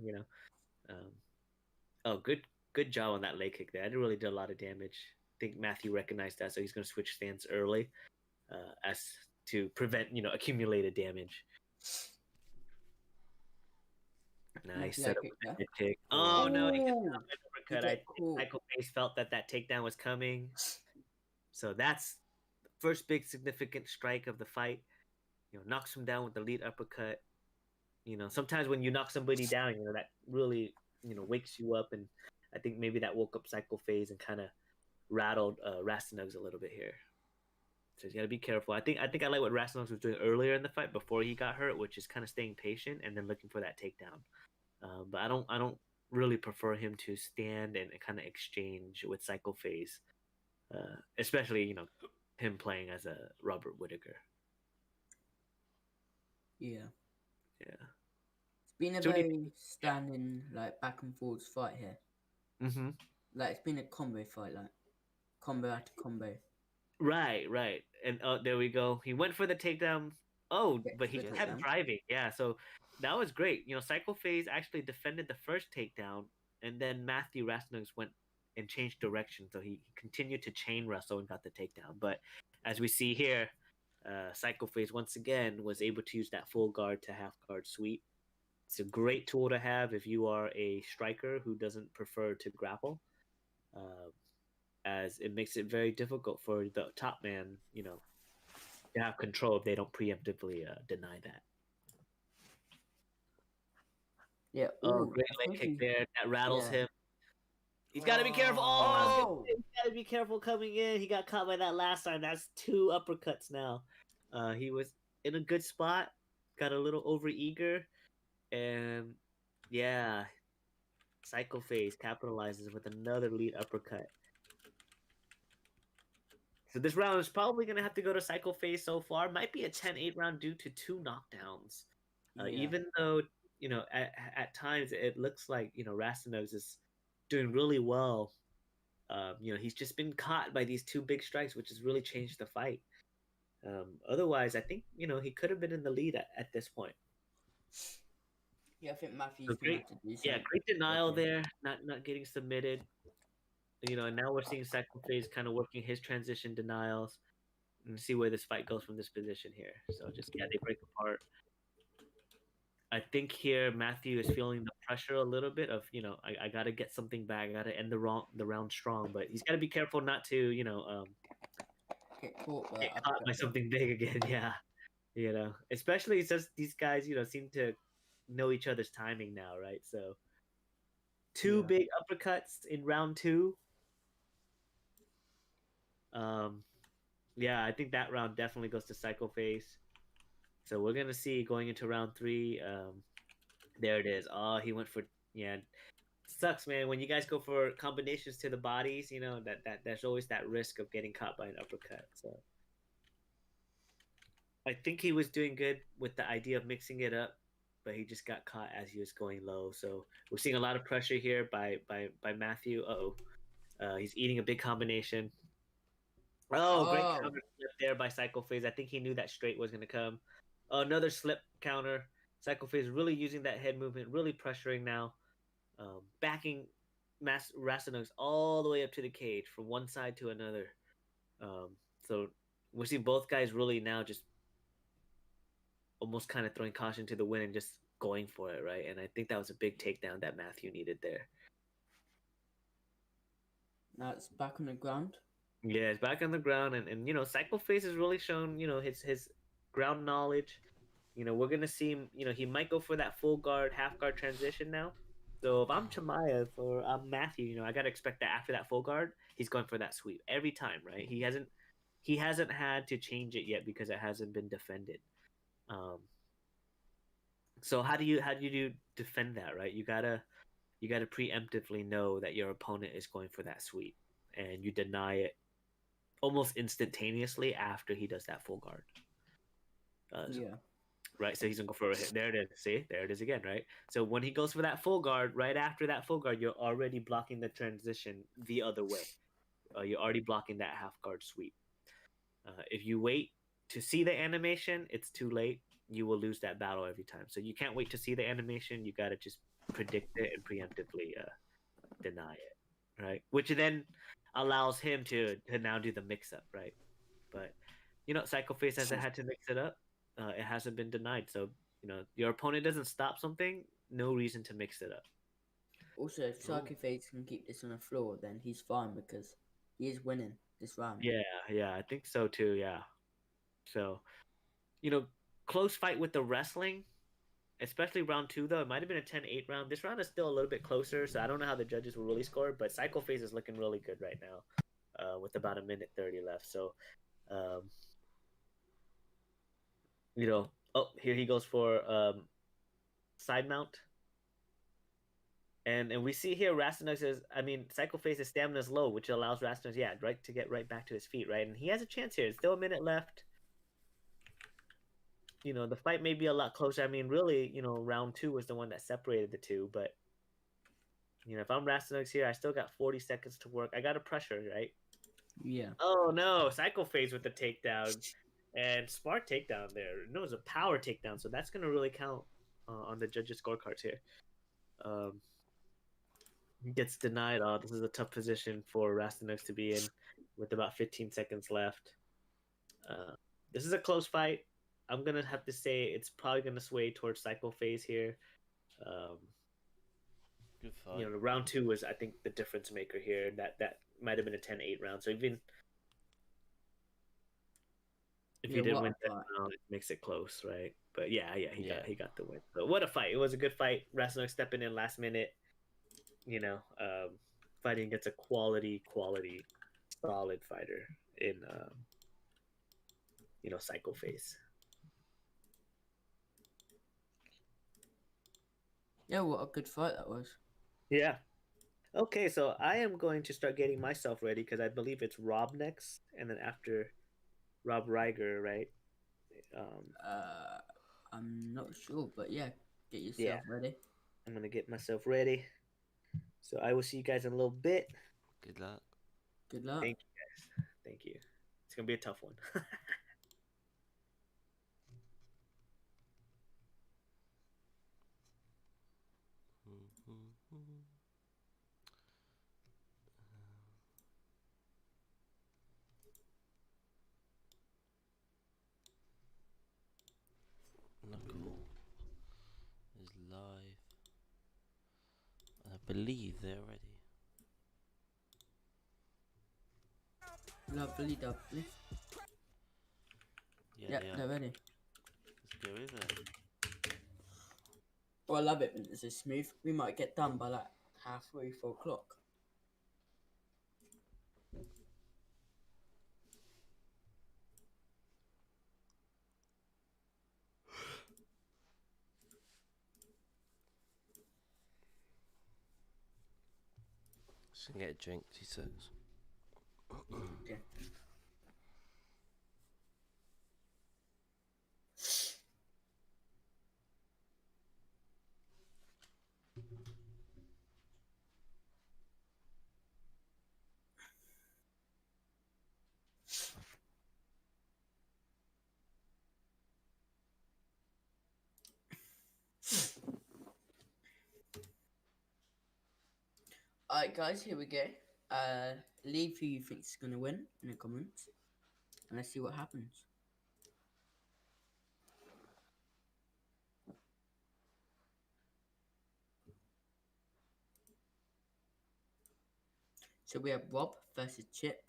[SPEAKER 6] Good job on that leg kick there. It really did a lot of damage. I think Matthew recognized that, so he's going to switch stance early, as to prevent accumulated damage. Nice
[SPEAKER 2] Nice
[SPEAKER 6] setup
[SPEAKER 2] leg
[SPEAKER 6] with
[SPEAKER 2] kick
[SPEAKER 6] the head kick. Oh no, he got
[SPEAKER 2] Ooh.
[SPEAKER 6] an uppercut. I think Michael Face felt that takedown was coming. So that's the first big significant strike of the fight. Knocks him down with the lead uppercut. Sometimes when you knock somebody down, that really, wakes you up, and I think maybe that woke up Psycho Phase and kind of rattled Rastanugs a little bit here. So you got to be careful. I think I like what Rastanugs was doing earlier in the fight before he got hurt, which is kind of staying patient and then looking for that takedown. But I don't really prefer him to stand and kind of exchange with Psycho Phase, especially him playing as a Robert Whittaker.
[SPEAKER 2] Yeah.
[SPEAKER 6] Yeah.
[SPEAKER 2] It's been a
[SPEAKER 6] So
[SPEAKER 2] very standing, like, back and forwards fight here.
[SPEAKER 6] Mm-hmm.
[SPEAKER 2] Like, it's been a combo fight, like, combo after combo.
[SPEAKER 6] Right. And there we go. He went for the takedown. Oh, but he kept driving. Yeah, so that was great. Psycho Phase actually defended the first takedown, and then Matthew Rastanugs went and changed direction, so he continued to chain wrestle and got the takedown. But as we see here, Psycho Phase once again was able to use that full guard to half guard sweep. It's a great tool to have if you are a striker who doesn't prefer to grapple, as it makes it very difficult for the top man, to have control if they don't preemptively deny that.
[SPEAKER 2] Yeah.
[SPEAKER 6] Oh, great leg kick there. That rattles him. He's got to be careful. He's got to be careful coming in. He got caught by that last time. That's 2 uppercuts now. He was in a good spot, got a little overeager, and yeah, Psycho Phase capitalizes with another lead uppercut. So this round is probably going to have to go to Psycho Phase so far. Might be a 10-8 round due to 2 knockdowns. Even though, at times it looks like, Rastanugs is doing really well. He's just been caught by these 2 big strikes, which has really changed the fight. Otherwise, I think, he could have been in the lead at this point.
[SPEAKER 2] Yeah, I think Matthew's going to have to do something.
[SPEAKER 6] Yeah, great denial there, not getting submitted. And now we're seeing Psycho Phase kind of working his transition denials and see where this fight goes from this position here. So they break apart. I think here Matthew is feeling the pressure a little bit of, I got to get something back. I got to end the round strong, but he's got to be careful not to,
[SPEAKER 2] get caught
[SPEAKER 6] by something big again. Yeah. Especially since these guys, seem to know each other's timing now, right? So 2 big uppercuts in round 2. I think that round definitely goes to Psycho Phase. So we're gonna see going into round 3. There it is. Oh, he went for Sucks, man. When you guys go for combinations to the bodies, that there's always that risk of getting caught by an uppercut. So I think he was doing good with the idea of mixing it up, but he just got caught as he was going low. So we're seeing a lot of pressure here by Matthew. He's eating a big combination. Great counter slip there by Psycho Phase. I think he knew that straight was going to come. Another slip counter. Psycho Phase really using that head movement, really pressuring now. Backing Rastanugs all the way up to the cage from one side to another. So we see both guys really now just almost kind of throwing caution to the wind and just going for it, right? And I think that was a big takedown that Matthew needed there.
[SPEAKER 2] Now it's back on the ground.
[SPEAKER 6] Yeah, it's back on the ground, and Psycho Phase has really shown his ground knowledge. We're gonna see him. He might go for that full guard, half guard transition now. So if I'm Chimaev or I'm Matthew, I gotta expect that after that full guard, he's going for that sweep every time, right? He hasn't had to change it yet because it hasn't been defended. Um, so how do you defend that, right? You gotta preemptively know that your opponent is going for that sweep, and you deny it almost instantaneously after he does that full guard.
[SPEAKER 2] Yeah.
[SPEAKER 6] Right, so he's gonna go for a hit. There it is. See, there it is again, right? So when he goes for that full guard, right after that full guard, you're already blocking the transition the other way. You're already blocking that half guard sweep. If you wait to see the animation, it's too late. You will lose that battle every time. So you can't wait to see the animation. You gotta just predict it and preemptively deny it, right? Which then allows him to now do the mix up, right? But Psycho Face hasn't had to mix it up. It hasn't been denied. So your opponent doesn't stop something, no reason to mix it up.
[SPEAKER 2] Also, if Psycho Face can keep this on the floor, then he's fine because he is winning this round.
[SPEAKER 6] Yeah, I think so too. Yeah. So, close fight with the wrestling, especially round two, though. It might have been a 10-8 round. This round is still a little bit closer, so I don't know how the judges will really score, but Psycho Face is looking really good right now with about a minute 30 left. So, um, oh, here he goes for side mount. And we see here Rastinux Psycho Face's stamina is low, which allows Rastinux, right, to get right back to his feet, right? And he has a chance here. It's still a minute left. The fight may be a lot closer. Really, round two was the one that separated the two. But, if I'm Rastinux here, I still got 40 seconds to work. I got a pressure, right?
[SPEAKER 2] Yeah.
[SPEAKER 6] Oh, no. Psycho Face with the takedown. And smart takedown there. No, it's a power takedown. So that's going to really count on the judges' scorecards here. He gets denied. Oh, this is a tough position for Rastinux to be in with about 15 seconds left. This is a close fight. I'm going to have to say it's probably going to sway towards Psycho Phase here.
[SPEAKER 1] Good fight.
[SPEAKER 6] Round two was, I think, the difference maker here. That might have been a 10-8 round. So even if he didn't win that round, it makes it close, right? But he got the win. So what a fight. It was a good fight. Rastinux stepping in last minute. Fighting against a quality, solid fighter in, Psycho Face.
[SPEAKER 2] Yeah, what a good fight that was.
[SPEAKER 6] Yeah. Okay, so I am going to start getting myself ready because I believe it's Rob next, and then after Rob Reiger, right?
[SPEAKER 2] I'm not sure, but yeah, get yourself ready.
[SPEAKER 6] I'm gonna get myself ready. So I will see you guys in a little bit.
[SPEAKER 1] Good luck.
[SPEAKER 2] Good luck.
[SPEAKER 6] Thank you, guys. Thank you. It's gonna be a tough one.
[SPEAKER 1] Knuckle is live. I believe they're ready.
[SPEAKER 2] Lovely, lovely.
[SPEAKER 1] Yeah,
[SPEAKER 2] they're ready.
[SPEAKER 1] Let's go with it.
[SPEAKER 2] Well, I love it when it's so smooth. We might get done by like 3:30, 4 o'clock.
[SPEAKER 1] Just gonna get a drink, 2 seconds.
[SPEAKER 2] Okay. Alright guys, here we go. Leave who you think is going to win in the comments. And let's see what happens. So we have Rob versus Chip.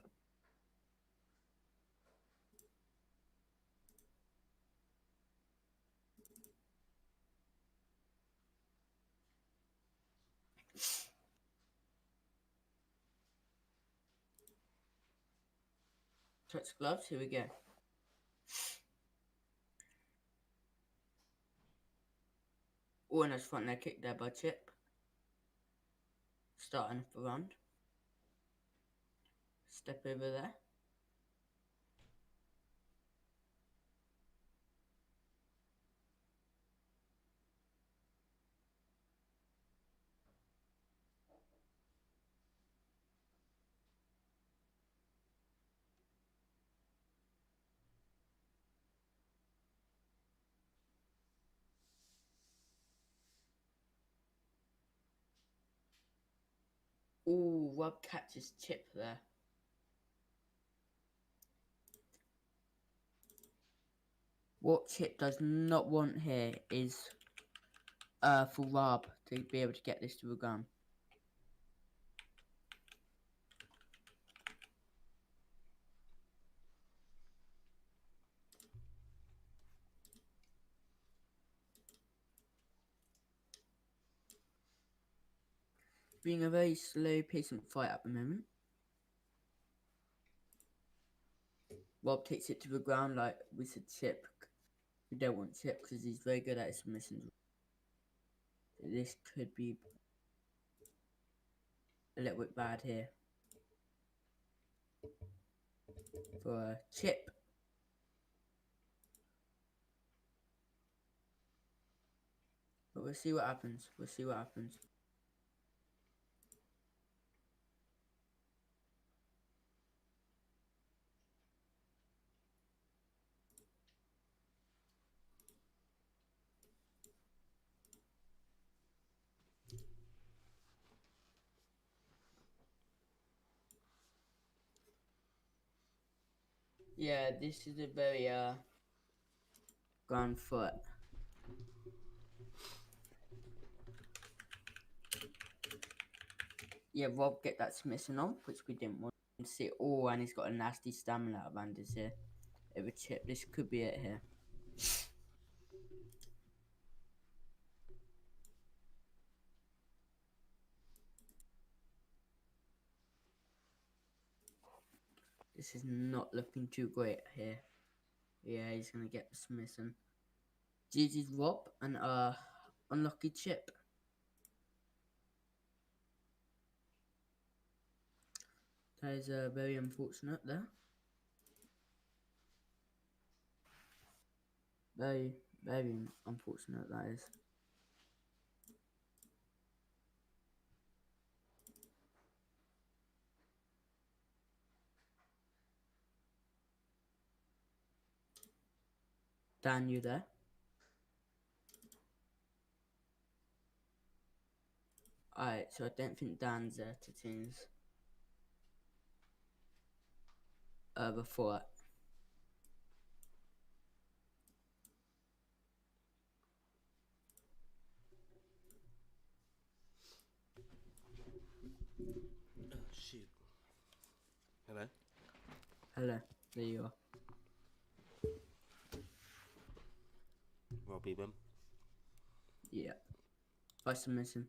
[SPEAKER 2] Touch gloves, here we go. Oh, and that's front leg kick there by Chip. Starting the round. Step over there. Ooh, Rob catches Chip there. What Chip does not want here is for Rob to be able to get this to the gun. Being a very slow paced fight at the moment. Rob takes it to the ground like we said Chip. We don't want Chip because he's very good at his submissions. This could be a little bit bad here for Chip. But we'll see what happens. We'll see what happens. Yeah, this is a very ground foot. Yeah, Rob get that submission on, which we didn't want to see. Oh, and he's got a nasty stamina advantage here. Over Chip, this could be it here. This is not looking too great here. Yeah, he's gonna get the submission. GG's Rob and unlucky Chip. That is very unfortunate there. Very, very unfortunate that is. Dan, you there? Alright, so I don't think Dan's there to change before.
[SPEAKER 1] Oh, shoot. Hello?
[SPEAKER 2] Hello, there you are.
[SPEAKER 1] Robbie Bum.
[SPEAKER 2] Yeah. By submission.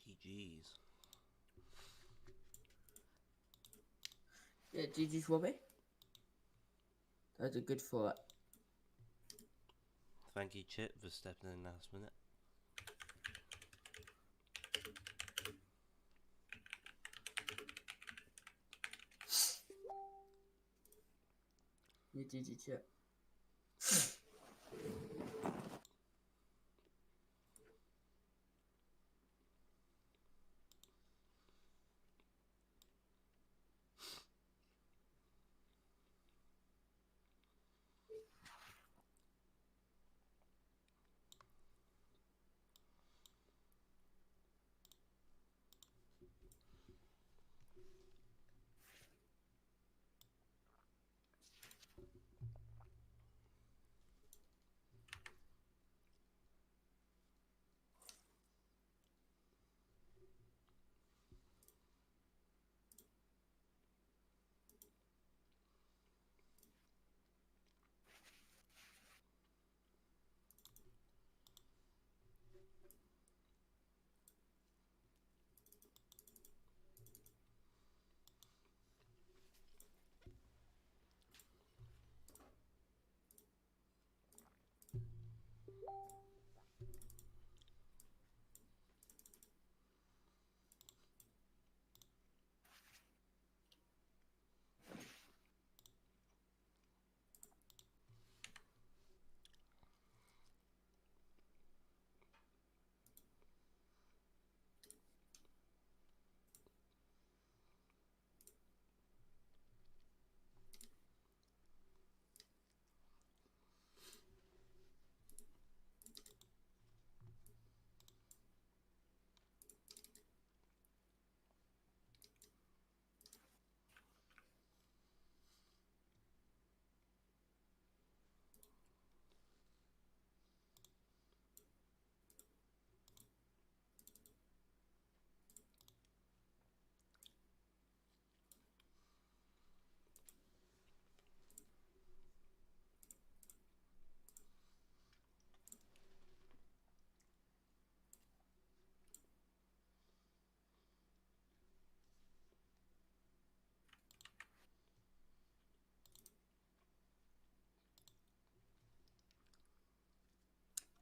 [SPEAKER 1] GG's.
[SPEAKER 2] Yeah, GG's Robbie. That's a good fight.
[SPEAKER 1] Thank you, Chip, for stepping in last minute.
[SPEAKER 2] Yeah, GG Chip.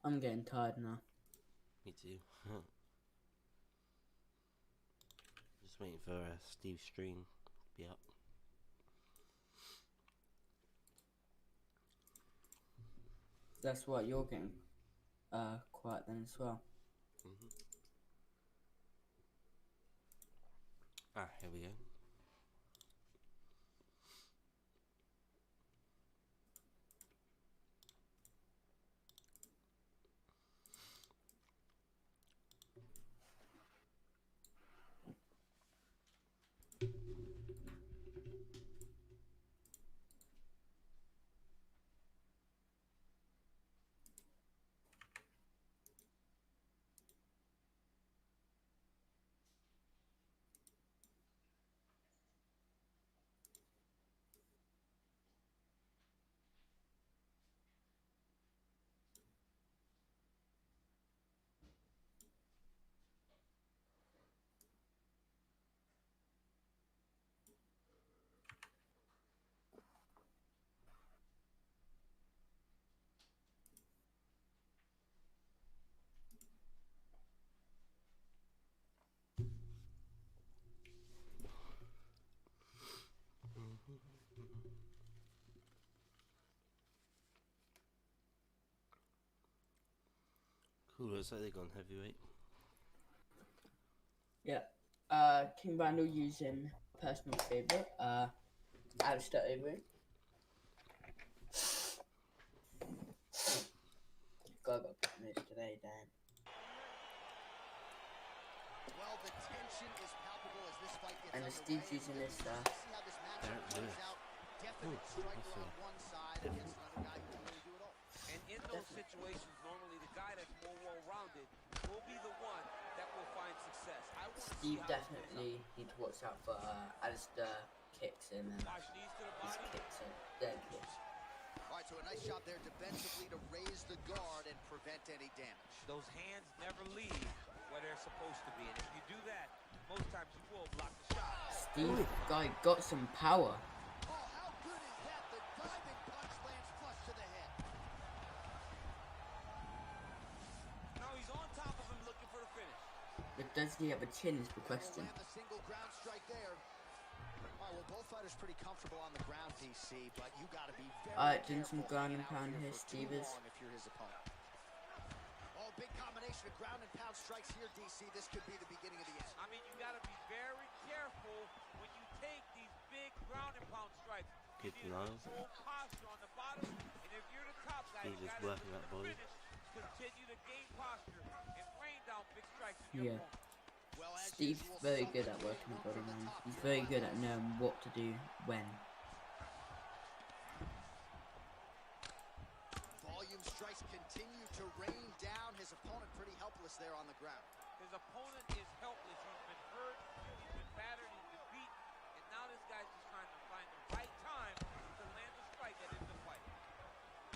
[SPEAKER 2] I'm getting tired now.
[SPEAKER 1] Me too. Just waiting for Steve's stream to be up.
[SPEAKER 2] That's why you're getting quiet then as well.
[SPEAKER 1] Ah, here we go. Cool, looks like they've gone heavyweight.
[SPEAKER 2] Yeah. King Randall using personal favourite, Alistair Overeem. God, I got put in this today, damn.
[SPEAKER 3] Well, the tension is palpable as this fight gets
[SPEAKER 2] And
[SPEAKER 3] underway.
[SPEAKER 2] Steve's using this,
[SPEAKER 3] See how this matchup plays out. Definite striker on one side against another guy who can really do it all.
[SPEAKER 4] And in those situations, normally the guy that's more well-rounded will be the one that will find success. I want to see
[SPEAKER 2] Steve
[SPEAKER 4] how this plays out.
[SPEAKER 2] definitely need to watch out for Alistair kicks and
[SPEAKER 4] Watch knees to the
[SPEAKER 2] his
[SPEAKER 4] body.
[SPEAKER 2] kicks and dead kicks.
[SPEAKER 3] All right, so a nice job there defensively to raise the guard and prevent any damage.
[SPEAKER 4] Those hands never leave where they're supposed to be. And if you do that, most times you will block the shot.
[SPEAKER 2] Steve guy got some power.
[SPEAKER 3] Oh, how good is that? The diving punch lands flush to the head.
[SPEAKER 4] Now he's on top of him looking for the finish.
[SPEAKER 2] But does he have a chin is the
[SPEAKER 3] Will
[SPEAKER 2] question.
[SPEAKER 3] land the single ground strike there. All right, well, both fighters pretty comfortable on the ground, DC, but you got to be very
[SPEAKER 2] Alright, doing some
[SPEAKER 3] careful
[SPEAKER 2] ground and
[SPEAKER 3] hanging out
[SPEAKER 2] pound
[SPEAKER 3] here
[SPEAKER 2] here,
[SPEAKER 3] for too
[SPEAKER 2] Steve is.
[SPEAKER 3] long if you're his opponent. Oh, big combination of ground and pound strikes here, DC. This could be the beginning of the end.
[SPEAKER 4] I mean, you got to be very careful when you take these big ground and pound strikes. You
[SPEAKER 1] Good
[SPEAKER 4] need
[SPEAKER 1] denial.
[SPEAKER 4] to control posture on the bottom, and if you're the top guy,
[SPEAKER 1] He's
[SPEAKER 4] you
[SPEAKER 1] just
[SPEAKER 4] got to
[SPEAKER 1] working that body.
[SPEAKER 4] continue to gain posture and rain down big strikes in your
[SPEAKER 2] Yeah.
[SPEAKER 4] opponent.
[SPEAKER 3] Well, as
[SPEAKER 2] Steve's
[SPEAKER 3] usual,
[SPEAKER 2] very
[SPEAKER 3] something
[SPEAKER 2] good at
[SPEAKER 3] can't
[SPEAKER 2] working the
[SPEAKER 3] come
[SPEAKER 2] body,
[SPEAKER 3] from the
[SPEAKER 2] man.
[SPEAKER 3] top
[SPEAKER 2] He's
[SPEAKER 3] here
[SPEAKER 2] very
[SPEAKER 3] on
[SPEAKER 2] good
[SPEAKER 3] this.
[SPEAKER 2] at knowing what to do when.
[SPEAKER 3] Volume strikes continue to rain down. His opponent pretty helpless there on the ground.
[SPEAKER 4] His opponent is helpless. He's been hurt, he's been battered, he's been beat, and now this guy's just trying to find the right time to land the strike that ends the fight.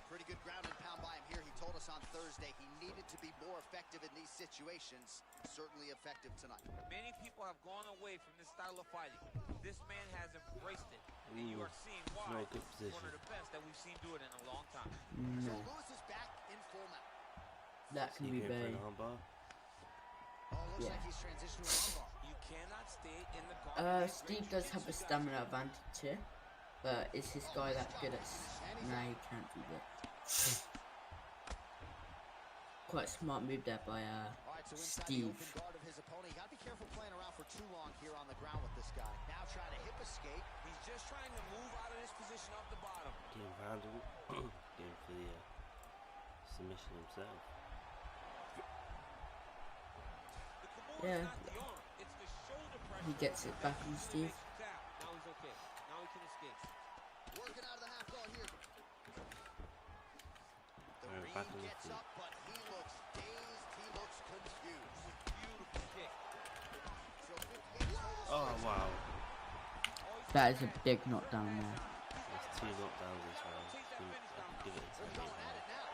[SPEAKER 3] Pretty good ground and pound by him here. He told us on Thursday he needed to be more effective in these situations. Certainly effective tonight.
[SPEAKER 4] Many people have gone away from this style of fighting. This man has embraced it, and you are seeing why.
[SPEAKER 1] no good
[SPEAKER 4] He's one
[SPEAKER 1] position.
[SPEAKER 4] of the best that we've seen do it in a long time.
[SPEAKER 3] So
[SPEAKER 2] No,
[SPEAKER 3] Lewis is back in full mount.
[SPEAKER 2] that can
[SPEAKER 1] Steve
[SPEAKER 2] be
[SPEAKER 1] going for
[SPEAKER 2] very.
[SPEAKER 1] an armbar.
[SPEAKER 3] Oh, looks
[SPEAKER 2] Yeah.
[SPEAKER 3] like he's transitioned to an armbar.
[SPEAKER 4] You cannot stay in the guard.
[SPEAKER 2] Steve does have a stamina advantage here, but is his guy that good at? Nah, he can't do that. Quite a smart move there by
[SPEAKER 3] All right, so inside
[SPEAKER 2] Steve.
[SPEAKER 3] the open guard of his opponent. You got to be careful playing around for too long here on the ground with this guy. Now trying to hip escape.
[SPEAKER 4] He's just trying to move out of this position off the bottom.
[SPEAKER 1] Getting handled. Going for the submission himself.
[SPEAKER 4] The Kimura
[SPEAKER 2] Yeah.
[SPEAKER 4] is not the arm, it's the shoulder pressure.
[SPEAKER 2] He gets it back on Steve.
[SPEAKER 4] Now he's okay. Now he can escape.
[SPEAKER 3] Working out of the half guard here. The
[SPEAKER 1] Alright,
[SPEAKER 3] Reed
[SPEAKER 1] back on the
[SPEAKER 3] gets
[SPEAKER 1] feet.
[SPEAKER 3] up, but he looks dazed. He looks confused.
[SPEAKER 4] Beautiful kick.
[SPEAKER 3] So 58 total
[SPEAKER 1] Oh
[SPEAKER 3] strikes.
[SPEAKER 1] wow.
[SPEAKER 2] That is a big knockdown there.
[SPEAKER 1] There's 2 knockdowns this round. I think I could give it a
[SPEAKER 3] They're
[SPEAKER 1] 10
[SPEAKER 3] going at it now.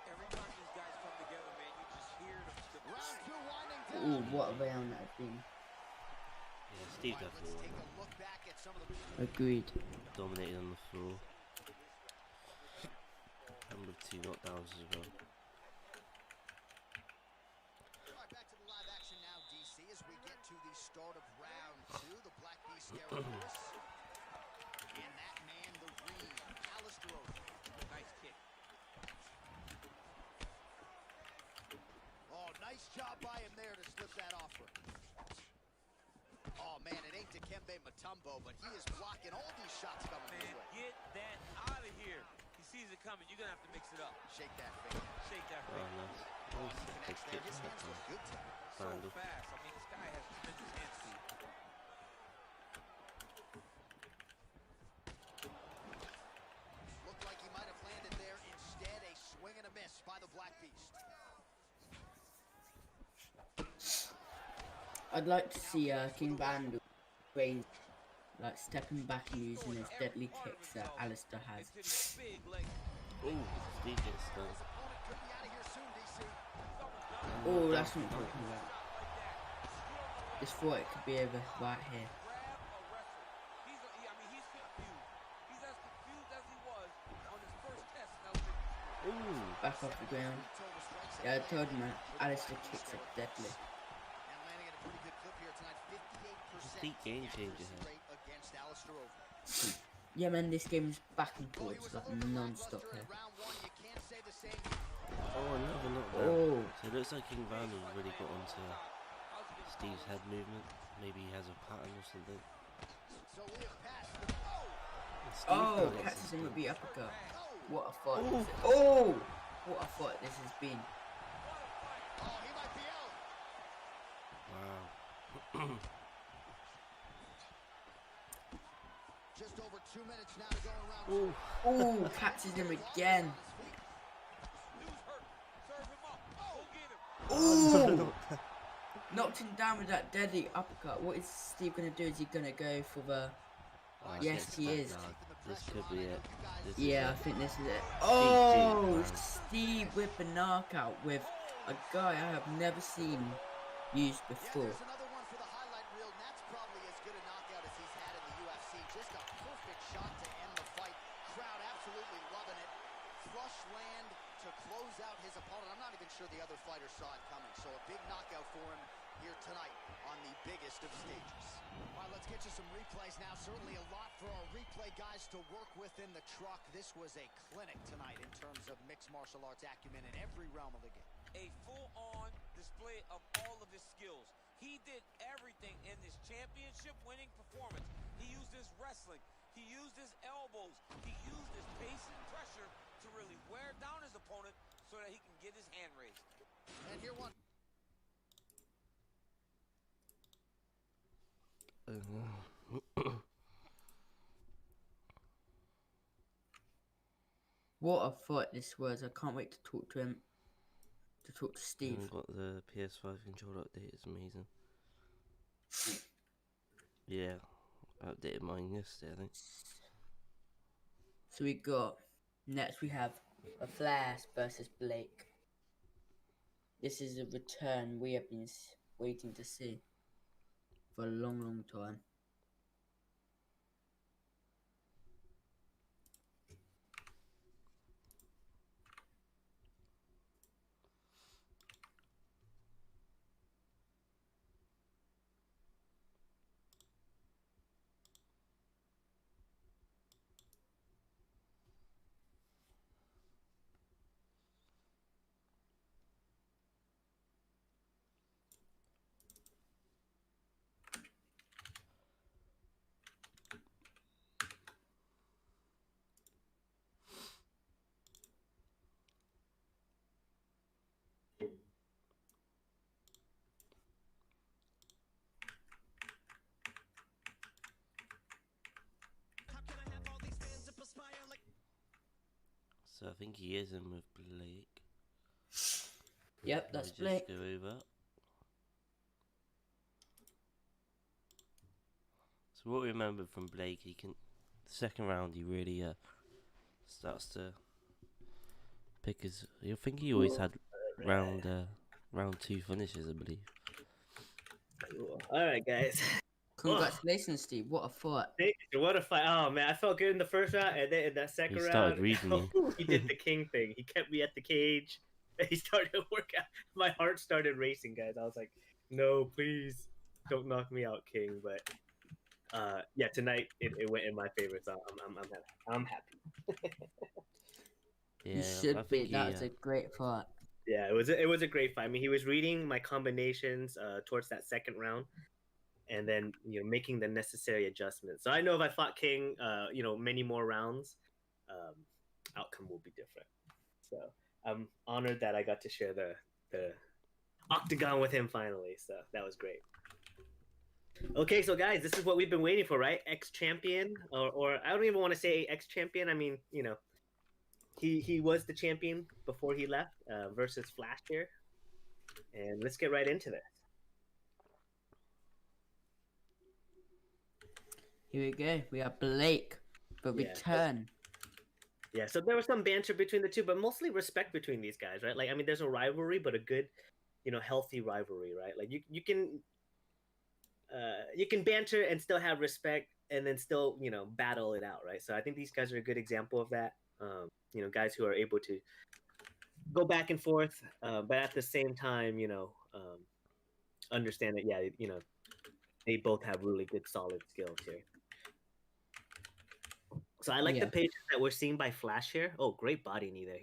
[SPEAKER 4] Every time these guys come together, man, you just hear the
[SPEAKER 3] Round two winding down.
[SPEAKER 2] Ooh, what a round that has been.
[SPEAKER 1] Yeah, Steve
[SPEAKER 3] All right,
[SPEAKER 1] definitely
[SPEAKER 3] let's
[SPEAKER 1] won
[SPEAKER 3] take
[SPEAKER 1] that.
[SPEAKER 3] a look back at some of the
[SPEAKER 2] Agreed.
[SPEAKER 1] Dominated on the floor. And with 2 knockdowns as well.
[SPEAKER 3] All right, back to the live action now, DC, as we get to the start of round 2. The Black Beast, Gary Lewis. And that man, the Reed, Alistair Overeem.
[SPEAKER 4] Nice kick.
[SPEAKER 3] Oh, nice job by him there to slip that offer. Oh, man, it ain't Dikembe Mutombo, but he is blocking all these shots coming his
[SPEAKER 4] Man,
[SPEAKER 3] way.
[SPEAKER 4] get that out of here. He sees it coming. You're going to have to mix it up.
[SPEAKER 3] Shake that finger.
[SPEAKER 4] Shake that
[SPEAKER 1] Oh,
[SPEAKER 4] finger.
[SPEAKER 1] nice.
[SPEAKER 3] Oh,
[SPEAKER 1] Nice.
[SPEAKER 3] he
[SPEAKER 1] Big
[SPEAKER 3] connects there.
[SPEAKER 1] kick
[SPEAKER 3] His
[SPEAKER 1] that
[SPEAKER 3] hands
[SPEAKER 1] time.
[SPEAKER 3] look good tonight.
[SPEAKER 4] So
[SPEAKER 1] Sandal.
[SPEAKER 4] fast. I mean, this guy has tremendous hand speed.
[SPEAKER 3] Looked like he might have landed there. Instead, a swing and a miss by the Black Beast.
[SPEAKER 2] I'd like to see King Vandal range, like stepping back and using his deadly kicks that Alistair has.
[SPEAKER 4] Into these big legs.
[SPEAKER 1] Oh, Steve gets stunned.
[SPEAKER 3] His opponent could be out of here soon, DC.
[SPEAKER 2] Oh, that's what I'm talking about. Just thought it could be over right here.
[SPEAKER 4] Grab a wrestler. I mean, he's confused. He's as confused as he was on his first test.
[SPEAKER 1] Ooh.
[SPEAKER 2] Back off the ground. Yeah, I told him that Alistair kicks are deadly.
[SPEAKER 3] And landing at a pretty good clip here tonight. 58%
[SPEAKER 1] Complete game changer
[SPEAKER 3] accuracy
[SPEAKER 1] here.
[SPEAKER 3] rate against Alistair Overeem.
[SPEAKER 2] Yeah, man, this game's back and
[SPEAKER 3] Well, he
[SPEAKER 2] forth,
[SPEAKER 3] was
[SPEAKER 2] like
[SPEAKER 3] a little bit
[SPEAKER 2] non-stop
[SPEAKER 3] lackluster
[SPEAKER 2] here.
[SPEAKER 3] in round 1. You can't say the same.
[SPEAKER 1] Oh, another knockdown.
[SPEAKER 2] Oh,
[SPEAKER 1] So it looks like King Vandal's really got onto Steve's head movement. Maybe he has a pattern or something.
[SPEAKER 3] So we have passed the...
[SPEAKER 1] And Steve
[SPEAKER 2] oh,
[SPEAKER 1] got
[SPEAKER 2] catches him
[SPEAKER 1] some
[SPEAKER 2] with the uppercut. What a fight.
[SPEAKER 1] Oh.
[SPEAKER 2] Oh, what a fight this has been.
[SPEAKER 3] Oh, he might be out.
[SPEAKER 1] Wow.
[SPEAKER 3] Just over 2 minutes now to go in round 2.
[SPEAKER 1] Oh,
[SPEAKER 2] Oh, catches him again.
[SPEAKER 4] News hurt. Serve him up. Go get him.
[SPEAKER 2] Oh, knocked him down with that deadly uppercut. What is Steve gonna do? Is he gonna go for the?
[SPEAKER 1] Oh,
[SPEAKER 2] Yes,
[SPEAKER 1] this
[SPEAKER 2] he is.
[SPEAKER 1] This could be it. This is
[SPEAKER 2] Yeah, I
[SPEAKER 1] it.
[SPEAKER 2] think this is it.
[SPEAKER 1] GG,
[SPEAKER 2] Oh,
[SPEAKER 1] man.
[SPEAKER 2] Steve with a knockout with a guy I have never seen used
[SPEAKER 3] Yeah,
[SPEAKER 2] before.
[SPEAKER 3] there's another one for the highlight reel, and that's probably as good a knockout as he's had in the UFC. Just a perfect shot to end the fight. Crowd absolutely loving it. Flush land to close out his opponent. I'm not even sure the other fighter saw it coming. So a big knockout for him here tonight on the biggest of stages. All right, let's get you some replays now. Certainly a lot for our replay guys to work with in the truck. This was a clinic tonight in terms of mixed martial arts acumen in every realm of the game.
[SPEAKER 4] A full-on display of all of his skills. He did everything in this championship-winning performance. He used his wrestling. He used his elbows. He used his pace and pressure to really wear down his opponent so that he can get his hand raised.
[SPEAKER 3] And here one.
[SPEAKER 2] What a fight this was. I can't wait to talk to him. To talk to Steve.
[SPEAKER 1] I've got the PS5 controller update. It's amazing. Yeah, I updated mine yesterday, I think.
[SPEAKER 2] So we got next we have a Flash versus Blake. This is a return we have been waiting to see for a long, long time.
[SPEAKER 1] So I think he is in with Blake.
[SPEAKER 2] Yep, that's
[SPEAKER 1] We'll
[SPEAKER 2] Blake.
[SPEAKER 1] just go over. So what we remember from Blake, he can second round he really starts to pick his. I think he always had round 2 finishes, I believe.
[SPEAKER 6] All right, guys.
[SPEAKER 2] Congratulations, Steve. What a fight.
[SPEAKER 6] What a fight! Oh man, I felt good in the first round, and then in that second
[SPEAKER 1] He started
[SPEAKER 6] round,
[SPEAKER 1] reading you.
[SPEAKER 6] he did the king thing. He kept me at the cage. He started to work out. My heart started racing, guys. I was like, "No, please, don't knock me out, King." But yeah, tonight it went in my favor, so I'm happy.
[SPEAKER 1] Yeah,
[SPEAKER 2] You
[SPEAKER 1] I
[SPEAKER 2] should
[SPEAKER 1] think
[SPEAKER 2] be. That
[SPEAKER 1] he.
[SPEAKER 2] was a great fight.
[SPEAKER 6] Yeah, it was a great fight. I mean, he was reading my combinations towards that second round, and then making the necessary adjustments. So I know if I fought King, many more rounds, um, outcome will be different. So I'm honored that I got to share the octagon with him finally. So that was great. Okay, so guys, this is what we've been waiting for, right? Ex champion, or I don't even want to say ex champion. I mean, he was the champion before he left versus Flash here, and let's get right into this.
[SPEAKER 2] Here we go. We have Blake, the
[SPEAKER 6] Yeah.
[SPEAKER 2] return.
[SPEAKER 6] Yeah, so there was some banter between the two, but mostly respect between these guys, right? Like, I mean, there's a rivalry, but a good, healthy rivalry, right? Like you can banter and still have respect, and then still battle it out, right? So I think these guys are a good example of that. Guys who are able to go back and forth, but at the same time, understand that they both have really good solid skills here. So I like the patience that we're seeing by Flash here. Oh, great body knee there.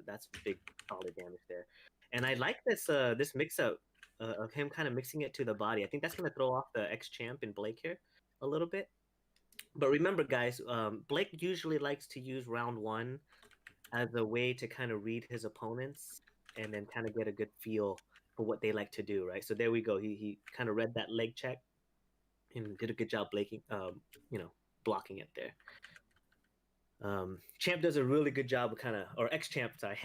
[SPEAKER 6] That's big solid damage there. And I like this mix up of him kind of mixing it to the body. I think that's gonna throw off the ex champ in Blake here a little bit. But remember, guys, Blake usually likes to use round one as a way to kind of read his opponents and then kind of get a good feel for what they like to do, right? So there we go. He kind of read that leg check and did a good job blocking it there. Champ does a really good job of or ex-champ, sorry,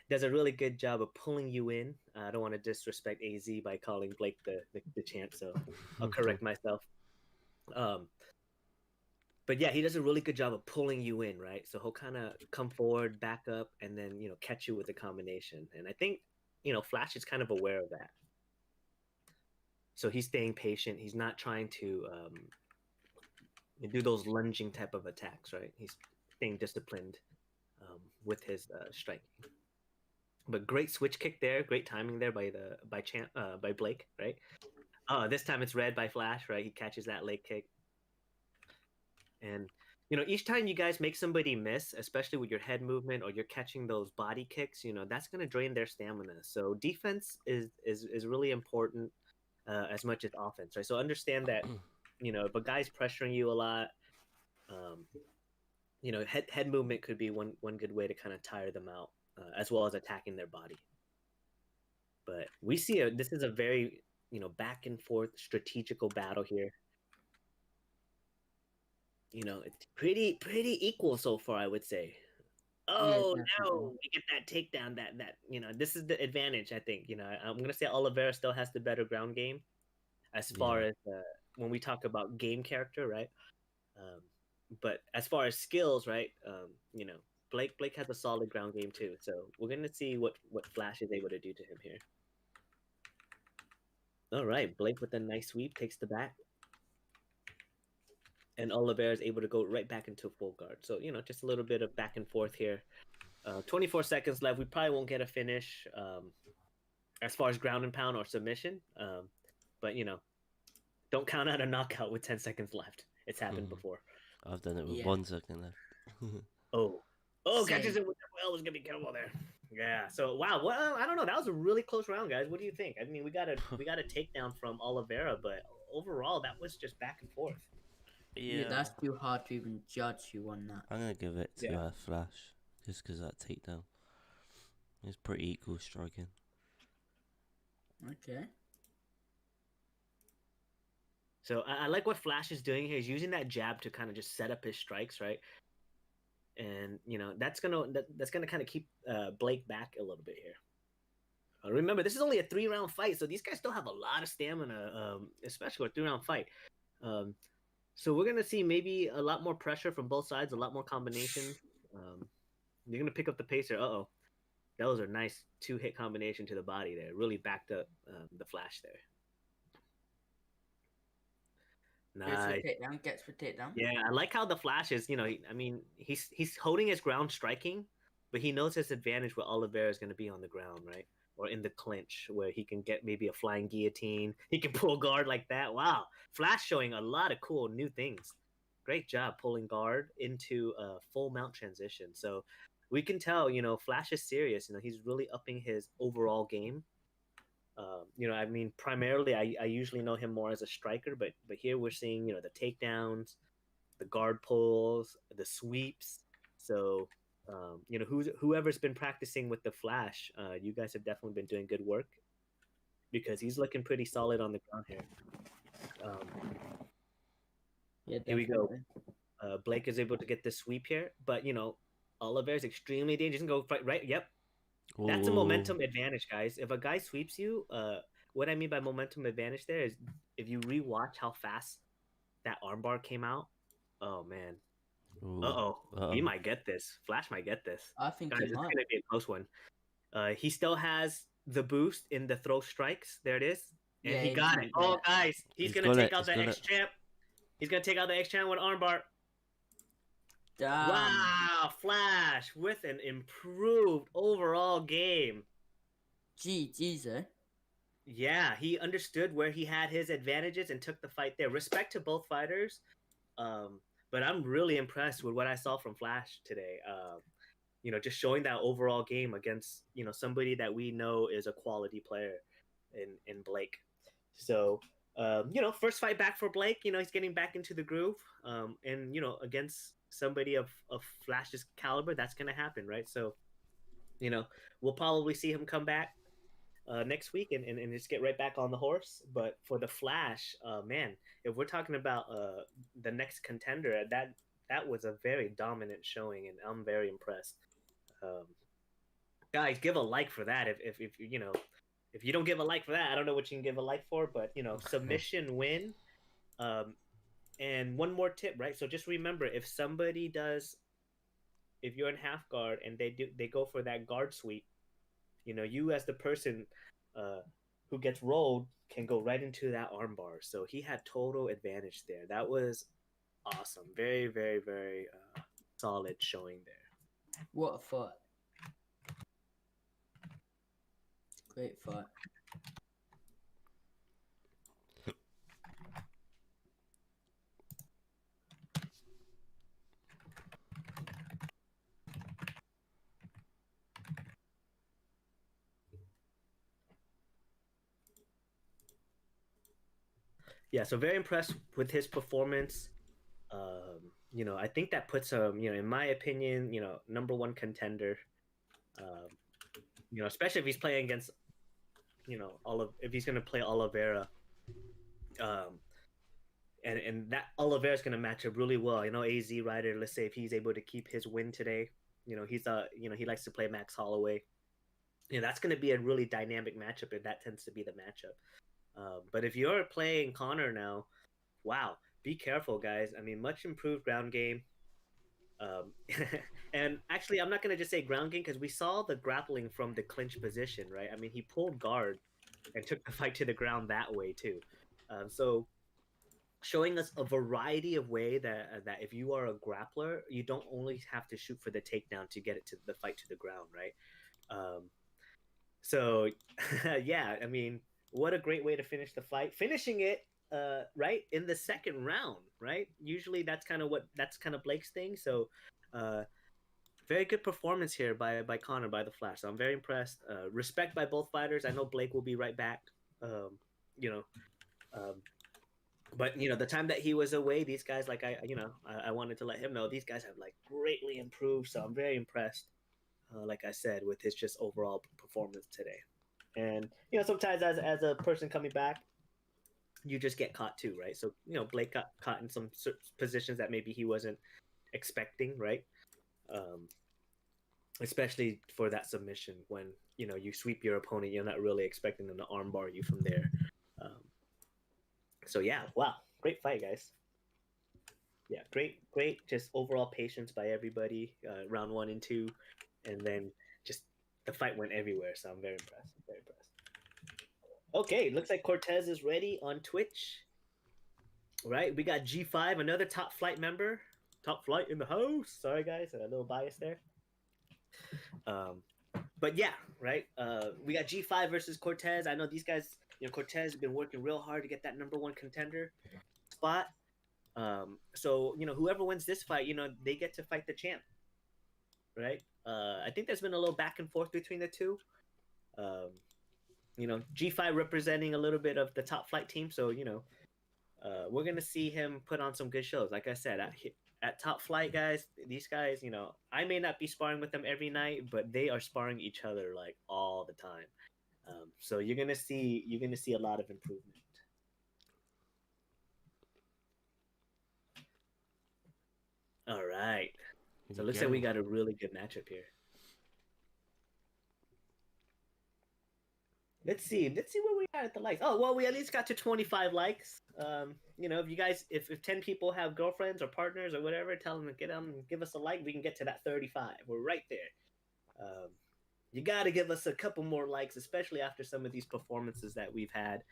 [SPEAKER 6] does a really good job of pulling you in. I don't want to disrespect AZ by calling Blake the champ, so I'll correct myself. But yeah, he does a really good job of pulling you in, right? So he'll kind of come forward, back up, and then catch you with a combination. And I think Flash is kind of aware of that. So he's staying patient. He's not trying to do those lunging type of attacks, right? He's staying disciplined with his striking. But great switch kick there, great timing there by Blake, right? This time it's read by Flash, right? He catches that leg kick. And each time you guys make somebody miss, especially with your head movement or you're catching those body kicks, that's going to drain their stamina. So defense is really important as much as offense, right? So understand that if a guy's pressuring you a lot, head movement could be one good way to kind of tire them out, as well as attacking their body. But we see this is a very back and forth strategical battle here. It's pretty equal so far, I would say. Oh no, we get that takedown. That this is the advantage, I think. I'm gonna say Oliveira still has the better ground game, as far as when we talk about game character, right? But as far as skills, right? Blake has a solid ground game too. So we're gonna see what Flash is able to do to him here. All right, Blake with a nice sweep takes the back. And Oliveira is able to go right back into full guard. So, just a little bit of back and forth here. 24 seconds left. We probably won't get a finish as far as ground and pound or submission. But, don't count out a knockout with 10 seconds left. It's happened before.
[SPEAKER 1] I've done it with 1 second left.
[SPEAKER 6] Oh, catches it with the well. Was going to be careful there. Yeah. So, wow. Well, I don't know. That was a really close round, guys. What do you think? I mean, we got a takedown from Oliveira, but overall, that was just back and forth.
[SPEAKER 2] Yeah, that's too hard to even judge who won that.
[SPEAKER 1] I'm gonna give it to Flash, just because that takedown. It's pretty equal striking.
[SPEAKER 2] Okay.
[SPEAKER 6] So I like what Flash is doing here. He's using that jab to kind of just set up his strikes, right? And that's gonna kind of keep Blake back a little bit here. Remember, this is only a 3-round fight, so these guys still have a lot of stamina, especially a 3-round fight. So we're going to see maybe a lot more pressure from both sides, a lot more combinations. You're going to pick up the pace here. Uh-oh. That was a nice 2-hit combination to the body there. Really backed up the Flash there. Nice.
[SPEAKER 2] Gets for takedown.
[SPEAKER 6] Yeah, I like how the Flash is. I mean, he's holding his ground striking, but he knows his advantage where Oliveira is going to be on the ground, right? Or in the clinch where he can get maybe a flying guillotine. He can pull guard like that. Wow, Flash showing a lot of cool new things. Great job pulling guard into a full mount transition. So we can tell, Flash is serious. He's really upping his overall game. I mean, primarily, I usually know him more as a striker, but here we're seeing, the takedowns, the guard pulls, the sweeps. So, whoever's been practicing with the Flash, you guys have definitely been doing good work because he's looking pretty solid on the ground here.
[SPEAKER 2] Yeah,
[SPEAKER 6] Here we go.
[SPEAKER 2] definitely.
[SPEAKER 6] Blake is able to get the sweep here, but Oliver's extremely dangerous and go fight right. Yep, that's a
[SPEAKER 1] Ooh.
[SPEAKER 6] momentum advantage, guys. If a guy sweeps you, what I mean by momentum advantage there is if you rewatch how fast that armbar came out. Oh man.
[SPEAKER 1] Ooh.
[SPEAKER 6] Uh-oh. He
[SPEAKER 1] Uh-oh.
[SPEAKER 6] might get this. Flash might get this.
[SPEAKER 2] I think
[SPEAKER 6] Guys,
[SPEAKER 2] he
[SPEAKER 6] it's
[SPEAKER 2] might.
[SPEAKER 6] gonna be a close one. He still has the boost in the throw strikes. There it is. And
[SPEAKER 2] Yeah,
[SPEAKER 6] he
[SPEAKER 2] he's
[SPEAKER 6] got
[SPEAKER 2] gonna
[SPEAKER 6] it.
[SPEAKER 2] get
[SPEAKER 6] Oh
[SPEAKER 2] it.
[SPEAKER 6] guys, he's
[SPEAKER 1] He's
[SPEAKER 6] gonna
[SPEAKER 1] got
[SPEAKER 6] take
[SPEAKER 1] it,
[SPEAKER 6] out the
[SPEAKER 1] he's got
[SPEAKER 6] X
[SPEAKER 1] it.
[SPEAKER 6] champ. He's gonna take out the X champ with armbar.
[SPEAKER 2] Damn.
[SPEAKER 6] Wow, Flash with an improved overall game.
[SPEAKER 2] GG's, eh?
[SPEAKER 6] Yeah, he understood where he had his advantages and took the fight there. Respect to both fighters. But I'm really impressed with what I saw from Flash today. Just showing that overall game against, somebody that we know is a quality player in Blake. So, first fight back for Blake, he's getting back into the groove. And, against somebody of Flash's caliber, that's going to happen, right? So, we'll probably see him come back next week and just get right back on the horse. But for the Flash, man, if we're talking about the next contender, that was a very dominant showing, and I'm very impressed. Guys, give a like for that. If if you don't give a like for that, I don't know what you can give a like for. But submission win. And one more tip, right? So just remember, if you're in half guard and they go for that guard sweep, you as the person who gets rolled can go right into that armbar. So he had total advantage there. That was awesome. Very, very, very solid showing there.
[SPEAKER 2] What a fight. Great fight.
[SPEAKER 6] Yeah, so very impressed with his performance. I think that puts him, in my opinion, number one contender. Especially if he's playing against, if he's going to play Oliveira. And that Oliveira is going to match up really well. AZ Rider, let's say if he's able to keep his win today, he likes to play Max Holloway. That's going to be a really dynamic matchup, and that tends to be the matchup. But if you're playing Connor now, wow, be careful, guys. I mean, much improved ground game. And actually, I'm not going to just say ground game because we saw the grappling from the clinch position, right? I mean, he pulled guard and took the fight to the ground that way too. So showing us a variety of way that if you are a grappler, you don't only have to shoot for the takedown to get it to the fight to the ground, right? So yeah, I mean, what a great way to finish the fight. Finishing it right in the second round, right? Usually that's kind of Blake's thing. So very good performance here by Connor, by the Flash. So I'm very impressed. Respect by both fighters. I know Blake will be right back. But the time that he was away, these guys, like I wanted to let him know these guys have like greatly improved. So I'm very impressed. Like I said, with his just overall performance today. And sometimes as a person coming back, you just get caught too, right? So Blake got caught in some positions that maybe he wasn't expecting, right? Especially for that submission when you sweep your opponent, you're not really expecting them to armbar you from there. So yeah, wow, great fight, guys. Yeah, great, just overall patience by everybody. Round 1 and 2, and then just the fight went everywhere. So I'm very impressed. Very impressed. Okay, looks like Cortez is ready on Twitch. right? We got G5, another top flight member. Top flight in the house. Sorry, guys. A little bias there. Um, but yeah, right? We got G5 versus Cortez. I know these guys, Cortez has been working real hard to get that number one contender spot. So, whoever wins this fight, they get to fight the champ, right? I think there's been a little back and forth between the two. G5 representing a little bit of the top flight team. So, we're going to see him put on some good shows. Like I said, at top flight, guys, these guys, I may not be sparring with them every night, but they are sparring each other like all the time. So you're gonna see a lot of improvement. All right.
[SPEAKER 1] Here
[SPEAKER 6] So
[SPEAKER 1] we
[SPEAKER 6] it looks like we
[SPEAKER 1] go.
[SPEAKER 6] got a really good matchup here. Let's see where we are at the likes. Oh well, we at least got to 25 likes. If you guys, if 10 people have girlfriends or partners or whatever, tell them to get them, give us a like. We can get to that 35. We're right there. You got to give us a couple more likes, especially after some of these performances that we've had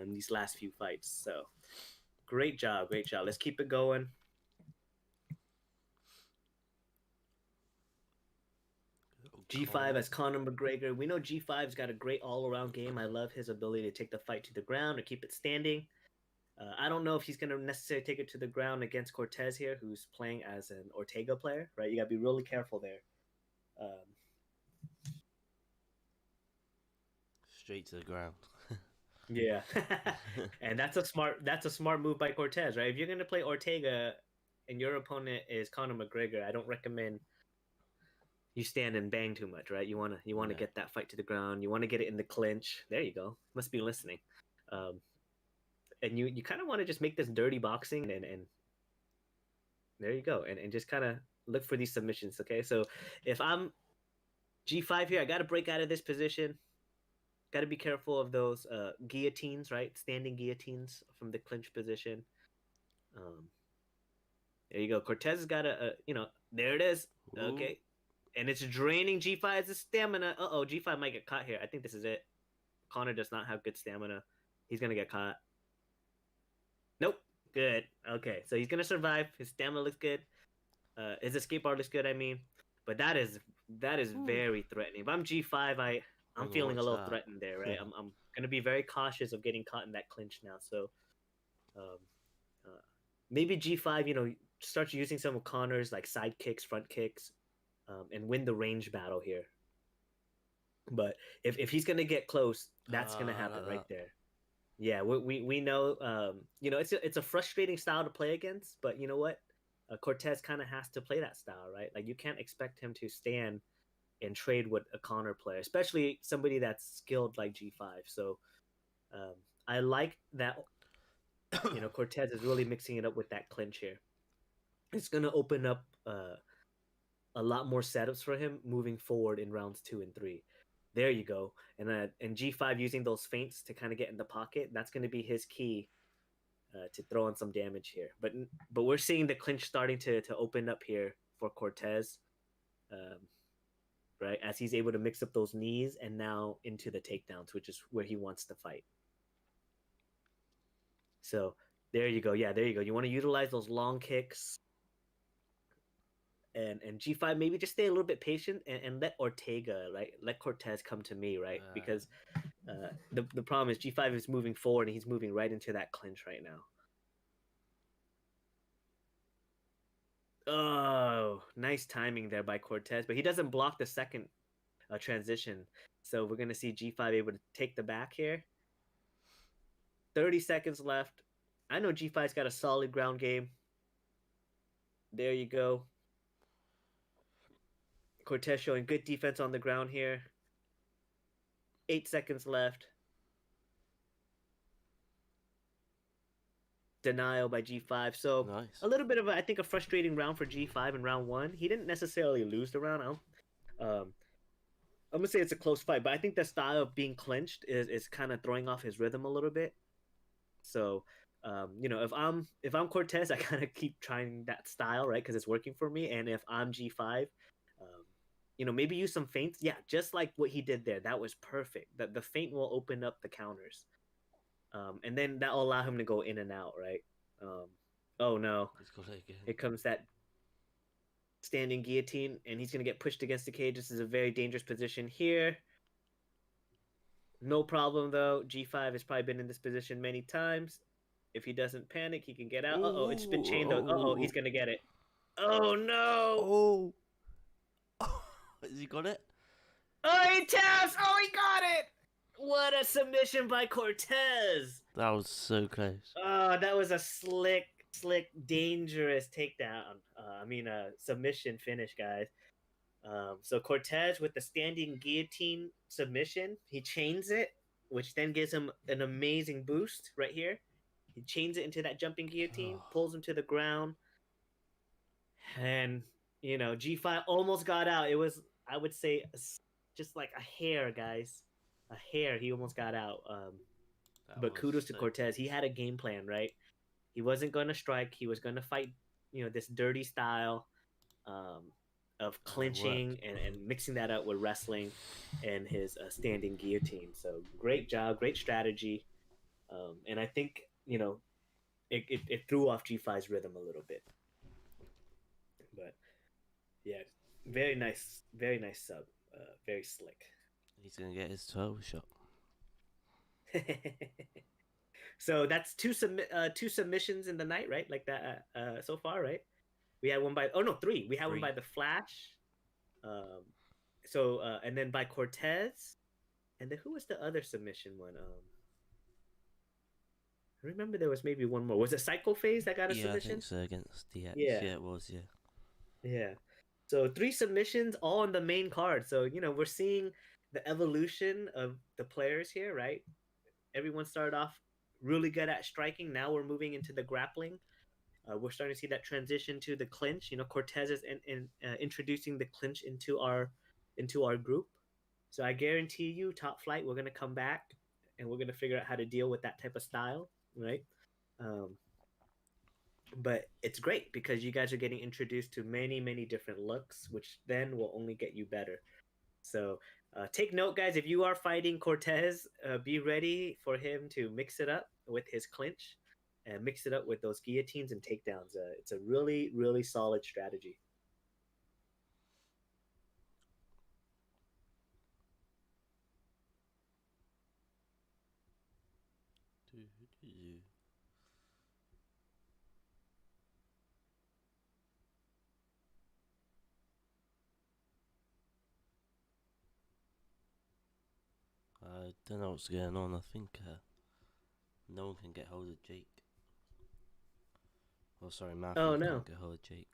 [SPEAKER 6] in these last few fights. So great job. Let's keep it going. G5 as Conor McGregor. We know G5's got a great all-around game. I love his ability to take the fight to the ground or keep it standing. I don't know if he's going to necessarily take it to the ground against Cortez here, who's playing as an Ortega player, right? You got to be really careful there.
[SPEAKER 1] Straight to the ground.
[SPEAKER 6] Yeah, and that's a smart move by Cortez, right? If you're going to play Ortega and your opponent is Conor McGregor, I don't recommend you stand and bang too much, right? You want to get that fight to the ground. You want to get it in the clinch. There you go. Must be listening. And you kind of want to just make this dirty boxing and there you go. And just kind of look for these submissions, okay? So if I'm G5 here, I got to break out of this position. Got to be careful of those guillotines, right? Standing guillotines from the clinch position. There you go. Cortez has got there it is.
[SPEAKER 1] Ooh.
[SPEAKER 6] Okay. And it's draining G5's stamina. Uh-oh, G5 might get caught here. I think this is it. Conor does not have good stamina. He's going to get caught. Nope. Good. Okay, so he's going to survive. His stamina looks good. His escape bar looks good, I mean. But that is very threatening. If I'm G5, I'm feeling a little threatened there, right? I'm going to be very cautious of getting caught in that clinch now. So maybe G5, starts using some of Conor's like side kicks, front kicks, and win the range battle here. But if he's gonna get close, that's gonna happen right there. Yeah, we know. It's a frustrating style to play against, but you know what? Cortez kind of has to play that style, right? Like you can't expect him to stand and trade with a Conor player, especially somebody that's skilled like G5. So I like that. Cortez is really mixing it up with that clinch here. It's gonna open up a lot more setups for him moving forward in rounds 2 and 3. There you go. And G5 using those feints to kind of get in the pocket. That's going to be his key to throw on some damage here. But we're seeing the clinch starting to open up here for Cortez, right? As he's able to mix up those knees and now into the takedowns, which is where he wants to fight. So there you go. Yeah, there you go. You want to utilize those long kicks. And G5 maybe just stay a little bit patient and let Ortega, right? Let Cortez come to me, right? Because the problem is G5 is moving forward and he's moving right into that clinch right now. Oh, nice timing there by Cortez, but he doesn't block the second transition. So we're going to see G5 able to take the back here. 30 seconds left. I know G5's got a solid ground game. There you go. Cortez showing good defense on the ground here. 8 seconds left. Denial by G5. So
[SPEAKER 1] nice.
[SPEAKER 6] A little bit of I think a frustrating round for G5 in round 1. He didn't necessarily lose the round. I'm gonna say it's a close fight, but I think the style of being clinched is kind of throwing off his rhythm a little bit. So if I'm Cortez, I kind of keep trying that style, right? Because it's working for me. And if I'm G5, maybe use some feints. Yeah, just like what he did there. That was perfect. That the feint will open up the counters. And then that will allow him to go in and out, right? Oh no!
[SPEAKER 1] He's got it again.
[SPEAKER 6] Here comes that standing guillotine, and he's gonna get pushed against the cage. This is a very dangerous position here. No problem though. G5 has probably been in this position many times. If he doesn't panic, he can get out. Uh oh, it's been chained. Uh oh, he's gonna get it. Oh no!
[SPEAKER 1] Oh! Has he got it?
[SPEAKER 6] Oh, he taps! Oh, he got it! What a submission by Cortez!
[SPEAKER 1] That was so close.
[SPEAKER 6] Oh, that was a slick, dangerous takedown. Submission finish, guys. So Cortez with the standing guillotine submission, he chains it, which then gives him an amazing boost right here. He chains it into that jumping guillotine, pulls him to the ground, and G5 almost got out. It was, I would say, just like a hair, guys, a hair. He almost got out. But kudos to Cortez. He had a game plan, right? He wasn't going to strike. He was going to fight, this dirty style of clinching and mixing that up with wrestling and his standing guillotine. So great job, great strategy. And I think, it threw off G5's rhythm a little bit. But yeah, very nice sub. Very slick.
[SPEAKER 1] He's going to get his 12 shot.
[SPEAKER 6] So that's two submissions in the night, right? Like that so far, right? We had one by three. We had one by the Flash. And then by Cortez. And then who was the other submission one? I remember there was maybe one more. Was it Psycho Phase that got a submission?
[SPEAKER 1] I think so, against DX.
[SPEAKER 6] Yeah.
[SPEAKER 1] Yeah, it was, yeah.
[SPEAKER 6] Yeah. So 3 submissions all on the main card. So, we're seeing the evolution of the players here, right? Everyone started off really good at striking. Now we're moving into the grappling. We're starting to see that transition to the clinch. Cortez is introducing the clinch into our group. So I guarantee you, Top Flight, we're going to come back and we're going to figure out how to deal with that type of style, right? But it's great because you guys are getting introduced to many, many different looks, which then will only get you better. So take note, guys, if you are fighting Cortez, be ready for him to mix it up with his clinch and mix it up with those guillotines and takedowns. It's a really, really solid strategy.
[SPEAKER 1] I don't know what's going on. I think no one can get hold of Jake. Oh, sorry, Matthew can't get hold of Jake.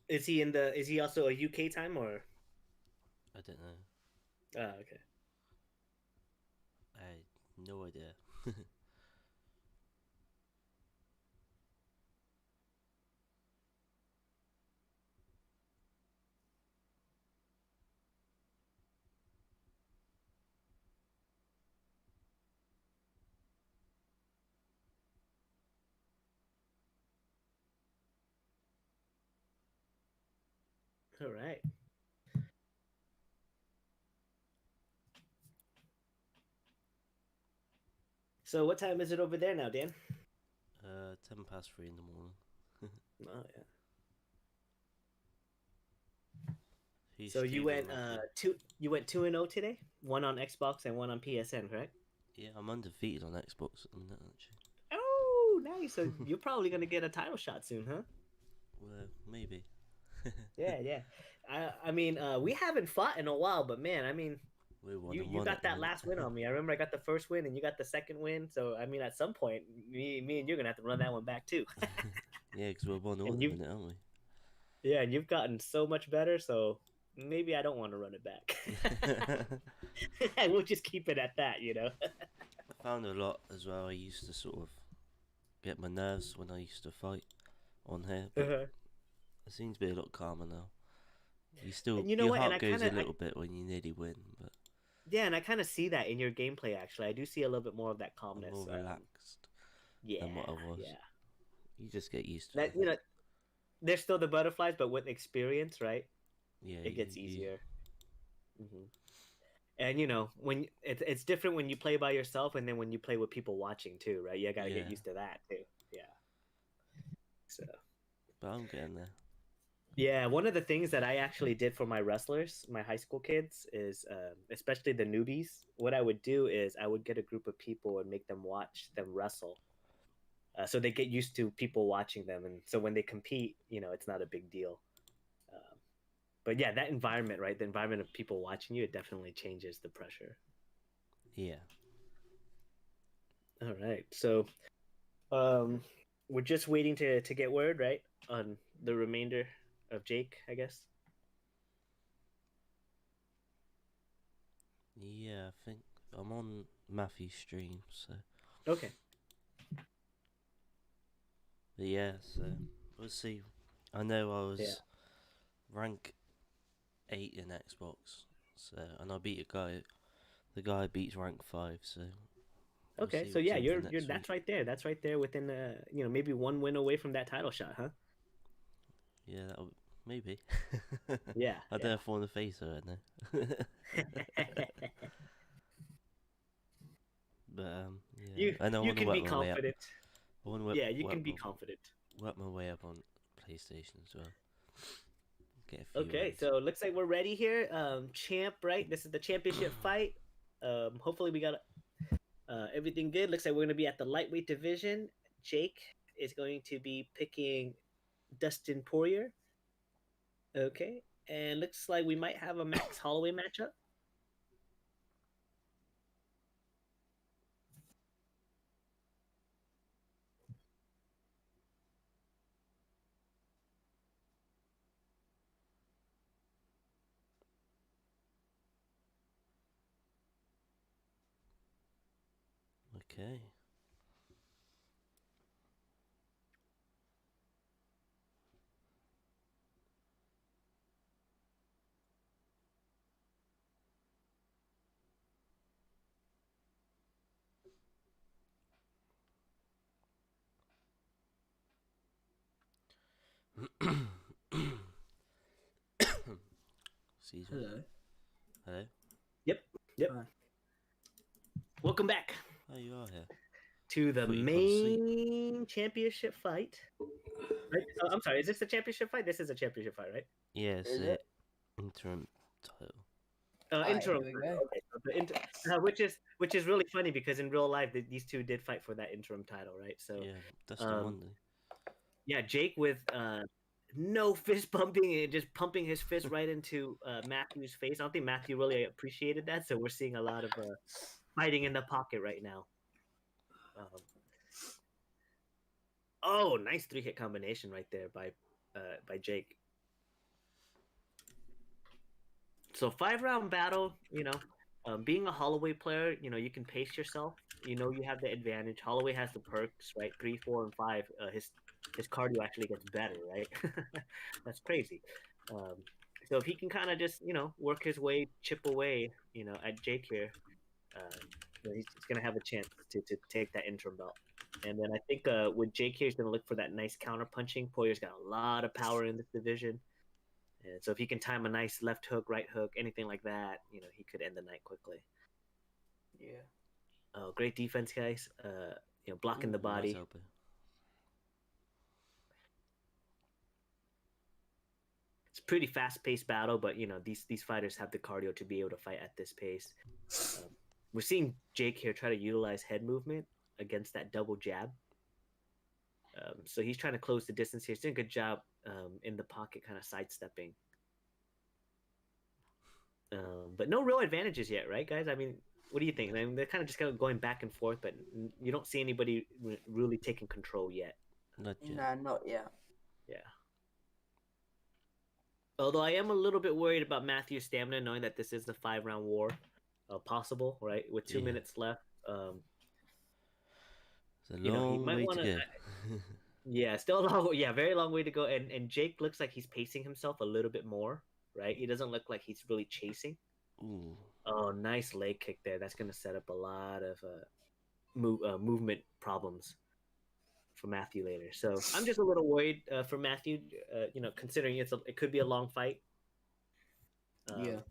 [SPEAKER 6] Is he also a UK time or?
[SPEAKER 1] I don't know.
[SPEAKER 6] Oh, okay.
[SPEAKER 1] I had no idea.
[SPEAKER 6] All right. So what time is it over there now, Dan?
[SPEAKER 1] 3:10 in the morning.
[SPEAKER 6] Oh yeah.
[SPEAKER 1] He's
[SPEAKER 6] So you went
[SPEAKER 1] Stephen Murphy.
[SPEAKER 6] 2-0 today? One on Xbox and one on PSN, correct?
[SPEAKER 1] Yeah, I'm undefeated on Xbox at the minute, actually.
[SPEAKER 6] Oh, nice. So you're probably gonna get a title shot soon, huh?
[SPEAKER 1] Well, maybe.
[SPEAKER 6] Yeah. I mean, we haven't fought in a while, but man, I mean, you got that last win on me. I remember I got the first win and you got the second win. So I mean, at some point, me and you're gonna have to run that one back too.
[SPEAKER 1] Yeah, because we're 1-0 at the minute, aren't we?
[SPEAKER 6] Yeah, and you've gotten so much better. So maybe I don't want to run it back. We'll just keep it at that,
[SPEAKER 1] I found a lot as well. I used to sort of get my nerves when I used to fight on here, but it seems to be a lot calmer now. You still, your heart goes a little bit when you nearly win, but
[SPEAKER 6] yeah, and I kind of see that in your gameplay. Actually, I do see a little bit more of that calmness.
[SPEAKER 1] I'm more relaxed than what I was.
[SPEAKER 6] Yeah,
[SPEAKER 1] you just get used to
[SPEAKER 6] that.
[SPEAKER 1] it.
[SPEAKER 6] There's still the butterflies, but with experience, right?
[SPEAKER 1] Yeah,
[SPEAKER 6] it gets easier. And when it's different when you play by yourself and then when you play with people watching too, right? You gotta get
[SPEAKER 1] Yeah.
[SPEAKER 6] used to that too. Yeah. So
[SPEAKER 1] But I'm getting there.
[SPEAKER 6] yeah, one of the things that I actually did for my wrestlers, my high school kids, is especially the newbies. What I would do is I would get a group of people and make them watch them wrestle, so they get used to people watching them, and so when they compete, it's not a big deal. Um, but yeah, that environment, right? The environment of people watching you, it definitely changes the pressure.
[SPEAKER 1] Yeah.
[SPEAKER 6] All right, so um, we're just waiting to get word, right, on the remainder of Jake, I guess.
[SPEAKER 1] Yeah, I think I'm on Matthew's stream, so.
[SPEAKER 6] Okay.
[SPEAKER 1] But yeah, so we'll see. I know I was
[SPEAKER 6] Yeah.
[SPEAKER 1] rank 8 in Xbox, so and I beat a guy. The guy beats rank 5, so. We'll
[SPEAKER 6] Okay,
[SPEAKER 1] see
[SPEAKER 6] so
[SPEAKER 1] what's
[SPEAKER 6] yeah,
[SPEAKER 1] in for
[SPEAKER 6] you're
[SPEAKER 1] next
[SPEAKER 6] that's
[SPEAKER 1] week.
[SPEAKER 6] right there. That's right there within maybe one win away from that title shot, huh?
[SPEAKER 1] Yeah, that'll maybe.
[SPEAKER 6] Yeah,
[SPEAKER 1] I don't
[SPEAKER 6] yeah.
[SPEAKER 1] know if I want to face her, I know. But yeah,
[SPEAKER 6] you
[SPEAKER 1] and I
[SPEAKER 6] you
[SPEAKER 1] want to
[SPEAKER 6] can
[SPEAKER 1] work
[SPEAKER 6] be
[SPEAKER 1] my way up.
[SPEAKER 6] confident.
[SPEAKER 1] I want to
[SPEAKER 6] Yeah, you can be confident.
[SPEAKER 1] work my way up on PlayStation as well. Get a few
[SPEAKER 6] Okay,
[SPEAKER 1] wins.
[SPEAKER 6] so looks like we're ready here. Champ, right? This is the championship fight. Hopefully we got everything good. Looks like we're gonna be at the lightweight division. Jake is going to be picking Dustin Poirier. Okay, and looks like we might have a Max Holloway matchup.
[SPEAKER 1] Okay. Excuse me.
[SPEAKER 2] Hello.
[SPEAKER 1] Hello.
[SPEAKER 6] Yep, yep.
[SPEAKER 2] Hi.
[SPEAKER 6] Welcome back
[SPEAKER 1] Oh, you are here.
[SPEAKER 6] to the
[SPEAKER 1] Thought you'd gone to sleep.
[SPEAKER 6] main championship fight. Right? Oh, I'm sorry. Is this a championship fight? This is a championship fight, right?
[SPEAKER 1] Yeah, it's
[SPEAKER 2] Is
[SPEAKER 1] the
[SPEAKER 2] it?
[SPEAKER 1] interim title.
[SPEAKER 6] Interim.
[SPEAKER 2] Here we go.
[SPEAKER 6] Okay, so which is really funny because in real life these two did fight for that interim title, right? So
[SPEAKER 1] Yeah, Dustin Monday.
[SPEAKER 6] yeah, Jake with no fist pumping and just pumping his fist right into Matthew's face. I don't think Matthew really appreciated that, so we're seeing a lot of fighting in the pocket right now. Oh, nice 3-hit combination right there by Jake. So 5-round battle, being a Holloway player, you can pace yourself. You have the advantage. Holloway has the perks, right? 3, 4, and 5. His cardio actually gets better, right? That's crazy. So if he can kind of just work his way, chip away, at Jake here, he's gonna have a chance to take that interim belt. And then I think with Jake here, he's gonna look for that nice counter punching. Poirier's got a lot of power in this division. And so if he can time a nice left hook, right hook, anything like that, he could end the night quickly.
[SPEAKER 2] Yeah.
[SPEAKER 6] Oh, great defense, guys. Blocking the
[SPEAKER 1] Ooh,
[SPEAKER 6] body.
[SPEAKER 1] Nice elbow.
[SPEAKER 6] It's a pretty fast-paced battle, but these fighters have the cardio to be able to fight at this pace. We're seeing Jake here try to utilize head movement against that double jab. So he's trying to close the distance here. He's doing a good job in the pocket, kind of sidestepping. But no real advantages yet, right, guys? I mean, what do you think? I mean, they're kind of just going back and forth, but you don't see anybody really taking control yet.
[SPEAKER 1] Not yet.
[SPEAKER 2] No, not yet.
[SPEAKER 6] Yeah. Although I am a little bit worried about Matthew's stamina, knowing that this is the 5-round war, possible, right? With 2
[SPEAKER 1] Yeah.
[SPEAKER 6] minutes left.
[SPEAKER 1] It's a
[SPEAKER 6] He
[SPEAKER 1] long
[SPEAKER 6] might
[SPEAKER 1] way
[SPEAKER 6] want
[SPEAKER 1] to
[SPEAKER 6] to.
[SPEAKER 1] go.
[SPEAKER 6] Yeah, still a long. Yeah, very long way to go. And Jake looks like he's pacing himself a little bit more, right? He doesn't look like he's really chasing.
[SPEAKER 1] Ooh.
[SPEAKER 6] Oh, nice leg kick there. That's going to set up a lot of movement problems for Matthew later. So I'm just a little worried for Matthew. Considering it could be a long fight.
[SPEAKER 2] Yeah.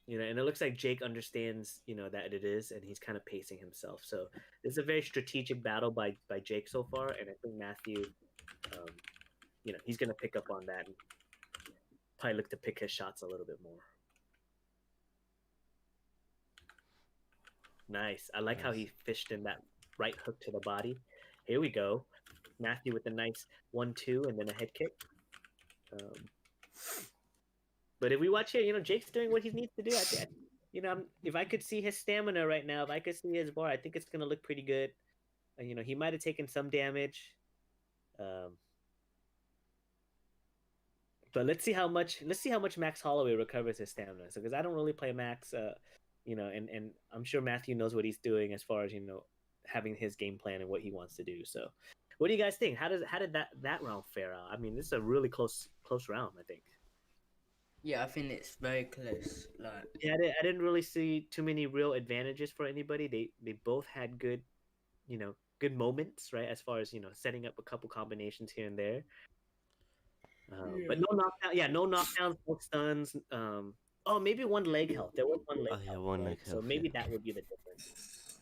[SPEAKER 6] and it looks like Jake understands, that it is, and he's kind of pacing himself. So this is a very strategic battle by Jake so far, and I think Matthew, um, he's gonna pick up on that and probably look to pick his shots a little bit more. Nice. I like how he fished in that right hook to the body. Here we go. Matthew with a nice 1-2 and then a head kick. But if we watch here, Jake's doing what he needs to do. If I could see his stamina right now, if I could see his bar, I think it's gonna look pretty good. He might have taken some damage. But let's see how much Max Holloway recovers his stamina. So because I don't really play Max, and I'm sure Matthew knows what he's doing as far as having his game plan and what he wants to do. So, what do you guys think? How did that round fare out? I mean, this is a really close round, I think.
[SPEAKER 2] Yeah, I think it's very close. Like,
[SPEAKER 6] yeah, I didn't really see too many real advantages for anybody. They both had good, good moments, right? As far as setting up a couple combinations here and there. But no knockdown. Yeah, no knockdowns, no stuns. Maybe one leg health. There was one leg health.
[SPEAKER 1] One leg
[SPEAKER 6] so
[SPEAKER 1] health.
[SPEAKER 6] maybe that would be the difference.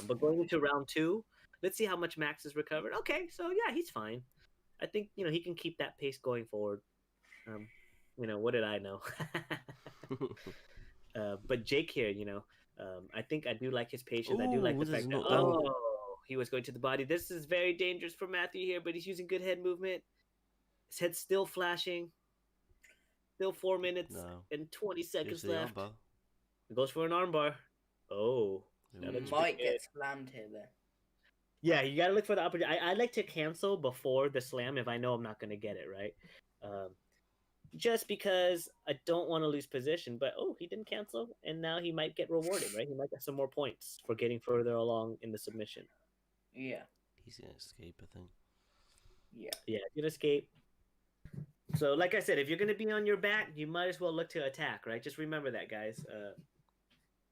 [SPEAKER 6] But going into round 2, let's see how much Max has recovered. Okay, so yeah, he's fine. I think he can keep that pace going forward. What did I know? But Jake here, I think I do like his patience. I do like the fact that he was going to the body. This is very dangerous for Matthew here, but he's using good head movement. His head's still flashing. Still 4 minutes and 20 seconds left. It goes for an armbar. Oh,
[SPEAKER 2] might get slammed here though.
[SPEAKER 6] Yeah, you gotta look for the opportunity. I like to cancel before the slam if I know I'm not gonna get it, right? Just because I don't want to lose position. But he didn't cancel, and now he might get rewarded, right? He might get some more points for getting further along in the submission.
[SPEAKER 2] Yeah.
[SPEAKER 1] He's gonna escape, I think.
[SPEAKER 2] Yeah.
[SPEAKER 6] Yeah, he's gonna escape. So, like I said, if you're gonna be on your back, you might as well look to attack, right? Just remember that, guys.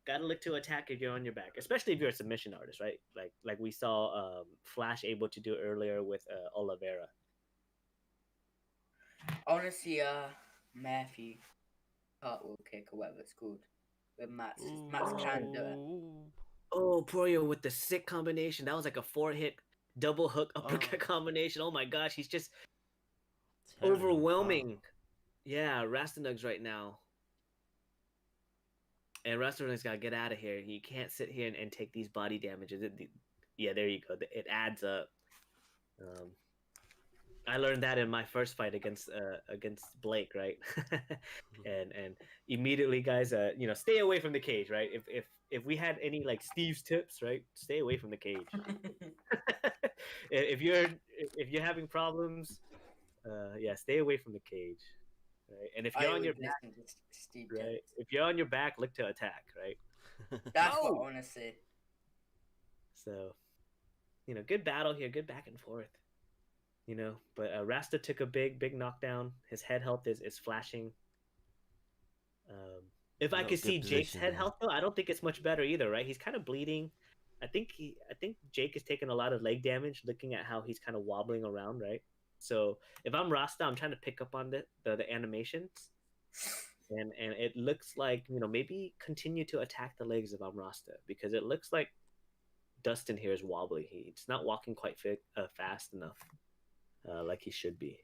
[SPEAKER 6] Gotta look to attack if you're on your back, especially if you're a submission artist, right? Like we saw Flash able to do earlier with Oliveira.
[SPEAKER 2] Honestly, Matthew cartwheel kick or whatever it's called, with Max can do it.
[SPEAKER 6] Oh, Poirier with the sick combination. That was like a 4-hit double hook uppercut combination. Oh my gosh, he's just overwhelming. Yeah, Rastanug's right now. And Rastanug's got to get out of here. He can't sit here and take these body damages. Yeah, there you go. It adds up. I learned that in my first fight against Blake, right? and immediately, guys, stay away from the cage, right? If we had any like Steve's tips, right? Stay away from the cage. if you're having problems, stay away from the cage, right? And if you're on your back, right? If you're on your back, look to attack, right?
[SPEAKER 2] That's what I want to see.
[SPEAKER 6] So, good battle here, good back and forth. But Rasta took a big knockdown. His head health is flashing. If I could see Jake's head health, though, I don't think it's much better either, right? He's kind of bleeding. I think Jake is taking a lot of leg damage, looking at how he's kind of wobbling around, right? So if I'm Rasta, I'm trying to pick up on the animations, and it looks like maybe continue to attack the legs if I'm Rasta, because it looks like Dustin here is wobbly. He's not walking quite fast enough. Like he should be.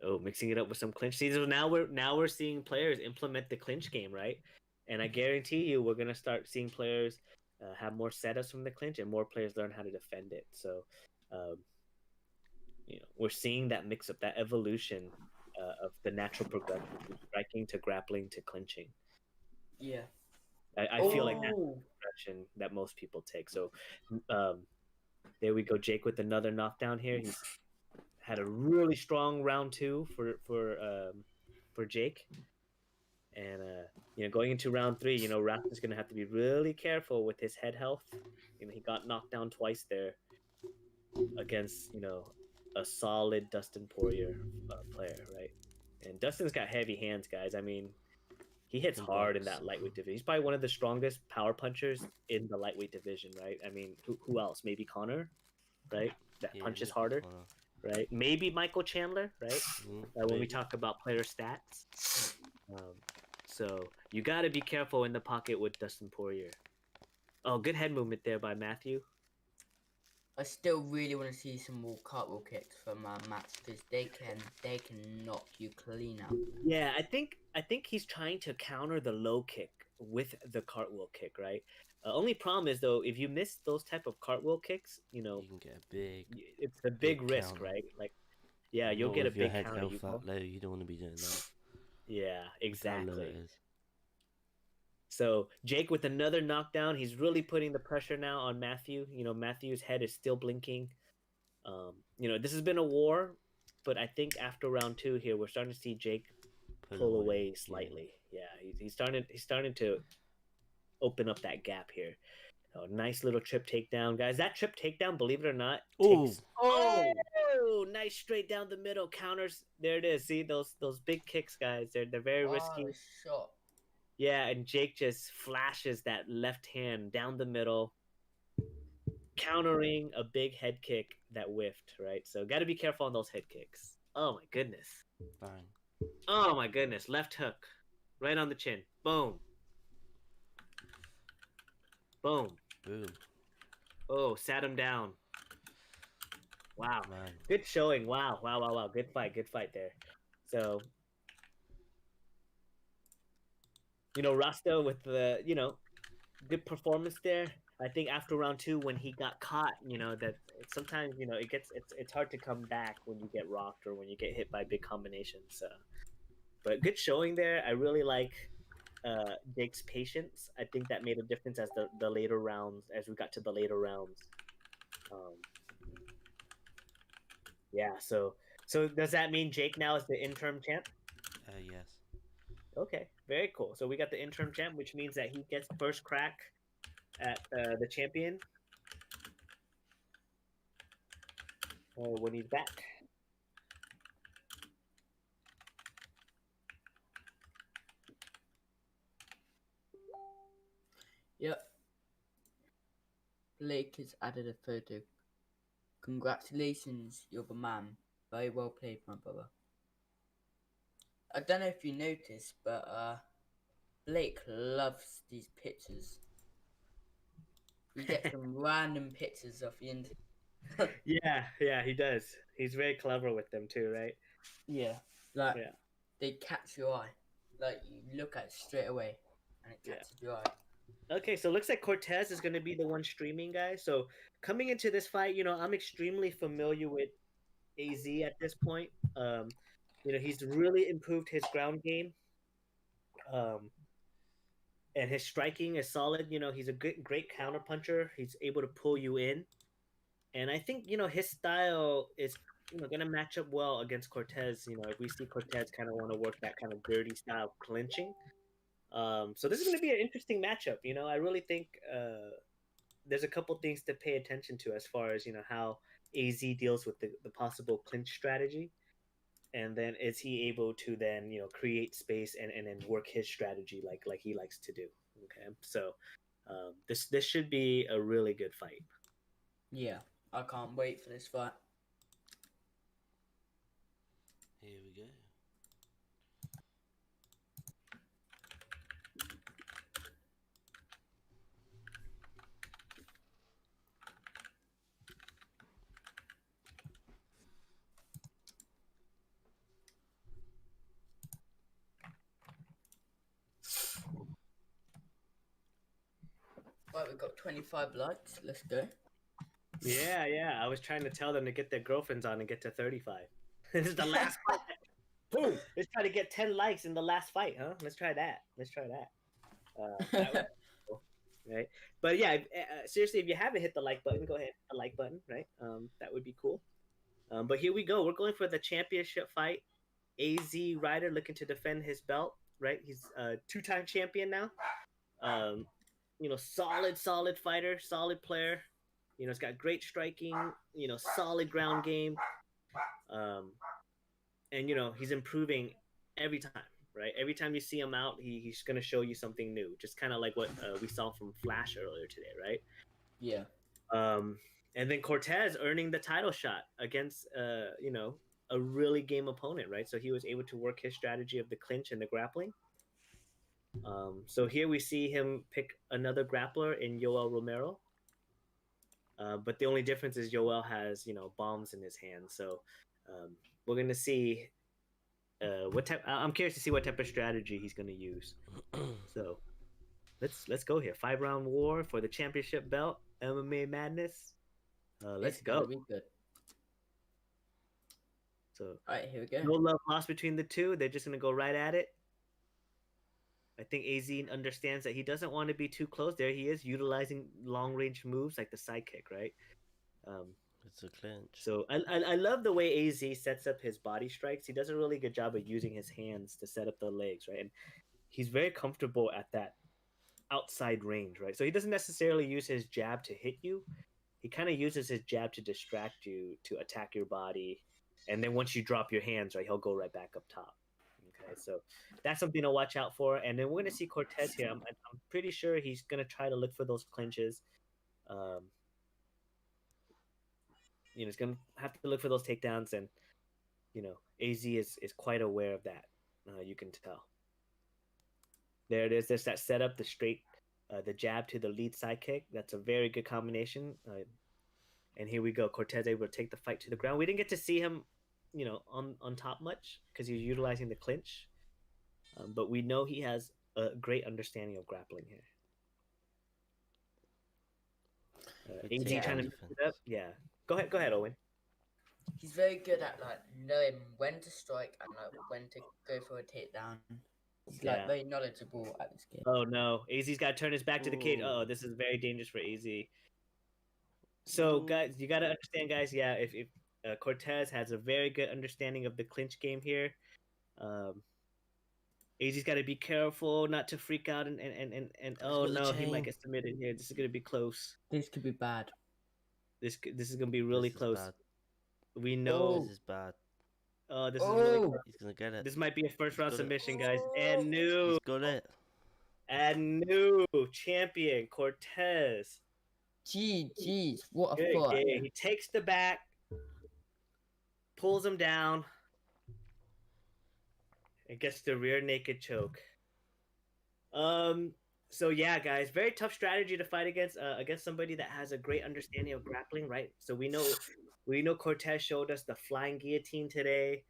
[SPEAKER 6] Oh, mixing it up with some clinch. See, so now we're seeing players implement the clinch game, right? And I guarantee you, we're gonna start seeing players have more setups from the clinch, and more players learn how to defend it. So, we're seeing that mix up, that evolution of the natural progression from striking to grappling to clinching.
[SPEAKER 2] Yeah,
[SPEAKER 6] I feel like that's the progression that most people take. So, there we go. Jake with another knockdown here. He's had a really strong round 2 for Jake. And going into round 3, Rasta's gonna have to be really careful with his head health. He got knocked down twice there against a solid Dustin Poirier player, right? And Dustin's got heavy hands, guys. I mean, he hits hard in that lightweight division. He's probably one of the strongest power punchers in the lightweight division, right? I mean, who else? Maybe Connor, right? That punches harder, right? Maybe Michael Chandler, right? When we talk about player stats. So you got to be careful in the pocket with Dustin Poirier. Oh, good head movement there by Matthew.
[SPEAKER 2] I still really want to see some more cartwheel kicks from Max because they can knock you clean out.
[SPEAKER 6] Yeah, I think he's trying to counter the low kick with the cartwheel kick, right? Only problem is though, if you miss those type of cartwheel kicks,
[SPEAKER 1] You can get a big,
[SPEAKER 6] it's a big risk,
[SPEAKER 1] counter.
[SPEAKER 6] right? Like, yeah,
[SPEAKER 1] And
[SPEAKER 6] you'll
[SPEAKER 1] not
[SPEAKER 6] get a
[SPEAKER 1] with your
[SPEAKER 6] big
[SPEAKER 1] head
[SPEAKER 6] counter.
[SPEAKER 1] held that low. You don't want to be doing that.
[SPEAKER 6] Yeah,
[SPEAKER 1] Look how low it
[SPEAKER 6] exactly.
[SPEAKER 1] is.
[SPEAKER 6] So Jake with another knockdown. He's really putting the pressure now on Matthew. You know, Matthew's head is still blinking. You know, this has been a war, but I think after round 2 here, we're starting to see Jake pull away slightly. Yeah, he's starting to open up that gap here. Oh, nice little trip takedown, guys. That trip takedown, believe it or not, takes. Oh, nice straight down the middle counters. There it is. See those big kicks, guys. They're very risky.
[SPEAKER 2] The shot.
[SPEAKER 6] Yeah, and Jake just flashes that left hand down the middle, countering a big head kick that whiffed, right? So got to be careful on those head kicks. Oh my goodness.
[SPEAKER 1] Bang.
[SPEAKER 6] Oh my goodness. Left hook. Right on the chin. Boom. Boom.
[SPEAKER 1] Boom.
[SPEAKER 6] Oh, sat him down. Wow.
[SPEAKER 1] Man.
[SPEAKER 6] Good showing. Wow. Good fight there. So, you know, Rasta with the, you know, good performance there. I think after round 2, when he got caught, you know, that sometimes, you know, it's hard to come back when you get rocked or when you get hit by big combinations. So, but good showing there. I really like Jake's patience. I think that made a difference as the later rounds, as we got to the later rounds. Yeah. So does that mean Jake now is the interim champ?
[SPEAKER 1] Yes.
[SPEAKER 6] Okay, very cool. So we got the interim champ, which means that he gets first crack at the champion when he's back.
[SPEAKER 2] Yep. Blake has added a photo. Congratulations, you're the man. Very well played, my brother. I don't know if you noticed, but Blake loves these pictures. You get some random pictures of the internet.
[SPEAKER 6] Yeah, he does. He's very clever with them too, right?
[SPEAKER 2] Yeah. Like,
[SPEAKER 6] Yeah.
[SPEAKER 2] they catch your eye. Like, you look at it straight away, and it catches your eye.
[SPEAKER 6] Okay, so it looks like Cortez is going to be the one streaming, guys. So coming into this fight, you know, I'm extremely familiar with AZ at this point. You know, he's really improved his ground game. And his striking is solid. You know, he's a great counter puncher. He's able to pull you in. And I think, you know, his style is, you know, going to match up well against Cortez. You know, if we see Cortez kind of want to work that kind of dirty style clinching. So this is going to be an interesting matchup. You know, I really think there's a couple things to pay attention to as far as, you know, how AZ deals with the possible clinch strategy. And then is he able to then, you know, create space and then work his strategy like he likes to do. Okay. So this should be a really good fight.
[SPEAKER 2] Yeah, I can't wait for this fight.
[SPEAKER 1] Here we go.
[SPEAKER 2] Right, we've got 25 likes. Let's go.
[SPEAKER 6] Yeah. I was trying to tell them to get their girlfriends on and get to 35. This is the last fight. Boom! Let's try to get 10 likes in the last fight, huh? Let's try that. That was cool, right? But yeah, seriously, if you haven't hit the like button, go ahead, hit the like button, right? That would be cool. But here we go. We're going for the championship fight. AZ Ryder looking to defend his belt, right? He's a 2-time champion now. You know, solid fighter, solid player. You know, he's got great striking. You know, solid ground game. And you know, he's improving every time, right? Every time you see him out, he's going to show you something new. Just kind of like what we saw from Flash earlier today, right?
[SPEAKER 2] Yeah.
[SPEAKER 6] And then Cortez earning the title shot against, you know, a really game opponent, right? So he was able to work his strategy of the clinch and the grappling. So here we see him pick another grappler in Yoel Romero. But the only difference is Yoel has, bombs in his hand. So we're gonna see what type. I'm curious to see what type of strategy he's gonna use. So let's go here. 5-round war for the championship belt, MMA Madness. Let's
[SPEAKER 2] It's gonna
[SPEAKER 6] go.
[SPEAKER 2] be good.
[SPEAKER 6] So
[SPEAKER 2] All right, here we
[SPEAKER 6] no
[SPEAKER 2] go.
[SPEAKER 6] love lost between the two. They're just gonna go right at it. I think AZ understands that he doesn't want to be too close. There he is, utilizing long range moves like the side kick, right?
[SPEAKER 1] It's a clinch.
[SPEAKER 6] So I love the way AZ sets up his body strikes. He does a really good job of using his hands to set up the legs, right? And he's very comfortable at that outside range, right? So he doesn't necessarily use his jab to hit you. He kind of uses his jab to distract you, to attack your body. And then once you drop your hands, right, he'll go right back up top. Okay, so that's something to watch out for. And then we're going to see Cortez here. I'm pretty sure he's going to try to look for those clinches. He's going to have to look for those takedowns. And, AZ is quite aware of that. You can tell. There it is. There's that setup, the straight, the jab to the lead side kick. That's a very good combination. And here we go. Cortez able to take the fight to the ground. We didn't get to see him, on top much because he's utilizing the clinch. But we know he has a great understanding of grappling here. AZ trying to mix it up. Yeah. Go ahead, Owen.
[SPEAKER 2] He's very good at knowing when to strike and when to go for a takedown. He's very knowledgeable at this game.
[SPEAKER 6] Oh no, AZ's got to turn his back to the cage. Oh, this is very dangerous for AZ. So guys, you got to understand, guys. Yeah, if Cortez has a very good understanding of the clinch game here. AZ's got to be careful not to freak out and oh no, he might get submitted here. This is gonna be close.
[SPEAKER 2] This could be bad.
[SPEAKER 6] This is gonna be really close.
[SPEAKER 1] Bad.
[SPEAKER 6] We know
[SPEAKER 1] this is bad.
[SPEAKER 6] Oh, this is really close.
[SPEAKER 1] He's gonna get it.
[SPEAKER 6] This might be a first round submission, guys. And
[SPEAKER 1] He's got it.
[SPEAKER 6] And new champion Cortez.
[SPEAKER 2] Jeez, what a
[SPEAKER 6] Good
[SPEAKER 2] fight!
[SPEAKER 6] game. He takes the back, pulls him down, and gets the rear naked choke. So yeah, guys, very tough strategy to fight against somebody that has a great understanding of grappling, right? So we know Cortez showed us the flying guillotine today.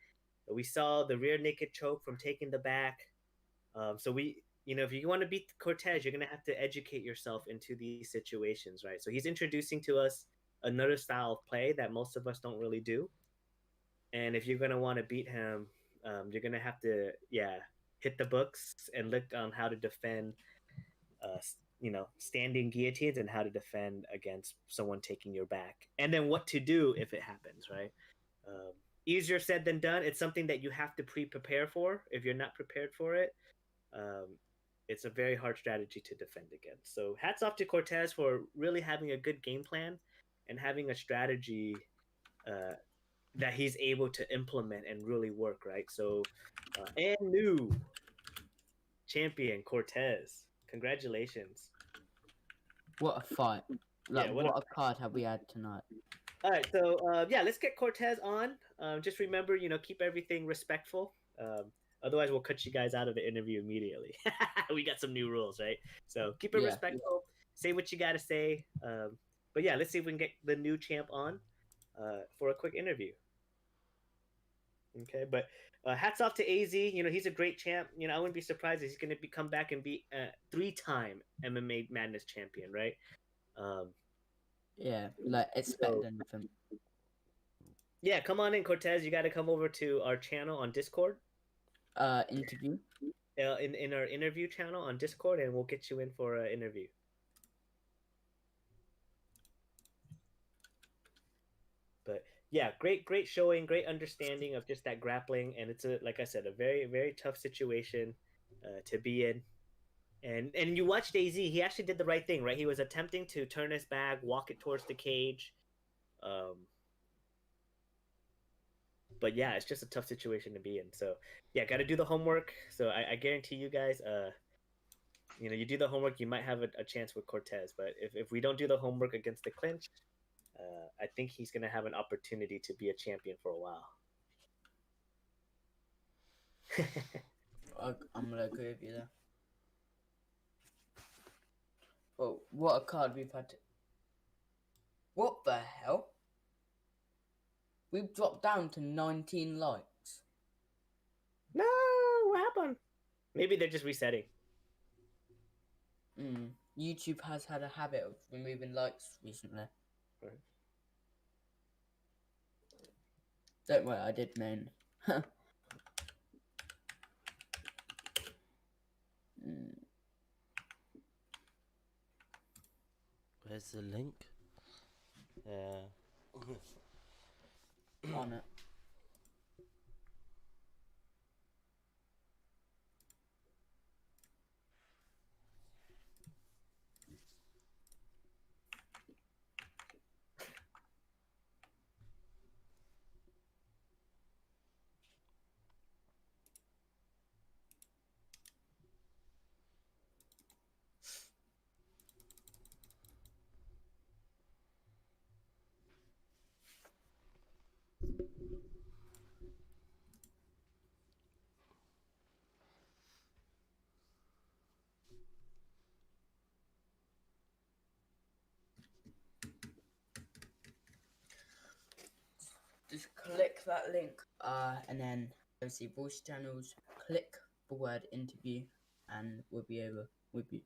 [SPEAKER 6] We saw the rear naked choke from taking the back. So if you want to beat Cortez, you're gonna have to educate yourself into these situations, right? So he's introducing to us another style of play that most of us don't really do. And if you're gonna want to beat him, you're gonna have to hit the books and look on how to defend standing guillotines and how to defend against someone taking your back, and then what to do if it happens, right? Easier said than done. It's something that you have to prepare for. If you're not prepared for it, it's a very hard strategy to defend against. So hats off to Cortez for really having a good game plan and having a strategy that he's able to implement and really work, right? So and new champion Cortez, congratulations.
[SPEAKER 2] What a fight. What a card have we had tonight?
[SPEAKER 6] All right, so let's get Cortez on. Just remember, keep everything respectful. Otherwise, we'll cut you guys out of the interview immediately. We got some new rules, right? So keep it respectful. Say what you got to say. But yeah, let's see if we can get the new champ on for a quick interview. Okay, but hats off to AZ. He's a great champ. I wouldn't be surprised if he's going to come back and be a 3-time MMA Madness champion, right?
[SPEAKER 2] Expect anything.
[SPEAKER 6] Yeah, come on in, Cortez. You got to come over to our channel on Discord.
[SPEAKER 2] Interview.
[SPEAKER 6] In our interview channel on Discord, and we'll get you in for an interview. But yeah, great showing, great understanding of just that grappling, and it's like I said, a very, very tough situation to be in. And you watched AZ, he actually did the right thing, right? He was attempting to turn his back, walk it towards the cage. But yeah, it's just a tough situation to be in. So yeah, got to do the homework. So I guarantee you guys, you do the homework, you might have a chance with Cortez. But if we don't do the homework against the clinch, I think he's going to have an opportunity to be a champion for a while.
[SPEAKER 2] I'm gonna agree with you there. Well, what a card we've had. What the hell? We've dropped down to 19 likes.
[SPEAKER 6] No, what happened? Maybe they're just resetting.
[SPEAKER 2] YouTube has had a habit of removing likes recently.
[SPEAKER 6] Right.
[SPEAKER 2] Don't worry, I did mean.
[SPEAKER 1] Where's the link?
[SPEAKER 2] On it. Just click that link, and then obviously voice channels. Click the word interview, and we'll be over with you.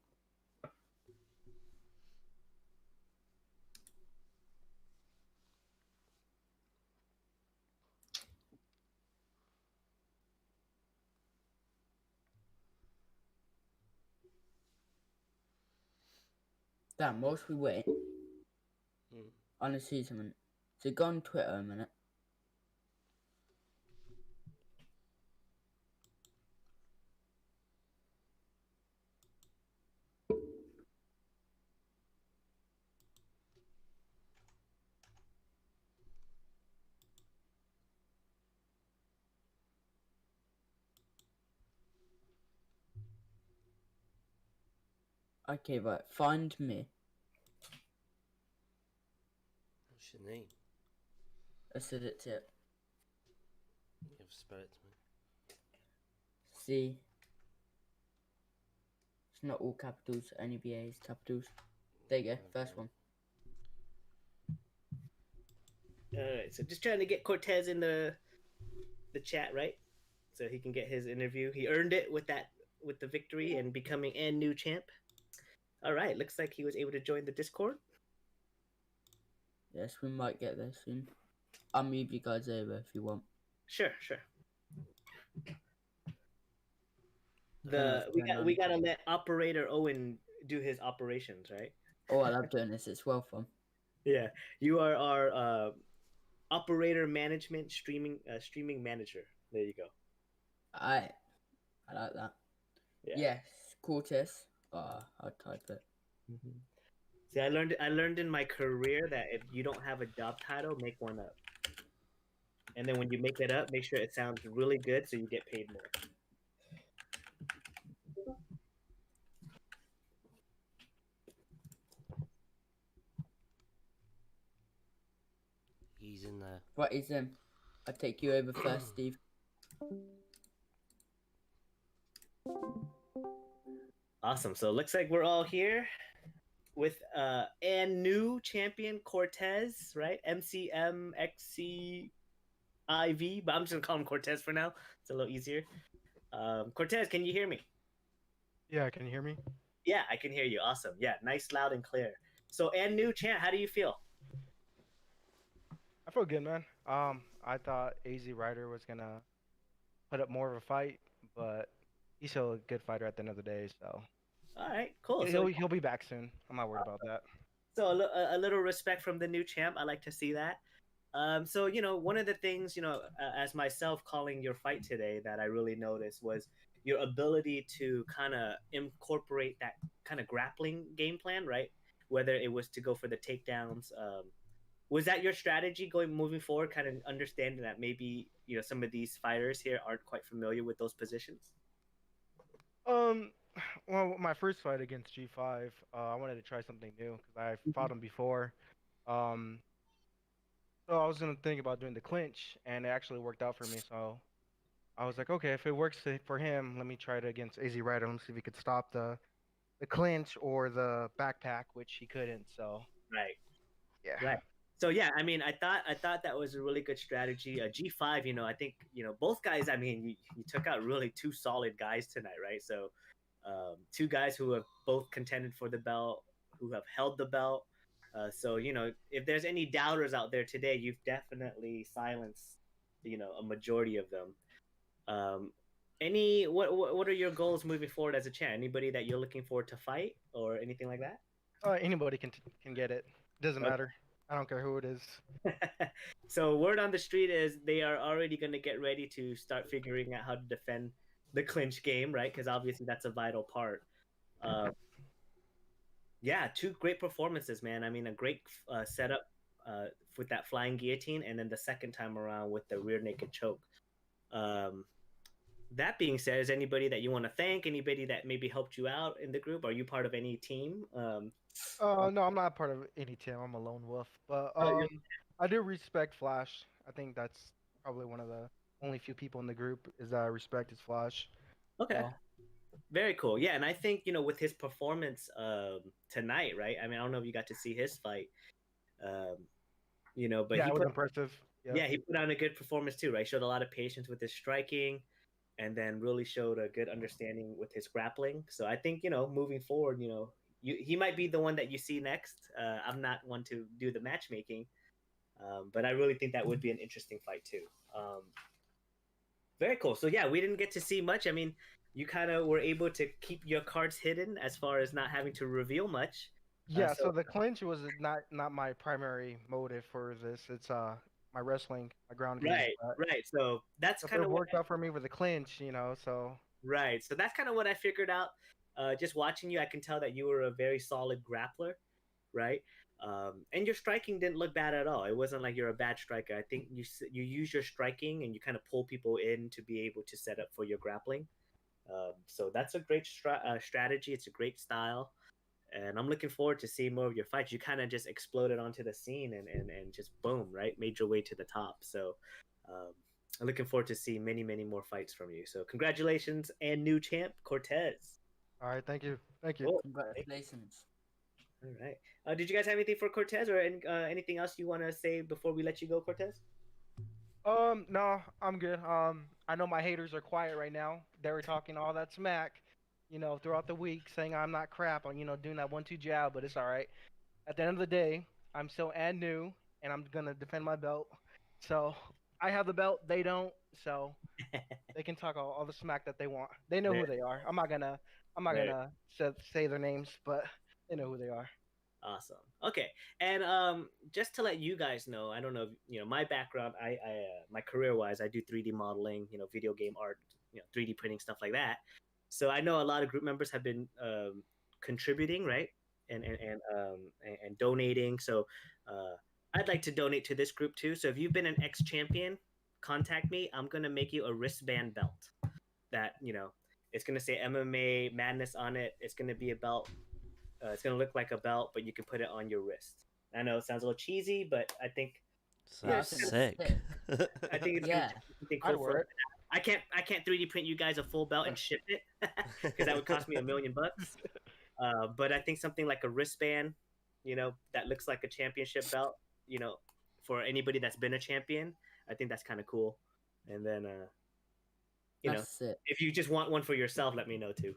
[SPEAKER 2] Damn, whilst we wait, I want to see something. So go on Twitter a minute. Okay, right. Find me.
[SPEAKER 1] What's your name?
[SPEAKER 2] I said it to
[SPEAKER 1] You have to spell it to me.
[SPEAKER 2] see. It's not all capitals, only BA's capitals. There you go, first one.
[SPEAKER 6] Alright, so just trying to get Cortez in the chat, right? So he can get his interview. He earned it with the victory and becoming a new champ. Alright, looks like he was able to join the Discord.
[SPEAKER 2] Yes, we might get there soon. I'll move you guys over if you want.
[SPEAKER 6] Sure.
[SPEAKER 2] Depending on what's going
[SPEAKER 6] We
[SPEAKER 2] on.
[SPEAKER 6] gotta let Operator Owen do his operations, right?
[SPEAKER 2] Oh, I love doing this. It's well fun.
[SPEAKER 6] Yeah, you are our operator management streaming manager. There you go.
[SPEAKER 2] I like that.
[SPEAKER 6] Yeah.
[SPEAKER 2] Yes, Cortez. I'll type it.
[SPEAKER 6] Mm-hmm. See, I learned in my career that if you don't have a job title, make one up. And then when you make it up, make sure it sounds really good so you get paid more.
[SPEAKER 1] He's in there.
[SPEAKER 2] Right, he's in. I'll take you over first, Steve.
[SPEAKER 6] Awesome. So it looks like we're all here with and new champion Cortez, right? MCMXCIV, but I'm just gonna call him Cortez for now. It's a little easier. Cortez, can you hear me?
[SPEAKER 7] Yeah, can you hear me?
[SPEAKER 6] Yeah, I can hear you. Awesome. Yeah, nice, loud, and clear. So, and new champ, how do you feel?
[SPEAKER 7] I feel good, man. I thought AZ Ryder was gonna put up more of a fight, but he's still a good fighter at the end of the day. So
[SPEAKER 6] All right, cool.
[SPEAKER 7] he'll be back soon. I'm not worried about that.
[SPEAKER 6] So a little respect from the new champ. I like to see that. So one of the things as myself calling your fight today that I really noticed was your ability to kind of incorporate that kind of grappling game plan, right? Whether it was to go for the takedowns. Was that your strategy moving forward? Kind of understanding that maybe some of these fighters here aren't quite familiar with those positions.
[SPEAKER 7] Well, my first fight against G5, I wanted to try something new because I fought him before. Um, so I was gonna think about doing the clinch, and it actually worked out for me. So I was like, okay, if it works for him, let me try it against AZ Rider. Let me see if he could stop the clinch or the backpack, which he couldn't. So
[SPEAKER 6] Right.
[SPEAKER 7] yeah.
[SPEAKER 6] Right. So yeah, I mean, I thought that was a really good strategy. G5, I think both guys. I mean, you took out really two solid guys tonight, right? So, two guys who have both contended for the belt, who have held the belt. So if there's any doubters out there today, you've definitely silenced a majority of them. What are your goals moving forward as a champ? Anybody that you're looking forward to fight or anything like that?
[SPEAKER 7] Anybody can get it. Doesn't matter. I don't care who it is.
[SPEAKER 6] So word on the street is they are already going to get ready to start figuring out how to defend the clinch game, right? Because obviously that's a vital part. Uh, yeah, two great performances, man. I mean, a great setup with that flying guillotine, and then the second time around with the rear naked choke. Um, that being said, is anybody that you want to thank? Anybody that maybe helped you out in the group? Are you part of any team?
[SPEAKER 7] No, I'm not part of any team. I'm a lone wolf. But
[SPEAKER 6] You're-
[SPEAKER 7] I do respect Flash. I think that's probably one of the only few people in the group is that I respect is Flash.
[SPEAKER 6] okay.
[SPEAKER 7] So,
[SPEAKER 6] Very cool. Yeah, and I think with his performance tonight, right? I mean, I don't know if you got to see his fight, um, but
[SPEAKER 7] yeah, it was impressive. Yeah.
[SPEAKER 6] he put on a good performance too, right? Showed a lot of patience with his striking, and then really showed a good understanding with his grappling. So I think moving forward, he might be the one that you see next. I'm not one to do the matchmaking, but I really think that would be an interesting fight too. Very cool. So yeah, we didn't get to see much. I mean, you kind of were able to keep your cards hidden as far as not having to reveal much.
[SPEAKER 7] Yeah,
[SPEAKER 6] So
[SPEAKER 7] so the clinch was not my primary motive for this. It's my wrestling, my ground game.
[SPEAKER 6] right,
[SPEAKER 7] But
[SPEAKER 6] right. So that's
[SPEAKER 7] if
[SPEAKER 6] kind
[SPEAKER 7] it
[SPEAKER 6] of what
[SPEAKER 7] worked out for me with the clinch, so
[SPEAKER 6] right. So that's kind of what I figured out. Just watching you, I can tell that you were a very solid grappler, right? And your striking didn't look bad at all. It wasn't like you're a bad striker. I think you use your striking and you kind of pull people in to be able to set up for your grappling. So that's a great strategy. It's a great style, and I'm looking forward to seeing more of your fights. You kind of just exploded onto the scene and just boom, right, made your way to the top. So um, I'm looking forward to seeing many more fights from you. So congratulations and new champ Cortez.
[SPEAKER 7] all right, thank you. Thank you.
[SPEAKER 6] Cool.
[SPEAKER 2] Congratulations.
[SPEAKER 6] All right. Did you guys have anything for Cortez or anything else you want to say before we let you go, Cortez?
[SPEAKER 7] No, I'm good. I know my haters are quiet right now. They were talking all that smack, throughout the week, saying I'm not crap on, doing that 1-2 jab, but it's all right. At the end of the day, I'm still and new, and I'm gonna defend my belt. So I have the belt, they don't. So they can talk all the smack that they want. They know
[SPEAKER 6] There,
[SPEAKER 7] who they are. I'm not
[SPEAKER 6] there.
[SPEAKER 7] gonna say their names, but they know who they are.
[SPEAKER 6] Awesome. Okay, and just to let you guys know, I don't know, if, my background. My career wise, I do 3D modeling, video game art, 3D printing stuff like that. So I know a lot of group members have been contributing, right, and donating. So I'd like to donate to this group too. So if you've been an ex champion, contact me. I'm gonna make you a wristband belt that it's gonna say MMA Madness on it. It's gonna be a belt. It's gonna look like a belt, but you can put it on your wrist. I know it sounds a little cheesy, but I think
[SPEAKER 1] Sounds
[SPEAKER 2] I think
[SPEAKER 1] sick.
[SPEAKER 6] I think it's
[SPEAKER 2] Yeah.
[SPEAKER 6] something
[SPEAKER 7] I'd
[SPEAKER 6] cool
[SPEAKER 7] wear it.
[SPEAKER 6] I can't 3D print you guys a full belt and ship it because that would cost me $1 million. But I think something like a wristband, that looks like a championship belt, for anybody that's been a champion, I think that's kind of cool. And then
[SPEAKER 2] That's it.
[SPEAKER 6] if you just want one for yourself, let me know too.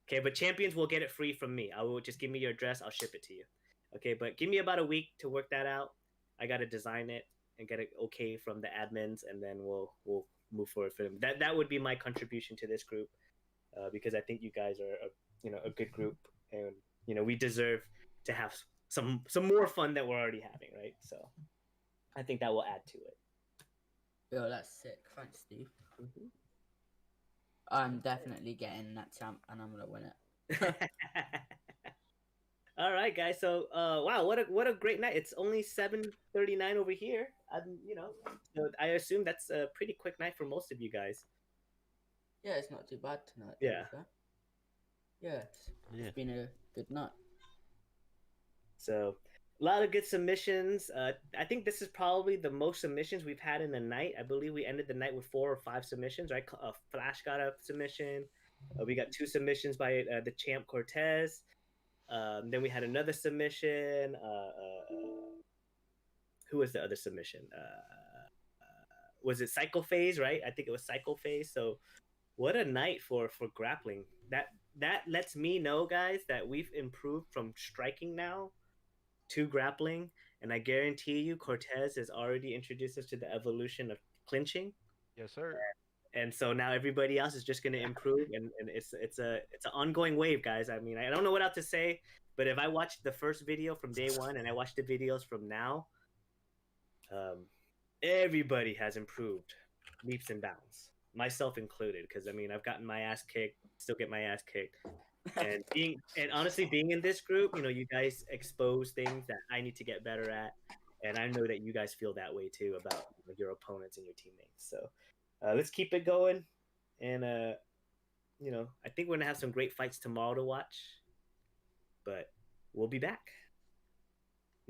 [SPEAKER 6] Okay, but champions will get it free from me. I will just give me your address. I'll ship it to you. Okay, but give me about a week to work that out. I got to design it and get it okay from the admins, and then we'll move forward for them. That would be my contribution to this group, because I think you guys are a good group, and we deserve to have some more fun that we're already having, right? So I think that will add to it.
[SPEAKER 2] Yo, that's sick. Thanks, Steve.
[SPEAKER 6] Mhm.
[SPEAKER 2] I'm definitely getting that champ, and I'm gonna win it.
[SPEAKER 6] All right, guys. So, wow, what a great night! It's only 7:39 over here. So I assume that's a pretty quick night for most of you guys.
[SPEAKER 2] Yeah, it's not too bad tonight.
[SPEAKER 6] Yeah.
[SPEAKER 2] Yeah,
[SPEAKER 1] Yeah.
[SPEAKER 2] it's been a good night.
[SPEAKER 6] So, A lot of good submissions. I think this is probably the most submissions we've had in the night. I believe we ended the night with 4 or 5 submissions. Right, Flash got a submission. We got 2 submissions by the champ Cortez. Then we had another submission. Who was the other submission? Was it Cycle Phase? Right, I think it was Cycle Phase. So what a night for grappling. That lets me know, guys, that we've improved from striking now to grappling, and I guarantee you, Cortez has already introduced us to the evolution of clinching,
[SPEAKER 7] Yes, sir.
[SPEAKER 6] and so now everybody else is just going to improve, and it's an ongoing wave, guys. I mean, I don't know what else to say, but if I watched the first video from day one and I watched the videos from now, everybody has improved leaps and bounds, myself included. Because I mean, I've gotten my ass kicked, still get my ass kicked, and honestly, being in this group, you guys expose things that I need to get better at, and I know that you guys feel that way too about your opponents and your teammates. So let's keep it going, and I think we're gonna have some great fights tomorrow to watch, but we'll be back.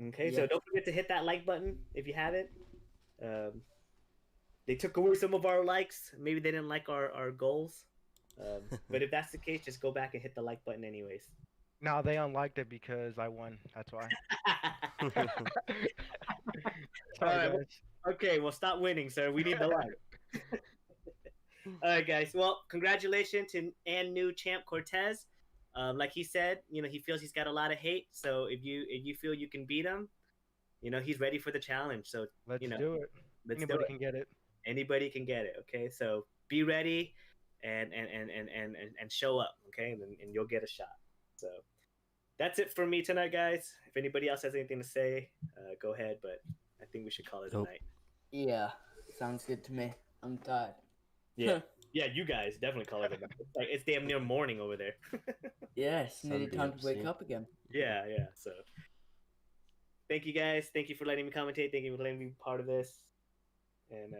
[SPEAKER 6] Okay, so
[SPEAKER 2] Yes.
[SPEAKER 6] don't forget to hit that like button if you haven't. They took away some of our likes. Maybe they didn't like our goals. But if that's the case, just go back and hit the like button anyways.
[SPEAKER 7] No, they unliked it because I won. That's why.
[SPEAKER 6] All
[SPEAKER 7] Sorry,
[SPEAKER 6] right,
[SPEAKER 7] guys.
[SPEAKER 6] okay, well, stop winning, sir. We need the like. All right, guys. Well, congratulations to and new champ Cortez. Like he said, he feels he's got a lot of hate. So if you feel you can beat him, he's ready for the challenge. So
[SPEAKER 7] Let's
[SPEAKER 6] you know,
[SPEAKER 7] do it.
[SPEAKER 6] let's do
[SPEAKER 7] Anybody
[SPEAKER 6] it.
[SPEAKER 7] can get it.
[SPEAKER 6] Anybody can get it. Okay, so be ready and show up. Okay, and you'll get a shot. So that's it for me tonight, guys. If anybody else has anything to say, go ahead. But I think we should call it a
[SPEAKER 1] Nope.
[SPEAKER 6] night.
[SPEAKER 2] Yeah, sounds good to me. I'm tired.
[SPEAKER 6] Yeah, yeah, you guys definitely call it a night. It's damn near morning over there.
[SPEAKER 2] Yes, nearly
[SPEAKER 1] Sunday
[SPEAKER 2] time
[SPEAKER 1] up
[SPEAKER 2] to wake
[SPEAKER 1] soon.
[SPEAKER 2] up again.
[SPEAKER 6] Yeah. So thank you guys. Thank you for letting me commentate. Thank you for letting me be part of this. And